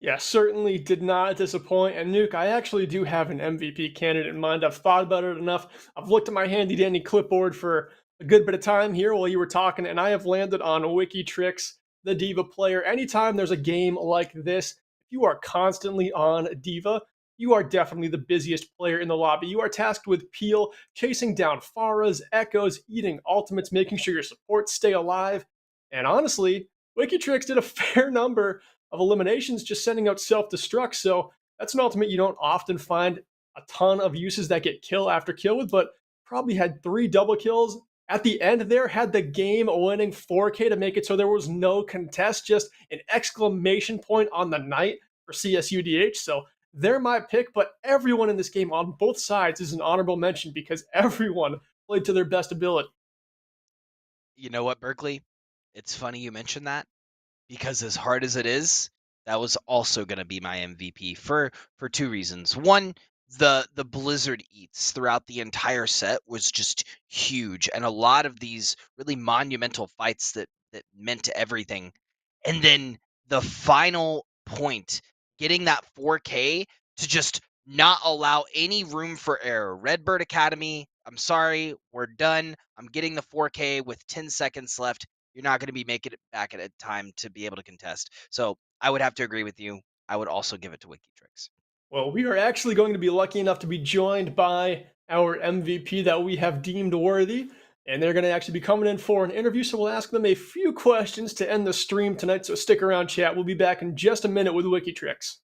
Yeah, certainly did not disappoint. And Nuke, I actually do have an MVP candidate in mind. I've thought about it enough. I've looked at my handy dandy clipboard for a good bit of time here while you were talking, and I have landed on Wikitrix, the Diva player. Anytime there's a game like this, if you are constantly on Diva, you are definitely the busiest player in the lobby. You are tasked with Peel, chasing down Pharas, Echoes, eating ultimates, making sure your supports stay alive. And honestly, Wikitrix did a fair number of eliminations just sending out self-destruct, so that's an ultimate you don't often find a ton of uses that get kill after kill with, but probably had 3 double kills. At the end there, had the game-winning 4K to make it so there was no contest, just an exclamation point on the night for CSUDH. So they're my pick, but everyone in this game on both sides is an honorable mention because everyone played to their best ability. You know what, Berkeley? It's funny you mentioned that because as hard as it is, that was also going to be my MVP for 2 reasons. One, the Blizzard eats throughout the entire set was just huge, and a lot of these really monumental fights that meant everything. And then the final point, getting that 4K to just not allow any room for error. Redbird Academy, I'm sorry, we're done. I'm getting the 4K with 10 seconds left. You're not going to be making it back at a time to be able to contest. So I would have to agree with you. I would also give it to WikiTricks. Well, we are actually going to be lucky enough to be joined by our MVP that we have deemed worthy, and they're going to actually be coming in for an interview, so we'll ask them a few questions to end the stream tonight, so stick around, chat. We'll be back in just a minute with WikiTricks.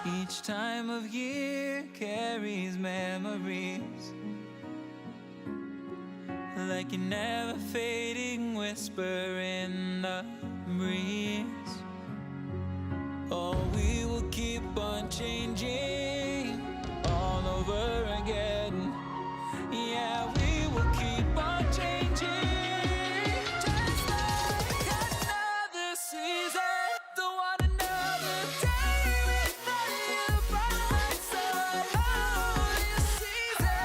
Each time of year carries memories, like a never fading whisper in the breeze. Oh, we will keep on changing all over again. Yeah, we will keep on changing. Just like another season, don't want another day without you by my side. Oh, this season.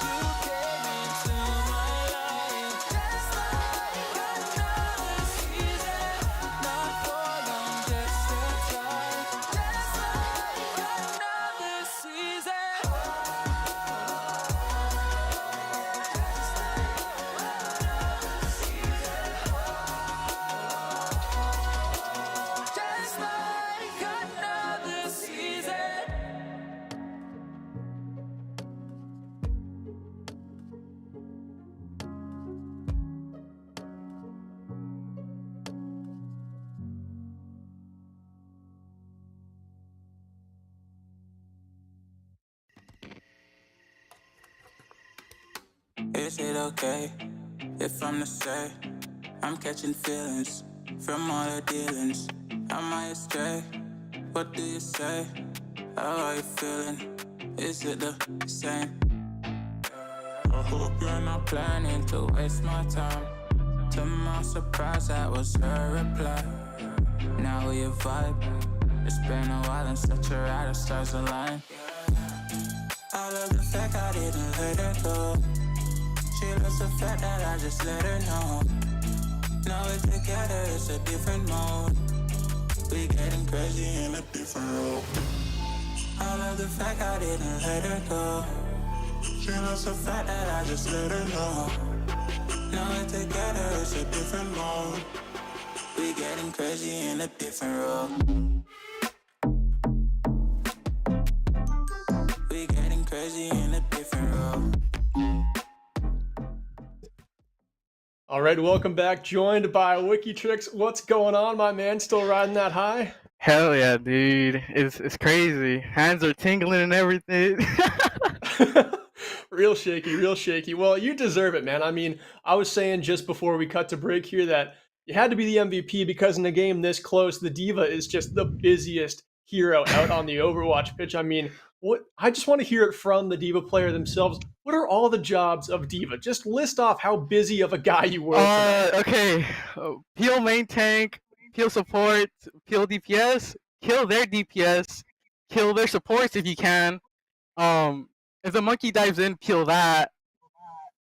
You came into my life just like another season. Not for long, just a time. Just like another season. Just like another season. Is it okay if I'm to say I'm catching feelings from all the dealings? Am I astray? What do you say? How are you feeling? Is it the same? I hope you're not planning to waste my time. To my surprise, that was her reply. Now we vibe. It's been a while and such a ride, the stars align. I love the fact I didn't let her go. She loves the fact that I just let her know. Now we're together, it's a different mode. We getting crazy in a different role. I love the fact I didn't let her go. She loves the fact that I just let her know. Now we're together, it's a different mode. We getting crazy in a different role. We getting crazy in a different role. All right, welcome back. Joined by WikiTricks. What's going on, my man? Still riding that high? Hell yeah, dude. It's crazy. Hands are tingling and everything. Real shaky, real shaky. Well, you deserve it, man. I mean, I was saying just before we cut to break here that you had to be the MVP because in a game this close, the D.Va is just the busiest hero out on the Overwatch pitch. I mean, I just want to hear it from the D.Va player themselves. What are all the jobs of D.Va? Just list off how busy of a guy you were. Okay. Peel main tank, peel support, peel DPS, kill their DPS, kill their supports if you can. If the monkey dives in, peel that.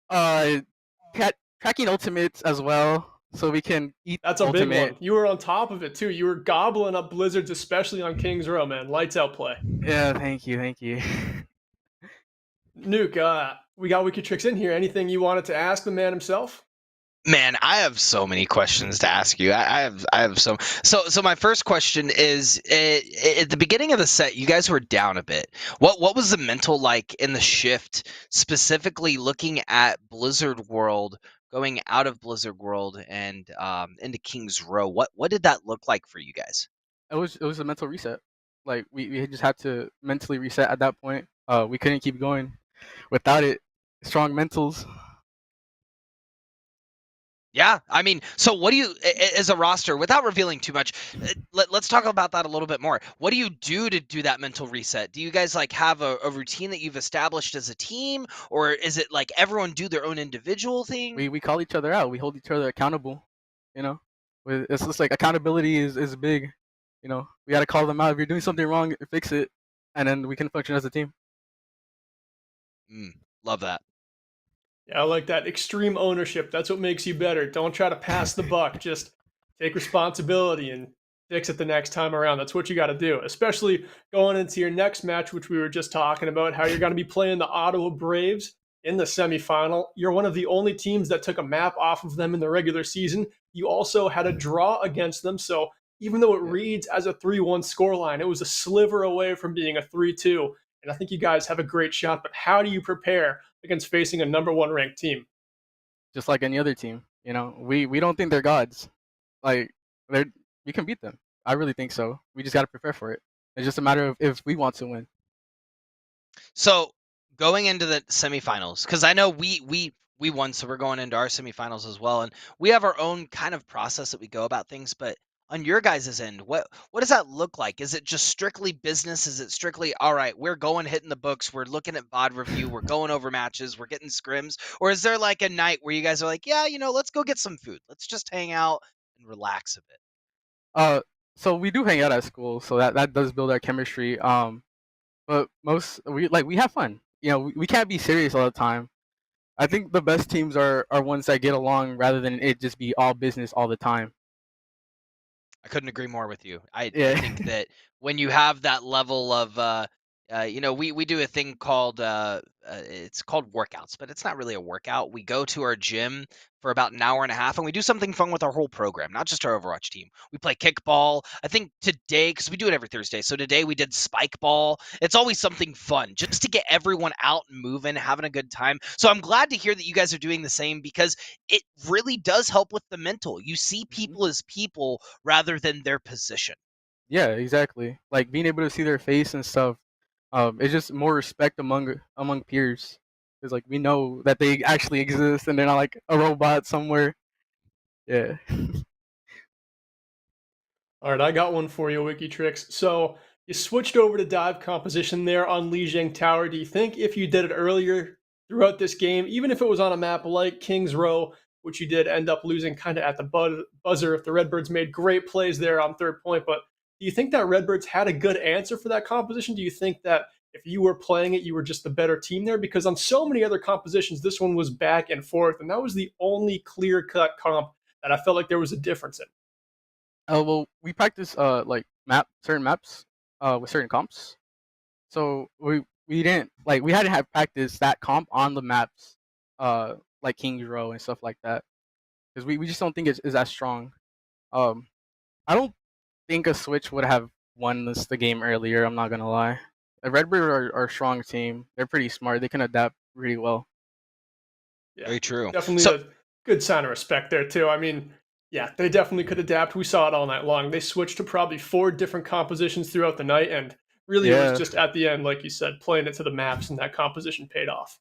Uh, tracking ultimates as well, so we can eat. That's a big ultimate. one. You were on top of it too. You were gobbling up blizzards, especially on King's Row, man. Lights out play. Yeah, thank you. Nuke, we got Wikitrix in here. Anything you wanted to ask the man himself? Man, I have so many questions to ask you. I have so my first question is at the beginning of the set, you guys were down a bit. What was the mental like in the shift, specifically looking at Blizzard World, going out of Blizzard World and into King's Row? What did that look like for you guys? It was a mental reset. Like we just had to mentally reset at that point. We couldn't keep going without it. Strong mentals. Yeah, I mean, so what do you, as a roster, without revealing too much, let's talk about that a little bit more. What do you do to do that mental reset? Do you guys like have a routine that you've established as a team, or is it like everyone do their own individual thing? We call each other out. We hold each other accountable. You know, it's just like accountability is big. You know, we got to call them out. If you're doing something wrong, fix it, and then we can function as a team. Love that. Yeah, I like that. Extreme ownership. That's what makes you better. Don't try to pass the buck. Just take responsibility and fix it the next time around. That's what you got to do, especially going into your next match, which we were just talking about, how you're going to be playing the Ottawa Braves in the semifinal. You're one of the only teams that took a map off of them in the regular season. You also had a draw against them. So even though it reads as a 3-1 scoreline, it was a sliver away from being a 3-2. And I think you guys have a great shot, but how do you prepare against facing a number 1 ranked team? Just like any other team, you know, we don't think they're gods. Like we can beat them. I really think so. We just got to prepare for it. It's just a matter of if we want to win. So going into the semifinals, because I know we won, so we're going into our semifinals as well, and we have our own kind of process that we go about things. But on your guys' end, what does that look like? Is it just strictly business? Is it strictly, all right, we're going hitting the books, we're looking at VOD review, we're going over matches, we're getting scrims? Or is there like a night where you guys are like, yeah, let's go get some food, let's just hang out and relax a bit? So we do hang out at school, so that does build our chemistry. But we have fun. You know, we can't be serious all the time. I think the best teams are ones that get along rather than it just be all business all the time. I couldn't agree more with you. I Yeah. think that when you have that level of, we do a thing called it's called workouts, but it's not really a workout. We go to our gym for about an hour and a half, and we do something fun with our whole program, not just our Overwatch team. We play kickball. I think today, because we do it every Thursday, so today we did spike ball. It's always something fun, just to get everyone out and moving, having a good time. So I'm glad to hear that you guys are doing the same, because it really does help with the mental. You see people as people rather than their position. Yeah, exactly. Like being able to see their face and stuff. It's just more respect among peers. Because like we know that they actually exist and they're not like a robot somewhere. Yeah. All right, I got one for you, Wikitrix. So you switched over to dive composition there on Lijiang Tower. Do you think if you did it earlier throughout this game, even if it was on a map like King's Row, which you did end up losing kind of at the buzzer, if the Redbirds made great plays there on third point, but do you think that Redbirds had a good answer for that composition? Do you think that if you were playing it, you were just the better team there? Because on so many other compositions, this one was back and forth, and that was the only clear-cut comp that I felt like there was a difference in. Well, we practice like certain maps with certain comps. So we didn't like we had to have practice that comp on the maps like King's Row and stuff like that. Because we just don't think it's as strong. I don't think a Switch would have won the game earlier, I'm not gonna lie. The Redbird are a strong team. They're pretty smart. They can adapt really well. Yeah, very true. Definitely a good sign of respect there too. I mean, yeah, they definitely could adapt. We saw it all night long. They switched to probably 4 different compositions throughout the night, and really it was just at the end, like you said, playing it to the maps, and that composition paid off.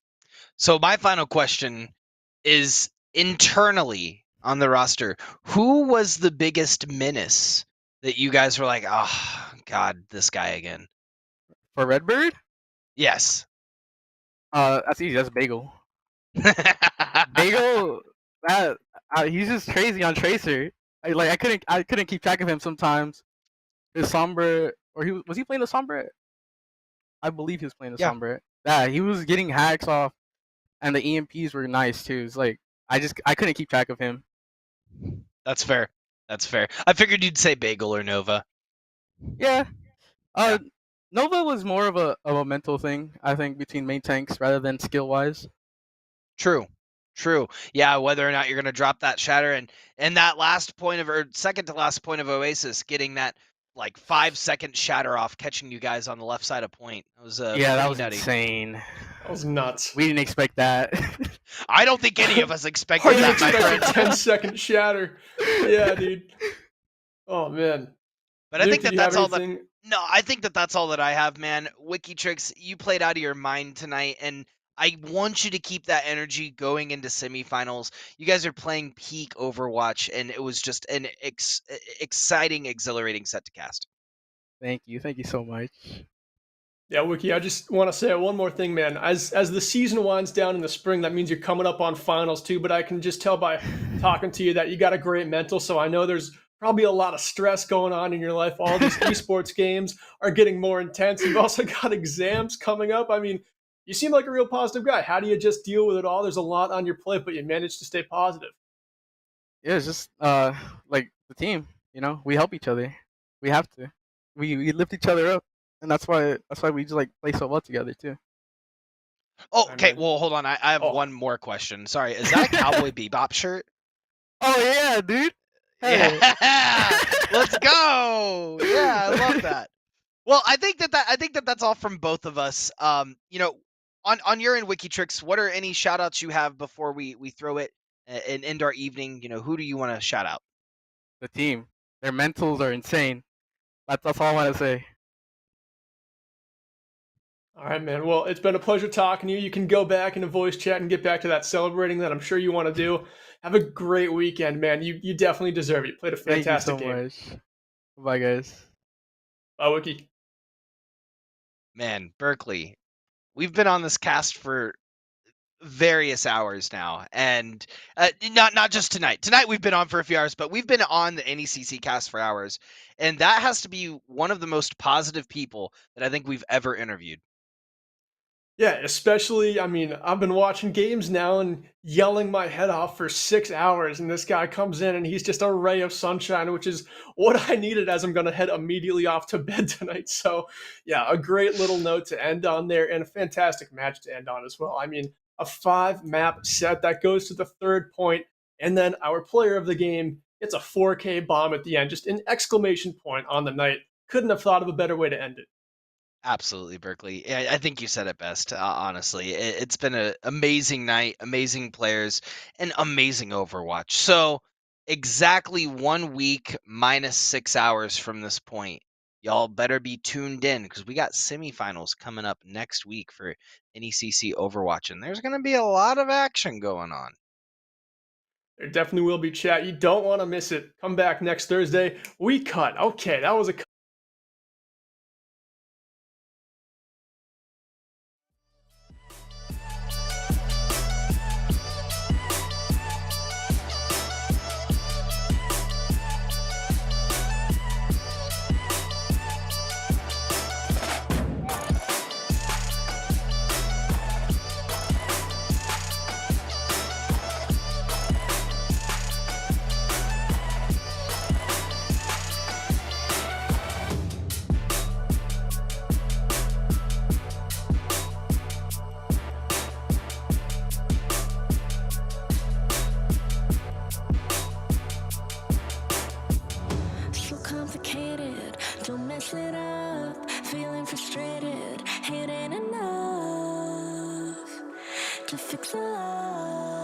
So my final question is, internally on the roster, who was the biggest menace that you guys were like, oh God, this guy again? For Redbird? Yes. That's easy. That's Bagel. Bagel, he's just crazy on Tracer. I couldn't keep track of him sometimes. His Sombra, or was he playing the Sombra? I believe he was playing the Yeah. Sombra. Yeah, he was getting hacks off, and the EMPs were nice too. It's like I couldn't keep track of him. That's fair. That's fair. I figured you'd say Bagel or Nova. Yeah. Nova was more of a mental thing, I think, between main tanks rather than skill wise. True. True. Yeah, whether or not you're going to drop that shatter and that last point of, or second to last point of Oasis, getting that like 5-second shatter off, catching you guys on the left side of point. It was Yeah, that pretty was nutty. insane. That was nuts. We didn't expect that. I don't think any of us expected Hardly that, my expected friend. 10-second shatter. Yeah, dude. Oh man. But I Luke, think do that you that's have all that. anything? No, I think that that's all that I have, man. Wikitrix, you played out of your mind tonight, and I want you to keep that energy going into semifinals. You guys are playing peak Overwatch, and it was just an exciting, exhilarating set to cast. Thank you so much. Yeah, Wiki, I just want to say one more thing, man. As the season winds down in the spring, that means you're coming up on finals too, but I can just tell by talking to you that you got a great mental, so I know there's probably a lot of stress going on in your life. All these esports games are getting more intense. You've also got exams coming up. I mean, you seem like a real positive guy. How do you just deal with it all? There's a lot on your plate, but you manage to stay positive. Yeah, it's just like the team, we help each other. We have to. We lift each other up, and that's why we just like play so well together too. Oh, okay. Well, hold on. I have one more question. Sorry, is that a Cowboy Bebop shirt? Oh yeah, dude. Hey. Yeah, let's go. Yeah, I love that. Well, I think that that's all from both of us. On your end, Wikitrix, what are any shout outs you have before we throw it and end our evening? Who do you want to shout out? The team. Their mentals are insane. That's all I want to say. All right, man. Well, it's been a pleasure talking to you. You can go back into voice chat and get back to that celebrating that I'm sure you want to do. Have a great weekend, man. You definitely deserve it. You played a fantastic game. Thank you so much. Bye, guys. Bye, Wiki. Man, Berkeley, we've been on this cast for various hours now, and not just tonight. Tonight we've been on for a few hours, but we've been on the NECC cast for hours, and that has to be one of the most positive people that I think we've ever interviewed. Yeah, especially, I mean, I've been watching games now and yelling my head off for 6 hours, and this guy comes in and he's just a ray of sunshine, which is what I needed as I'm going to head immediately off to bed tonight. So, yeah, a great little note to end on there and a fantastic match to end on as well. I mean, a 5-map set that goes to the third point, and then our player of the game gets a 4K bomb at the end, just an exclamation point on the night. Couldn't have thought of a better way to end it. Absolutely, Berkeley. I think you said it best, honestly. It's been an amazing night, amazing players, and amazing Overwatch. So, exactly 1 week minus 6 hours from this point, y'all better be tuned in because we got semifinals coming up next week for NECC Overwatch, and there's going to be a lot of action going on. There definitely will be, chat. You don't want to miss it. Come back next Thursday. We cut. Okay, that was a So complicated, don't mess it up. Feeling frustrated, it ain't enough to fix a love.